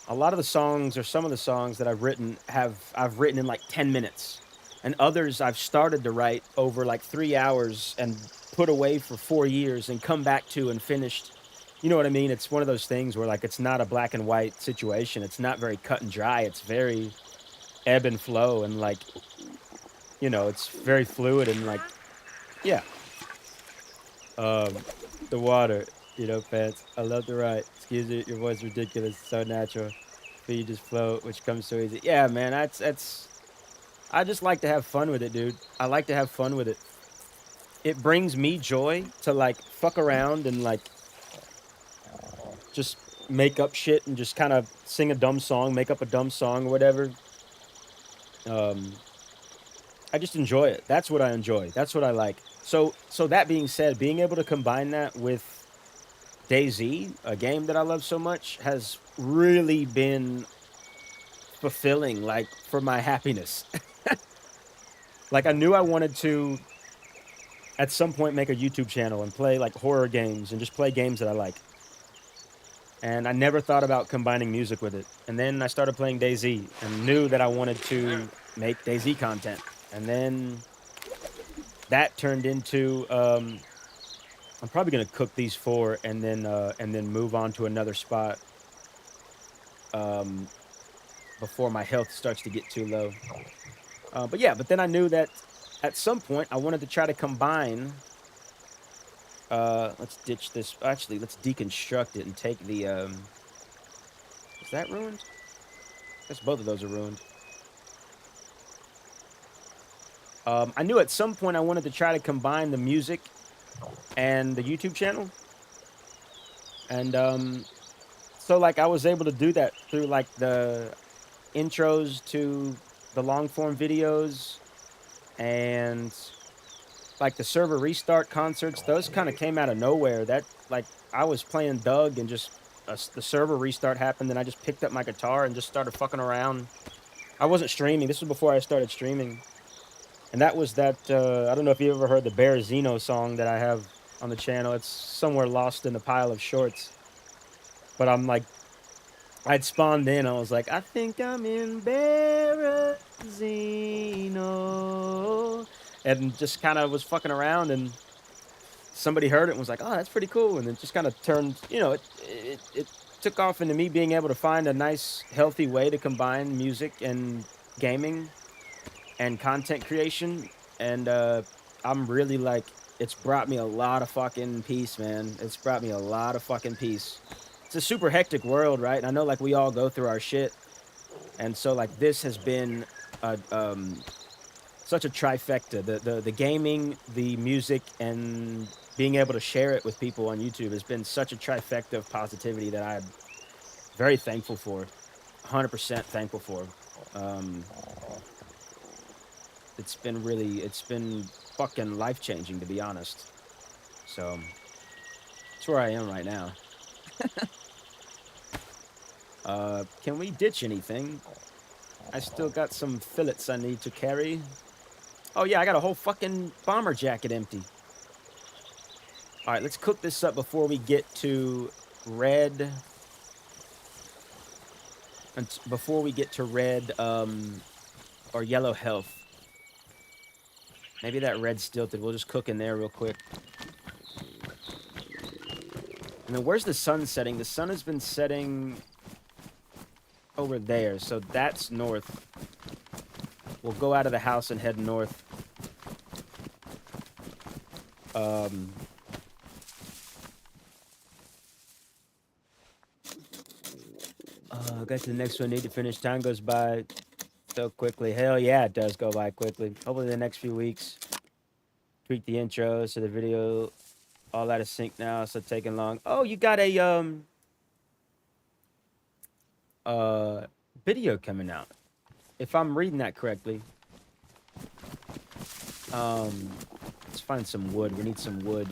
S1: A lot of the songs or some of the songs that I've written in like 10 minutes. And others I've started to write over like 3 hours and put away for 4 years and come back to and finished. You know what I mean? It's one of those things where like it's not a black and white situation. It's not very cut and dry. It's very ebb and flow, and like, it's very fluid and like, yeah. Um, the water, fans. I love to write. Excuse me, your voice is ridiculous, so natural. But you just flow, which comes so easy. Yeah, man, that's. I just like to have fun with it, dude. I like to have fun with it. It brings me joy to like fuck around and like just make up shit and just kind of sing a dumb song, make up a dumb song or whatever. Um, I just enjoy it. That's what I enjoy. That's what I like. So that being said, being able to combine that with DayZ, a game that I love so much, has really been fulfilling, like for my happiness. Like I knew I wanted to at some point make a YouTube channel and play like horror games and just play games that I like. And I never thought about combining music with it. And then I started playing DayZ and knew that I wanted to make DayZ content. And then that turned into I'm probably gonna cook these four and then move on to another spot um, before my health starts to get too low. But then I knew that at some point I wanted to try to combine. Let's ditch this. Actually, let's deconstruct it and take the. Is that ruined? I guess both of those are ruined. I knew at some point I wanted to try to combine the music and the YouTube channel. And so like I was able to do that through like the intros to the long form videos and like the server restart concerts. Those kind of came out of nowhere. That like I was playing Doug and just the server restart happened and I just picked up my guitar and just started fucking around. I wasn't streaming. This was before I started streaming. And that was that, I don't know if you ever heard the Bear Zeno song that I have on the channel. It's somewhere lost in the pile of shorts. But I'm like, I'd spawned in. I was like, I think I'm in Bear Zeno. And just kind of was fucking around. And somebody heard it and was like, oh, that's pretty cool. And it just kind of turned, it took off into me being able to find a nice, healthy way to combine music and gaming and content creation. And I'm really like, it's brought me a lot of fucking peace, man. It's brought me a lot of fucking peace. it's a super hectic world, right? And I know like we all go through our shit, and so like this has been a, such a trifecta. The gaming, the music, and being able to share it with people on YouTube has been such a trifecta of positivity that I'm very thankful for. 100% thankful for. Um, it's been fucking life changing, to be honest. So that's where I am right now. Can we ditch anything? I still got some fillets I need to carry. Oh yeah, I got a whole fucking bomber jacket empty. All right, let's cook this up before we get to red. And before we get to red, or yellow health. Maybe that red stilted. We'll just cook in there real quick. And then where's the sun setting? The sun has been setting over there, so that's north. We'll go out of the house and head north. Got to the next one. Need to finish. Time goes by so quickly. Hell yeah, it does go by quickly. Hopefully the next few weeks. Tweak the intro so the video all out of sync now, so taking long. Oh, you got a video coming out. If I'm reading that correctly. Let's find some wood. We need some wood.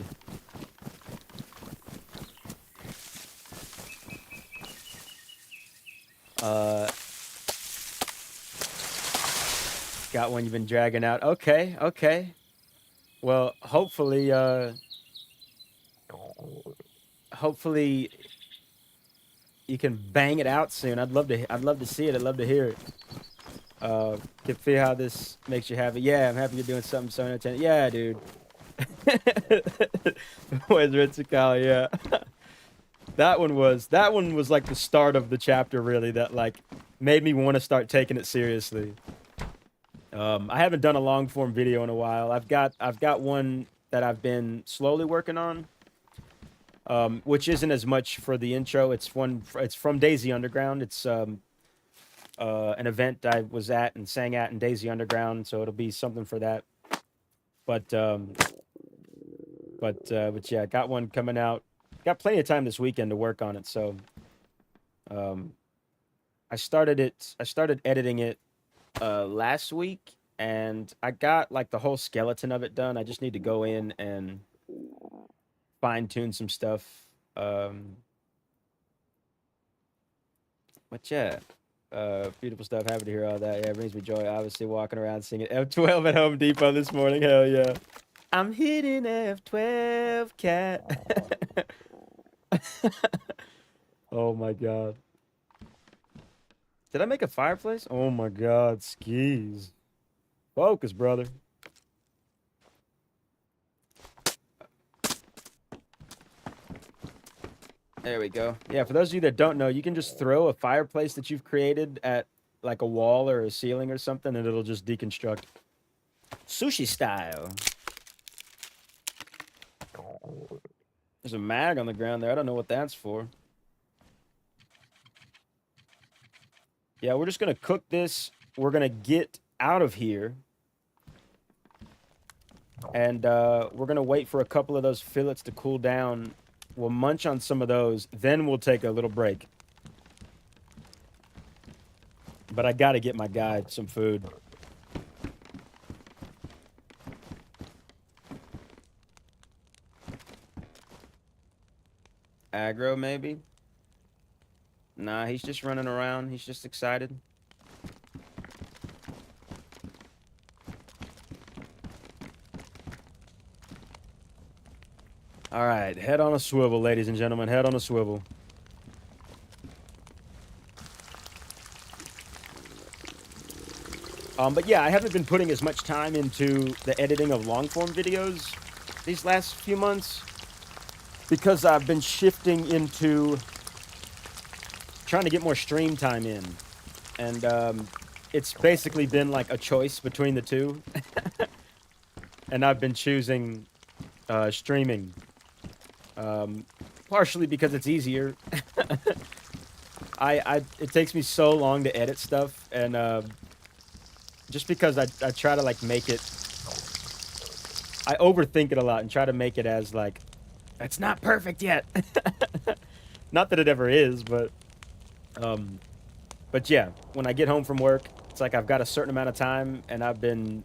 S1: Got one you've been dragging out. Okay, okay. Well, hopefully, hopefully you can bang it out soon. I'd love to see it. I'd love to hear it. Can feel how this makes you happy. Yeah, I'm happy you're doing something so entertaining. Yeah, dude. Where's Ritsukawa? Yeah. That one was like the start of the chapter, really, that like made me want to start taking it seriously. I haven't done a long form video in a while. I've got one that I've been slowly working on, which isn't as much for the intro. It's from DayZ Underground. It's an event I was at and sang at in DayZ Underground, so it'll be something for that. But yeah, got one coming out. Got plenty of time this weekend to work on it, so I started editing it last week, and I got like the whole skeleton of it done. I just need to go in and fine tune some stuff. But yeah, beautiful stuff. Happy to hear all that. Yeah, it brings me joy. Obviously, walking around singing F12 at Home Depot this morning. Hell yeah. I'm hitting F12, cat. Oh my god. Did I make a fireplace? Oh my god, skis. Focus, brother. There we go. Yeah, for those of you that don't know, you can just throw a fireplace that you've created at like a wall or a ceiling or something, and it'll just deconstruct. Sushi style. There's a mag on the ground there. I don't know what that's for. Yeah, we're just going to cook this. We're going to get out of here. And we're going to wait for a couple of those fillets to cool down. We'll munch on some of those. Then we'll take a little break. But I got to get my guy some food. Aggro, maybe? Nah, he's just running around. He's just excited. All right, head on a swivel, ladies and gentlemen. Head on a swivel. But yeah, I haven't been putting as much time into the editing of long-form videos these last few months because I've been shifting into trying to get more stream time in. And it's basically been like a choice between the two. And I've been choosing streaming. partially because it's easier. It takes me so long to edit stuff, and just because I try to like make it, I overthink it a lot and try to make it as like, it's not perfect yet. Not that it ever is, but yeah, when I get home from work, it's like I've got a certain amount of time, and I've been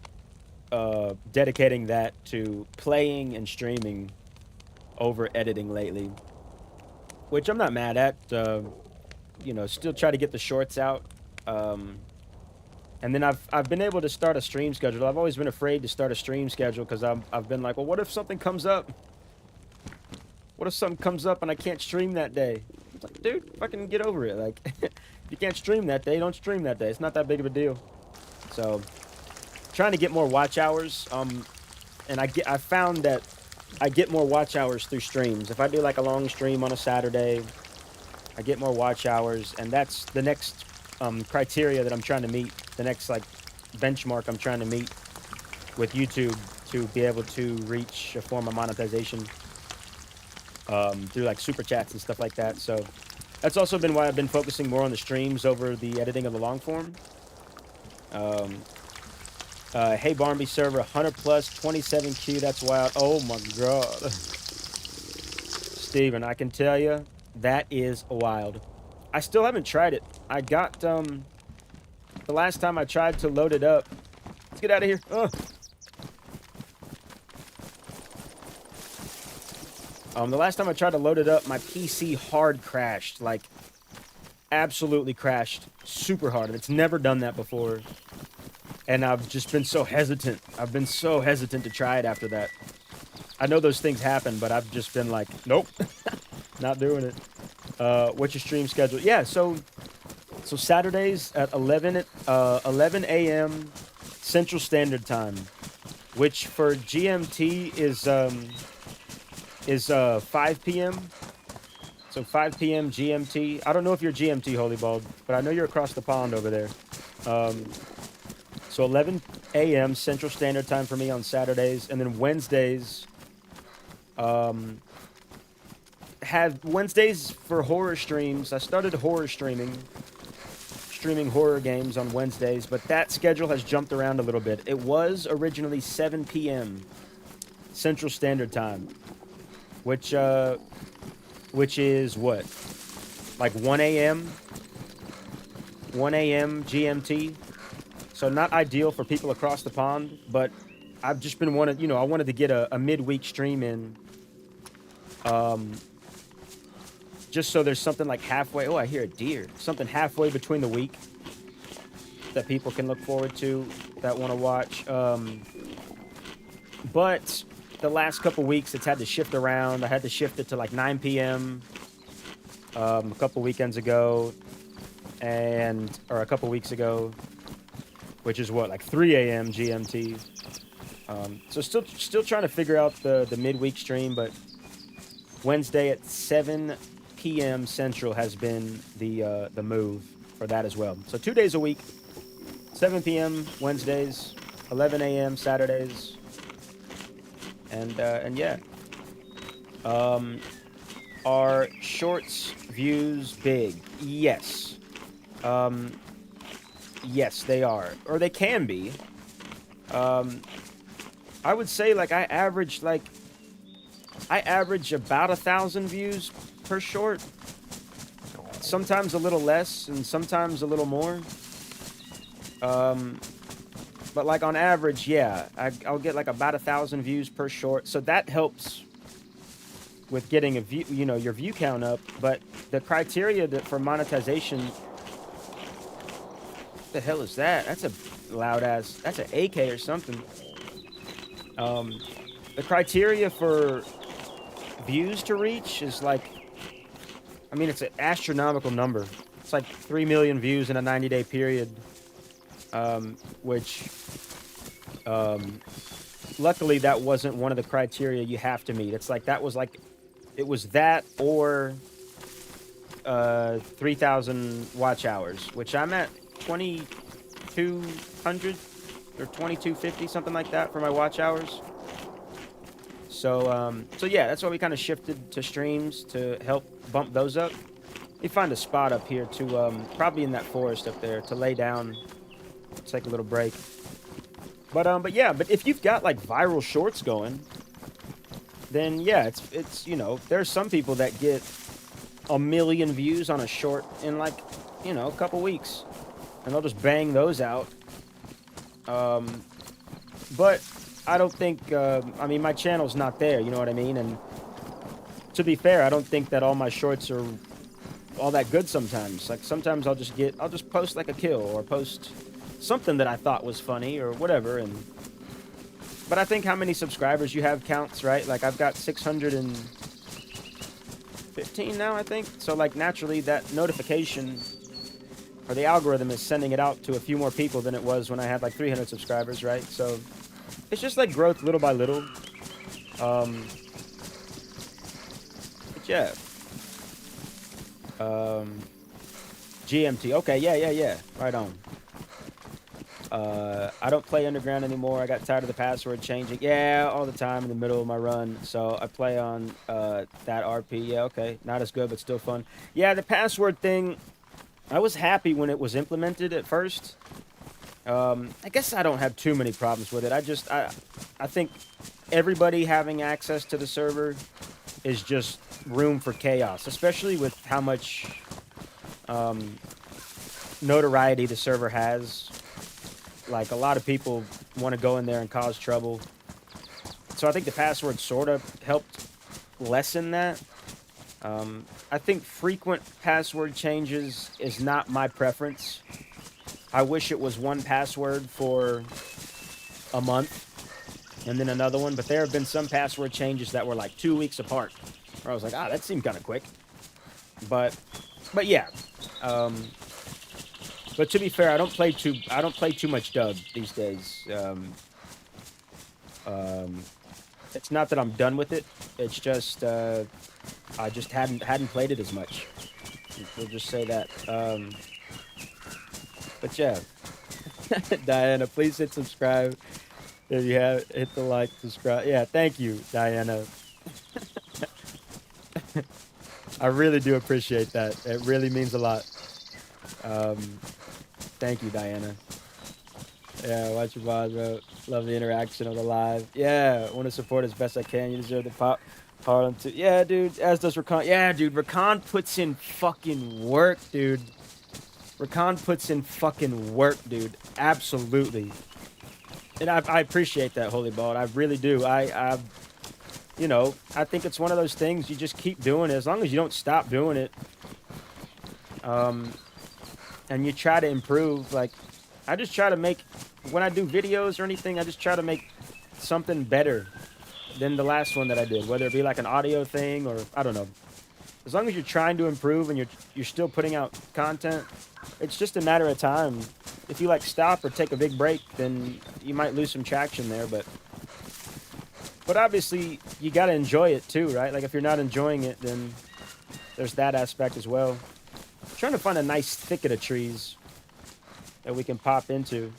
S1: dedicating that to playing and streaming over editing lately, which I'm not mad at. You know, still try to get the shorts out. And then I've been able to start a stream schedule. I've always been afraid to start a stream schedule because I've been like, well, what if something comes up? What if something comes up and I can't stream that day? It's like, dude, fucking get over it. Like, if you can't stream that day, don't stream that day. It's not that big of a deal. So, trying to get more watch hours. And I found that I get more watch hours through streams. If I do like a long stream on a Saturday, I get more watch hours, and that's the next criteria that I'm trying to meet. The next like benchmark I'm trying to meet with YouTube to be able to reach a form of monetization through like super chats and stuff like that. So that's also been why I've been focusing more on the streams over the editing of the long form. Hey Barnby server 100 plus 27Q. That's wild. Oh my god, Steven, I can tell you that is wild. I still haven't tried it. I got the last time I tried to load it up. Let's get out of here. The last time I tried to load it up, my PC hard crashed, like absolutely crashed, super hard. And it's never done that before. And I've just been so hesitant. I've been so hesitant to try it after that. I know those things happen, but I've just been like, nope, not doing it. What's your stream schedule? Yeah, so Saturdays at 11 a.m. Central Standard Time, which for GMT is 5 p.m. So 5 p.m. GMT. I don't know if you're GMT, Holy Bald, but I know you're across the pond over there. So 11 a.m. Central Standard Time for me on Saturdays, and then Wednesdays. Have Wednesdays for horror streams. I started streaming horror games on Wednesdays, but that schedule has jumped around a little bit. It was originally 7 p.m. Central Standard Time, which is what, like 1 a.m. 1 a.m. GMT. So not ideal for people across the pond, but I've just been I wanted to get a midweek stream in. Just so there's something like halfway. Oh, I hear a deer. Something halfway between the week that people can look forward to, that want to watch. But the last couple weeks, it's had to shift around. I had to shift it to like 9 p.m. A couple weekends ago, or a couple weeks ago, which is what, like 3 a.m. GMT. So still trying to figure out the midweek stream, but Wednesday at 7 p.m. Central has been the move for that as well. So 2 days a week, 7 p.m. Wednesdays, 11 a.m. Saturdays, and yeah. Are shorts views big? Yes. Yes, they are, or they can be. I would say like I average about 1,000 views per short. Sometimes a little less and sometimes a little more. But like on average, yeah, I'll get like about 1,000 views per short. So that helps with getting a view, your view count up. But the criteria for monetization, what the hell is that? That's a loud ass, that's an AK or something. The criteria for views to reach is like, it's an astronomical number. It's like 3 million views in a 90-day period, which luckily that wasn't one of the criteria you have to meet. It's like it was that or 3,000 watch hours, which I'm at 2,200 or 2,250, something like that for my watch hours. So yeah, that's why we kind of shifted to streams to help bump those up. You find a spot up here to probably in that forest up there to lay down, take a little break. But yeah, but if you've got like viral shorts going, then yeah, it's you know, there's some people that get 1 million views on a short in like, you know, a couple weeks, and they'll just bang those out. But I don't think, I mean, my channel's not there, you know what I mean? And to be fair, I don't think that all my shorts are all that good sometimes. Like, sometimes I'll just post like a kill or post something that I thought was funny or whatever. But I think how many subscribers you have counts, right? Like, I've got 615 now, I think. So, like, naturally, that notification or the algorithm is sending it out to a few more people than it was when I had like 300 subscribers, right? So it's just like growth little by little. But yeah. GMT. Okay, yeah. Right on. I don't play Underground anymore. I got tired of the password changing. Yeah, all the time in the middle of my run. So I play on that RP. Yeah, okay. Not as good, but still fun. Yeah, the password thing, I was happy when it was implemented at first. I guess I don't have too many problems with it. I think everybody having access to the server is just room for chaos, especially with how much notoriety the server has. Like, a lot of people want to go in there and cause trouble. So I think the password sort of helped lessen that. I think frequent password changes is not my preference. I wish it was one password for a month and then another one, but there have been some password changes that were like 2 weeks apart, where I was like, that seemed kind of quick. But yeah. But to be fair, I don't play too much dub these days. It's not that I'm done with it. It's just I just hadn't played it as much. We'll just say that. But yeah, Diana, please hit subscribe if you have. Hit the like, subscribe. Yeah, thank you, Diana. I really do appreciate that. It really means a lot. Thank you, Diana. Yeah, watch your vlogs, bro. Love the interaction of the live. Yeah, I want to support as best I can. You deserve the pop. Harlem too. Yeah, dude. As does Rakan. Yeah, dude. Rakan puts in fucking work, dude. Rakan puts in fucking work, dude. Absolutely. And I appreciate that, Holy Bald. I really do. You know, I think it's one of those things you just keep doing it as long as you don't stop doing it. And you try to improve. Like, I just try to make, when I do videos or anything, I just try to make something better than the last one that I did, whether it be like an audio thing or I don't know. As long as you're trying to improve and you're still putting out content, it's just a matter of time. If you like stop or take a big break, then you might lose some traction there. But obviously you got to enjoy it too, right? Like, if you're not enjoying it, then there's that aspect as well. I'm trying to find a nice thicket of trees that we can pop into.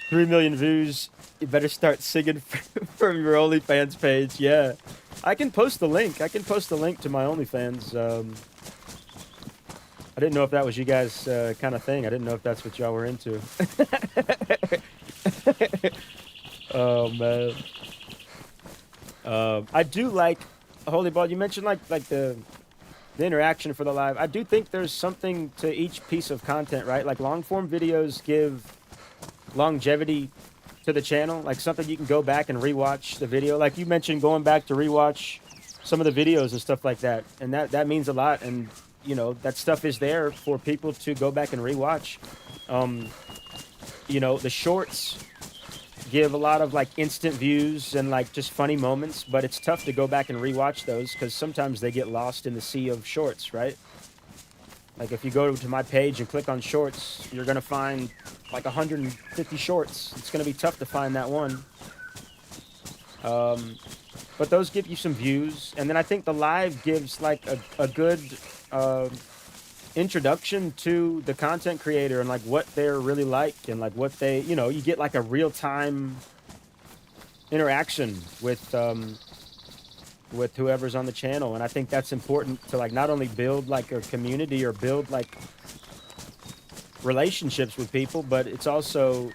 S1: 3 million views. You better start singing from your OnlyFans page. Yeah, I can post the link. I can post the link to my OnlyFans. I didn't know if that was you guys' kind of thing. I didn't know if that's what y'all were into. Oh man. I do like, Holy Ball, you mentioned like the interaction for the live. I do think there's something to each piece of content, right? Like, long form videos give longevity to the channel, like something you can go back and rewatch the video. Like you mentioned, going back to rewatch some of the videos and stuff like that, and that means a lot. And you know, that stuff is there for people to go back and rewatch. You know, the shorts give a lot of like instant views and like just funny moments, but it's tough to go back and rewatch those because sometimes they get lost in the sea of shorts, right? Like, if you go to my page and click on shorts, you're gonna find like 150 shorts. It's gonna be tough to find that one. But those give you some views, and then I think the live gives like a good introduction to the content creator and like what they're really like and like what they, you know, you get like a real-time interaction with with whoever's on the channel. And I think that's important to like not only build like a community or build like relationships with people, but it's also,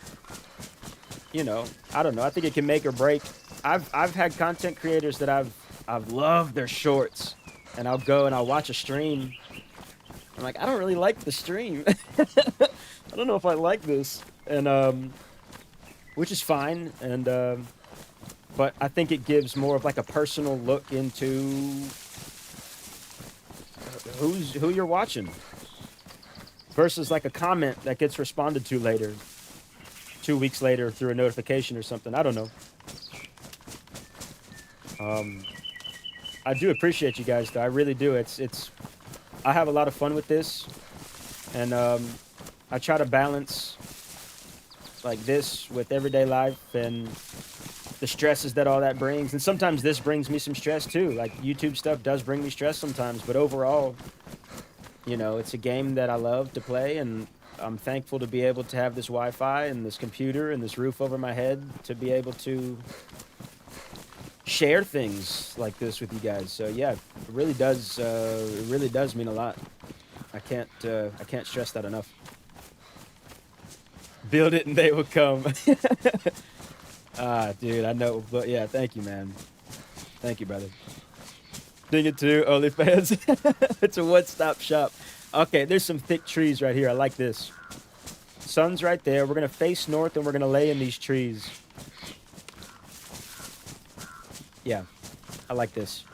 S1: you know, I don't know. I think it can make or break. I've had content creators that I've loved their shorts, and I'll go and I'll watch a stream. I'm like, I don't really like the stream. I don't know if I like this, and which is fine. And but I think it gives more of like a personal look into who you're watching versus like a comment that gets responded to later, 2 weeks later through a notification or something. I don't know. I do appreciate you guys though. I really do. I have a lot of fun with this, and I try to balance like this with everyday life and the stresses that all that brings. And sometimes this brings me some stress too. Like YouTube stuff does bring me stress sometimes, but overall, you know, it's a game that I love to play, and I'm thankful to be able to have this Wi-Fi and this computer and this roof over my head to be able to share things like this with you guys. So yeah, it really does mean a lot. I can't stress that enough. Build it and they will come. Ah, dude, I know, but yeah, thank you, man. Thank you, brother. Ding it too, OnlyFans. It's a one-stop shop. Okay, there's some thick trees right here. I like this. Sun's right there. We're gonna face north and we're gonna lay in these trees. Yeah, I like this.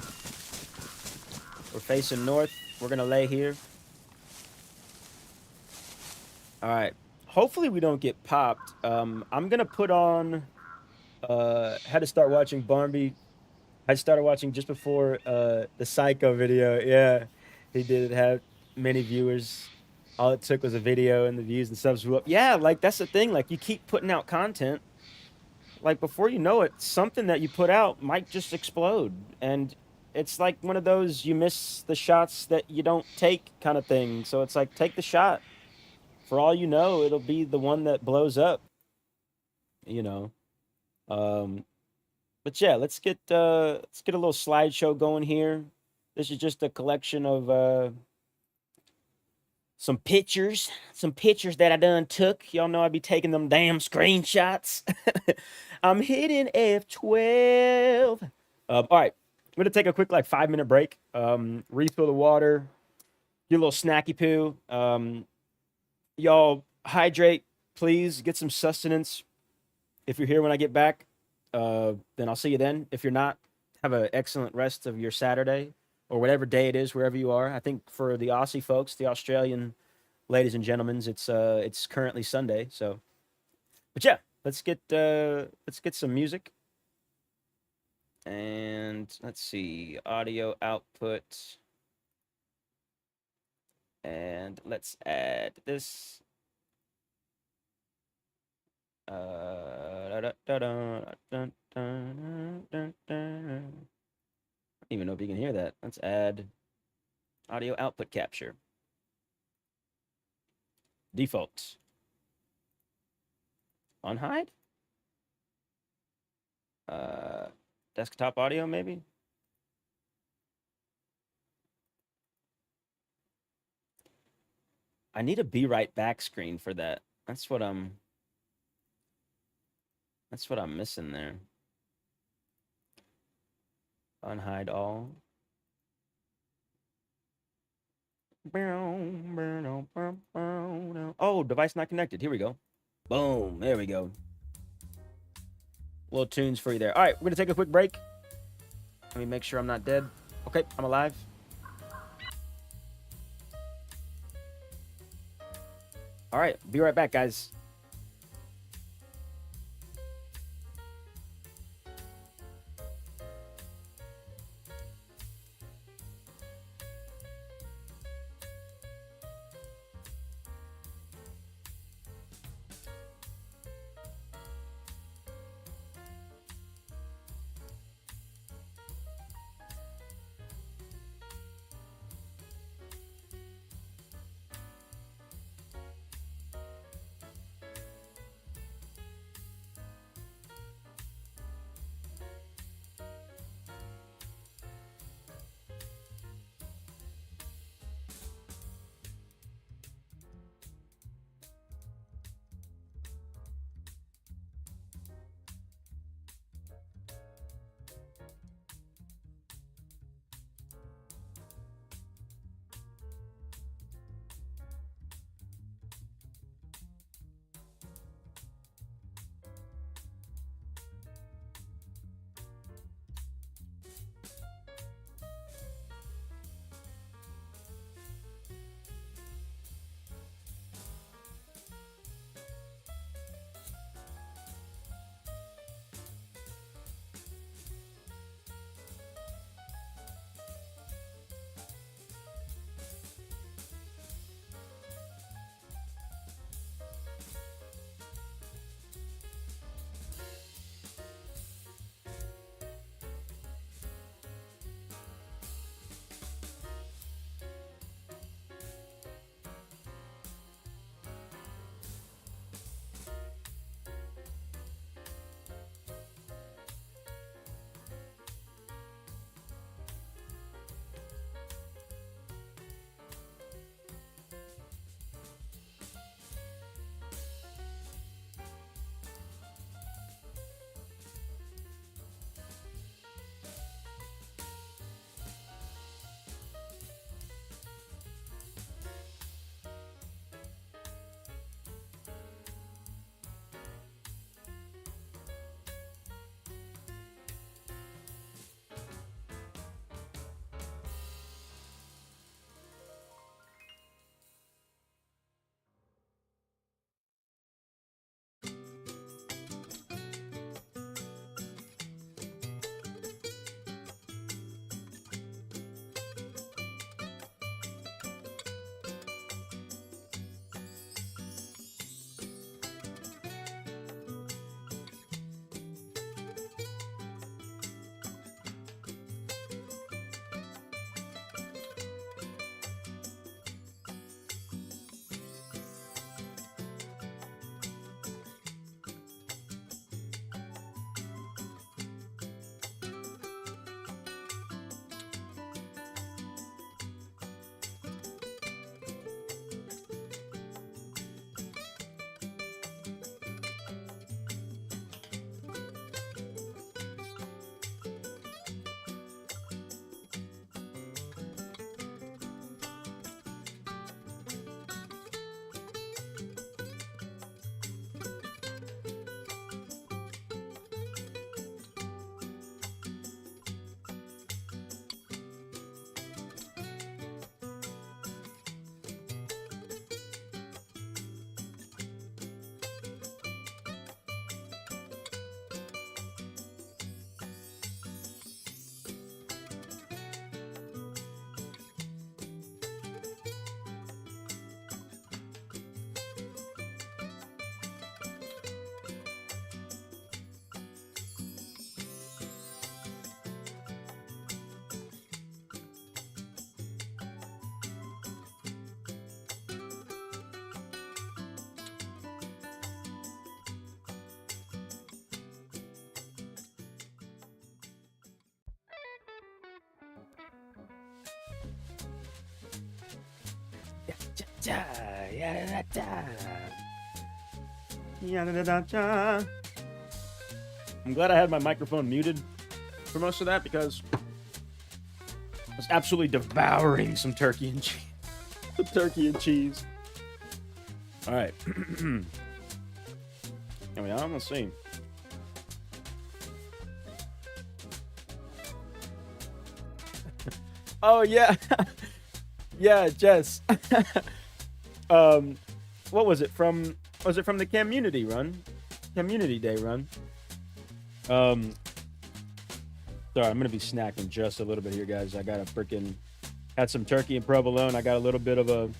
S1: We're facing north. We're gonna lay here. All right. Hopefully we don't get popped. I'm gonna put on. Had to start watching Barnby. I started watching just before the Psycho video. Yeah, he did have many viewers. All it took was a video, and the views and subs blew up. Yeah, like that's the thing. Like you keep putting out content. Like before you know it, something that you put out might just explode, and it's like one of those you miss the shots that you don't take kind of thing. So it's like take the shot. For all you know, it'll be the one that blows up. You know. But yeah, let's get a little slideshow going here. This is just a collection of some pictures that I done took. Y'all know I be taking them damn screenshots. I'm hitting F12. All right, I'm gonna take a quick like 5-minute break. Refill the water, get a little snacky poo. Y'all hydrate, please. Get some sustenance. If you're here when I get back, then I'll see you then. If you're not, have an excellent rest of your Saturday or whatever day it is, wherever you are. I think for the Aussie folks, the Australian ladies and gentlemen, it's currently Sunday. So, but yeah, let's get some music. And let's see, audio output. And let's add this. I don't even know if you can hear that. Let's add audio output capture. Defaults. Unhide? Desktop audio, maybe? I need a be right back screen for that. That's what I'm missing there. Unhide all. Oh, device not connected. Here we go. Boom. There we go. Little tunes for you there. All right, we're going to take a quick break. Let me make sure I'm not dead. Okay, I'm alive. All right, be right back, guys. da, ya, da, da. Ya, da, da, da. I'm glad I had my microphone muted for most of that because I was absolutely devouring some turkey and cheese. Some turkey and cheese. All right. Here we are. Let's see. Oh yeah, yeah, Jess. What was it from? Was it from the community run? Community day run. Sorry, I'm gonna be snacking just a little bit here, guys. I got a freaking had some turkey and provolone. I got a little bit of a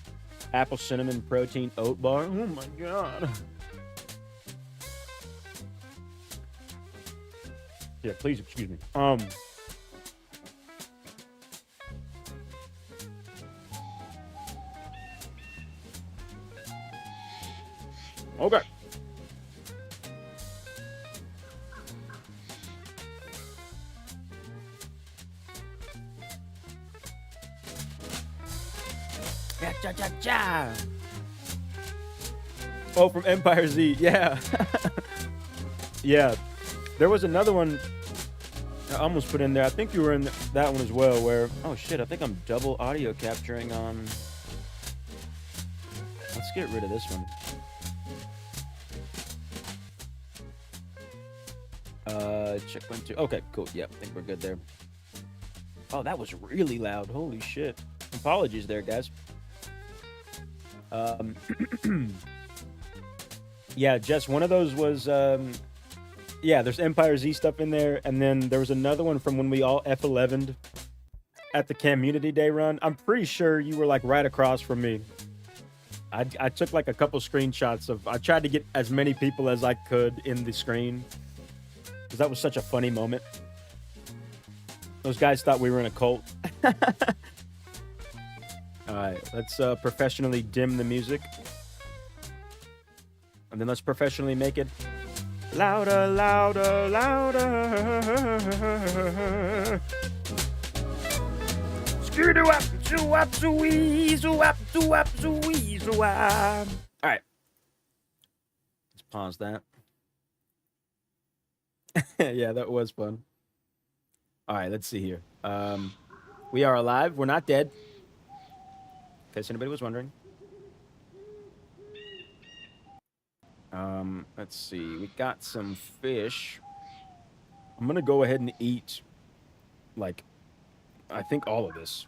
S1: apple cinnamon protein oat bar. Oh my god. Yeah, please excuse me. Okay. Ja, ja, ja, ja. Oh, from Empire Z. Yeah. Yeah. There was another one I almost put in there. I think you were in that one as well where... Oh, shit. I think I'm double audio capturing on... Let's get rid of this one. Check 1, 2. Okay, cool. Yep, I think we're good there. Oh, that was really loud. Holy shit. Apologies there, guys. Yeah, Jess, one of those was... Yeah, there's Empire Z stuff in there, and then there was another one from when we all F11'd at the community day run. I'm pretty sure you were like right across from me. I took like a couple screenshots of... I tried to get as many people as I could in the screen, because that was such a funny moment. Those guys thought we were in a cult. All right, let's professionally dim the music. And then let's professionally make it louder, louder, louder. Skidoo-wap, zoo-wap, zoo-wee, zoo-wap, zoo-wap, zoo-wee, zoo-wap. All right. Let's pause that. Yeah, that was fun. All right, let's see here. We are alive. We're not dead. In case anybody was wondering. Let's see. We got some fish. I'm gonna go ahead and eat, like, I think all of this.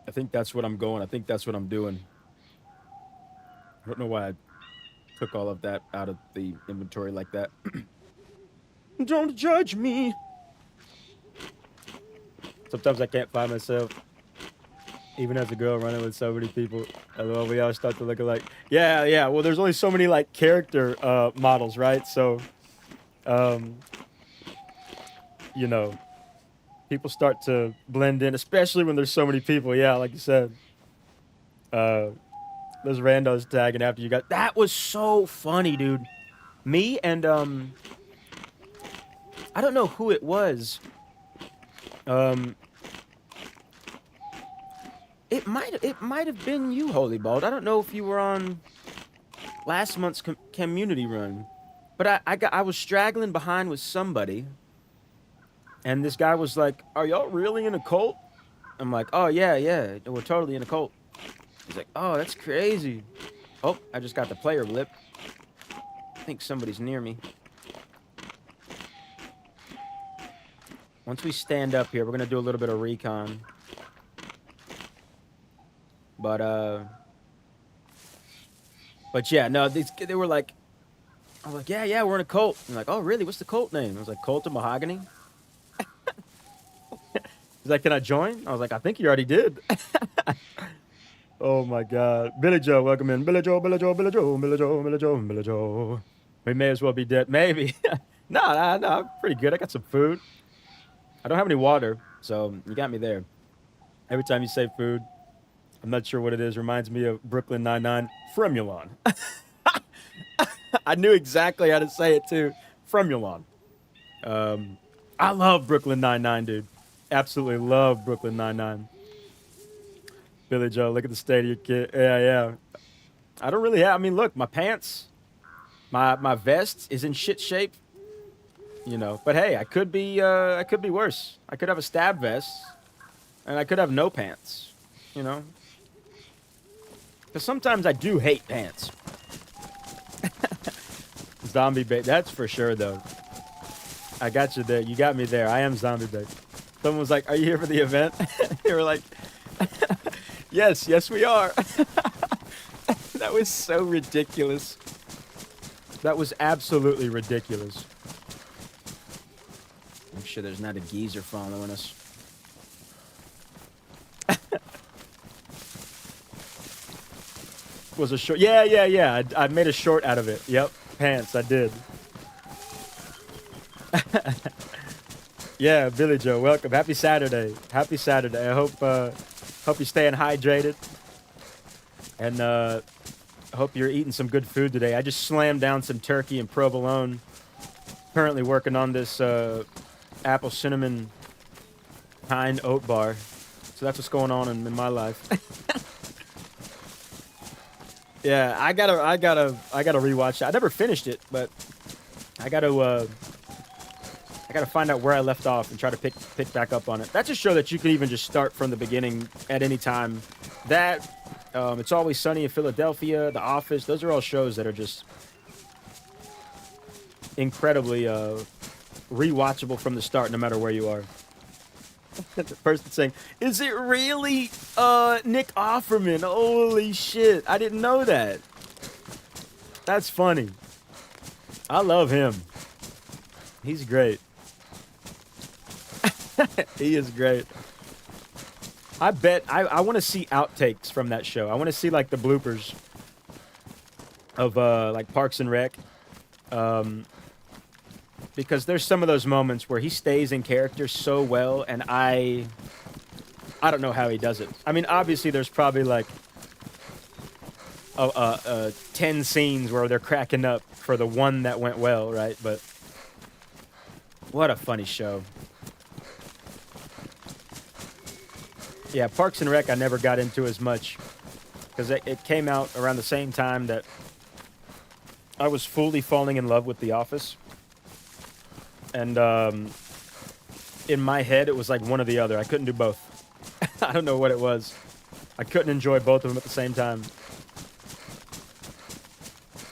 S1: I think that's what I'm going. I think that's what I'm doing. I don't know why I took all of that out of the inventory like that. Don't judge me. Sometimes I can't find myself. Even as a girl running with so many people, well, we all start to look alike. Yeah. Well, there's only so many like character models, right? So, you know, people start to blend in, especially when there's so many people. Yeah, like you said, those randos tagging after you got. That was so funny, dude. Me and I don't know who it was. It might have been you, Holy Bald. I don't know if you were on last month's community run, but I was straggling behind with somebody, and this guy was like, "Are y'all really in a cult?" I'm like, "Oh yeah, we're totally in a cult." He's like, "Oh, that's crazy." Oh, I just got the player blip. I think somebody's near me. Once we stand up here, we're gonna do a little bit of recon. But yeah, no, they were like, I was like, yeah, we're in a cult. And like, oh, really? What's the cult name? I was like, Cult of Mahogany. He's like, can I join? I was like, I think you already did. Oh my God. Billy Joe, welcome in. Billy Joe, Billy Joe, Billy Joe, Billy Joe, Billy Joe, Billy Joe. We may as well be dead. Maybe. No, I'm pretty good. I got some food. I don't have any water, so you got me there. Every time you say food, I'm not sure what it is. Reminds me of Brooklyn Nine-Nine. Fremulon. I knew exactly how to say it, too. Fremulon. I love Brooklyn Nine-Nine, dude. Absolutely love Brooklyn Nine-Nine. Billy Joe, look at the state of your kid. Yeah, yeah. I don't really have. I mean, look, my pants, my vest is in shit shape. You know, but hey, I could be worse. I could have a stab vest, and I could have no pants. You know, because sometimes I do hate pants. Zombie bait, that's for sure though. I got you there. You got me there. I am zombie bait. Someone was like, "Are you here for the event?" They were like, "Yes, yes, we are." That was so ridiculous. That was absolutely ridiculous. Make sure there's not a geezer following us. Was a short. Yeah, yeah, yeah. I made a short out of it. Yep, pants. I did. Yeah, Billy Joe, welcome. Happy Saturday. Happy Saturday. I hope you're staying hydrated, and hope you're eating some good food today. I just slammed down some turkey and provolone. Currently working on this apple cinnamon pine oat bar. So that's what's going on in my life. Yeah, I gotta rewatch it. I never finished it, but I gotta find out where I left off and try to pick back up on it. That's a show that you can even just start from the beginning at any time. That It's Always Sunny in Philadelphia, The Office. Those are all shows that are just incredibly rewatchable from the start, no matter where you are. The person saying, "Is it really Nick Offerman? Holy shit! I didn't know that." That's funny. I love him. He's great. He is great. I bet I want to see outtakes from that show. I want to see like the bloopers of like Parks and Rec. Because there's some of those moments where he stays in character so well, and I don't know how he does it. I mean, obviously there's probably like 10 scenes where they're cracking up for the one that went well, right? But what a funny show. Yeah, Parks and Rec I never got into as much because it came out around the same time that I was fully falling in love with The Office. And in my head, it was like one or the other. I couldn't do both. I don't know what it was. I couldn't enjoy both of them at the same time.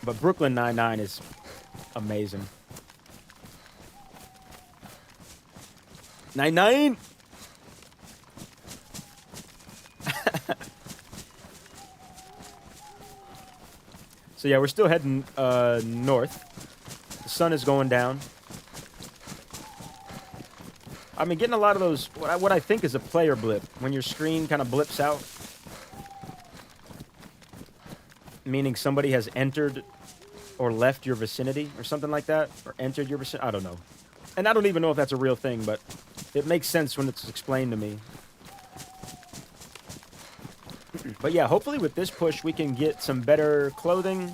S1: But Brooklyn Nine-Nine is amazing. Nine-Nine! So yeah, we're still heading north. The sun is going down. I've been getting a lot of those, what I think is a player blip, when your screen kind of blips out. Meaning somebody has entered or left your vicinity or something like that. Or entered your vicinity, I don't know. And I don't even know if that's a real thing, but it makes sense when it's explained to me. But yeah, hopefully with this push we can get some better clothing.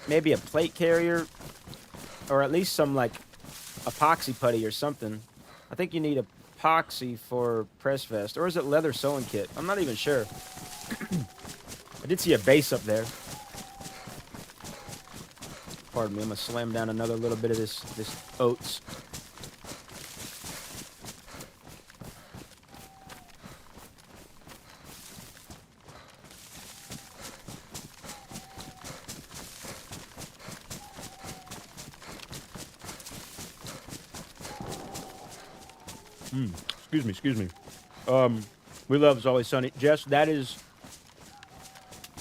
S1: Maybe a plate carrier. Or at least some, like, epoxy putty or something. I think you need epoxy for press vest. Or is it leather sewing kit? I'm not even sure. I did see a base up there. Pardon me, I'm going to slam down another little bit of this oats. Excuse me. We love It's Always Sunny. Jess, that is,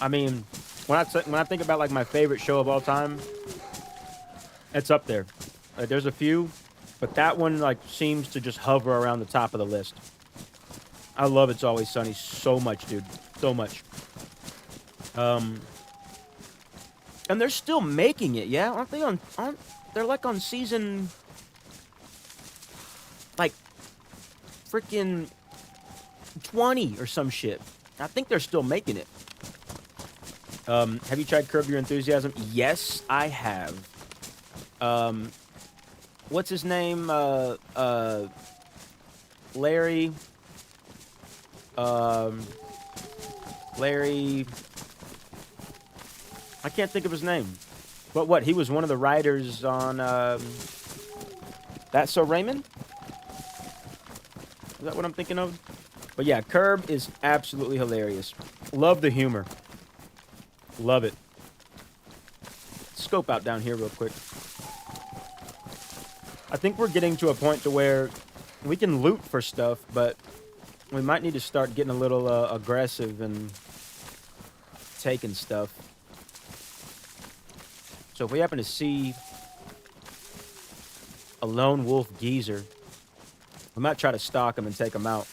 S1: I mean, when I think about like my favorite show of all time, it's up there. There's a few, but that one like seems to just hover around the top of the list. I love It's Always Sunny so much, dude. So much. And they're still making it, yeah? Aren't they they're like on season, like, freaking 20 or some shit. I think they're still making it. Have you tried Curb Your Enthusiasm? Yes, I have. What's his name? Larry. Larry. I can't think of his name. But what? He was one of the writers on That's So Raymond? Is that what I'm thinking of? But yeah, Curb is absolutely hilarious. Love the humor. Love it. Scope out down here real quick. I think we're getting to a point to where we can loot for stuff, but we might need to start getting a little aggressive and taking stuff. So if we happen to see a lone wolf geezer, we might try to stalk him and take him out.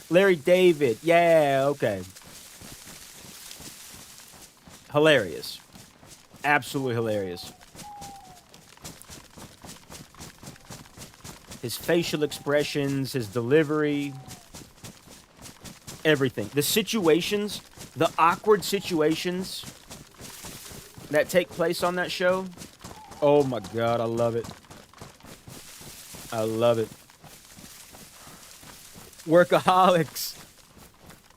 S1: Larry David. Yeah, okay. Hilarious. Absolutely hilarious. His facial expressions, his delivery, everything. The situations, the awkward situations that take place on that show. Oh my God, I love it. I love it. Workaholics.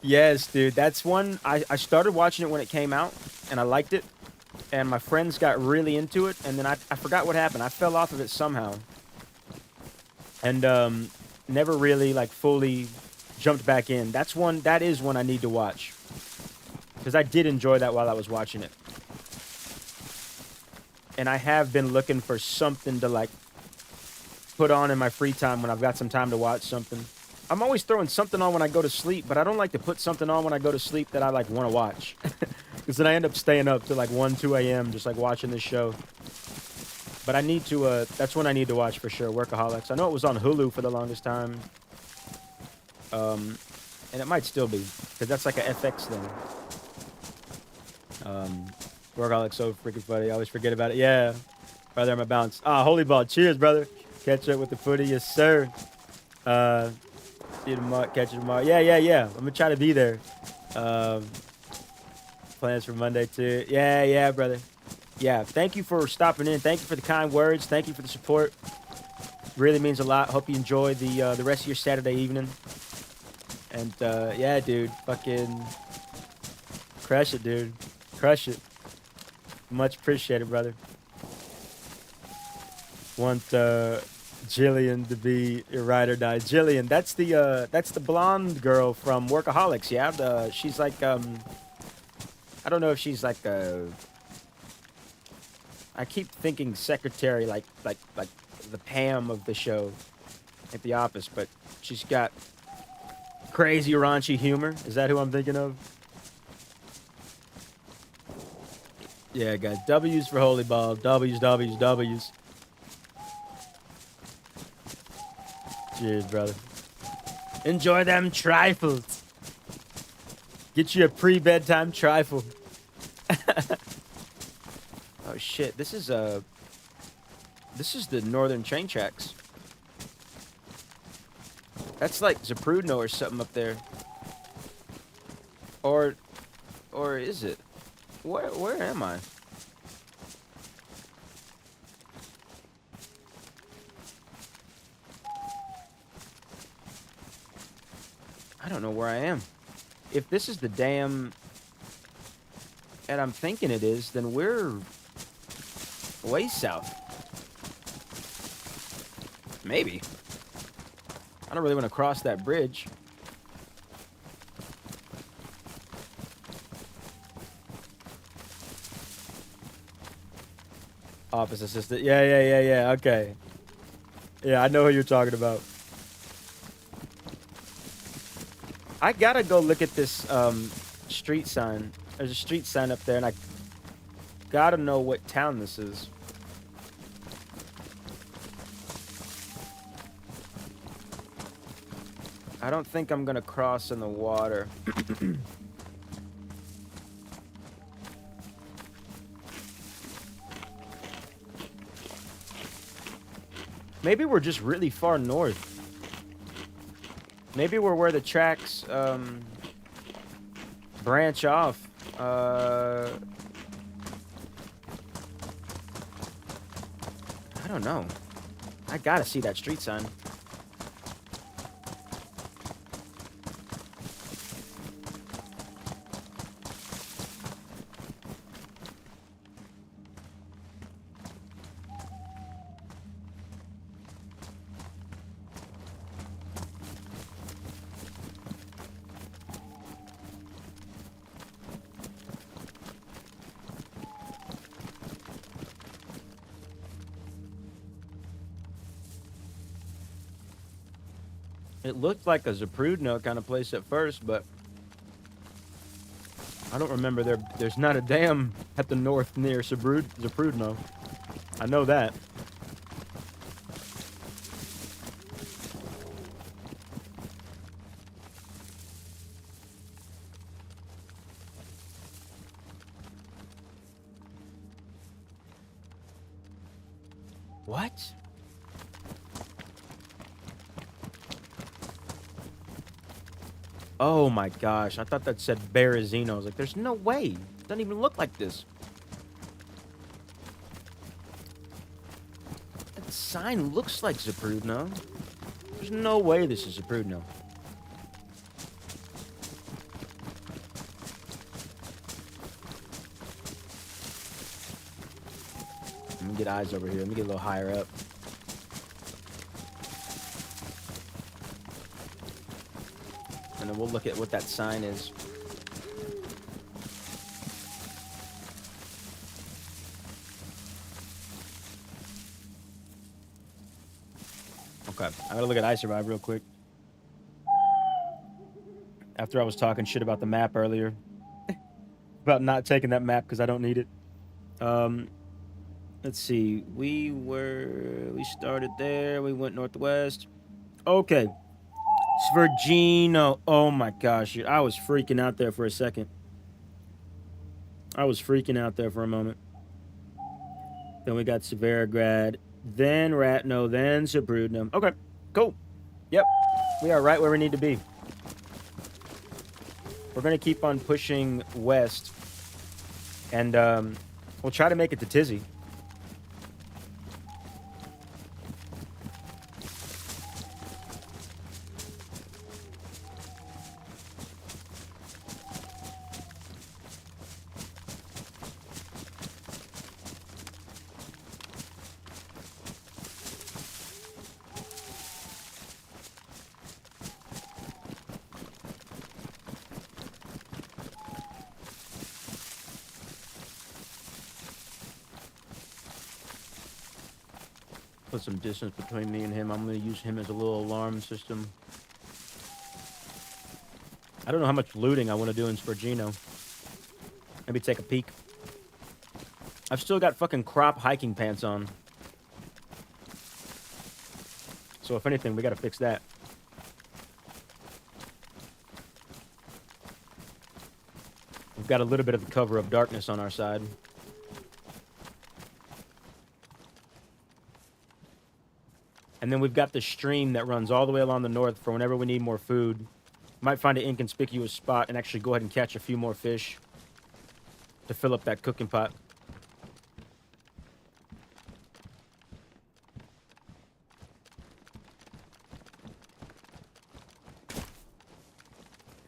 S1: Yes, dude. That's one. I started watching it when it came out, and I liked it. And my friends got really into it, and then I forgot what happened. I fell off of it somehow. And never really, like, fully jumped back in. That is one I need to watch. Because I did enjoy that while I was watching it. And I have been looking for something to, like, put on in my free time when I've got some time to watch something. I'm always throwing something on when I go to sleep, but I don't like to put something on when I go to sleep that I, like, want to watch. Because then I end up staying up to, like, 1, 2 a.m. just, like, watching this show. But I need to, that's one I need to watch for sure, Workaholics. I know it was on Hulu for the longest time. And it might still be, because that's like a FX thing. Workaholics so freaking funny. I always forget about it. Yeah. Right there on my bounce. Ah, holy ball. Cheers, brother. Catch up with the footy. Yes, sir. See you tomorrow. Catch you tomorrow. Yeah. I'm going to try to be there. Plans for Monday, too. Yeah, brother. Yeah, thank you for stopping in. Thank you for the kind words. Thank you for the support. Really means a lot. Hope you enjoy the rest of your Saturday evening. And, yeah, dude. Fucking crush it, dude. Crush it. Much appreciated, brother. Want Jillian to be your ride or die. Jillian, that's the blonde girl from Workaholics, yeah? She's like, I don't know if she's like I keep thinking secretary, like the Pam of the show at the office, but she's got crazy raunchy humor. Is that who I'm thinking of? Yeah, guys. W's for holy ball. W's. Cheers, brother. Enjoy them trifles. Get you a pre-bedtime trifle. Oh shit! This is the northern train tracks. That's like Zaprudno or something up there. Or is it? Where am I? I don't know where I am. If this is the dam, and I'm thinking it is, then we're way south. Maybe. I don't really want to cross that bridge. Office assistant. Yeah. Okay. Yeah, I know who you're talking about. I gotta go look at this street sign. There's a street sign up there, and I gotta know what town this is. I don't think I'm gonna cross in the water. Maybe we're just really far north. Maybe we're where the tracks branch off. I don't know. I gotta see that street sign. It looked like a Zaprudno kind of place at first, but I don't remember there's not a dam at the north near Zaprudno. I know that. What? Oh my gosh, I thought that said Berezino. I was like, there's no way. It doesn't even look like this. That sign looks like Zaprudno. There's no way this is Zaprudno. Let me get eyes over here. Let me get a little higher up. And then we'll look at what that sign is. Okay, I gotta look at iSurvive real quick. After I was talking shit about the map earlier. About not taking that map because I don't need it. Let's see. We started there. We went northwest. Okay. Svergino. Oh my gosh. I was freaking out there for a second. I was freaking out there for a moment. Then we got Severograd. Then Ratno. Then Zaprudno. Okay. Cool. Yep. We are right where we need to be. We're going to keep on pushing west. And we'll try to make it to Tizzy. Put some distance between me and him. I'm going to use him as a little alarm system. I don't know how much looting I want to do in Spergino. Maybe take a peek. I've still got fucking crop hiking pants on. So if anything, we got to fix that. We've got a little bit of the cover of darkness on our side. And then we've got the stream that runs all the way along the north for whenever we need more food. Might find an inconspicuous spot and actually go ahead and catch a few more fish to fill up that cooking pot.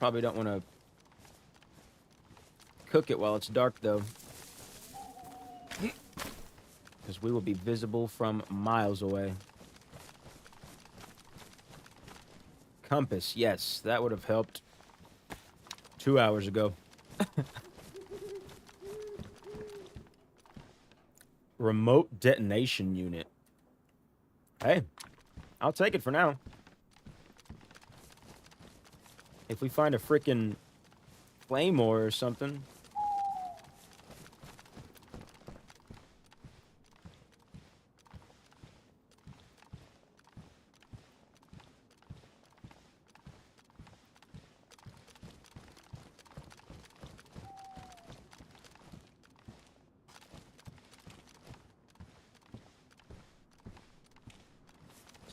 S1: Probably don't want to cook it while it's dark, though. Because we will be visible from miles away. Compass, yes, that would have helped 2 hours ago. Remote detonation unit. Hey, I'll take it for now. If we find a freaking claymore or something.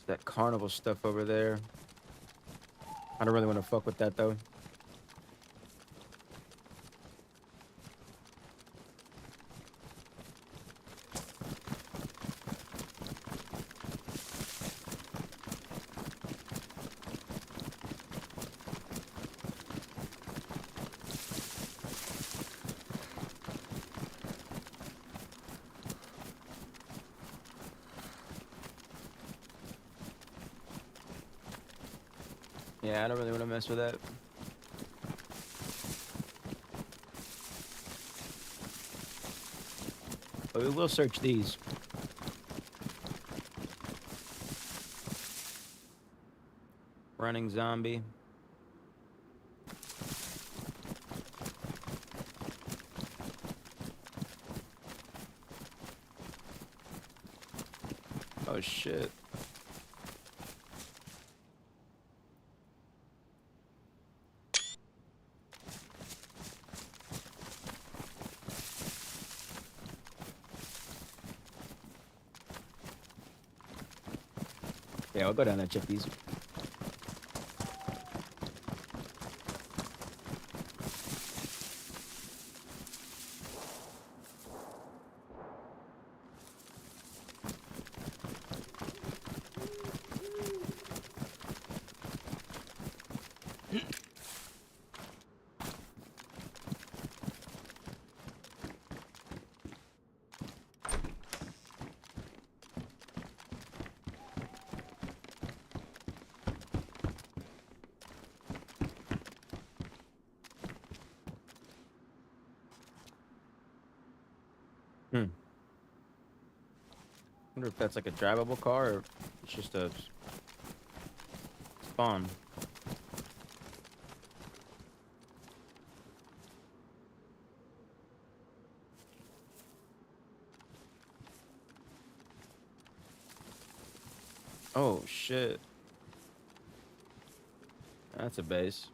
S1: That carnival stuff over there. I don't really want to fuck with that, though. Yeah, I don't really want to mess with that. But we will search these. Running zombie. Oh shit. Yeah, I'll go down there and check these. Hmm. Wonder if that's like a drivable car or it's just a spawn. Oh shit. That's a base.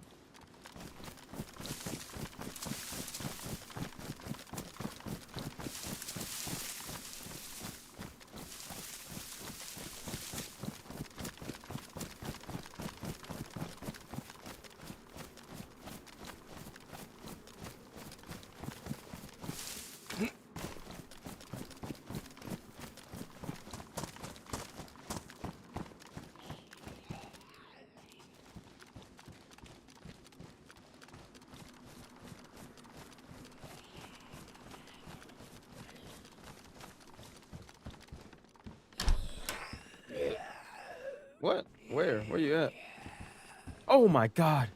S1: What? Where? Where you at? Oh my god.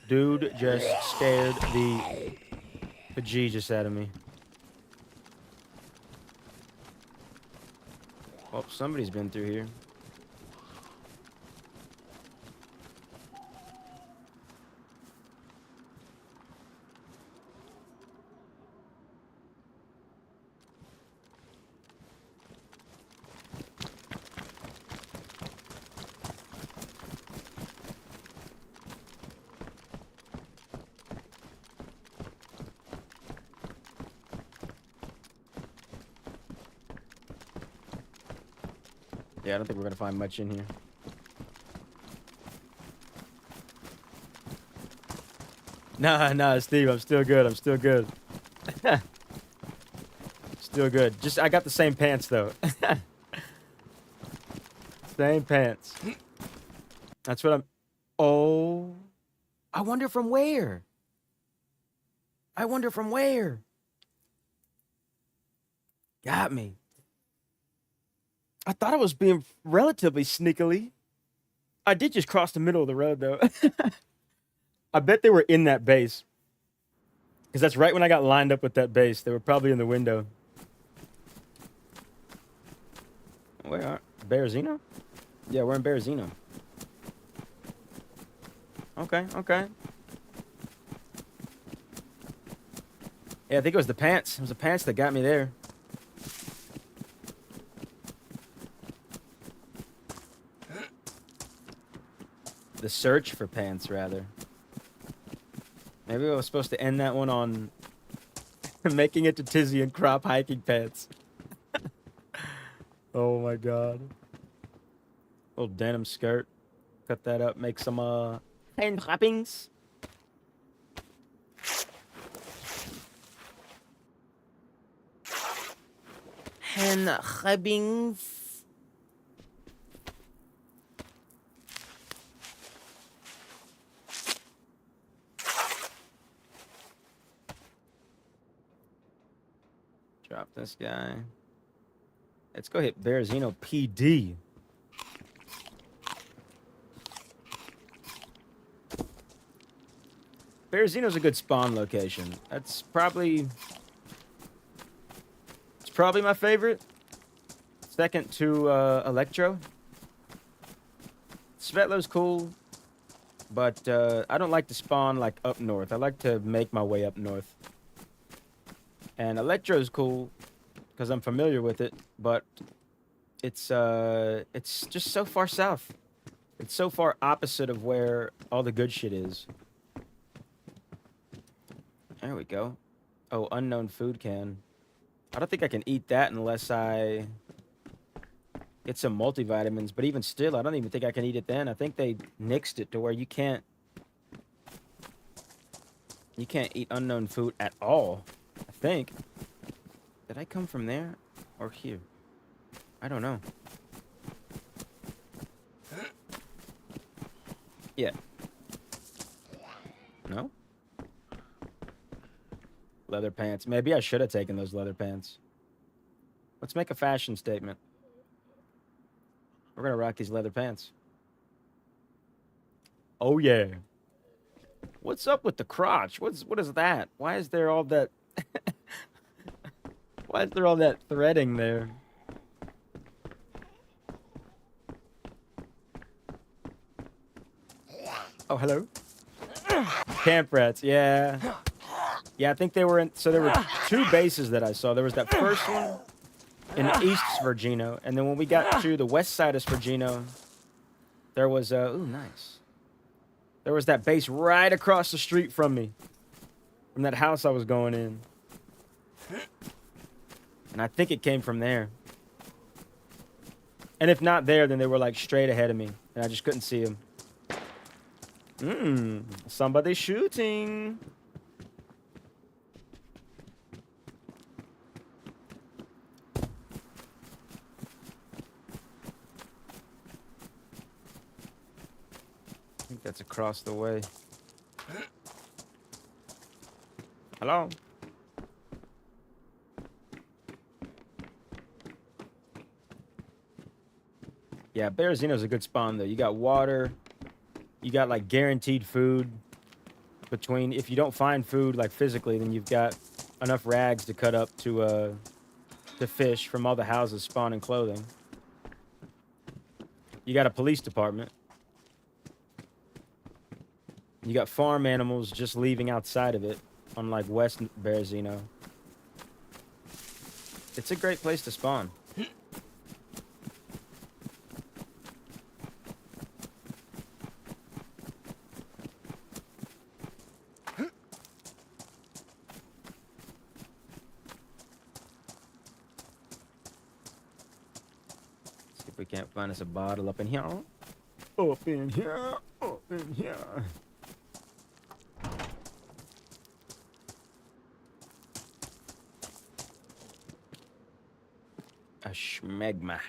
S1: Dude just scared the bejesus out of me. Oh, somebody's been through here. Yeah, I don't think we're gonna find much in here. Nah, Steve, I'm still good. I'm still good. Still good. Just, I got the same pants, though. Same pants. That's what I'm... Oh. I wonder from where? I wonder from where? Got me. I thought I was being relatively sneakily. I did just cross the middle of the road, though. I bet they were in that base. Because that's right when I got lined up with that base. They were probably in the window. Where are... Berezino? Yeah, we're in Berezino. Okay, okay. Yeah, I think it was the pants. It was the pants that got me there. The search for pants, rather. Maybe I was supposed to end that one on making it to Tizzy and crop hiking pants. Oh my god. Little denim skirt. Cut that up, make some hand wrappings. Hand wrappings. Drop this guy. Let's go hit Berezino PD. Berezino's a good spawn location. It's probably my favorite. Second to Electro. Svetlo's cool, but I don't like to spawn like up north. I like to make my way up north. And Electro's cool because I'm familiar with it, but it's just so far south. It's so far opposite of where all the good shit is. There we go. Oh, unknown food can. I don't think I can eat that unless I get some multivitamins, but even still, I don't even think I can eat it then. I think they nixed it to where you can't eat unknown food at all, I think. Did I come from there or here? I don't know. Yeah. No? Leather pants. Maybe I should have taken those leather pants. Let's make a fashion statement. We're gonna rock these leather pants. Oh yeah. What's up with the crotch? What is that? Why is there all that why is there all that threading there? Oh, hello. Camp rats, yeah. Yeah, I think they were in, so there were 2 bases that I saw. There was that first one in East Virginia, and then when we got to the west side of Virginia, there was ooh, nice. There was that base right across the street from me, from that house I was going in. And I think it came from there. And if not there, then they were like straight ahead of me, and I just couldn't see them. Somebody shooting. I think that's across the way. Hello? Yeah, Berezino's a good spawn, though. You got water. You got, like, guaranteed food between... If you don't find food, like, physically, then you've got enough rags to cut up to fish from all the houses spawning clothing. You got a police department. You got farm animals just leaving outside of it, unlike West Berezino. It's a great place to spawn. See if we can't find us a bottle up in here. Up in here. Up in here. A schmegma.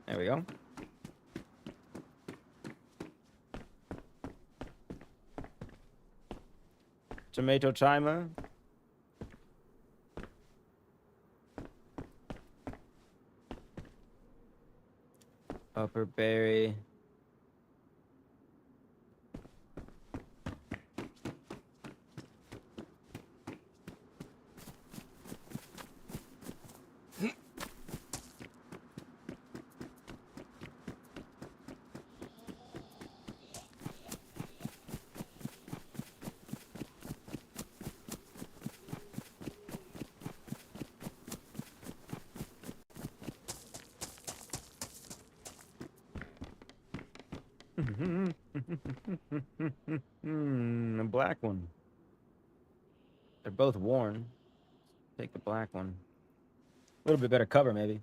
S1: There we go. Tomato timer. Upper berry. A black one. They're both worn. Take the black one. A little bit better cover, maybe.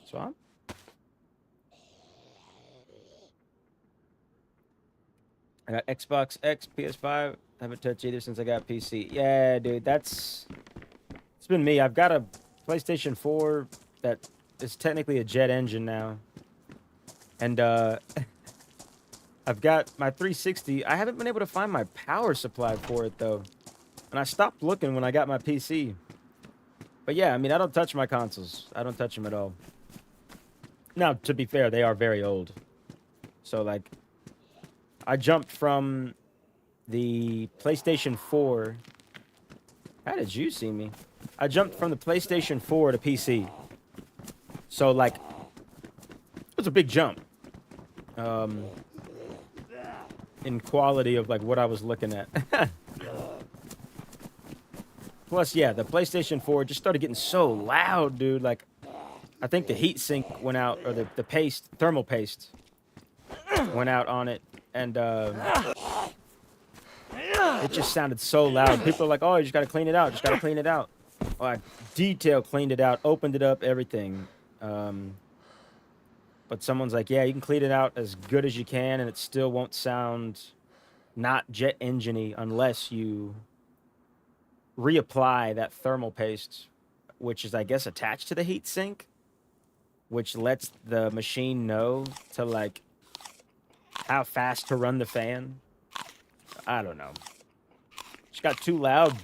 S1: Swap? I got Xbox X, PS5. Haven't touched either since I got PC. Yeah, dude, it's been me. I've got a PlayStation 4 that is technically a jet engine now. And I've got my 360. I haven't been able to find my power supply for it, though. And I stopped looking when I got my PC. But yeah, I mean, I don't touch my consoles. I don't touch them at all. Now, to be fair, they are very old. So, like, I jumped from the PlayStation 4. How did you see me? I jumped from the PlayStation 4 to PC. So, like, it was a big jump. In quality of, like, what I was looking at. Plus, yeah, the PlayStation 4 just started getting so loud, dude. Like, I think the heat sink went out, or the paste, thermal paste went out on it. And, it just sounded so loud. People are like, oh, you just got to clean it out. Just got to clean it out. Oh, I detail cleaned it out, opened it up, everything. But someone's like, yeah, you can clean it out as good as you can, and it still won't sound not jet engine-y unless you reapply that thermal paste, which is, I guess, attached to the heat sink, which lets the machine know to, like, how fast to run the fan. I don't know. Just got too loud.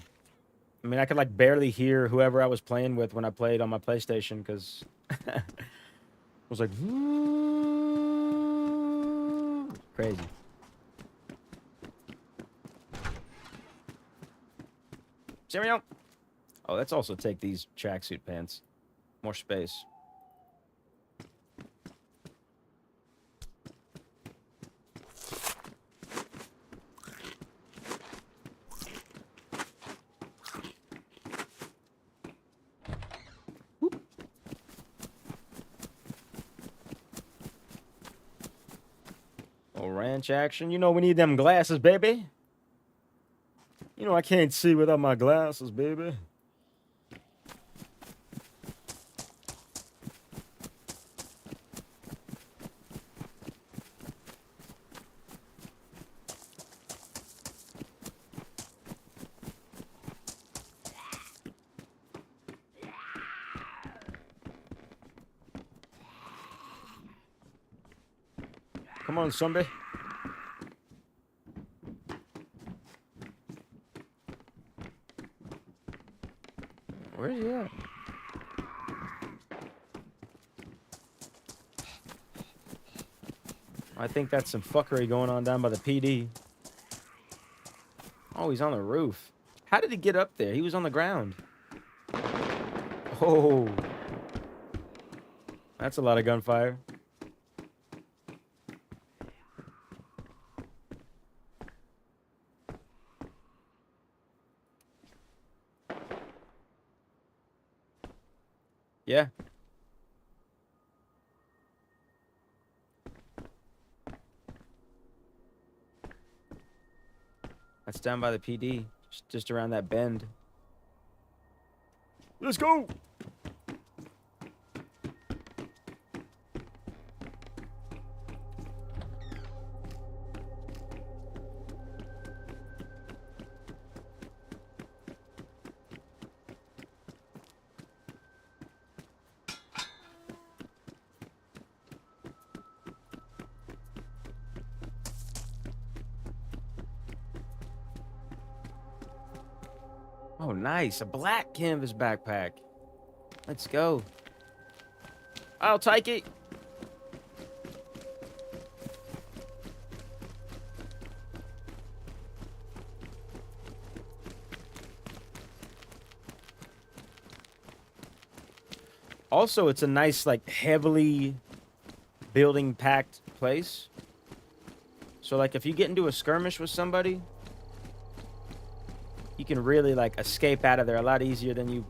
S1: I mean, I could, like, barely hear whoever I was playing with when I played on my PlayStation, because it was like, crazy. Cheerio. Oh, let's also take these tracksuit pants. More space. Whoop. Oh, ranch action. You know we need them glasses, baby. You know I can't see without my glasses, baby. Come on, zombie. Where's he at? I think that's some fuckery going on down by the PD. Oh, he's on the roof. How did he get up there? He was on the ground. Oh. That's a lot of gunfire. Yeah. That's down by the PD, just around that bend. Let's go! Oh, nice. A black canvas backpack. Let's go. I'll take it. Also, it's a nice, like, heavily building packed place. So, like, if you get into a skirmish with somebody, you can really, like, escape out of there a lot easier than you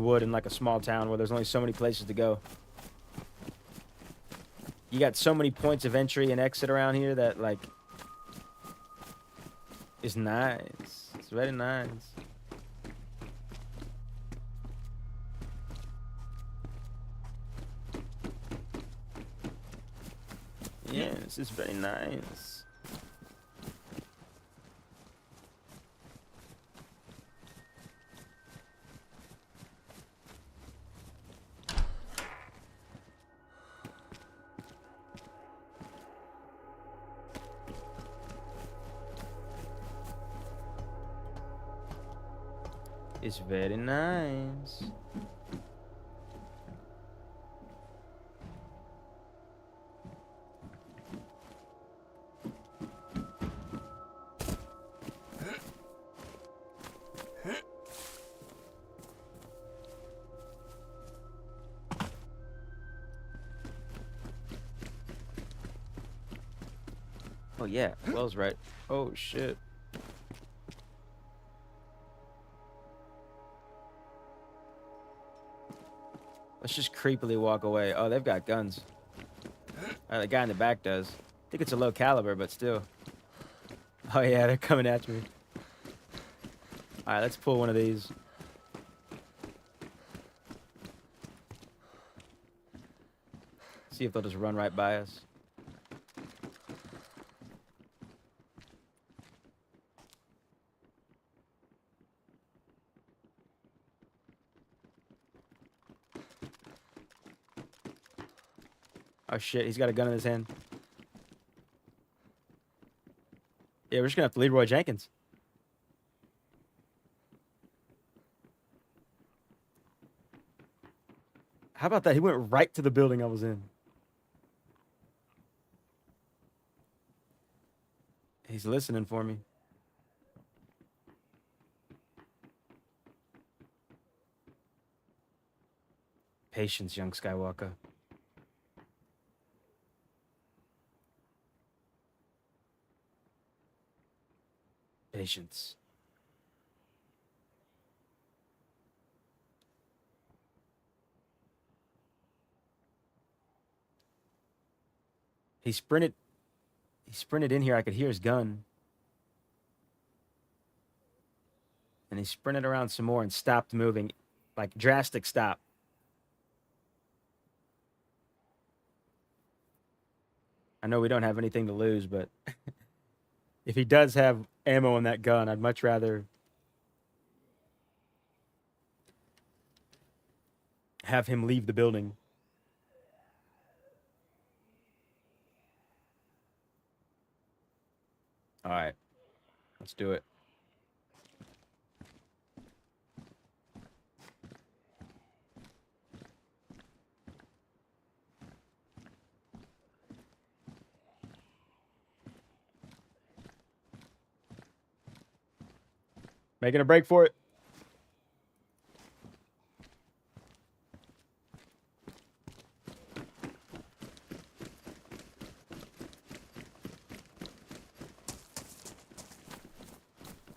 S1: would in, like, a small town where there's only so many places to go. You got so many points of entry and exit around here that, like, is nice. It's very nice. Yeah, this is very nice. It's very nice. Oh yeah, well's right. Oh shit. Let's just creepily walk away. Oh, they've got guns. The guy in the back does. I think it's a low caliber, but still. Oh yeah, they're coming at me. All right, let's pull one of these. See if they'll just run right by us. Oh shit, he's got a gun in his hand. Yeah, we're just gonna have to Leroy Jenkins. How about that? He went right to the building I was in. He's listening for me. Patience, young Skywalker. Patience. He sprinted in here. I could hear his gun. And he sprinted around some more and stopped moving. Like, drastic stop. I know we don't have anything to lose, but if he does have ammo in that gun, I'd much rather have him leave the building. All right, let's do it. Making a break for it.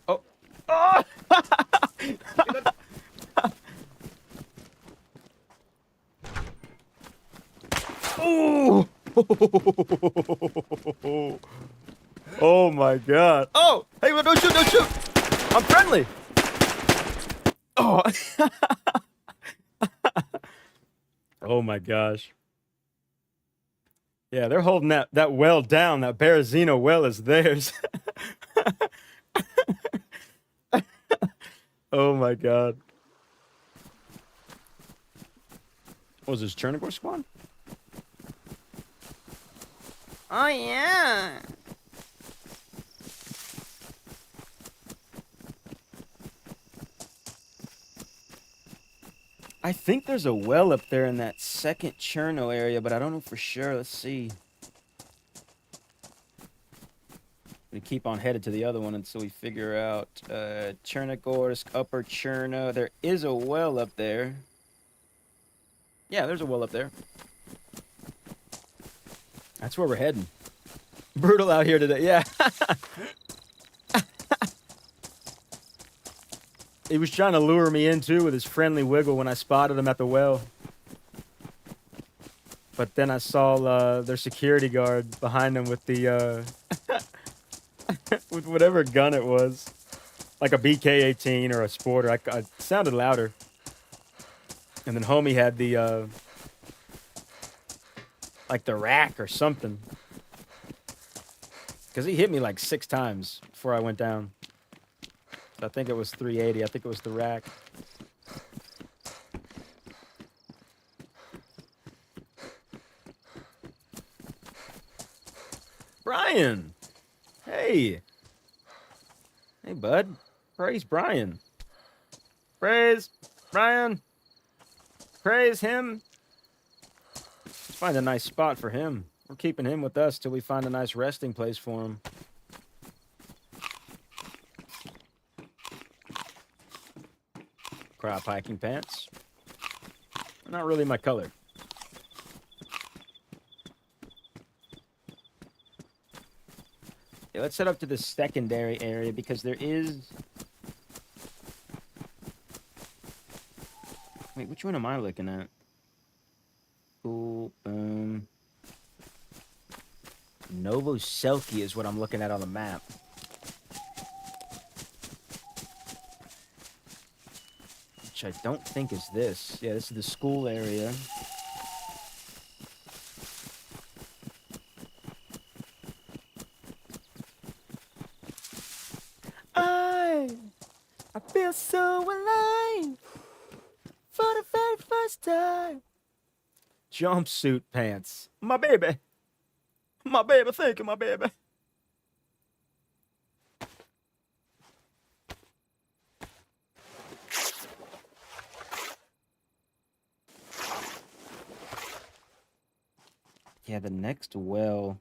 S1: Oh. Oh! Oh! Oh my god. Oh! Hey, don't shoot, don't shoot! I'm friendly! Oh! Oh my gosh. Yeah, they're holding that well down. That Berezino well is theirs. Oh my god. What was this, Chernarus squad?
S2: Oh yeah.
S1: I think there's a well up there in that second Cherno area, but I don't know for sure. Let's see. We keep on headed to the other one until we figure out Chernigorsk, Upper Cherno. There is a well up there. Yeah, there's a well up there. That's where we're heading. Brutal out here today. Yeah. He was trying to lure me in too with his friendly wiggle when I spotted him at the well. But then I saw their security guard behind him with the with whatever gun it was, like a BK-18 or a Sporter. I sounded louder. And then homie had the like the rack or something, because he hit me like 6 times before I went down. I think it was 380. I think it was the rack. Brian! Hey! Hey, bud. Praise Brian. Praise Brian. Praise him. Let's find a nice spot for him. We're keeping him with us till we find a nice resting place for him. Crop hiking pants. Not really my color. Yeah, let's head up to the secondary area because there is... Wait, which one am I looking at? Cool, Novoselki is what I'm looking at on the map. Which I don't think is this. Yeah, this is the school area. I feel so alive for the very first time. Jumpsuit pants. My baby. My baby, thank you, my baby. Yeah, the next well.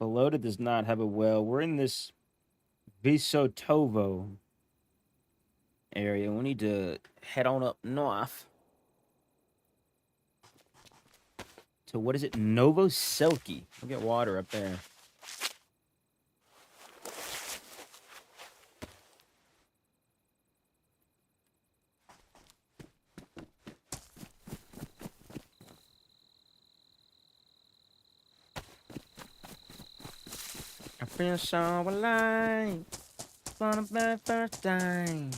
S1: Belota does not have a well. We're in this Visotovo area. We need to head on up north to, what is it? Novoselki. We'll get water up there. I feel so alive for the very first time.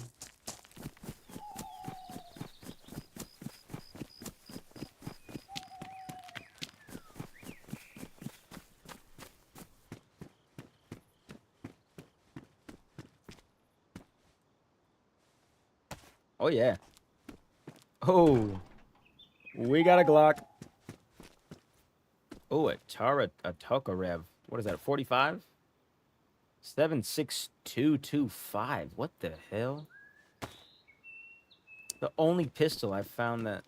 S1: Oh, yeah. Oh, we got a Glock. Oh, a Tokarev. What is that, 45? 7.6225. What the hell? The only pistol I found that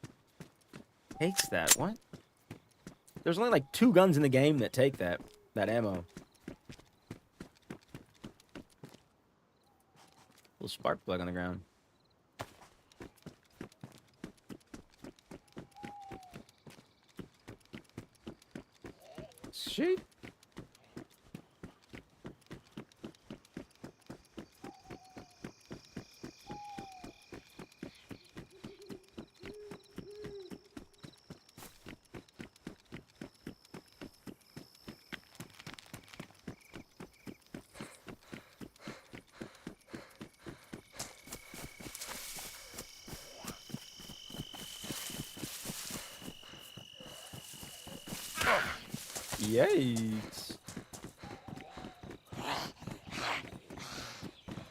S1: takes that. What? There's only like 2 guns in the game that take that ammo. Little spark plug on the ground. Shit. Yikes.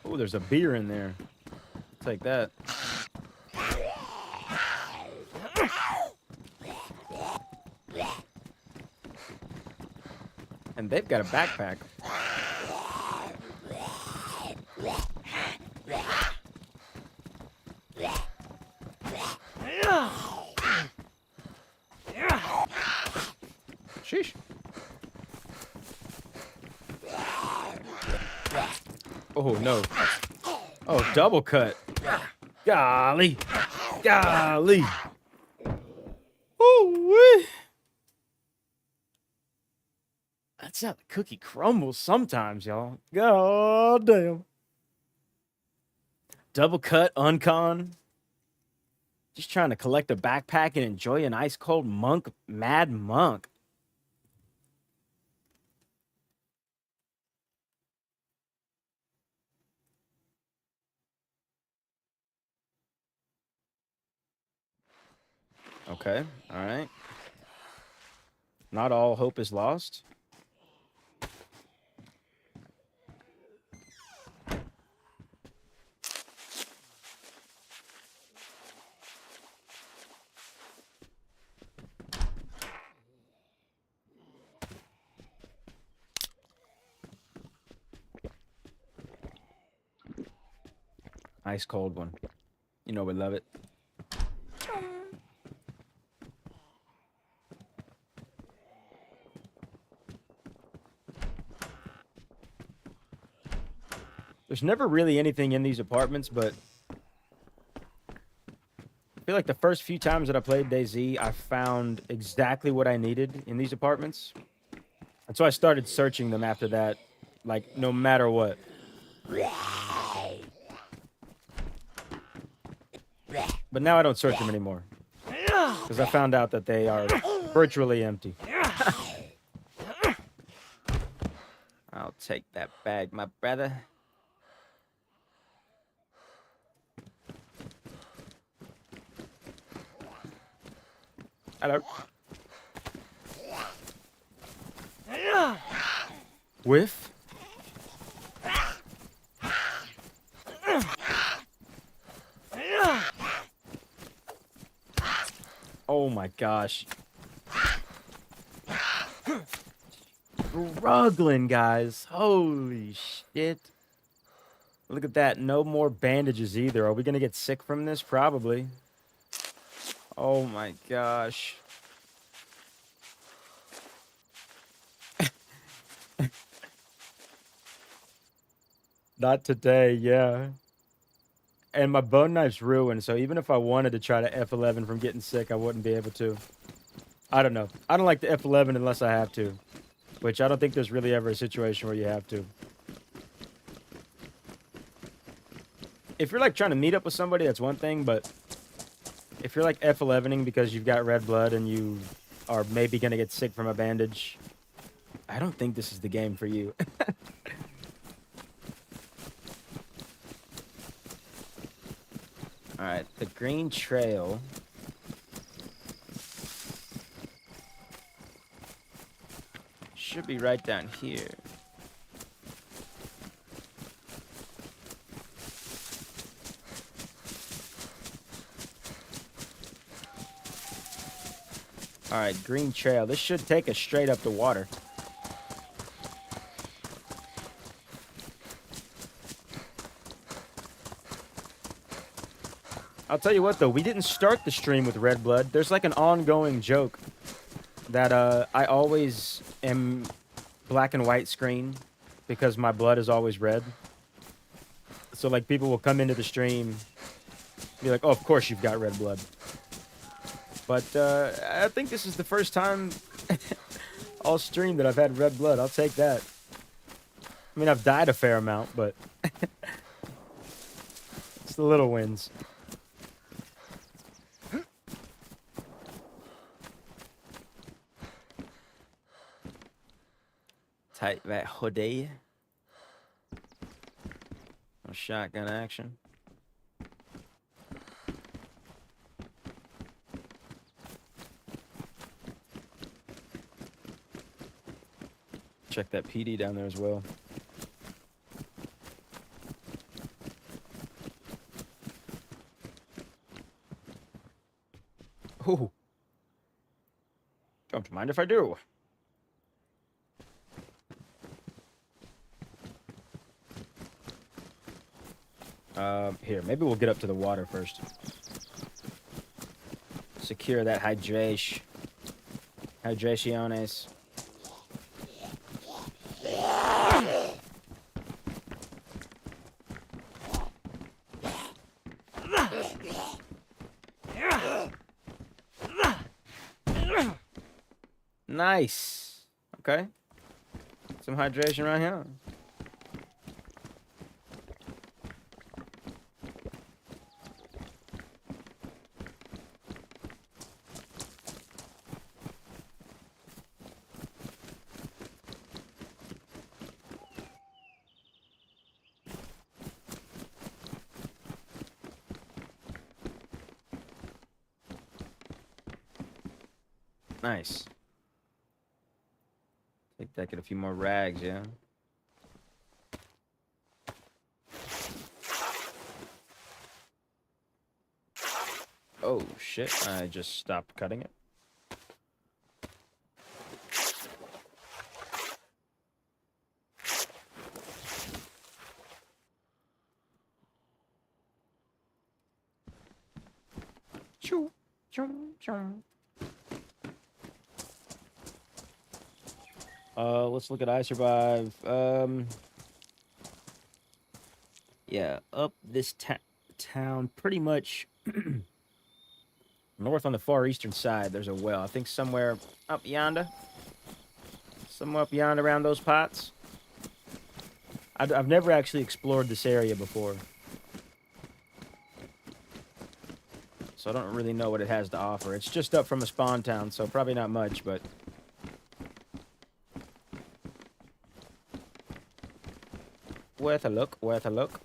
S1: Oh, there's a beer in there. Take that. And they've got a backpack. Sheesh. Oh, no. Oh, double cut. Golly. Golly. Ooh-wee. That's how the cookie crumbles sometimes, y'all. God damn. Double cut, uncon. Just trying to collect a backpack and enjoy an ice cold mad monk. Okay, all right. Not all hope is lost. Ice cold one. You know we love it. There's never really anything in these apartments, but I feel like the first few times that I played DayZ, I found exactly what I needed in these apartments. And so I started searching them after that, like no matter what. But now I don't search them anymore because I found out that they are virtually empty. I'll take that bag, my brother. Hello. Whiff. Oh my gosh. Struggling, guys. Holy shit. Look at that. No more bandages either. Are we going to get sick from this? Probably. Oh my gosh. Not today, yeah. And my bone knife's ruined, so even if I wanted to try to F11 from getting sick, I wouldn't be able to. I don't know. I don't like the F11 unless I have to. Which I don't think there's really ever a situation where you have to. If you're like trying to meet up with somebody, that's one thing, but if you're like F11ing because you've got red blood and you are maybe going to get sick from a bandage, I don't think this is the game for you. Alright, the green trail. Should be right down here. Alright, green trail. This should take us straight up the water. I'll tell you what, though. We didn't start the stream with red blood. There's like an ongoing joke that I always am black and white screen because my blood is always red. So, like, people will come into the stream, be like, oh, of course you've got red blood. But I think this is the first time all stream that I've had red blood. I'll take that. I mean, I've died a fair amount, but it's the little wins. Take that hoodie. No shotgun action. Check that PD down there as well. Ooh. Don't mind if I do. Here, maybe we'll get up to the water first. Secure that hydrationes. Nice. Okay. Some hydration right here. Nice. Take that, get a few more rags, yeah? Oh, shit. I just stopped cutting it. Choo, choo, choo. Let's look at I Survive. Yeah, up this town, pretty much north on the far eastern side, there's a well. I think somewhere up yonder. Somewhere up yonder around those pots. I've never actually explored this area before. So I don't really know what it has to offer. It's just up from a spawn town, so probably not much, but... worth a look, worth a look.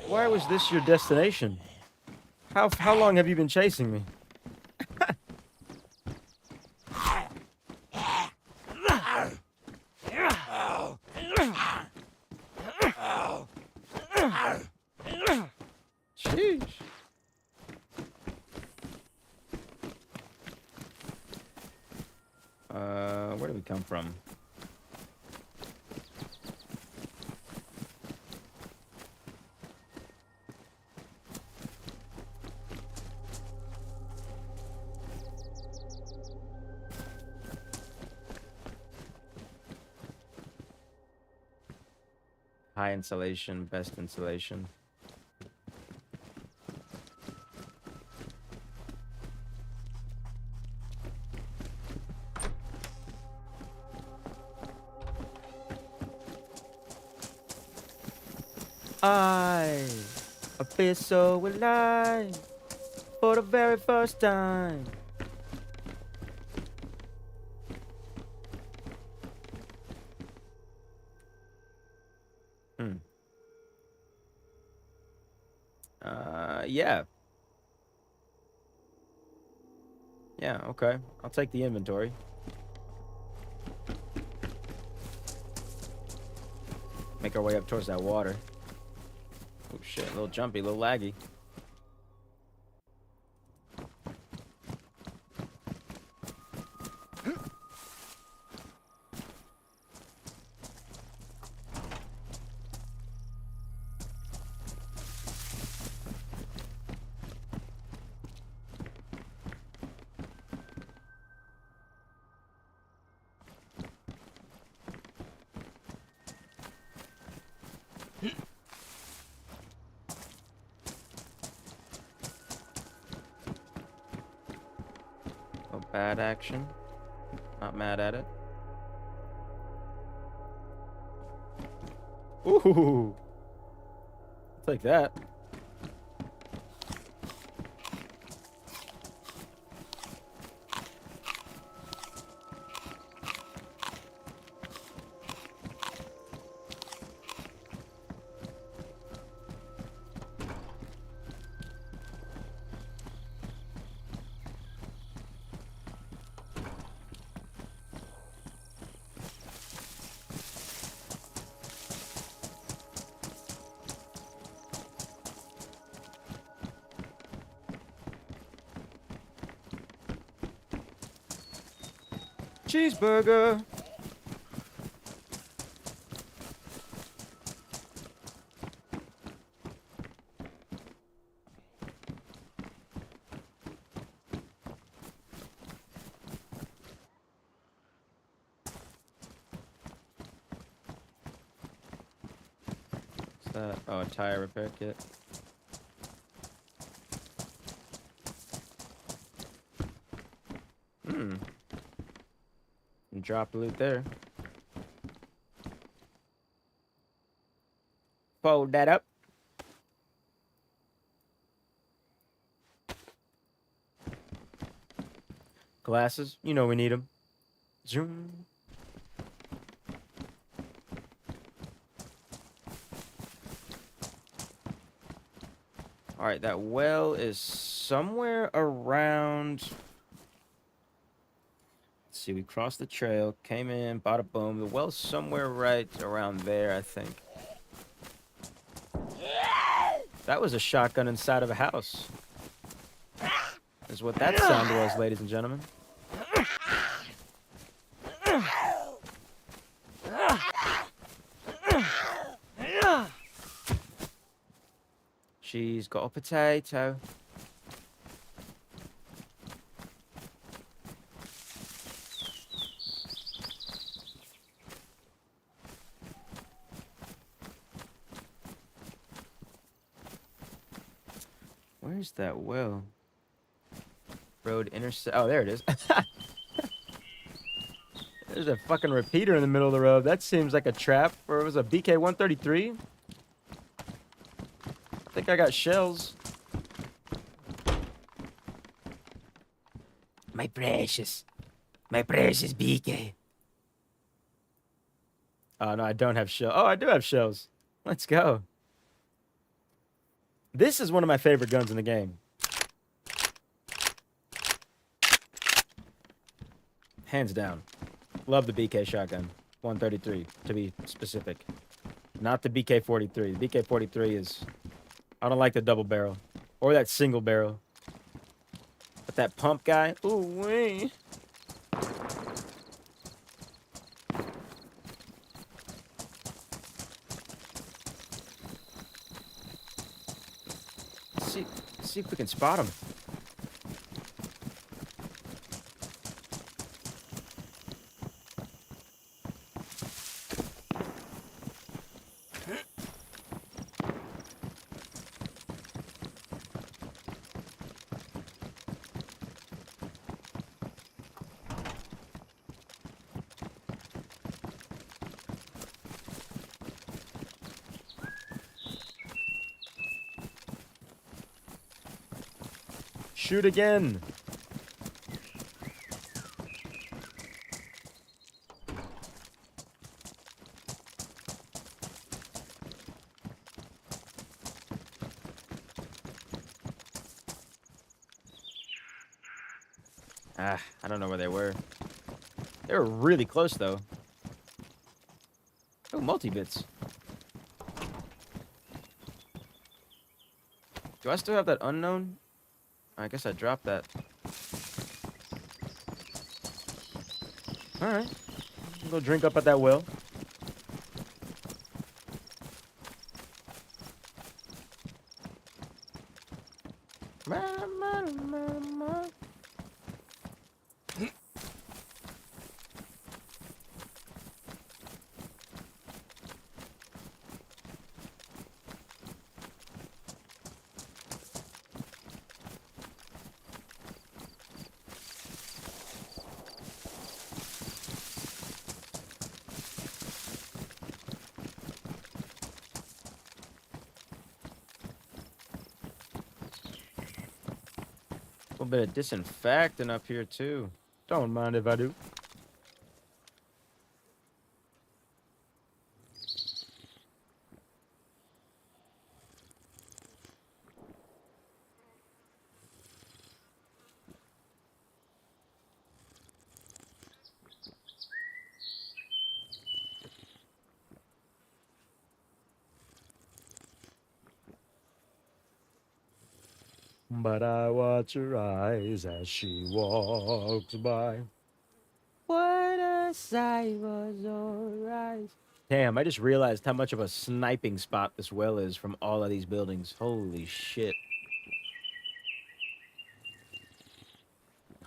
S1: Why was this your destination? How long have you been chasing me? Sheesh. Where did we come from? High insulation, best insulation. I feel so alive for the very first time. Yeah. Yeah, okay. I'll take the inventory. Make our way up towards that water. Oh shit, a little jumpy, a little laggy. Oh, bad action. Not mad at it. Ooh. I'll take that. Cheeseburger. What's that? Oh, a tire repair kit. Drop loot there. Fold that up. Glasses, you know we need them. Zoom. All right, that well is somewhere around. See, we crossed the trail, came in, bada boom. The well's somewhere right around there, I think. That was a shotgun inside of a house. Is what that sound was, ladies and gentlemen. She's got a potato. Where's that well? Road intersect. Oh, there it is. There's a fucking repeater in the middle of the road. That seems like a trap. Or it was a BK-133. I think I got shells.
S3: My precious BK.
S1: Oh, no, I don't have shells. Oh, I do have shells. Let's go. This is one of my favorite guns in the game. Hands down. Love the BK shotgun. 133, to be specific. Not the BK-43. The BK-43 is... I don't like the double barrel. Or that single barrel. But that pump guy... Ooh, wee. See if we can spot him. Shoot again. Ah, I don't know where they were. They were really close, though. Oh, multi-bits. Do I still have that unknown? I guess I dropped that. Alright. Go drink up at that well. A little bit of disinfectant up here, too. Don't mind if I do. But I watch her eyes as she walks by. What a sight was her eyes. Damn, I just realized how much of a sniping spot this well is from all of these buildings. Holy shit.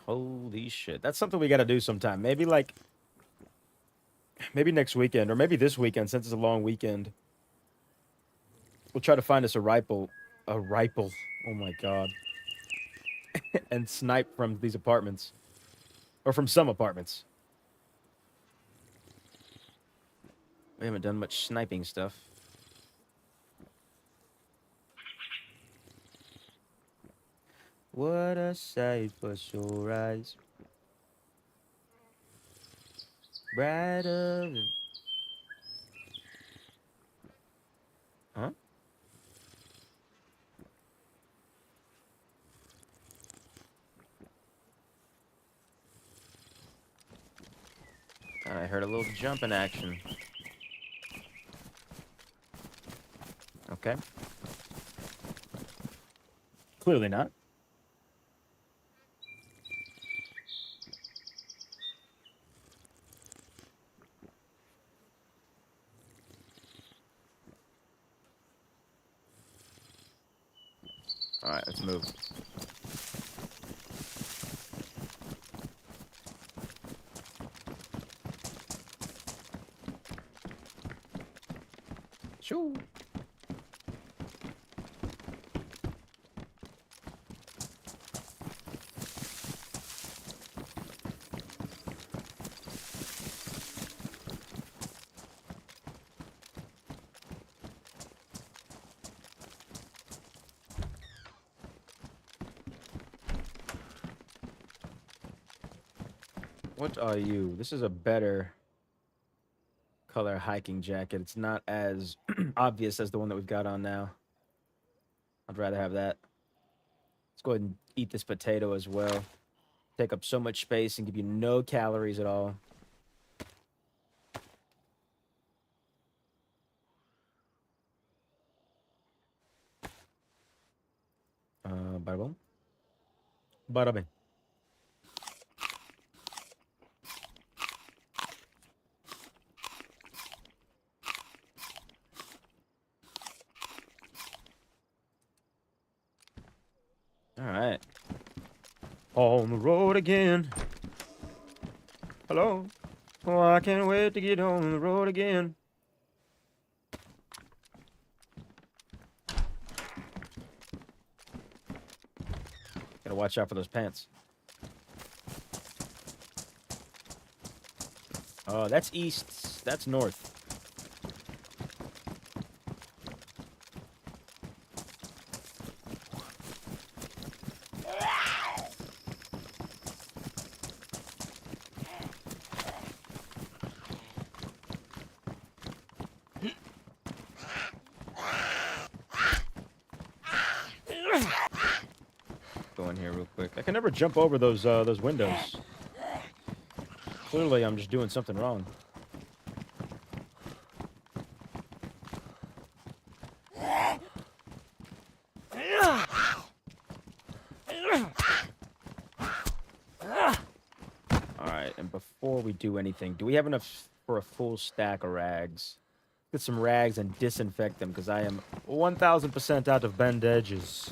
S1: Holy shit. That's something we gotta do sometime. Maybe like... Maybe next weekend, or maybe this weekend, since it's a long weekend. We'll try to find us a rifle. A rifle. Oh my god. And snipe from these apartments. Or from some apartments. We haven't done much sniping stuff. What a sight for sore eyes. Brighter than... Huh? I heard a little jumping action. Okay. Clearly not. All right, let's move. Shoo. What are you? This is a better color hiking jacket. It's not as obvious as the one that we've got on now. I'd rather have that. Let's go ahead and eat this potato as well. Take up so much space and give you no calories at all. Bada boom. Bada bing. All right. On the road again. Hello. Oh, I can't wait to get on the road again. Gotta watch out for those pants. Oh, that's east. That's north. Go in here real quick. I can never jump over those windows. Clearly, I'm just doing something wrong. Alright, and before we do anything, do we have enough for a full stack of rags? Get some rags and disinfect them, because I am 1000% out of bandages.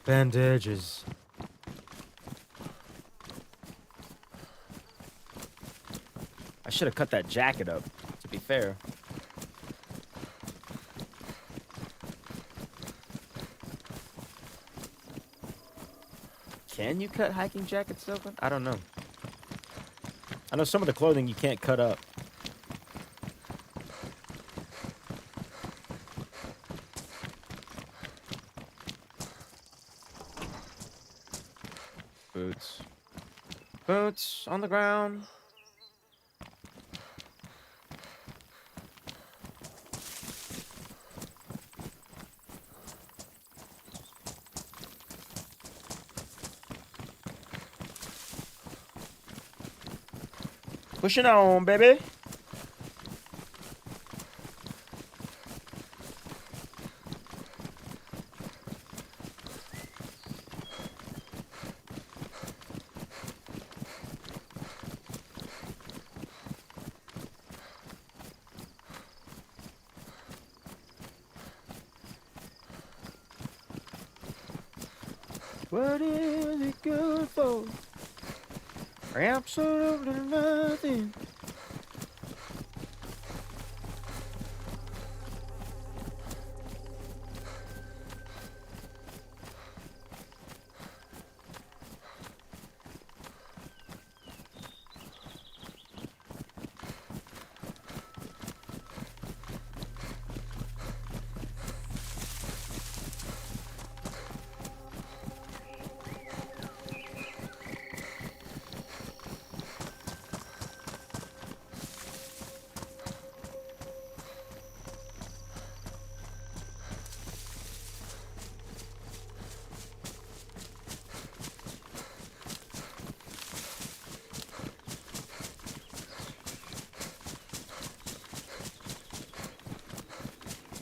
S1: Bandages. I should have cut that jacket up, to be fair. Can you cut hiking jackets open? I don't know. I know some of the clothing you can't cut up. Boots. Boots on the ground. Pushing on, baby. What is it good for? Absolutely nothing.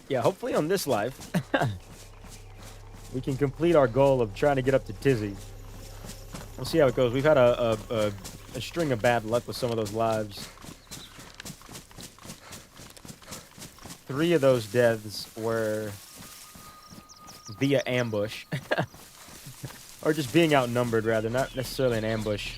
S1: Yeah, hopefully on this live, we can complete our goal of trying to get up to Tizzy. We'll see how it goes. We've had a string of bad luck with some of those lives. 3 of those deaths were via ambush. Or just being outnumbered, rather, not necessarily an ambush.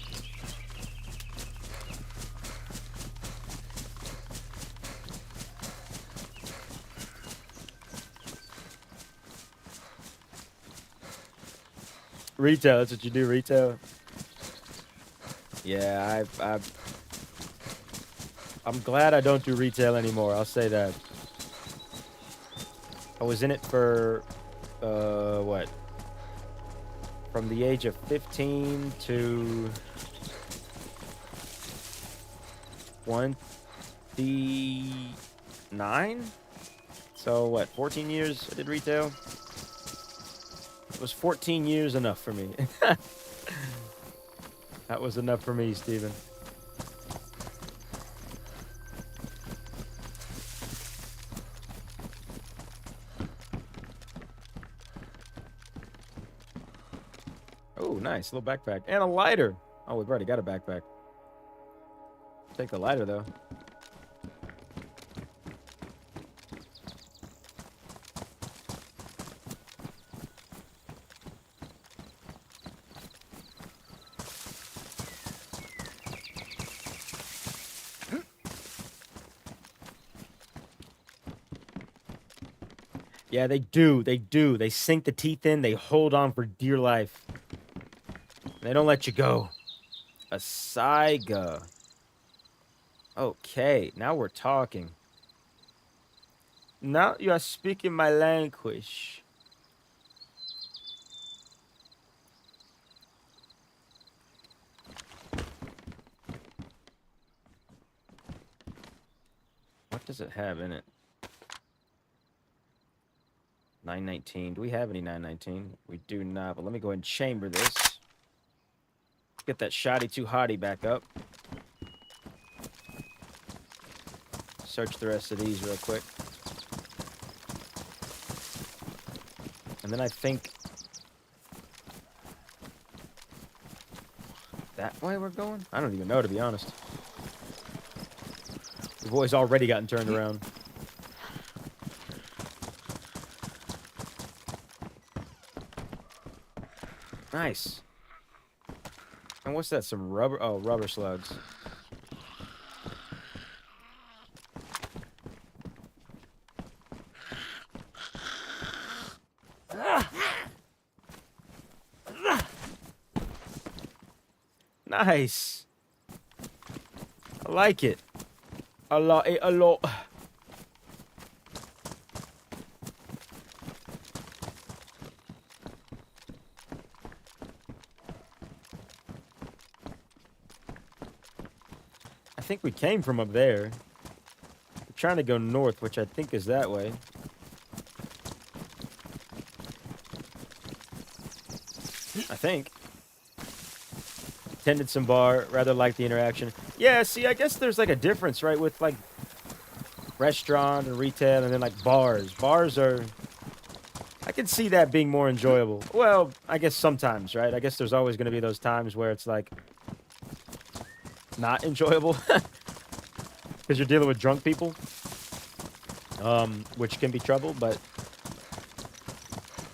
S1: Retail, that's what you do, retail. Yeah, I'm glad I don't do retail anymore, I'll say that. I was in it for, what? From the age of 15 to 29? So, what, 14 years I did retail? Was 14 years enough for me? That was enough for me, Steven. Oh, nice. Little backpack. And a lighter. Oh, we've already got a backpack. Take the lighter, though. Yeah, they do. They do. They sink the teeth in. They hold on for dear life. They don't let you go. A Saiga. Okay, now we're talking. Now you are speaking my language. What does it have in it? 919. Do we have any 919? We do not, but let me go ahead and chamber this. Get that shoddy too hottie back up. Search the rest of these real quick. And then I think that way we're going? I don't even know, to be honest. The boy's already gotten turned around. Nice. And what's that? Some rubber? Oh, rubber slugs. Nice. I like it. I like it a lot. I think we came from up there. We're trying to go north, which I think is that way. I think. Attended some bar, rather like the interaction. Yeah, see, I guess there's like a difference, right, with like restaurant and retail and then like bars. Bars are, I can see that being more enjoyable. Well, I guess sometimes, right? I guess there's always going to be those times where it's like not enjoyable because you're dealing with drunk people, which can be trouble, but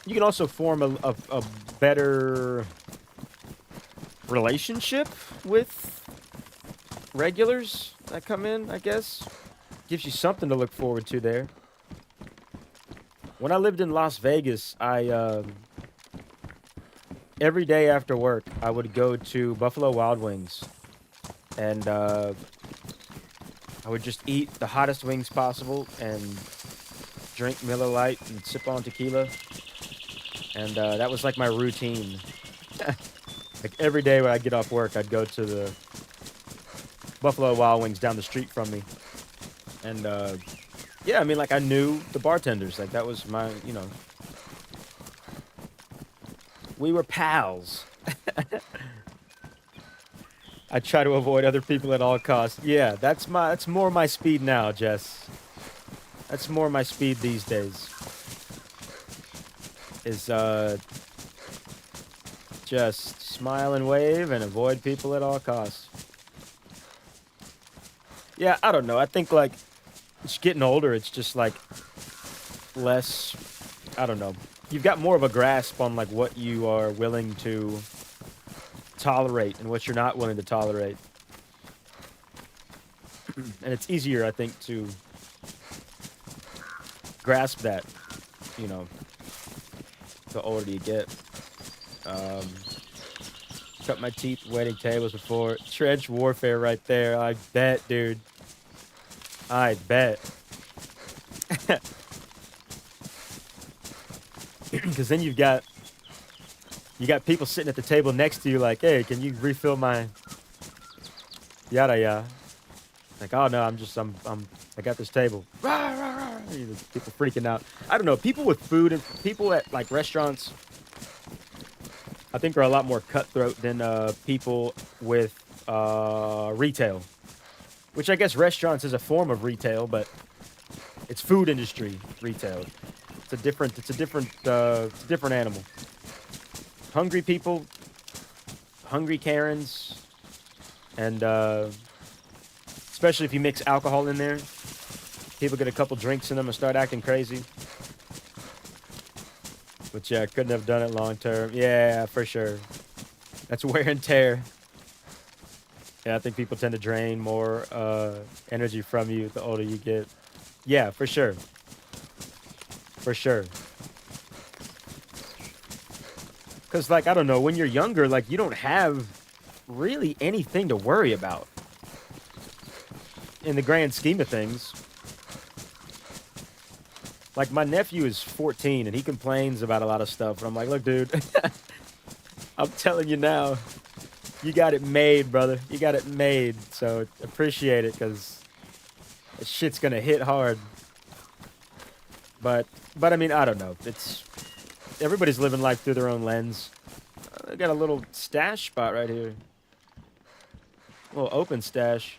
S1: you can also form a better relationship with regulars that come in, I guess. Gives you something to look forward to there. When I lived in Las Vegas, I every day after work, I would go to Buffalo Wild Wings. And I would just eat the hottest wings possible and drink Miller Lite and sip on tequila. And that was like my routine. Like every day when I'd get off work, I'd go to the Buffalo Wild Wings down the street from me. And yeah, I mean, like I knew the bartenders. Like that was my, you know, we were pals. I try to avoid other people at all costs. Yeah, that's more my speed now, Jess. That's more my speed these days. Is just smile and wave and avoid people at all costs. Yeah, I don't know. I think like it's getting older. It's just like less, I don't know. you've got more of a grasp on like what you are willing to tolerate and what you're not willing to tolerate. And it's easier, I think, to grasp that, you know, the older you get. Cut my teeth waiting tables before. Trench warfare right there. I bet, dude. I bet. Because then you got people sitting at the table next to you like, hey, can you refill my yada yada? Like, oh no, I got this table. People freaking out. I don't know. People with food and people at like restaurants, I think are a lot more cutthroat than people with retail. Which I guess restaurants is a form of retail, but it's food industry retail. It's a different animal. Hungry people, hungry Karens, and especially if you mix alcohol in there, people get a couple drinks in them and start acting crazy. But yeah, couldn't have done it long term. Yeah, for sure. That's wear and tear. Yeah, I think people tend to drain more energy from you the older you get. Yeah, for sure. For sure. Because, like, I don't know, when you're younger, like, you don't have really anything to worry about. In the grand scheme of things. Like, my nephew is 14, and he complains about a lot of stuff. And I'm like, look, dude, I'm telling you now, you got it made, brother. You got it made. So appreciate it, because this shit's going to hit hard. But I mean, I don't know. It's everybody's living life through their own lens. I got a little stash spot right here. A little open stash.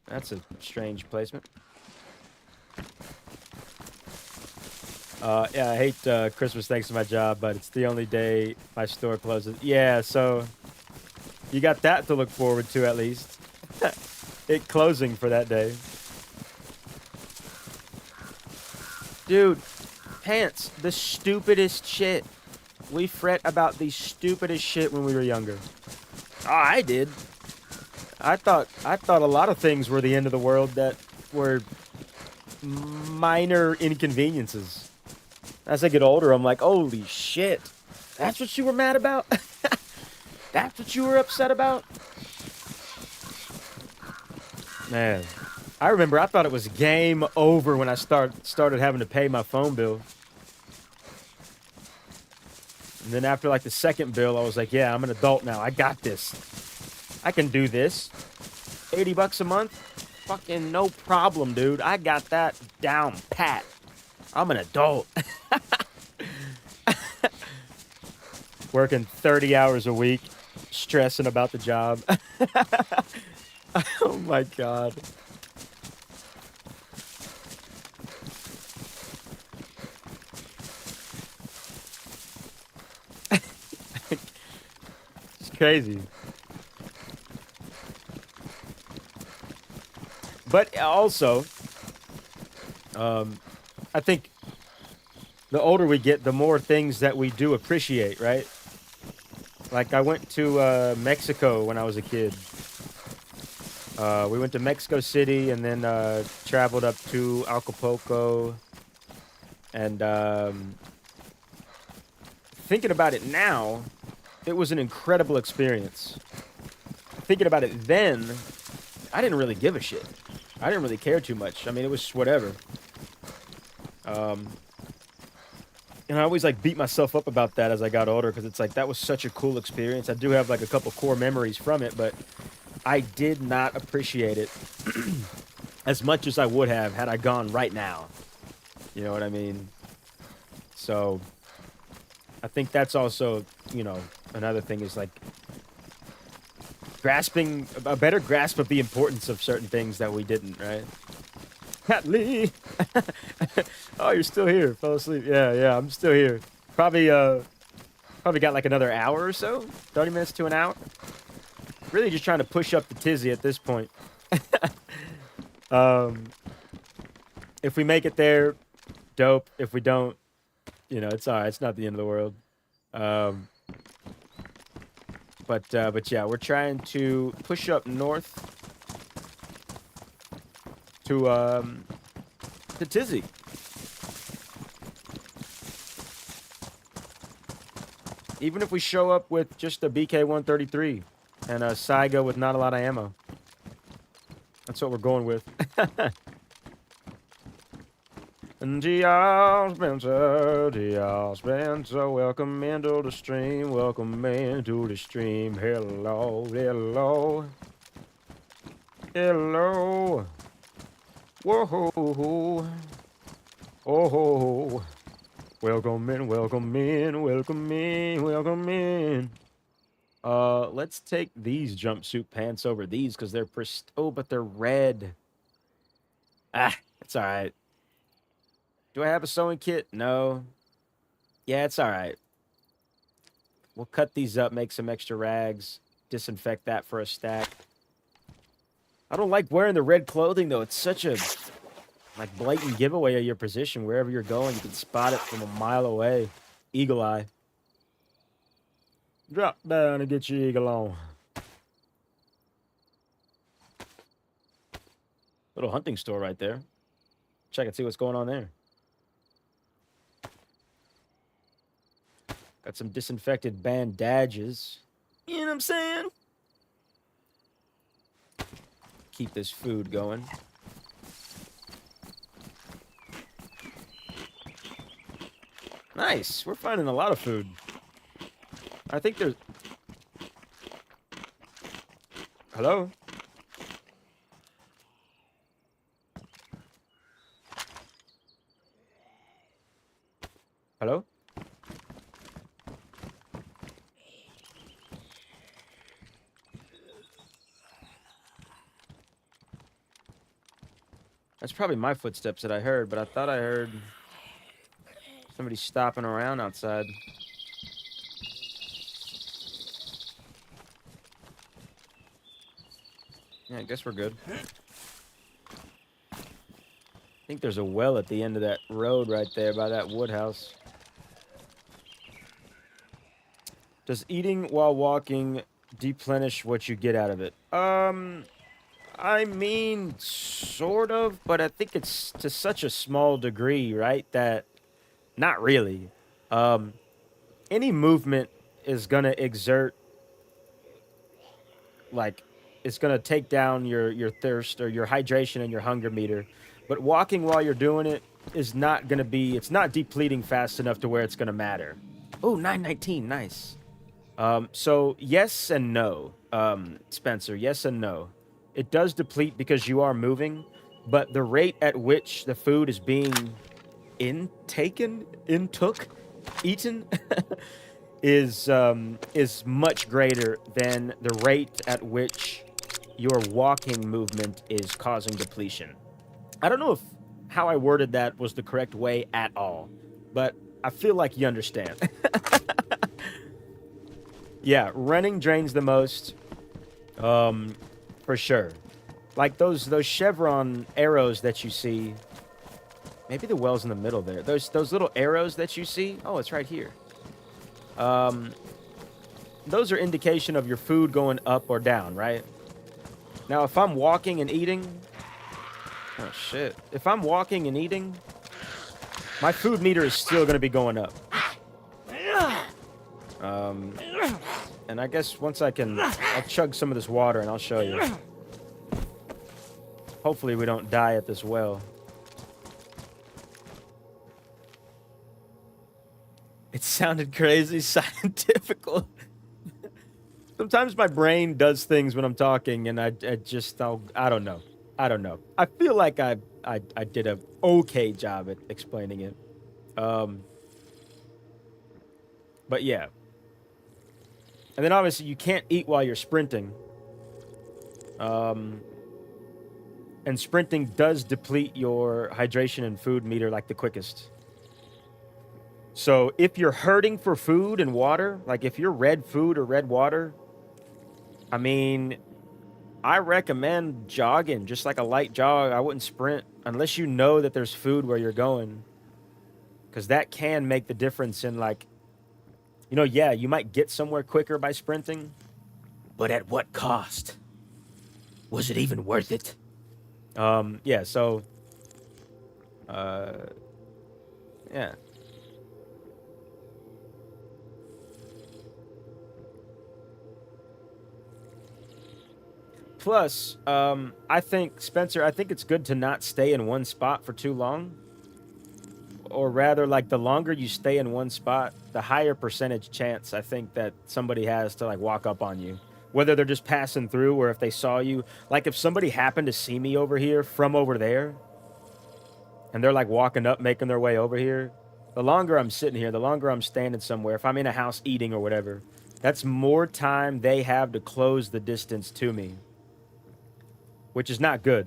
S1: That's a strange placement. Yeah, I hate Christmas thanks to my job, but it's the only day my store closes. Yeah, so you got that to look forward to at least. It closing for that day. Dude, pants, the stupidest shit. We fret about the stupidest shit when we were younger. Oh, I did. I thought a lot of things were the end of the world that were minor inconveniences. As I get older, I'm like, holy shit. That's what you were mad about? That's what you were upset about? Man, I remember I thought it was game over when I started having to pay my phone bill. And then after like the second bill, I was like, yeah, I'm an adult now. I got this. I can do this. $80 a month? Fucking no problem, dude. I got that down pat. I'm an adult. Working 30 hours a week, stressing about the job. Oh my God. It's crazy. But also, I think the older we get, the more things that we do appreciate, right? Like I went to Mexico when I was a kid. We went to Mexico City and then traveled up to Acapulco. And thinking about it now, it was an incredible experience. Thinking about it then, I didn't really give a shit. I didn't really care too much. I mean, it was whatever. And I always like beat myself up about that as I got older because it's like that was such a cool experience. I do have like a couple core memories from it, but I did not appreciate it as much as I would have had I gone right now. You know what I mean? So I think that's also, you know, another thing is like grasping a better grasp of the importance of certain things that we didn't, right? Pat Lee. Oh, you're still here. Fell asleep. Yeah, I'm still here. Probably got like another hour or so. 30 minutes to an hour. Really just trying to push up the tizzy at this point. If we make it there, dope. If we don't, you know, it's all right. It's not the end of the world. But yeah, we're trying to push up north to Tizzy. Even if we show up with just a BK-133 and a Saiga with not a lot of ammo. That's what we're going with. And G.R. Spencer, welcome into the stream, welcome into the stream. Hello, hello, hello. Whoa, oh, welcome in, welcome in, welcome in, welcome in. Let's take these jumpsuit pants over these because they're oh, but they're red. Ah, it's all right. Do I have a sewing kit? No. Yeah, it's all right. We'll cut these up, make some extra rags, disinfect that for a stack. I don't like wearing the red clothing, though. It's such a, like, blatant giveaway of your position. Wherever you're going, you can spot it from a mile away. Eagle eye. Drop down and get your eagle on. Little hunting store right there. Check and see what's going on there. Got some disinfected bandages. You know what I'm saying? Keep this food going. Nice. We're finding a lot of food. I think there's... Hello? Hello? That's probably my footsteps that I heard, but I thought I heard somebody stopping around outside. Yeah, I guess we're good. I think there's a well at the end of that road right there by that wood house. Does eating while walking deplenish what you get out of it? I mean, sort of, but I think it's to such a small degree, right? That, not really. Any movement is gonna exert, like, it's gonna take down your thirst or your hydration and your hunger meter. But walking while you're doing it is not gonna be, it's not depleting fast enough to where it's gonna matter. Oh, 919, nice. So yes and no, Spencer, yes and no. It does deplete because you are moving, but the rate at which the food is being eaten, is much greater than the rate at which your walking movement is causing depletion. I don't know if how I worded that was the correct way at all, but I feel like you understand. Yeah, running drains the most, for sure. Like those chevron arrows that you see. Maybe the well's in the middle there. Those little arrows that you see. Oh, it's right here. Those are indication of your food going up or down, right? Now, if I'm walking and eating, oh shit. If I'm walking and eating, my food meter is still going to be going up. And I guess once I'll chug some of this water and I'll show you. Hopefully we don't die at this well. It sounded crazy, scientifical. Sometimes my brain does things when I'm talking, and I don't know. I feel like I did a okay job at explaining it. But yeah. And then obviously you can't eat while you're sprinting. And sprinting does deplete your hydration and food meter like the quickest. So if you're hurting for food and water, like if you're red food or red water, I mean, I recommend jogging, just like a light jog. I wouldn't sprint unless you know that there's food where you're going. because that can make the difference in, like, you know, yeah, you might get somewhere quicker by sprinting, but at what cost? Was it even worth it? Yeah, so, yeah. Plus, I think, Spencer, I think it's good to not stay in one spot for too long. Or rather, like, the longer you stay in one spot, the higher percentage chance I think that somebody has to, like, walk up on you. Whether they're just passing through or if they saw you. Like, if somebody happened to see me over here from over there, and they're, like, walking up, making their way over here, the longer I'm sitting here, the longer I'm standing somewhere, if I'm in a house eating or whatever, that's more time they have to close the distance to me, which is not good.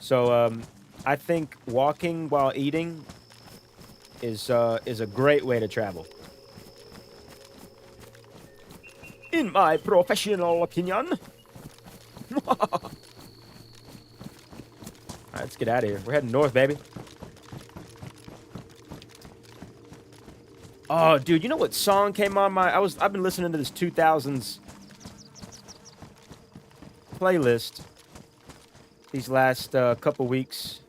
S1: So, I think walking while eating is a great way to travel. In my professional opinion. Alright, let's get out of here. We're heading north, baby. Oh, dude, you know what song came on my... I've been listening to this 2000s playlist these last couple weeks.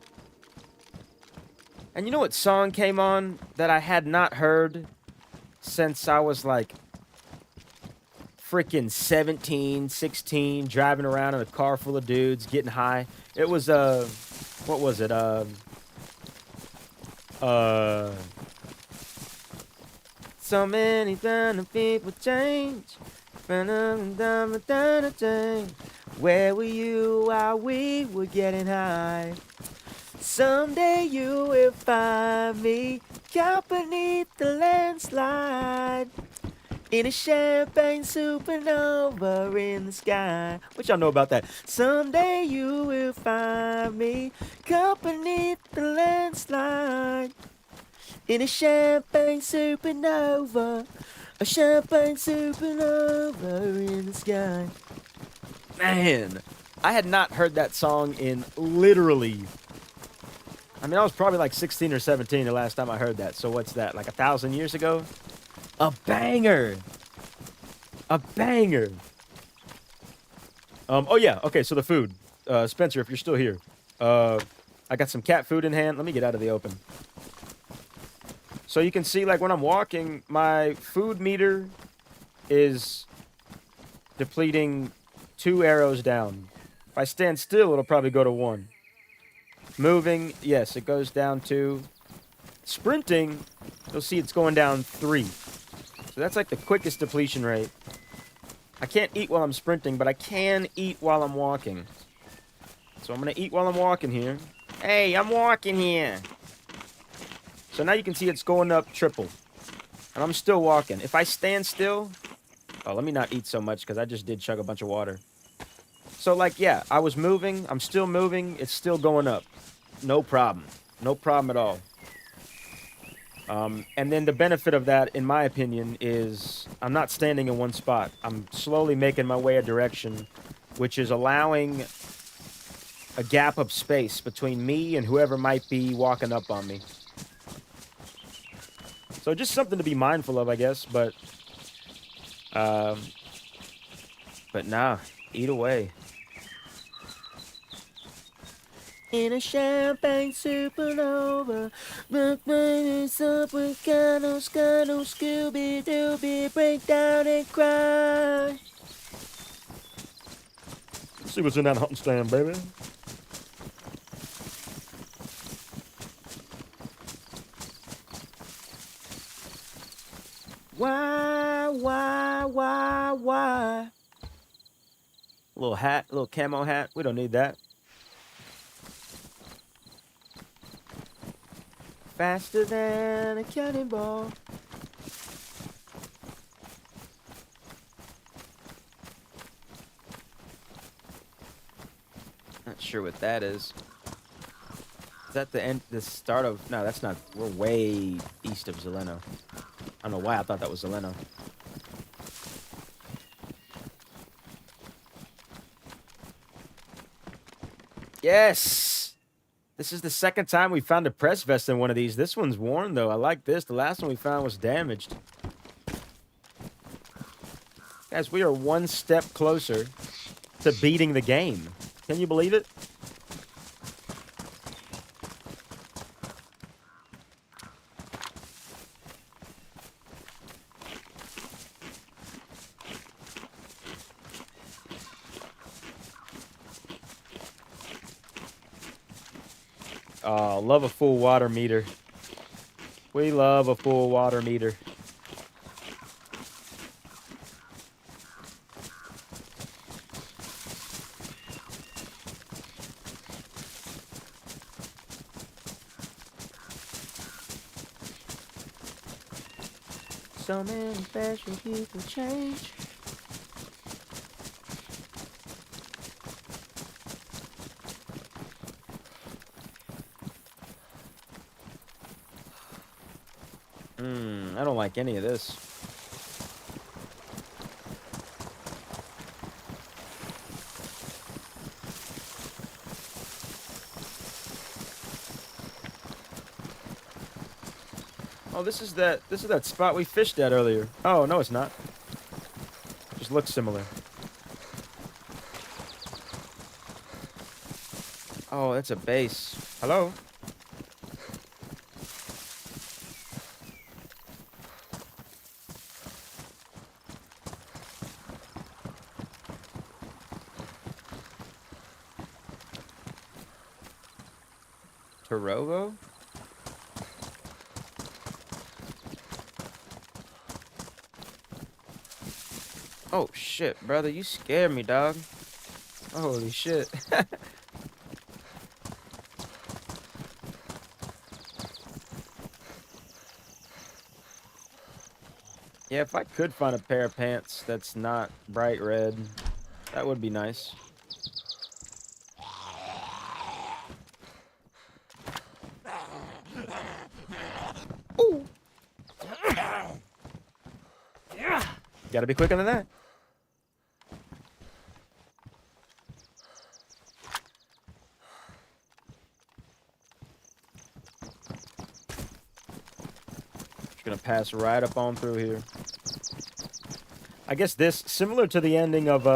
S1: And you know what song came on that I had not heard since I was like freaking 17, 16, driving around in a car full of dudes, getting high? It was, what was it? So many people change. Where were you while we were getting high? Someday you will find me caught beneath the landslide in a champagne supernova in the sky. What y'all know about that? Someday you will find me caught beneath the landslide in a champagne supernova. A champagne supernova in the sky. Man, I had not heard that song in literally... I mean, I was probably like 16 or 17 the last time I heard that. So what's that, like 1,000 years ago? A banger! A banger! Oh yeah, okay, so the food. Spencer, if you're still here. I got some cat food in hand. Let me get out of the open. So you can see, like, when I'm walking, my food meter is depleting 2 arrows down. If I stand still, it'll probably go to 1. Moving, yes, it goes down 2. Sprinting, you'll see it's going down 3. So that's like the quickest depletion rate. I can't eat while I'm sprinting, but I can eat while I'm walking. So I'm going to eat while I'm walking here. Hey, I'm walking here. So now you can see it's going up triple. And I'm still walking. If I stand still... Oh, let me not eat so much because I just did chug a bunch of water. So, like, yeah, I was moving. I'm still moving. It's still going up. No problem. No problem at all. And then the benefit of that, in my opinion, is I'm not standing in one spot. I'm slowly making my way a direction, which is allowing a gap of space between me and whoever might be walking up on me. So just something to be mindful of, I guess, but nah, eat away. In a champagne supernova, is up with Scuttle, Scooby Dooby, break down and cry. Let's see what's in that hot stand, baby. Why? Little hat, little camo hat. We don't need that. Faster than a cannonball. Not sure what that is. Is that the end, the start of... No, that's not... We're way east of Zeleno. I don't know why I thought that was Zeleno. Yes! This is the second time we found a press vest in one of these. This one's worn, though. I like this. The last one we found was damaged. Guys, we are one step closer to beating the game. Can you believe it? Oh, love a full water meter. We love a full water meter. So many special people change. I don't like any of this. Oh, this is that spot we fished at earlier. Oh, no, it's not. Just looks similar. Oh, that's a base. Hello? Torovo? Oh, shit, brother. You scared me, dog. Holy shit. Yeah, if I could find a pair of pants that's not bright red, that would be nice. Ooh. Gotta be quicker than that. Just gonna pass right up on through here. I guess this, similar to the ending of,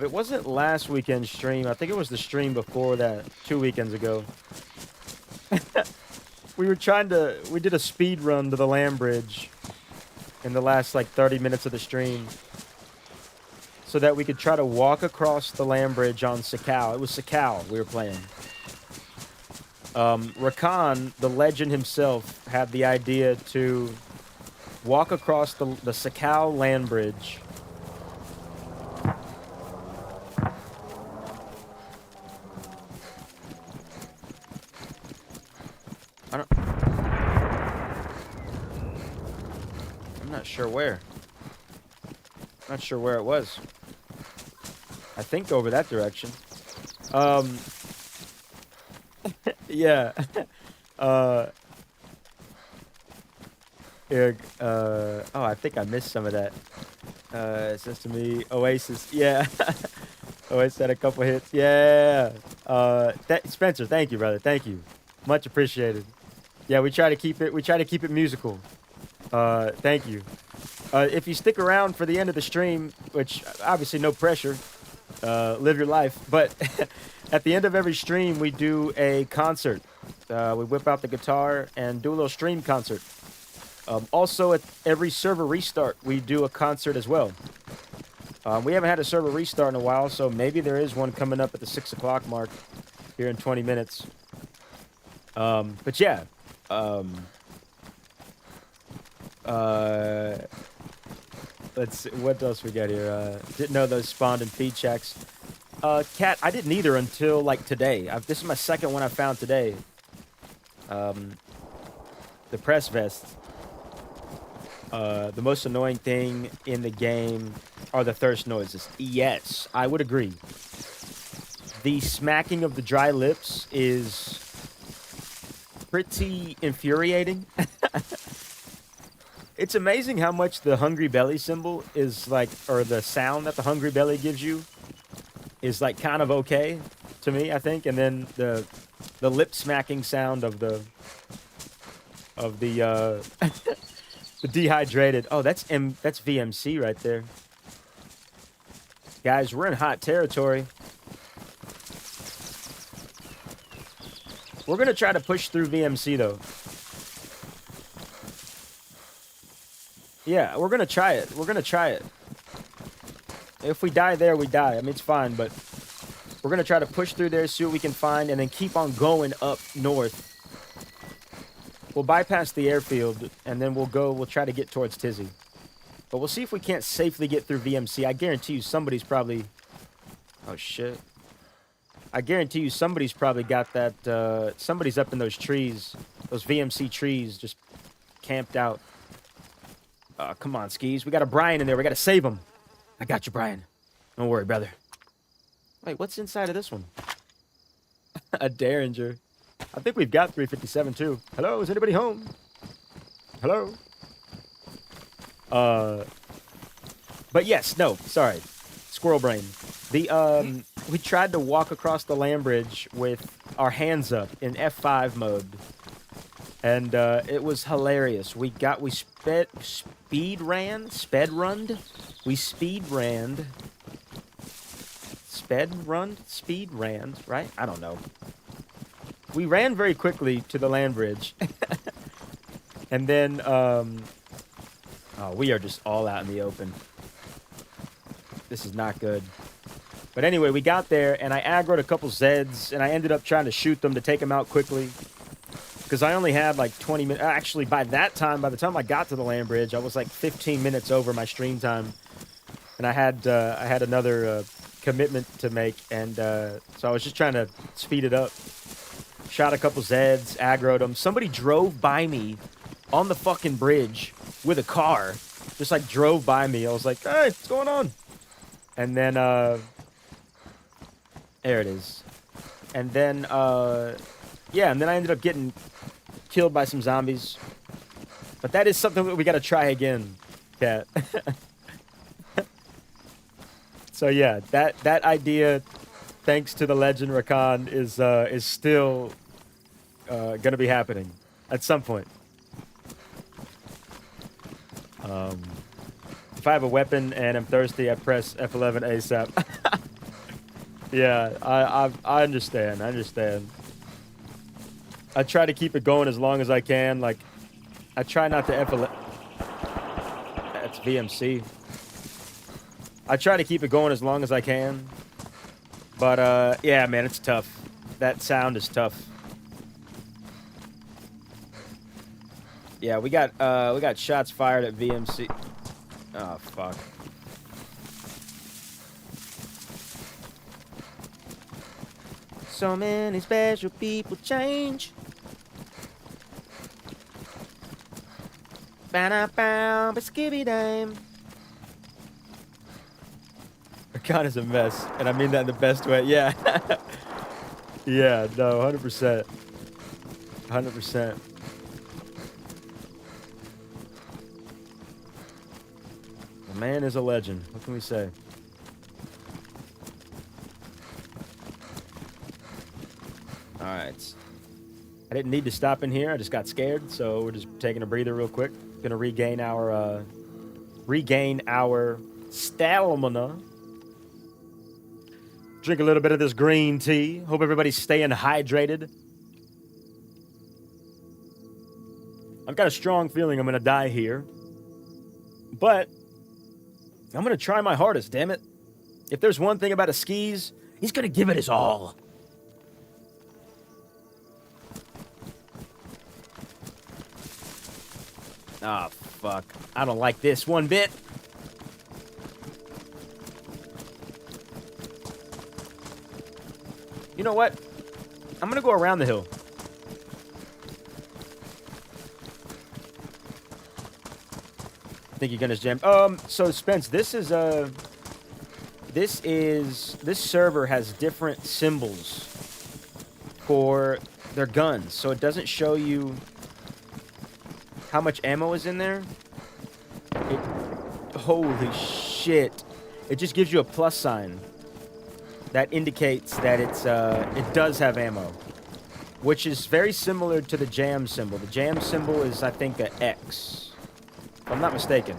S1: it wasn't last weekend's stream. I think it was the stream before that, 2 weekends ago. We did a speed run to the land bridge in the last, like, 30 minutes of the stream. So that we could try to walk across the land bridge on Sakau. It was Sakau we were playing. Rakan, the legend himself, had the idea to walk across the Sakau land bridge. I'm not sure where. Not sure where it was. I think over that direction. Yeah. Oh, I think I missed some of that. It says to me, Oasis. Yeah. Oasis had a couple hits. Yeah. Spencer, thank you, brother. Thank you. Much appreciated. Yeah, we try to keep it musical. Thank you. If you stick around for the end of the stream, which obviously no pressure, live your life, but at the end of every stream, we do a concert. We whip out the guitar and do a little stream concert. Also, at every server restart, we do a concert as well. We haven't had a server restart in a while, so maybe there is one coming up at the 6 o'clock mark here in 20 minutes. But yeah. Let's see, what else we got here? Didn't know those spawned in feed checks. Cat, I didn't either until, like, today. This is my second one I found today. The press vest. The most annoying thing in the game are the thirst noises. Yes, I would agree. The smacking of the dry lips is pretty infuriating. It's amazing how much the hungry belly symbol is like, or the sound that the hungry belly gives you is like kind of okay to me, I think, and then the lip smacking sound of the the dehydrated. Oh, that's VMC right there. Guys, we're in hot territory. We're gonna try to push through VMC though. Yeah, we're gonna try it. We're gonna try it. If we die there, we die. I mean, it's fine, but we're gonna try to push through there, see what we can find, and then keep on going up north. We'll bypass the airfield, and then we'll try to get towards Tizzy. But we'll see if we can't safely get through VMC. I guarantee you somebody's probably... Oh, shit. I guarantee you somebody's probably got that... somebody's up in those trees. Those VMC trees just camped out. Come on, Skis. We got a Brian in there. We got to save him. I got you, Brian. Don't worry, brother. Wait, what's inside of this one? A Derringer. I think we've got 357 too. Hello, is anybody home? Hello? But yes, no, sorry. Squirrel brain. We tried to walk across the land bridge with our hands up in F5 mode. And it was hilarious. We speed ran, right? I don't know. We ran very quickly to the land bridge. And then, oh, we are just all out in the open. This is not good. But anyway, we got there, and I aggroed a couple Zeds, and I ended up trying to shoot them to take them out quickly. Because I only had like 20 minutes. Actually, by the time I got to the land bridge, I was like 15 minutes over my stream time. And I had another commitment to make, and so I was just trying to speed it up. Shot a couple Zeds, aggroed them. Somebody drove by me on the fucking bridge with a car. Just like drove by me. I was like, hey, what's going on? And then, there it is. And then, yeah, and then I ended up getting killed by some zombies. But that is something that we gotta try again, Cat. So yeah, that idea, thanks to the legend Rakan, is still gonna be happening at some point. If I have a weapon and I'm thirsty, I press F11 ASAP. Yeah, I understand. I understand. I try to keep it going as long as I can. Like, I try not to F11. That's VMC. I try to keep it going as long as I can. But, yeah, man, it's tough. That sound is tough. Yeah, we got shots fired at VMC. Oh, fuck. So many special people change. Ba-da-bow, ba-skibby dame. Rakan is a mess, and I mean that in the best way. Yeah. Yeah, no, 100%. 100%. The man is a legend. What can we say? Alright. I didn't need to stop in here. I just got scared, so we're just taking a breather real quick. Gonna regain our stamina. Drink a little bit of this green tea. Hope everybody's staying hydrated. I've got a strong feeling I'm gonna die here. But I'm gonna try my hardest, damn it. If there's one thing about a skis, he's gonna give it his all. Ah, fuck. I don't like this one bit. You know what? I'm gonna go around the hill. I think you're gonna jam. So Spence, this server has different symbols for their guns, so it doesn't show you how much ammo is in there. Holy shit. It just gives you a plus sign. that indicates that it does have ammo, which is very similar to the jam symbol. The jam symbol is, I think, a X, if I'm not mistaken.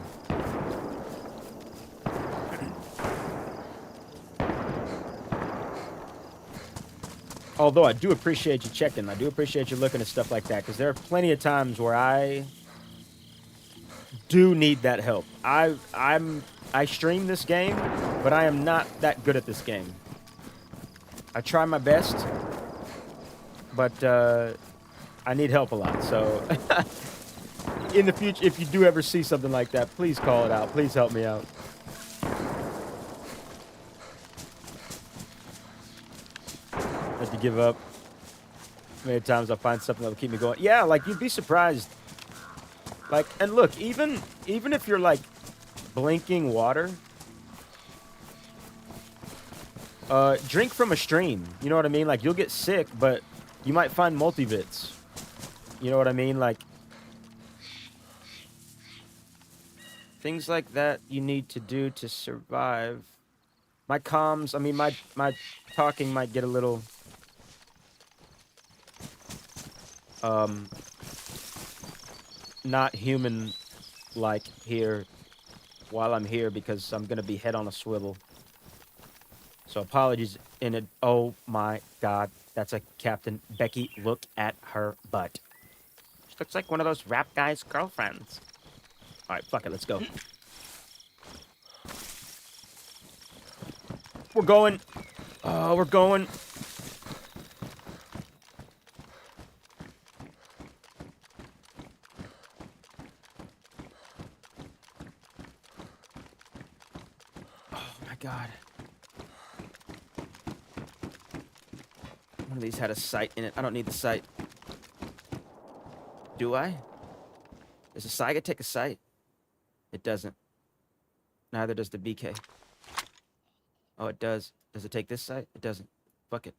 S1: Although I do appreciate you checking. I do appreciate you looking at stuff like that, because there are plenty of times where I do need that help. I stream this game, but I am not that good at this game. I try my best, but I need help a lot. So in the future, if you do ever see something like that, please call it out. Please help me out. Have to give up. Many times I'll find something that will keep me going. Yeah, like, you'd be surprised. Like, and look, even if you're like blinking water, drink from a stream. You know what I mean? Like, you'll get sick, but you might find multivits. You know what I mean? Like, things like that you need to do to survive. My comms, I mean, my talking might get a little not human like here while I'm here, because I'm gonna be head on a swivel. So apologies in it. Oh my god, that's a Captain Becky. Look at her butt. She looks like one of those rap guys' girlfriends. Alright, fuck it, let's go. We're going. Oh, we're going. God. One of these had a sight in it. I don't need the sight. Do I? Does the Saiga take a sight? It doesn't. Neither does the BK. Oh, it does. Does it take this sight? It doesn't. Fuck it.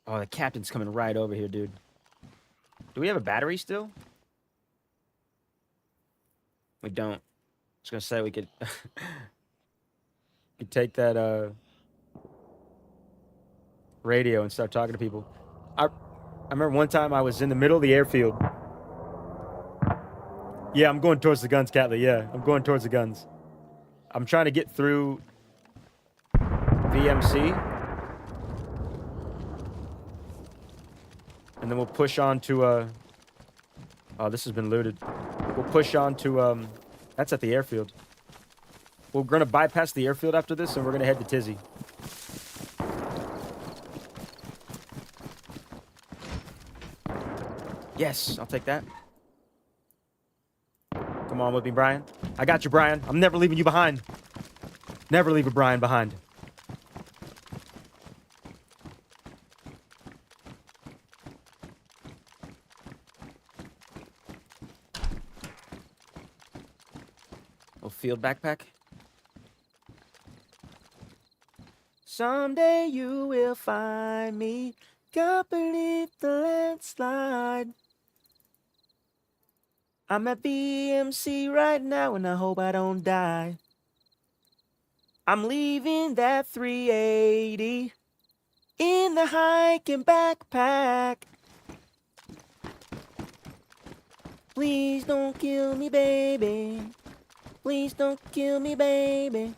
S1: Oh, the captain's coming right over here, dude. Do we have a battery still? We don't. I was gonna say we could could take that radio and start talking to people. I remember one time I was in the middle of the airfield. Yeah, I'm going towards the guns, Catley. Yeah, I'm going towards the guns. I'm trying to get through VMC. And then we'll push on to, oh, this has been looted. We'll push on to, that's at the airfield. We're gonna bypass the airfield after this, and we're gonna head to Tizzy. Yes, I'll take that. Come on with me, Brian. I got you, Brian. I'm never leaving you behind. Never leave a Brian behind. Field backpack. Someday you will find me caught beneath the landslide. I'm at BMC right now and I hope I don't die. I'm leaving that 380 in the hiking backpack. Please don't kill me, baby. Please don't kill me, baby.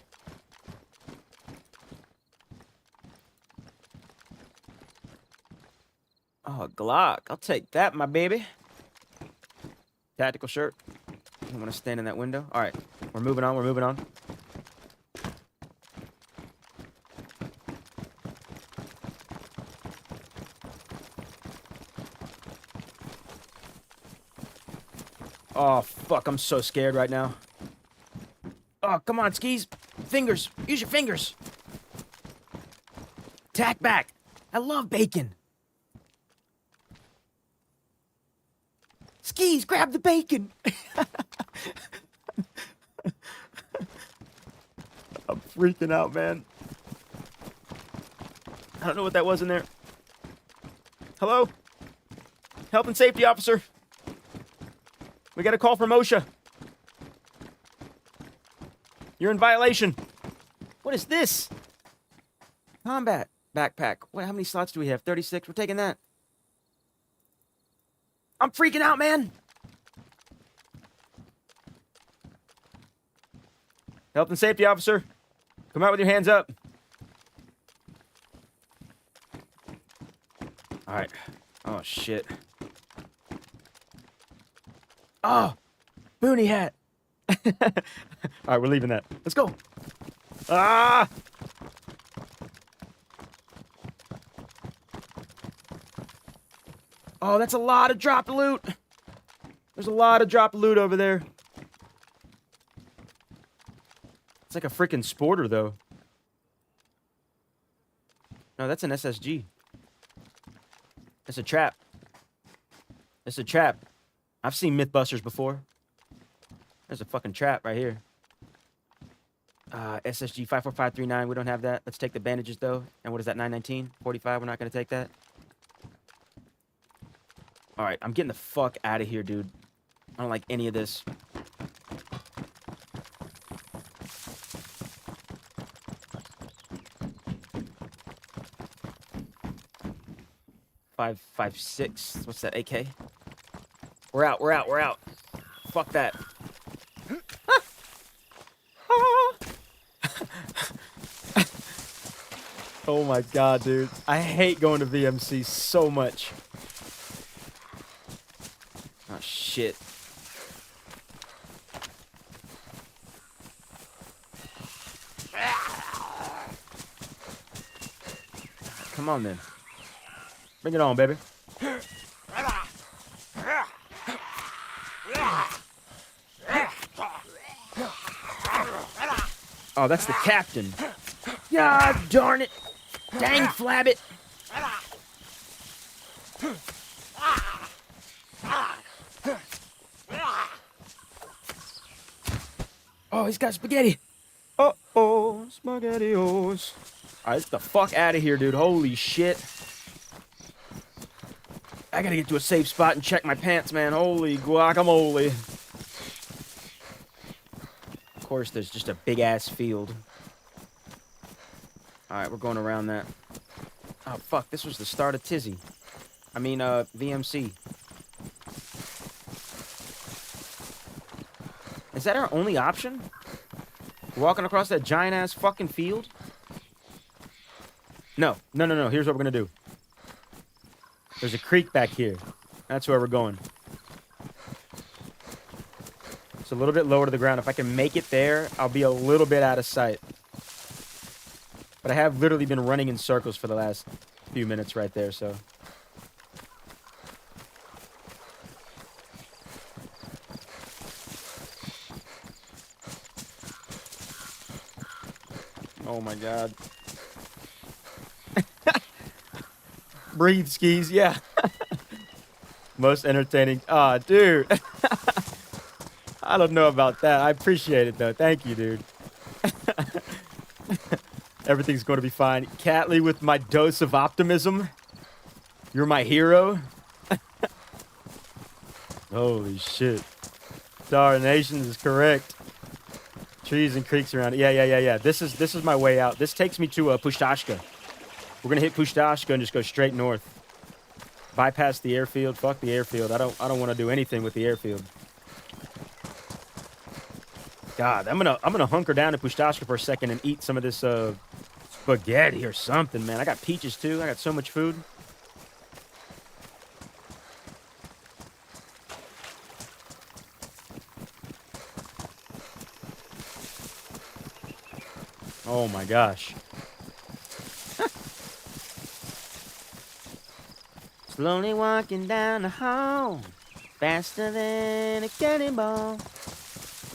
S1: Oh, a Glock. I'll take that, my baby. Tactical shirt. I'm gonna stand in that window. All right, we're moving on. We're moving on. Oh, fuck. I'm so scared right now. Oh, come on, Skis. Fingers. Use your fingers. Tack back. I love bacon. Skis, grab the bacon. I'm freaking out, man. I don't know what that was in there. Hello? Health and safety officer. We got a call from OSHA. You're in violation. What is this? Combat backpack. Wait, how many slots do we have? 36. We're taking that. I'm freaking out, man. Health and safety officer. Come out with your hands up. All right. Oh, shit. Oh, boonie hat. All right, we're leaving that. Let's go. Ah! Oh, that's a lot of dropped loot. There's a lot of dropped loot over there. It's like a freaking sporter, though. No, that's an SSG. It's a trap. It's a trap. I've seen Mythbusters before. There's a fucking trap right here. SSG 54539. We don't have that. Let's take the bandages, though. And what is that, 919? 45? We're not going to take that. All right, I'm getting the fuck out of here, dude. I don't like any of this. Five, 6. What's that, AK? We're out, we're out, we're out. Fuck that. Oh my god, dude. I hate going to VMC so much. Oh, shit. Come on, then. Bring it on, baby. Oh, that's the captain. God darn it. Dang flabbit. Oh, he's got spaghetti. Uh-oh, spaghettios. All right, let's get the fuck out of here, dude. Holy shit. I gotta get to a safe spot and check my pants, man. Holy guacamole. Of course, there's just a big-ass field. Alright, we're going around that. Oh, fuck. This was the start of Tizzy. I mean, VMC. Is that our only option? Walking across that giant-ass fucking field? No. No, no, no. Here's what we're gonna do. There's a creek back here. That's where we're going. It's a little bit lower to the ground. If I can make it there, I'll be a little bit out of sight. But I have literally been running in circles for the last few minutes right there, so. Oh my god. Breathe, skis, yeah. Most entertaining. Aw, dude. I don't know about that. I appreciate it, though. Thank you, dude. Everything's going to be fine. Catley with my dose of optimism. You're my hero. Holy shit. Darnations is correct. Trees and creeks around it. Yeah. This is my way out. This takes me to Pushtashka. We're gonna hit Pushtashka and just go straight north. Bypass the airfield. Fuck the airfield. I don't want to do anything with the airfield. God, I'm gonna hunker down in Pushtashka for a second and eat some of this spaghetti or something, man. I got peaches too. I got so much food. Oh my gosh. Slowly walking down the hall, faster than a cannonball.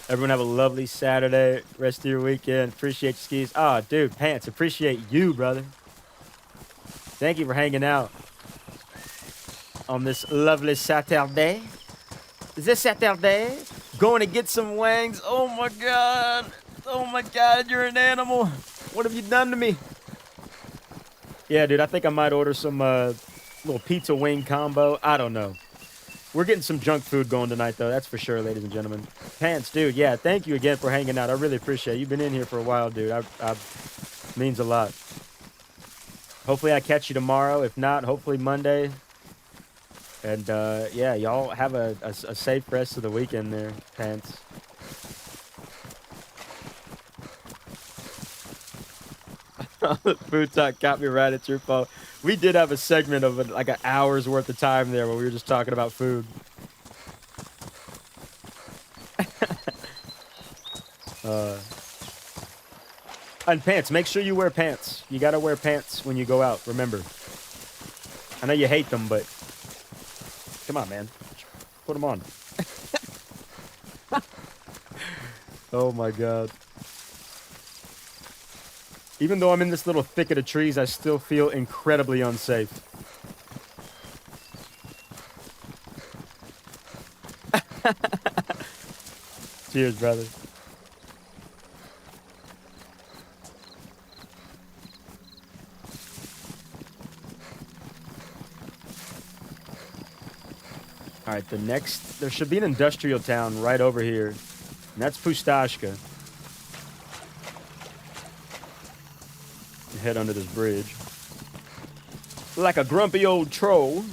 S1: Everyone have a lovely Saturday, rest of your weekend. Appreciate your skis. Oh, dude, Pants, appreciate you, brother. Thank you for hanging out on this lovely Saturday. This Saturday, going to get some wings. Oh my god. Oh my god, you're an animal. What have you done to me? Yeah, dude, I think I might order some little pizza wing combo. I don't know. We're getting some junk food going tonight, though. That's for sure, ladies and gentlemen. Pants, dude. Yeah, thank you again for hanging out. I really appreciate it. You've been in here for a while, dude. I means a lot. Hopefully I catch you tomorrow. If not, hopefully Monday. And, yeah, y'all have a safe rest of the weekend there, Pants. Food talk got me right at your phone. We did have a segment of like an hour's worth of time there where we were just talking about food. And pants. Make sure you wear pants. You gotta wear pants when you go out. Remember. I know you hate them, but come on, man. Put them on. Oh my god. Even though I'm in this little thicket of trees, I still feel incredibly unsafe. Cheers, brother. All right, there should be an industrial town right over here, and that's Pustashka. Head under this bridge. Like a grumpy old troll.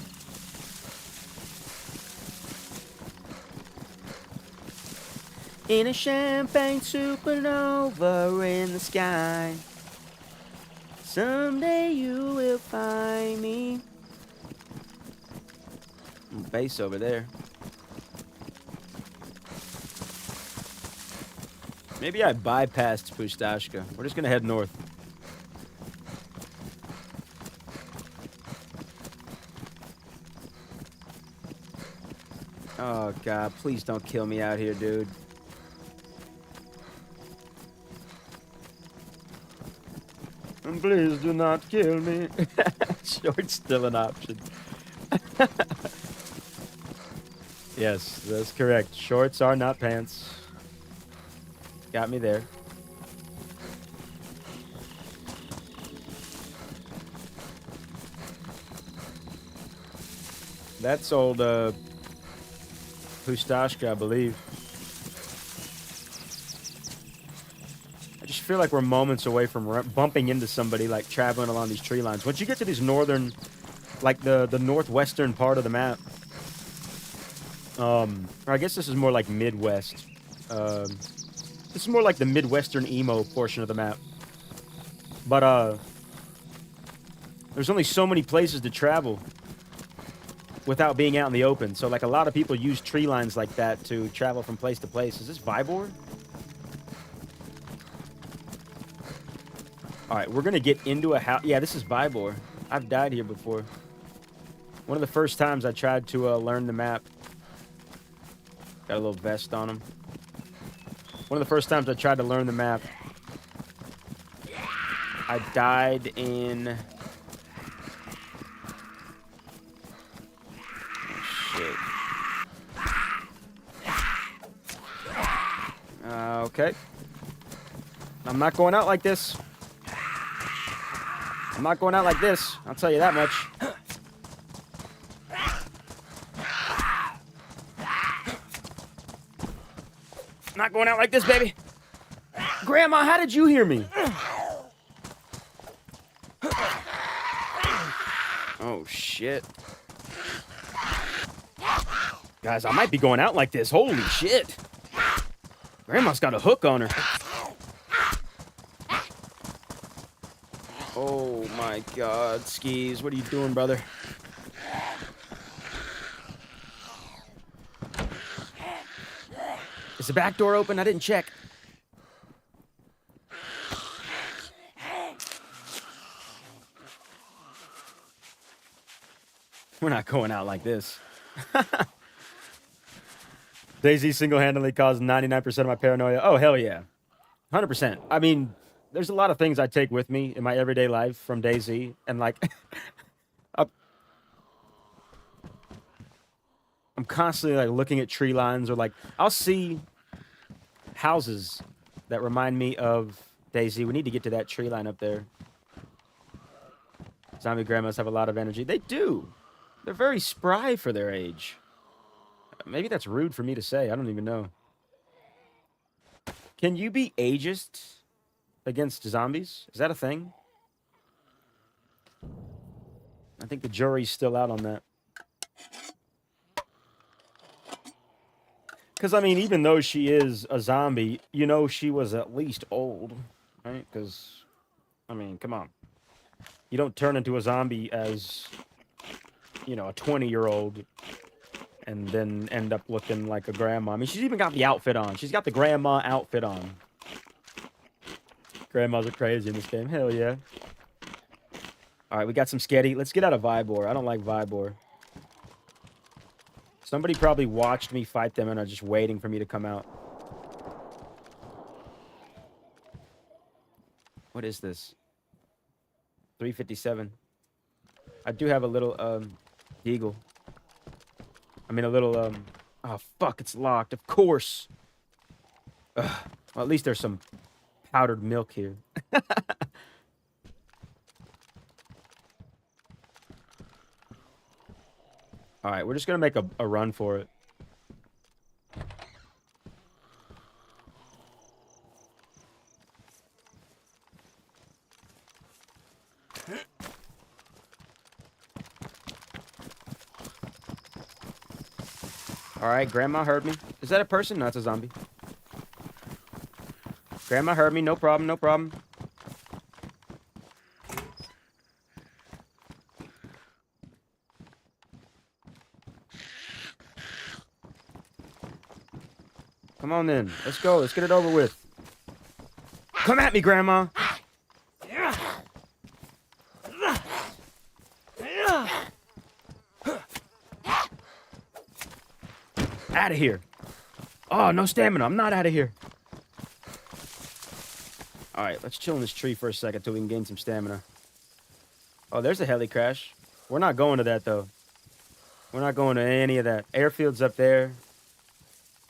S1: In a champagne supernova in the sky. Someday you will find me. Base over there. Maybe I bypassed Pustashka. We're just gonna head north. Oh god, please don't kill me out here, dude. And please do not kill me. Short's still an option. Yes, that's correct. Shorts are not pants. Got me there. That's old, Pustashka, I believe. I just feel like we're moments away from bumping into somebody, like, traveling along these tree lines. Once you get to these northern, like, the northwestern part of the map, or I guess this is more like Midwest. This is more like the Midwestern emo portion of the map. But, there's only so many places to travel without being out in the open. So, like, a lot of people use tree lines like that to travel from place to place. Is this Vybor? All right, we're going to get into a house. Yeah, this is Vybor. I've died here before. One of the first times I tried to learn the map. Got a little vest on him. One of the first times I tried to learn the map, I died in... Okay. I'm not going out like this. I'm not going out like this. I'll tell you that much. I'm not going out like this, baby. Grandma, how did you hear me? Oh, shit. Guys, I might be going out like this. Holy shit. Grandma's got a hook on her. Oh my god, Skis, what are you doing, brother? Is the back door open? I didn't check. We're not going out like this. DayZ single-handedly caused 99% of my paranoia. Oh, hell yeah. 100%. I mean, there's a lot of things I take with me in my everyday life from DayZ, and, like, I'm constantly, like, looking at tree lines, or, like, I'll see houses that remind me of DayZ. We need to get to that tree line up there. Zombie grandmas have a lot of energy. They do. They're very spry for their age. Maybe that's rude for me to say. I don't even know. Can you be ageist against zombies? Is that a thing? I think the jury's still out on that. Because, I mean, even though she is a zombie, you know she was at least old, right? Because, I mean, come on. You don't turn into a zombie as, you know, a 20-year-old and then end up looking like a grandma. I mean, she's even got the outfit on. She's got the grandma outfit on. Grandmas are crazy in this game. Hell yeah. All right, we got some sketty. Let's get out of Vibor. I don't like Vibor. Somebody probably watched me fight them and are just waiting for me to come out. What is this? 357. I do have a little, deagle. I mean, a little, oh, fuck, it's locked. Of course. Ugh. Well, at least there's some powdered milk here. All right, we're just going to make a run for it. All right, Grandma heard me. Is that a person? No, it's a zombie. Grandma heard me. No problem, no problem. Come on then. Let's go. Let's get it over with. Come at me, Grandma. Out of here. Oh, no stamina. I'm not out of here. All right, let's chill in this tree for a second till we can gain some stamina. Oh, there's a heli crash. We're not going to that, though. We're not going to any of that. Airfield's up there.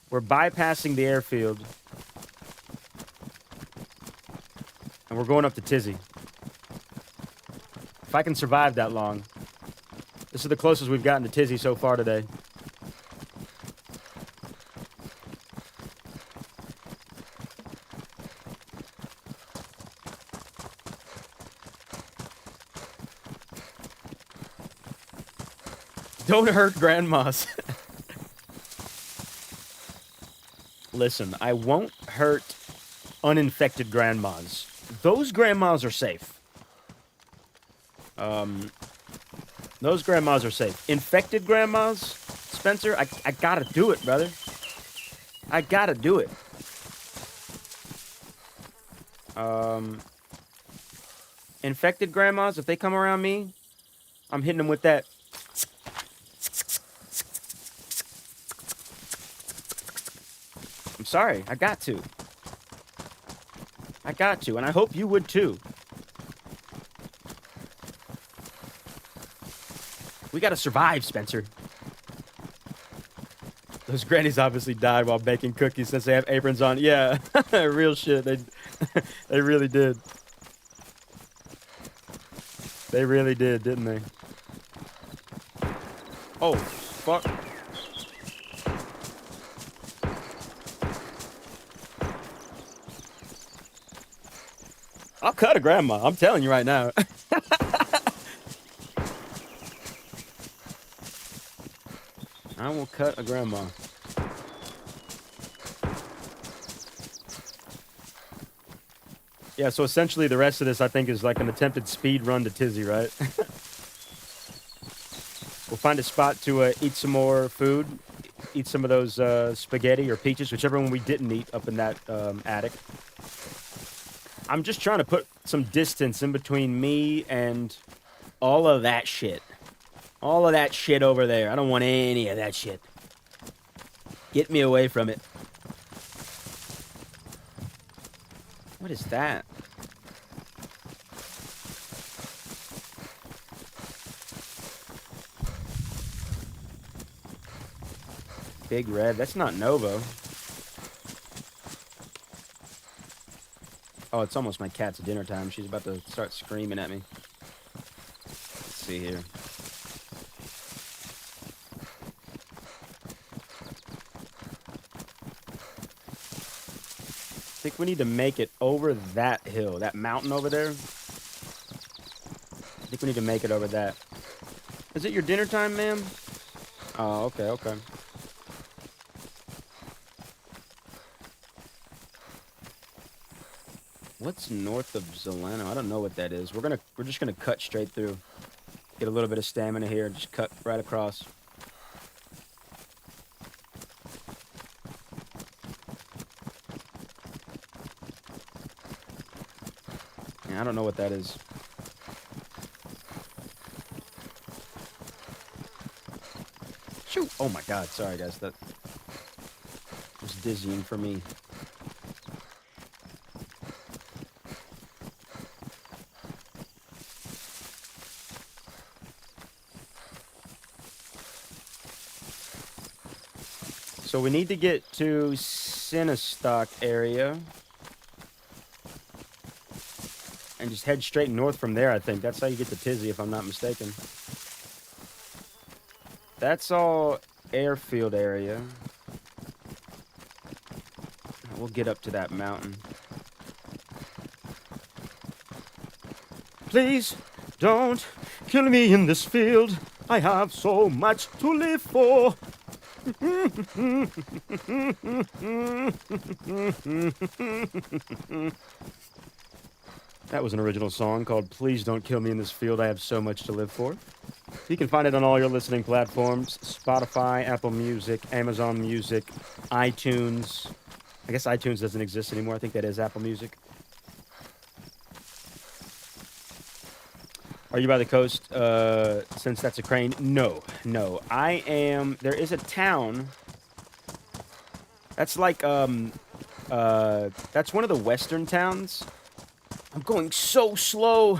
S1: We're bypassing the airfield. And we're going up to Tizzy. If I can survive that long. This is the closest we've gotten to Tizzy so far today. Don't hurt grandmas. Listen, I won't hurt uninfected grandmas. Those grandmas are safe. Those grandmas are safe. Infected grandmas, Spencer, I gotta do it, brother. I gotta do it. Infected grandmas, if they come around me, I'm hitting them with that. I'm sorry, I got to. I got to, and I hope you would too. We gotta survive, Spencer. Those grannies obviously died while baking cookies since they have aprons on. Yeah, real shit. They really did. They really did, didn't they? Oh, fuck. I'll cut a grandma. I'm telling you right now. I will cut a grandma. Yeah, so essentially the rest of this, I think, is like an attempted speed run to Tizzy, right? We'll find a spot to eat some more food. Eat some of those spaghetti or peaches, whichever one we didn't eat up in that attic. I'm just trying to put some distance in between me and all of that shit. All of that shit over there. I don't want any of that shit. Get me away from it. What is that? Big Red. That's not Novo. Oh, it's almost my cat's dinner time. She's about to start screaming at me. Let's see here. think we need to make it over that hill, that mountain over there. I think we need to make it over that. Is it your dinner time, ma'am? Oh, okay, okay. What's north of Zeleno? I don't know what that is. We're just gonna cut straight through. Get a little bit of stamina here. Just cut right across. Yeah, I don't know what that is. Shoot! Oh my God! Sorry, guys. That was dizzying for me. So we need to get to Sinistock area. And just head straight north from there, I think. That's how you get to Tizzy, if I'm not mistaken. That's all airfield area. We'll get up to that mountain. Please don't kill me in this field. I have so much to live for. That was an original song called Please Don't Kill Me in This Field, I Have So Much to Live For. You can find it on all your listening platforms: Spotify, Apple Music, Amazon Music, iTunes. I guess iTunes doesn't exist anymore. I think that is Apple Music. Are you by the coast, since that's a crane? No, no. I am... There is a town... That's like, that's one of the western towns. I'm going so slow.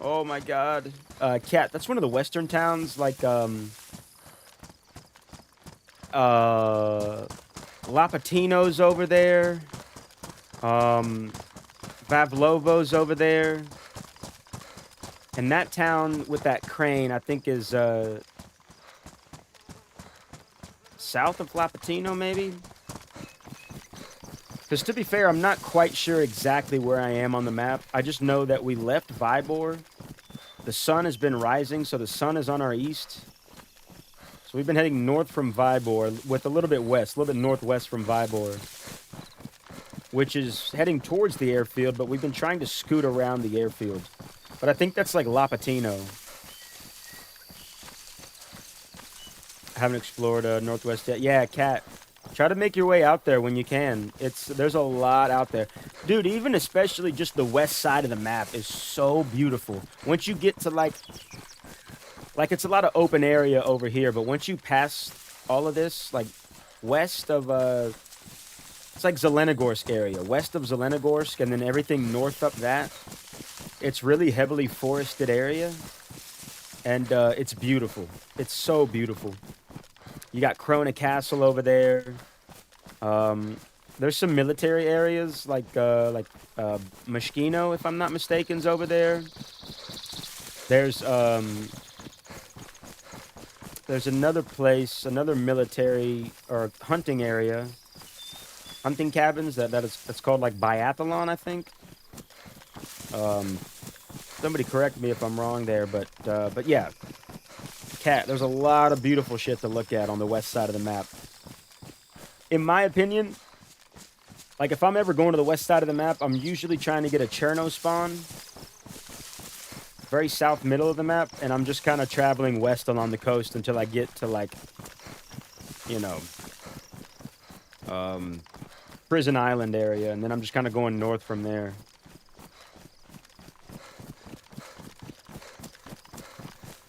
S1: Oh my God. Cat, that's one of the western towns, like, Lapatino's over there. Pavlovo's over there. And that town with that crane, I think, is, south of Lapatino, maybe? Because to be fair, I'm not quite sure exactly where I am on the map. I just know that we left Vybor. The sun has been rising, so the sun is on our east. So we've been heading north from Vybor, with a little bit west, a little bit northwest from Vybor, which is heading towards the airfield, but we've been trying to scoot around the airfield. But I think that's like Lapatino. I haven't explored northwest yet. Yeah, Cat. Try to make your way out there when you can. There's a lot out there. Dude, even especially just the west side of the map is so beautiful. Once you get to like it's a lot of open area over here, but once you pass all of this, like west of it's like Zelenogorsk area. West of Zelenogorsk and then everything north up that, it's really heavily forested area. And it's beautiful. It's so beautiful. You got Krona Castle over there. There's some military areas like Mashkino, if I'm not mistaken, is over there. There's another place, another military or hunting area, hunting cabins that's called like Biathlon, I think. Somebody correct me if I'm wrong there, but yeah. Cat, there's a lot of beautiful shit to look at on the west side of the map. In my opinion, like if I'm ever going to the west side of the map, I'm usually trying to get a Cherno spawn. Very south middle of the map, and I'm just kind of traveling west along the coast until I get to like, you know, Prison Island area, and then I'm just kind of going north from there.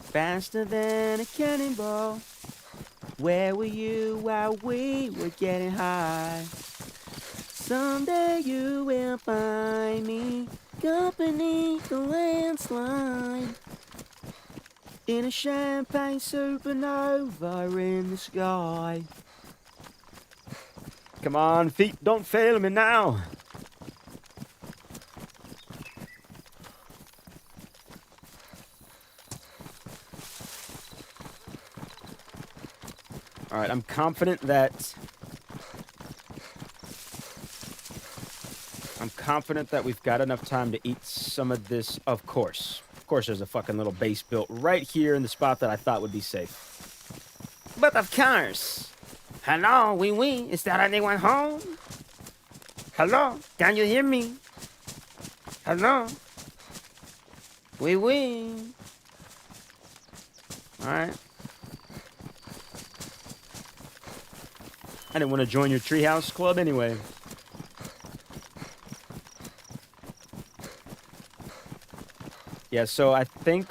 S1: Faster than a cannonball. Where were you while we were getting high? Someday you will find me up beneath the landslide in a champagne supernova in the sky. Come on, feet, don't fail me now. All right, I'm confident that confident that we've got enough time to eat some of this. Of course. Of course, there's a fucking little base built right here in the spot that I thought would be safe. But of course. Hello, oui. Is there anyone home? Hello? Can you hear me? Hello? Oui. Alright. I didn't want to join your treehouse club anyway. Yeah, so I think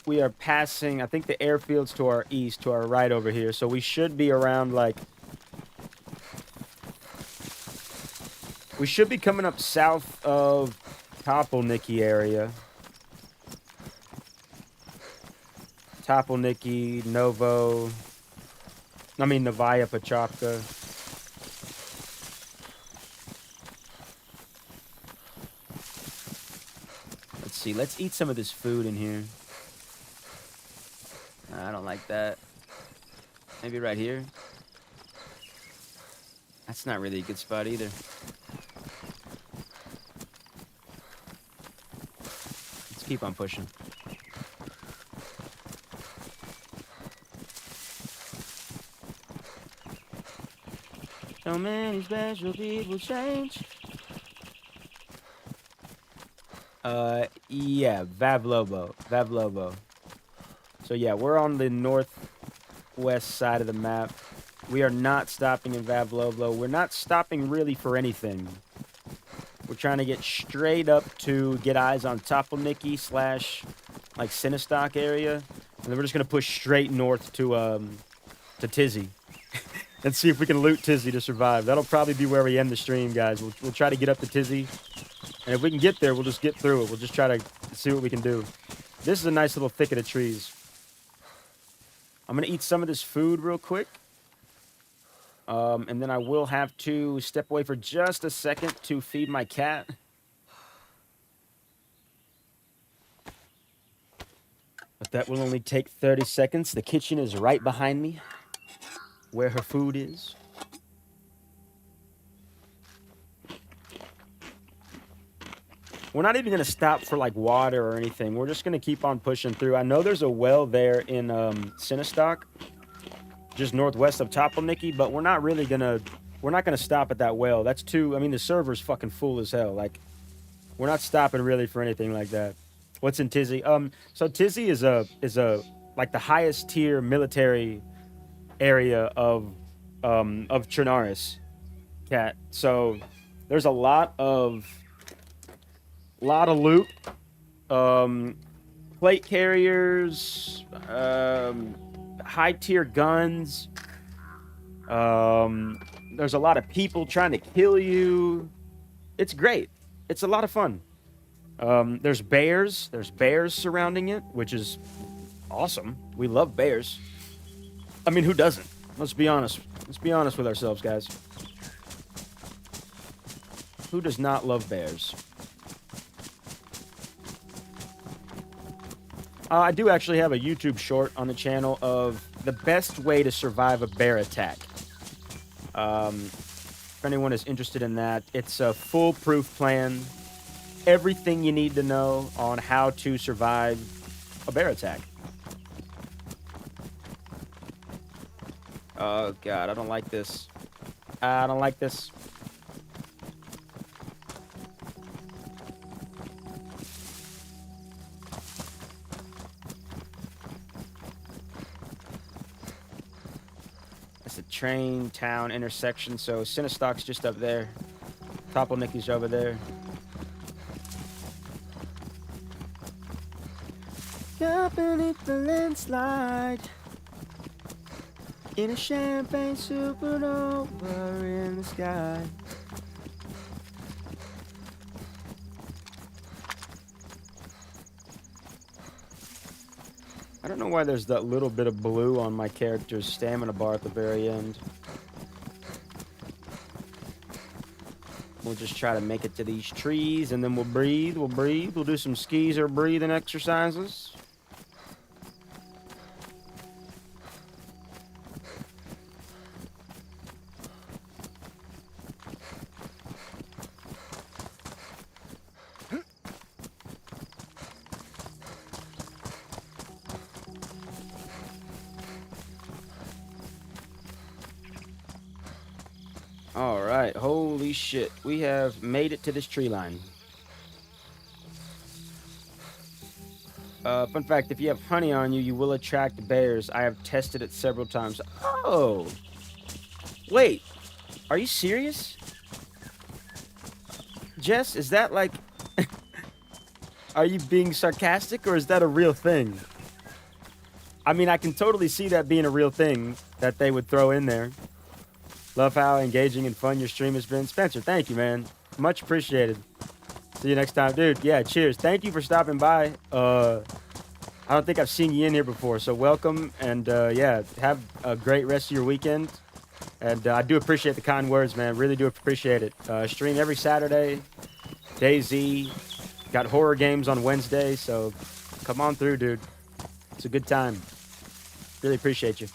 S1: we are passing, I think the airfield's to our east, to our right over here. So we should be around, like... We should be coming up south of Topolniki area. Topolniki, Novaya Pachovka. Let's see, let's eat some of this food in here. I don't like that. Maybe right here. That's not really a good spot either. Let's keep on pushing. So many special people change. Yeah, Vavlovo. So yeah, we're on the northwest side of the map. We are not stopping in Vavlovo. We're not stopping really for anything. We're trying to get straight up to get eyes on Topolniki / like Sinistok area. And then we're just gonna push straight north to Tizzy. And see if we can loot Tizzy to survive. That'll probably be where we end the stream, guys. We'll try to get up to Tizzy. And if we can get there, we'll just get through it. We'll just try to see what we can do. This is a nice little thicket of trees. I'm going to eat some of this food real quick. And then I will have to step away for just a second to feed my cat. But that will only take 30 seconds. The kitchen is right behind me, where her food is. We're not even going to stop for, like, water or anything. We're just going to keep on pushing through. I know there's a well there in Sinistok, just northwest of Topolniki, but we're not really going to... We're not going to stop at that well. That's too... I mean, the server's fucking full as hell. Like, we're not stopping really for anything like that. What's in Tizzy? So Tizzy is like, the highest tier military area of CHERNARUS, cat. So there's a lot of loot, plate carriers, high tier guns. There's a lot of people trying to kill you. It's great. It's a lot of fun. There's bears. There's bears surrounding it, which is awesome. We love bears. I mean, who doesn't? Let's be honest. Let's be honest with ourselves, guys. Who does not love bears? I do actually have a YouTube short on the channel of the best way to survive a bear attack. If anyone is interested in that, it's a foolproof plan. Everything you need to know on how to survive a bear attack. Oh, God, I don't like this. I don't like this. It's a train town intersection, so Sinistok's just up there. Topolniki's over there. Up beneath the landslide, in a champagne supernova in the sky. I don't know why there's that little bit of blue on my character's stamina bar at the very end. We'll just try to make it to these trees, and then we'll breathe, We'll do some skis or breathing exercises. All right. Holy shit. We have made it to this tree line. Fun fact, if you have honey on you, you will attract bears. I have tested it several times. Oh. Wait. Are you serious? Jess, is that like... Are you being sarcastic or is that a real thing? I mean, I can totally see that being a real thing that they would throw in there. Love how engaging and fun your stream has been. Spencer, thank you, man. Much appreciated. See you next time. Dude, yeah, cheers. Thank you for stopping by. I don't think I've seen you in here before, so welcome. And, yeah, have a great rest of your weekend. And I do appreciate the kind words, man. Really do appreciate it. Stream every Saturday. DayZ. Got horror games on Wednesday, so come on through, dude. It's a good time. Really appreciate you.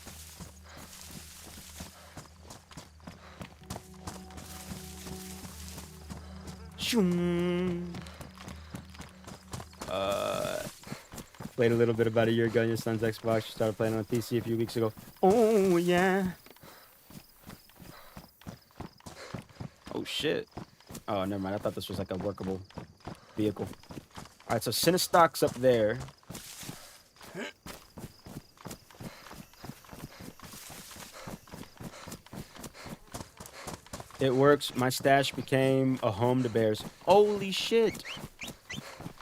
S1: Played a little bit about a year ago on your son's Xbox. You started playing on PC a few weeks ago. Oh, yeah. Oh, shit. Oh, never mind. I thought this was like a workable vehicle. All right, so Cinestock's up there. It works. My stash became a home to bears. Holy shit.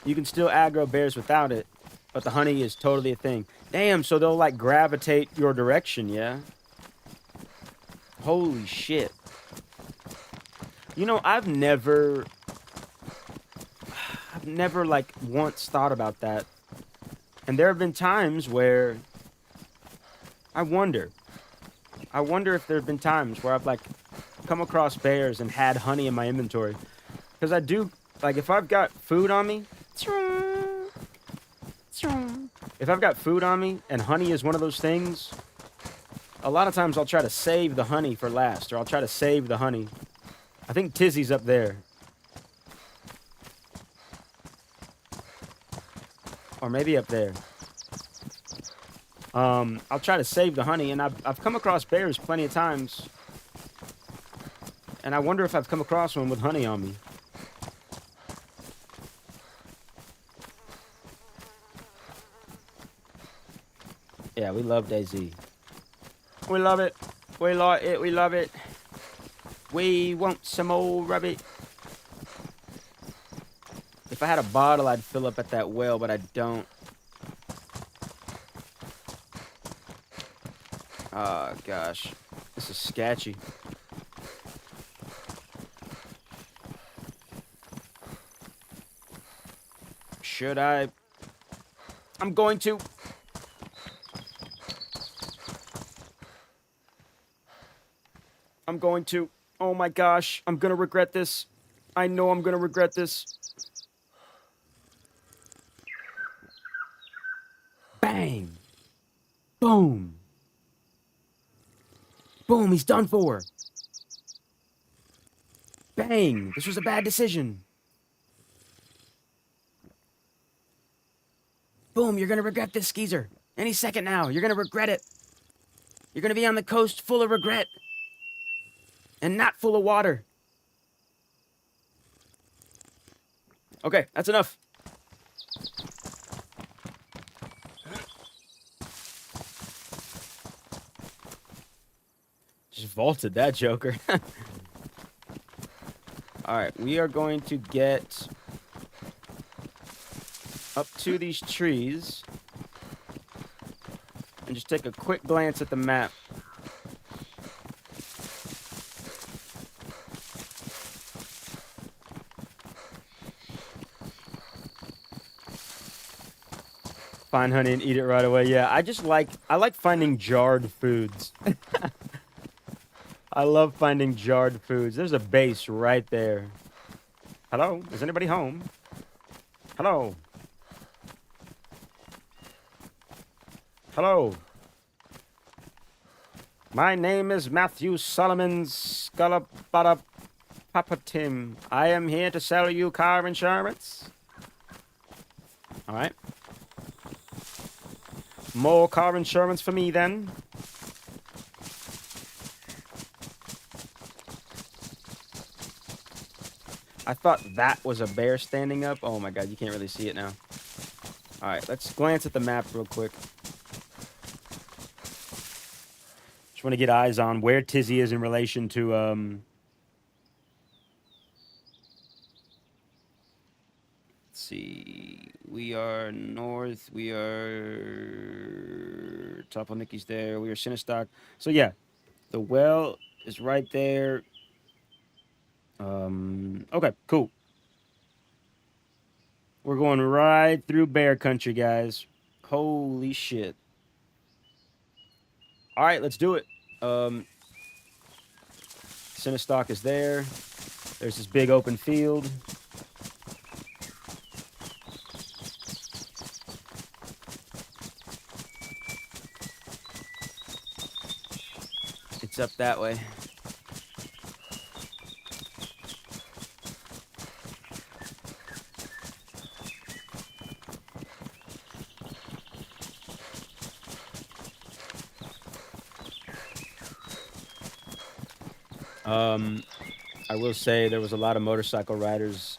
S1: You can still aggro bears without it, but the honey is totally a thing. Damn, so they'll like gravitate your direction, yeah? Holy shit. You know, I've never like once thought about that. And there have been times where I wonder if there have been times where I've like come across bears and had honey in my inventory. Because I do, like if I've got food on me, if I've got food on me and honey is one of those things, a lot of times I'll try to save the honey for last, or I'll try to save the honey. I think Tizzy's up there. Or maybe up there. I'll try to save the honey, and I've come across bears plenty of times. And I wonder if I've come across one with honey on me. Yeah, we love DayZ. We love it. We like it. We love it. We want some more of it. If I had a bottle, I'd fill up at that well, but I don't. Oh, gosh. This is sketchy. Should I? I'm going to. I'm going to. Oh my gosh. I'm going to regret this. I know I'm going to regret this. Bang. Boom. Boom, he's done for. Bang. This was a bad decision. Boom, you're gonna regret this, Skeezer. Any second now, you're gonna regret it. You're gonna be on the coast full of regret. And not full of water. Okay, that's enough. Just vaulted that joker. Alright, we are going to get up to these trees and just take a quick glance at the map. Find honey and eat it right away. Yeah, I like finding jarred foods. I love finding jarred foods. There's a base right there. Hello? Is anybody home? Hello? Hello? My name is Matthew Solomon Scullapapatim. I am here to sell you car insurance. Alright. More car insurance for me, then. I thought that was a bear standing up. Oh my god, you can't really see it now. All right, let's glance at the map real quick. Just want to get eyes on where Tizzy is in relation to let's see. We are north. We are Topo Nicky's there. We are Sinistock. So yeah, the well is right there. Okay, cool. We're going right through bear country, guys. Holy shit. All right, let's do it. Sinistock is there. There's this big open field. It's up that way. I will say there was a lot of motorcycle riders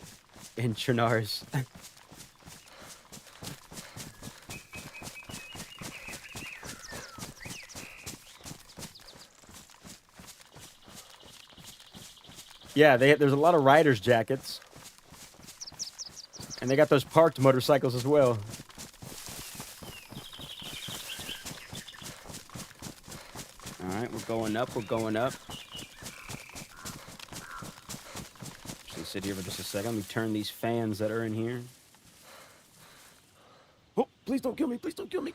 S1: in CHERNARUS. Yeah, there's a lot of riders' jackets. And they got those parked motorcycles as well. Alright, we're going up, we're going up. Just sit here for just a second. Let me turn these fans that are in here. Oh, please don't kill me, please don't kill me.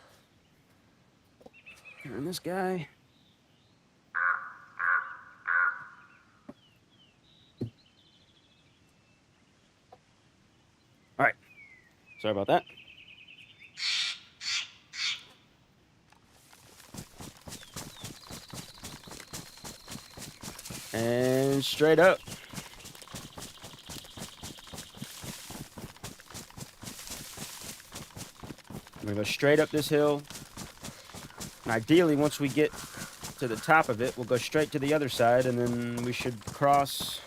S1: Turn this guy. Alright. Sorry about that. And straight up. I'm gonna go straight up this hill. And ideally, once we get to the top of it, we'll go straight to the other side, and then we should cross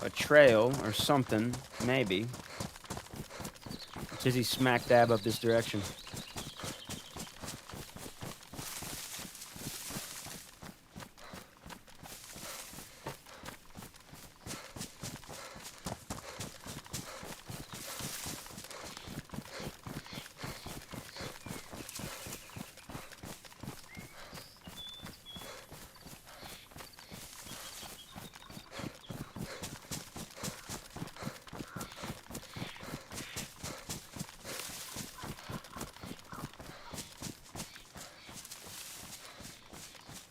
S1: a trail or something, maybe. Tizzy smack dab up this direction.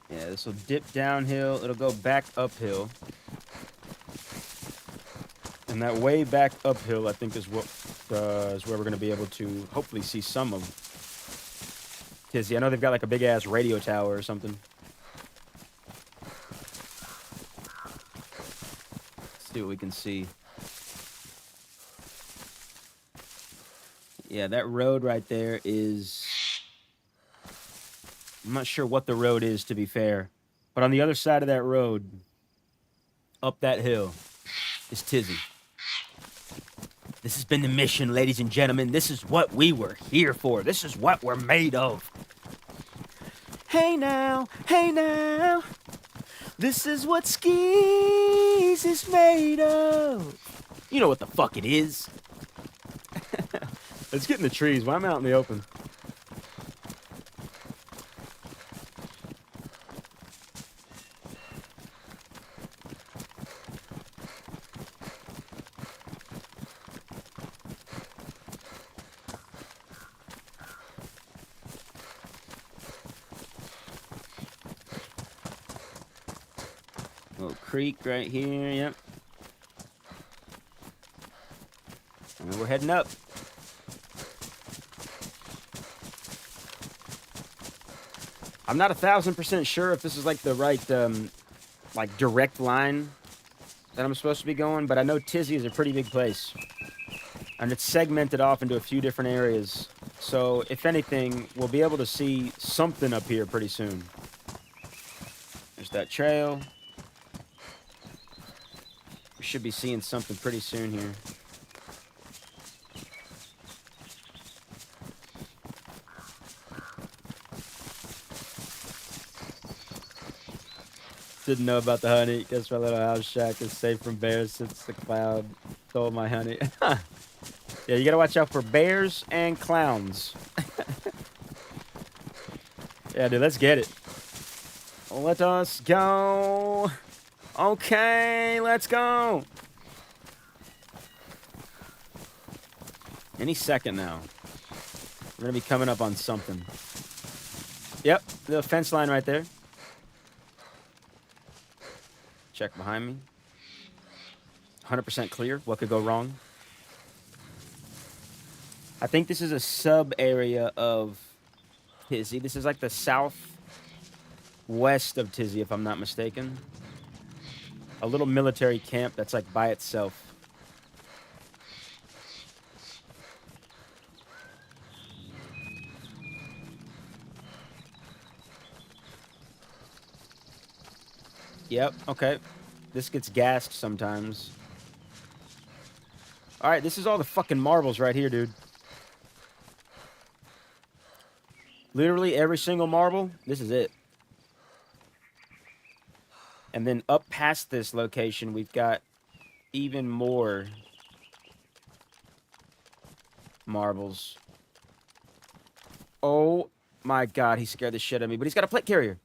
S1: Yeah, this will dip downhill. It'll go back uphill. And that way back uphill, I think, is what is where we're going to be able to hopefully see some of Tizzy. I know they've got like a big-ass radio tower or something. Let's see what we can see. Yeah, that road right there is... I'm not sure what the road is, to be fair. But on the other side of that road, up that hill, is Tizzy. This has been the mission, ladies and gentlemen. This is what we were here for. This is what we're made of. Hey now, this is what skis is made of. You know what the fuck it is. Let's get in the trees. Why am I out in the open? Little creek right here, yep. And we're heading up. I'm not 1,000% sure if this is like the right, like direct line that I'm supposed to be going, but I know Tizzy is a pretty big place. And it's segmented off into a few different areas. So, if anything, we'll be able to see something up here pretty soon. There's that trail. We should be seeing something pretty soon here. Didn't know about the honey. Guess my little house shack is safe from bears since the cloud stole my honey. Yeah, you gotta watch out for bears and clowns. Yeah, dude, let's get it. Let us go. Okay, let's go. Any second now. We're gonna be coming up on something. Yep, the fence line right there. Check behind me. 100% clear. What could go wrong? I think this is a sub area of Tizzy. This is like the southwest of Tizzy, if I'm not mistaken. A little military camp that's like by itself. Yep, okay. This gets gassed sometimes. Alright, this is all the fucking marbles right here, dude. Literally every single marble, this is it. And then up past this location, we've got even more marbles. Oh my god, he scared the shit out of me. But he's got a plate carrier.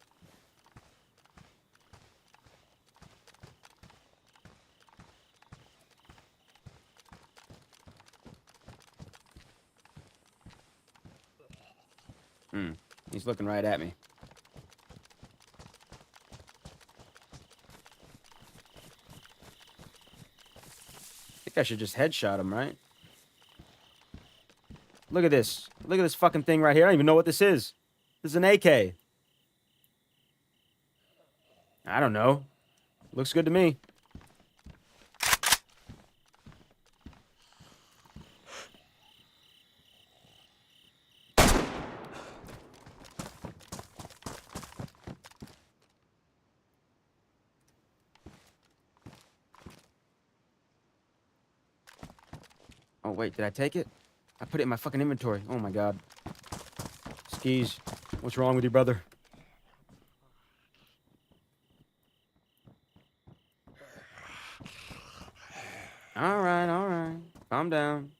S1: He's looking right at me. I think I should just headshot him, right? Look at this. Look at this fucking thing right here. I don't even know what this is. This is an AK. I don't know. Looks good to me. Oh, wait, did I take it? I put it in my fucking inventory. Oh, my God. Skis, what's wrong with you, brother? All right. Calm down.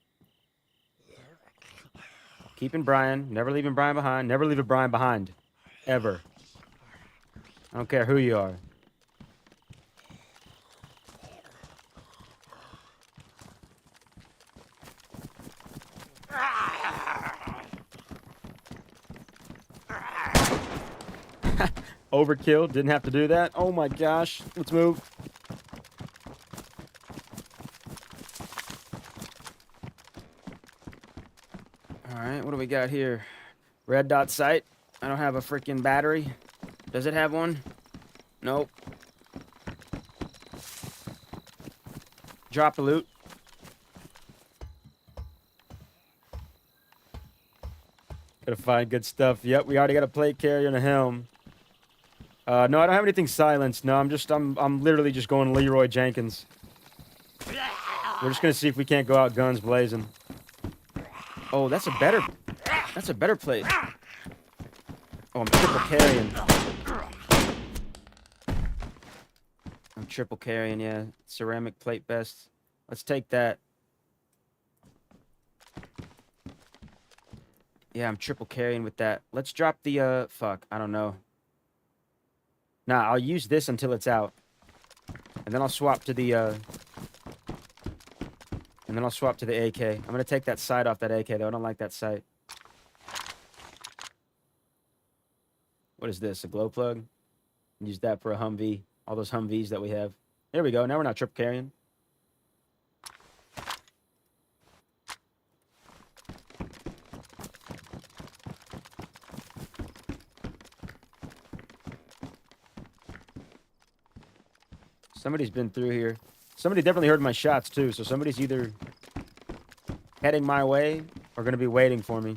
S1: Keeping Brian. Never leaving Brian behind. Never leaving Brian behind. Ever. I don't care who you are. Overkill. Didn't have to do that. Oh my gosh. Let's move. Alright, what do we got here? Red dot sight. I don't have a freaking battery. Does it have one? Nope. Drop the loot. Gotta find good stuff. Yep, we already got a plate carrier and a helm. No, I don't have anything silenced. No, I'm literally just going Leroy Jenkins. We're just gonna see if we can't go out guns blazing. Oh, that's a better plate. Oh, I'm triple carrying. I'm triple carrying, yeah. Ceramic plate best. Let's take that. Yeah, I'm triple carrying with that. Let's drop the, fuck, I don't know. Nah, I'll use this until it's out. And then I'll swap to the, AK. I'm gonna take that sight off that AK, though. I don't like that sight. What is this, a glow plug? Use that for a Humvee. All those Humvees that we have. There we go, now we're not triple carrying. Somebody's been through here. Somebody definitely heard my shots, too. So somebody's either heading my way or going to be waiting for me.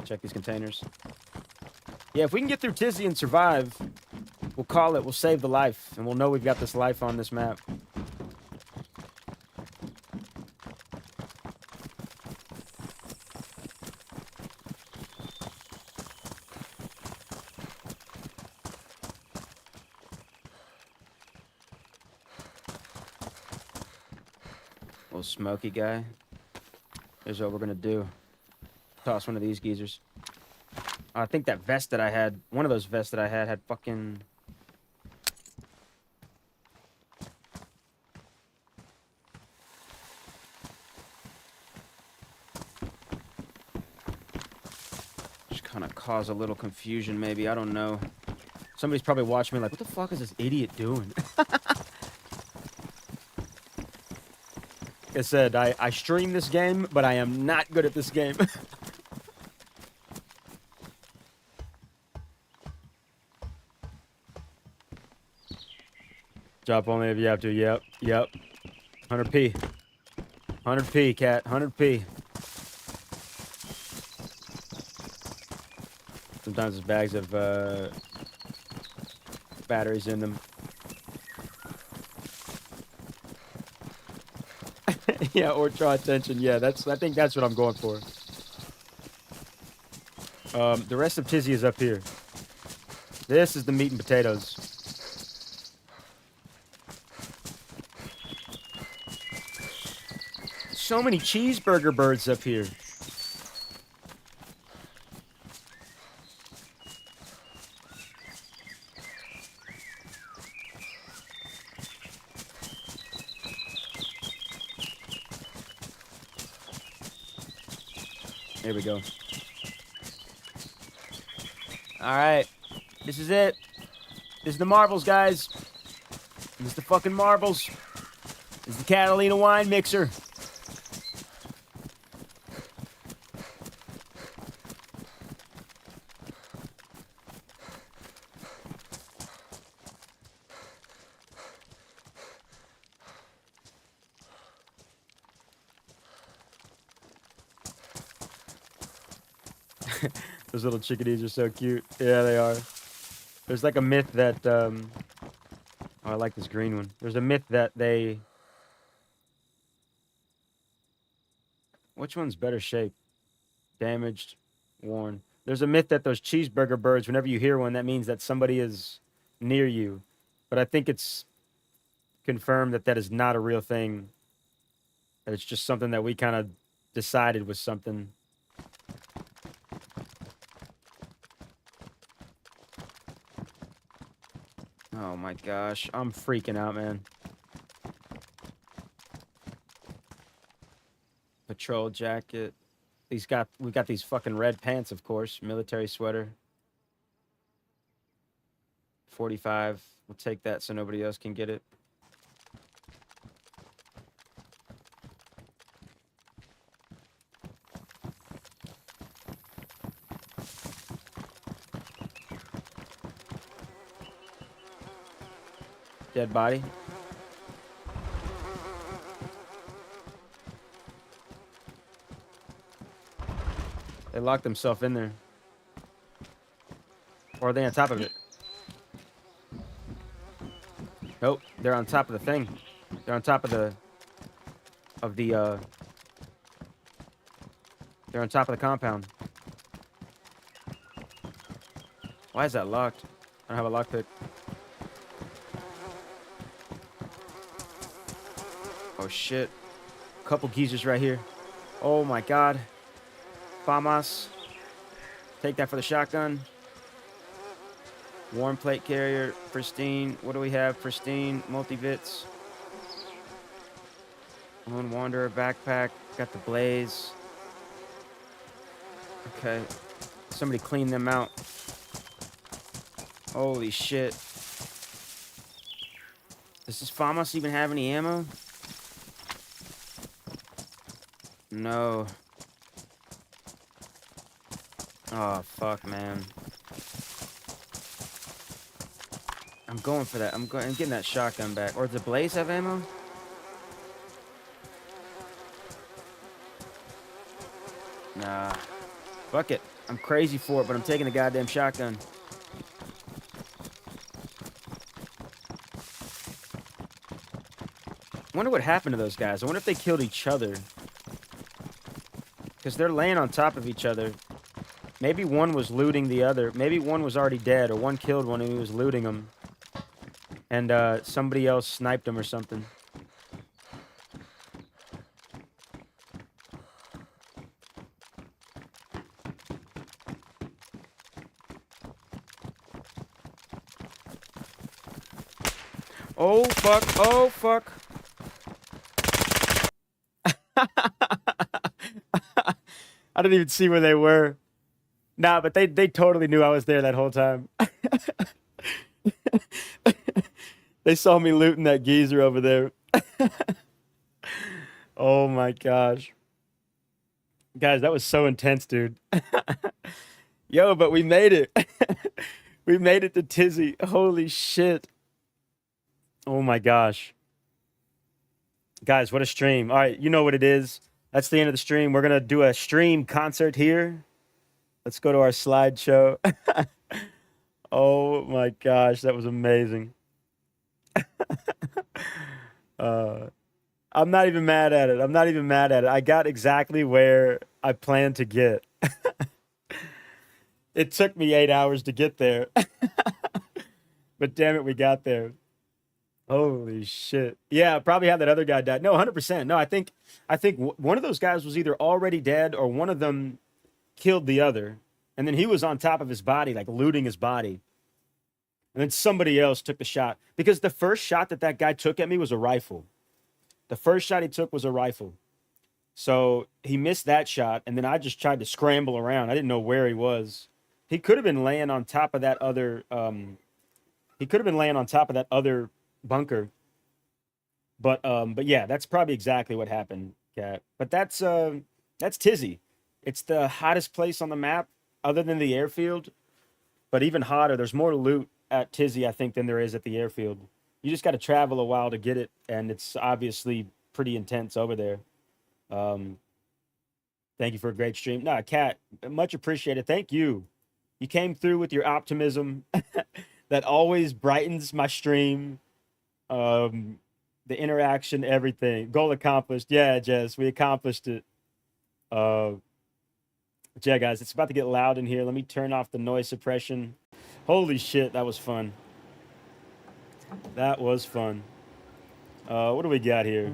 S1: Check these containers. Yeah, if we can get through Tizzy and survive, We'll call it. We'll save the life, and we'll know we've got this life on this map. Little smoky guy. Here's what we're gonna do. Toss one of these geezers. I think that vest that I had, one of those vests that I had fucking... Just kind of cause a little confusion, maybe. I don't know. Somebody's probably watching me like, what the fuck is this idiot doing? Like I said, I stream this game, but I am not good at this game. Drop only if you have to. Yep. 100p. 100p, cat. 100p. Sometimes there's bags of batteries in them. Yeah, or draw attention. Yeah, I think that's what I'm going for. The rest of Tizzy is up here. This is the meat and potatoes. So many cheeseburger birds up here. There we go. All right. This is it. This is the marbles, guys. This is the fucking marbles. This is the Catalina wine mixer. Those little chickadees are so cute. Yeah, they are. There's like a myth that, oh, I like this green one. There's a myth that they... Which one's better shape? Damaged, worn. There's a myth that those cheeseburger birds, whenever you hear one, that means that somebody is near you. But I think it's confirmed that that is not a real thing. That it's just something that we kind of decided was something. Oh my gosh, I'm freaking out, man. Patrol jacket. We got these fucking red pants, of course. Military sweater. 45. We'll take that so nobody else can get it. Dead body. They locked themselves in there. Or are they on top of it? Nope, they're on top of the thing. They're on top of the... They're on top of the compound. Why is that locked? I don't have a lockpick. Oh shit. Couple geezers right here. Oh my god. Famas. Take that for the shotgun. Warm plate carrier. Pristine. What do we have? Pristine. Multivits. Lone Wanderer backpack. Got the blaze. Okay. Somebody clean them out. Holy shit. Does this Famas even have any ammo? No. Oh, fuck, man. I'm going for that. I'm getting that shotgun back. Or does the Blaze have ammo? Nah. Fuck it. I'm crazy for it, but I'm taking the goddamn shotgun. wonder what happened to those guys. I wonder if they killed each other. Because they're laying on top of each other. Maybe one was looting the other. Maybe one was already dead, or one killed one and he was looting them. And somebody else sniped him or something. Oh, fuck. Oh, fuck. I didn't even see where they were. Nah, but they totally knew I was there that whole time. They saw me looting that geezer over there. Oh my gosh. Guys, that was so intense, dude. Yo, but we made it. We made it to Tizzy. Holy shit. Oh my gosh. Guys, what a stream. All right, you know what it is. That's the end of the stream. We're going to do a stream concert here. Let's go to our slideshow. Oh my gosh, that was amazing. I'm not even mad at it. I'm not even mad at it. I got exactly where I planned to get. It took me 8 hours to get there. But damn it, we got there. Holy shit. Yeah, probably how that other guy died. No, 100%. No, I think one of those guys was either already dead or one of them killed the other. And then he was on top of his body, like looting his body. And then somebody else took the shot. Because the first shot that guy took at me was a rifle. The first shot he took was a rifle. So he missed that shot. And then I just tried to scramble around. I didn't know where he was. He could have been laying on top of that other... bunker. But yeah, that's probably exactly what happened, Cat. But that's Tizzy. It's the hottest place on the map, other than the airfield. But even hotter, there's more loot at Tizzy, I think, than there is at the airfield. You just got to travel a while to get it, and it's obviously pretty intense over there. Thank you for a great stream. Nah, Cat, much appreciated. Thank you. You came through with your optimism that always brightens my stream. The interaction, everything. Goal accomplished. Yeah, Jess, we accomplished it. Yeah, guys, it's about to get loud in here. Let me turn off the noise suppression. Holy shit, that was fun. That was fun. What do we got here?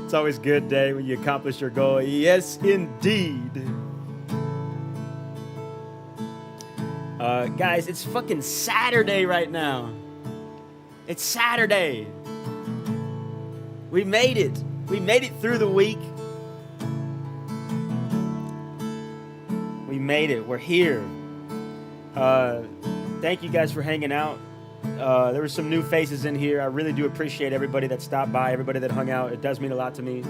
S1: It's always a good day when you accomplish your goal. Yes, indeed. Guys, it's fucking Saturday right now. It's Saturday. We made it. We made it through the week. We made it. We're here. Thank you guys for hanging out. There were some new faces in here. I really do appreciate everybody that stopped by, everybody that hung out. It does mean a lot to me.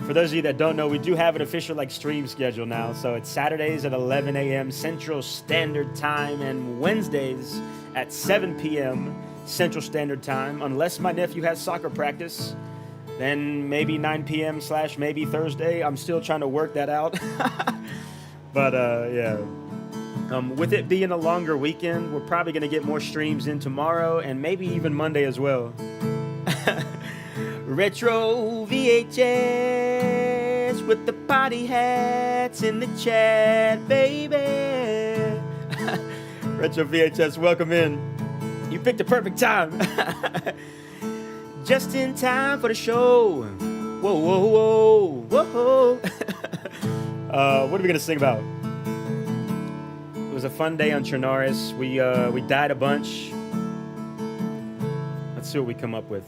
S1: For those of you that don't know, we do have an official stream schedule now. So it's Saturdays at 11 a.m. Central Standard Time and Wednesdays at 7 p.m. Central Standard Time. Unless my nephew has soccer practice, then maybe 9 p.m. / maybe Thursday. I'm still trying to work that out. But yeah. With it being a longer weekend, we're probably going to get more streams in tomorrow and maybe even Monday as well. Retro VHS with the party hats in the chat, baby. Retro VHS, welcome in. You picked the perfect time. Just in time for the show. Whoa, whoa, whoa, whoa. What are we going to sing about? It was a fun day on CHERNARUS. We died a bunch. Let's see what we come up with.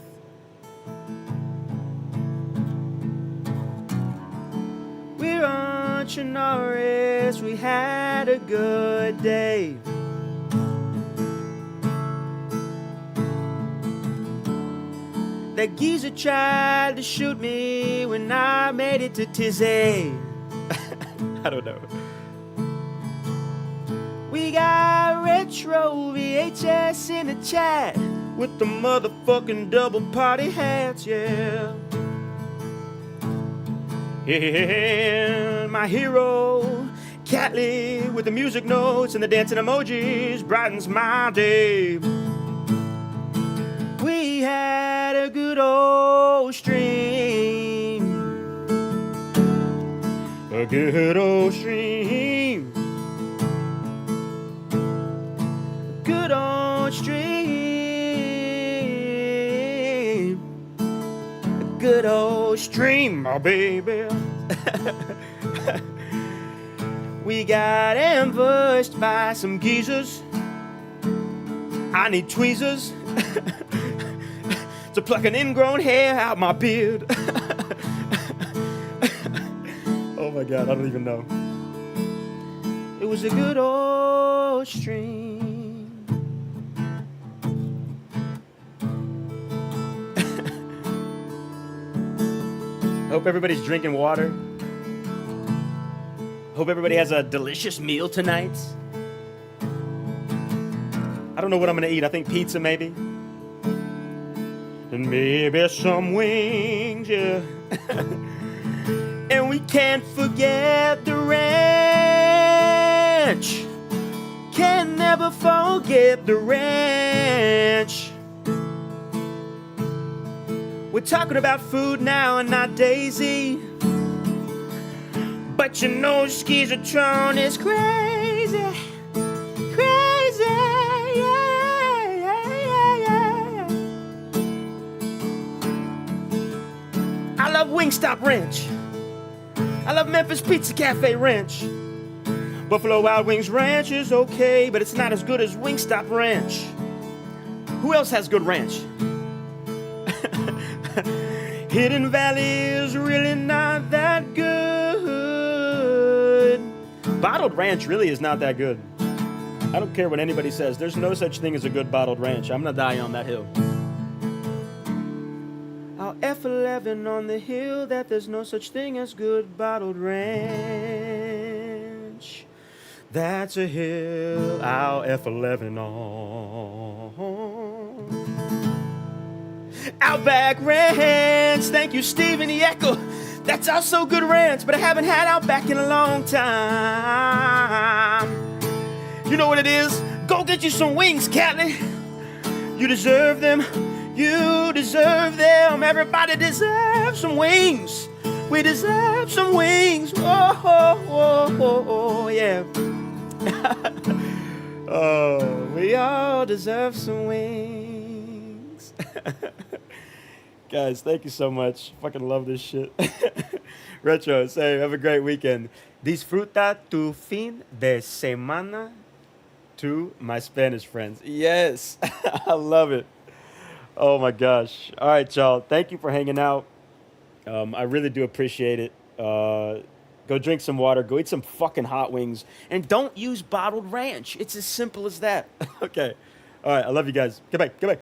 S1: We're on CHERNARUS. We had a good day. That geezer tried to shoot me when I made it to Tizzy. I don't know. We got retro VHS in the chat with the motherfucking double party hats, yeah. And my hero, Catley, with the music notes and the dancing emojis, brightens my day. We had a good old stream. A good old stream. Good old stream. A good old stream, my baby. We got ambushed by some geezers. I need tweezers to pluck an ingrown hair out my beard. Oh my God, I don't even know. It was a good old stream. Hope everybody's drinking water. Hope everybody has a delicious meal tonight. I don't know what I'm gonna eat. I think pizza, maybe. And maybe some wings, yeah. And we can't forget the ranch. Can never forget the ranch. We're talking about food now and not DayZ. But you know Schizotron is crazy. Crazy, yeah, yeah, yeah, yeah. I love Wingstop Ranch. I love Memphis Pizza Cafe Ranch. Buffalo Wild Wings Ranch is okay, but it's not as good as Wingstop Ranch. Who else has good ranch? Hidden Valley is really not that good. Bottled ranch really is not that good. I don't care what anybody says. There's no such thing as a good bottled ranch. I'm gonna die on that hill. I'll F11 on the hill that there's no such thing as good bottled ranch. That's a hill I'll F11 on. Outback Ranch, thank you, Stephen Yeckel. That's also good ranch, but I haven't had Outback in a long time. You know what it is? Go get you some wings, Catley. You deserve them. You deserve them. Everybody deserves some wings. We deserve some wings. Oh, oh, oh, oh, oh yeah. Oh, we all deserve some wings. Guys, thank you so much. Fucking love this shit. Retro, say, have a great weekend. Disfruta tu fin de semana, to my Spanish friends. Yes, I love it. Oh my gosh. All right, y'all. Thank you for hanging out. I really do appreciate it. Go drink some water. Go eat some fucking hot wings. And don't use bottled ranch. It's as simple as that. Okay. All right. I love you guys. Goodbye. Goodbye.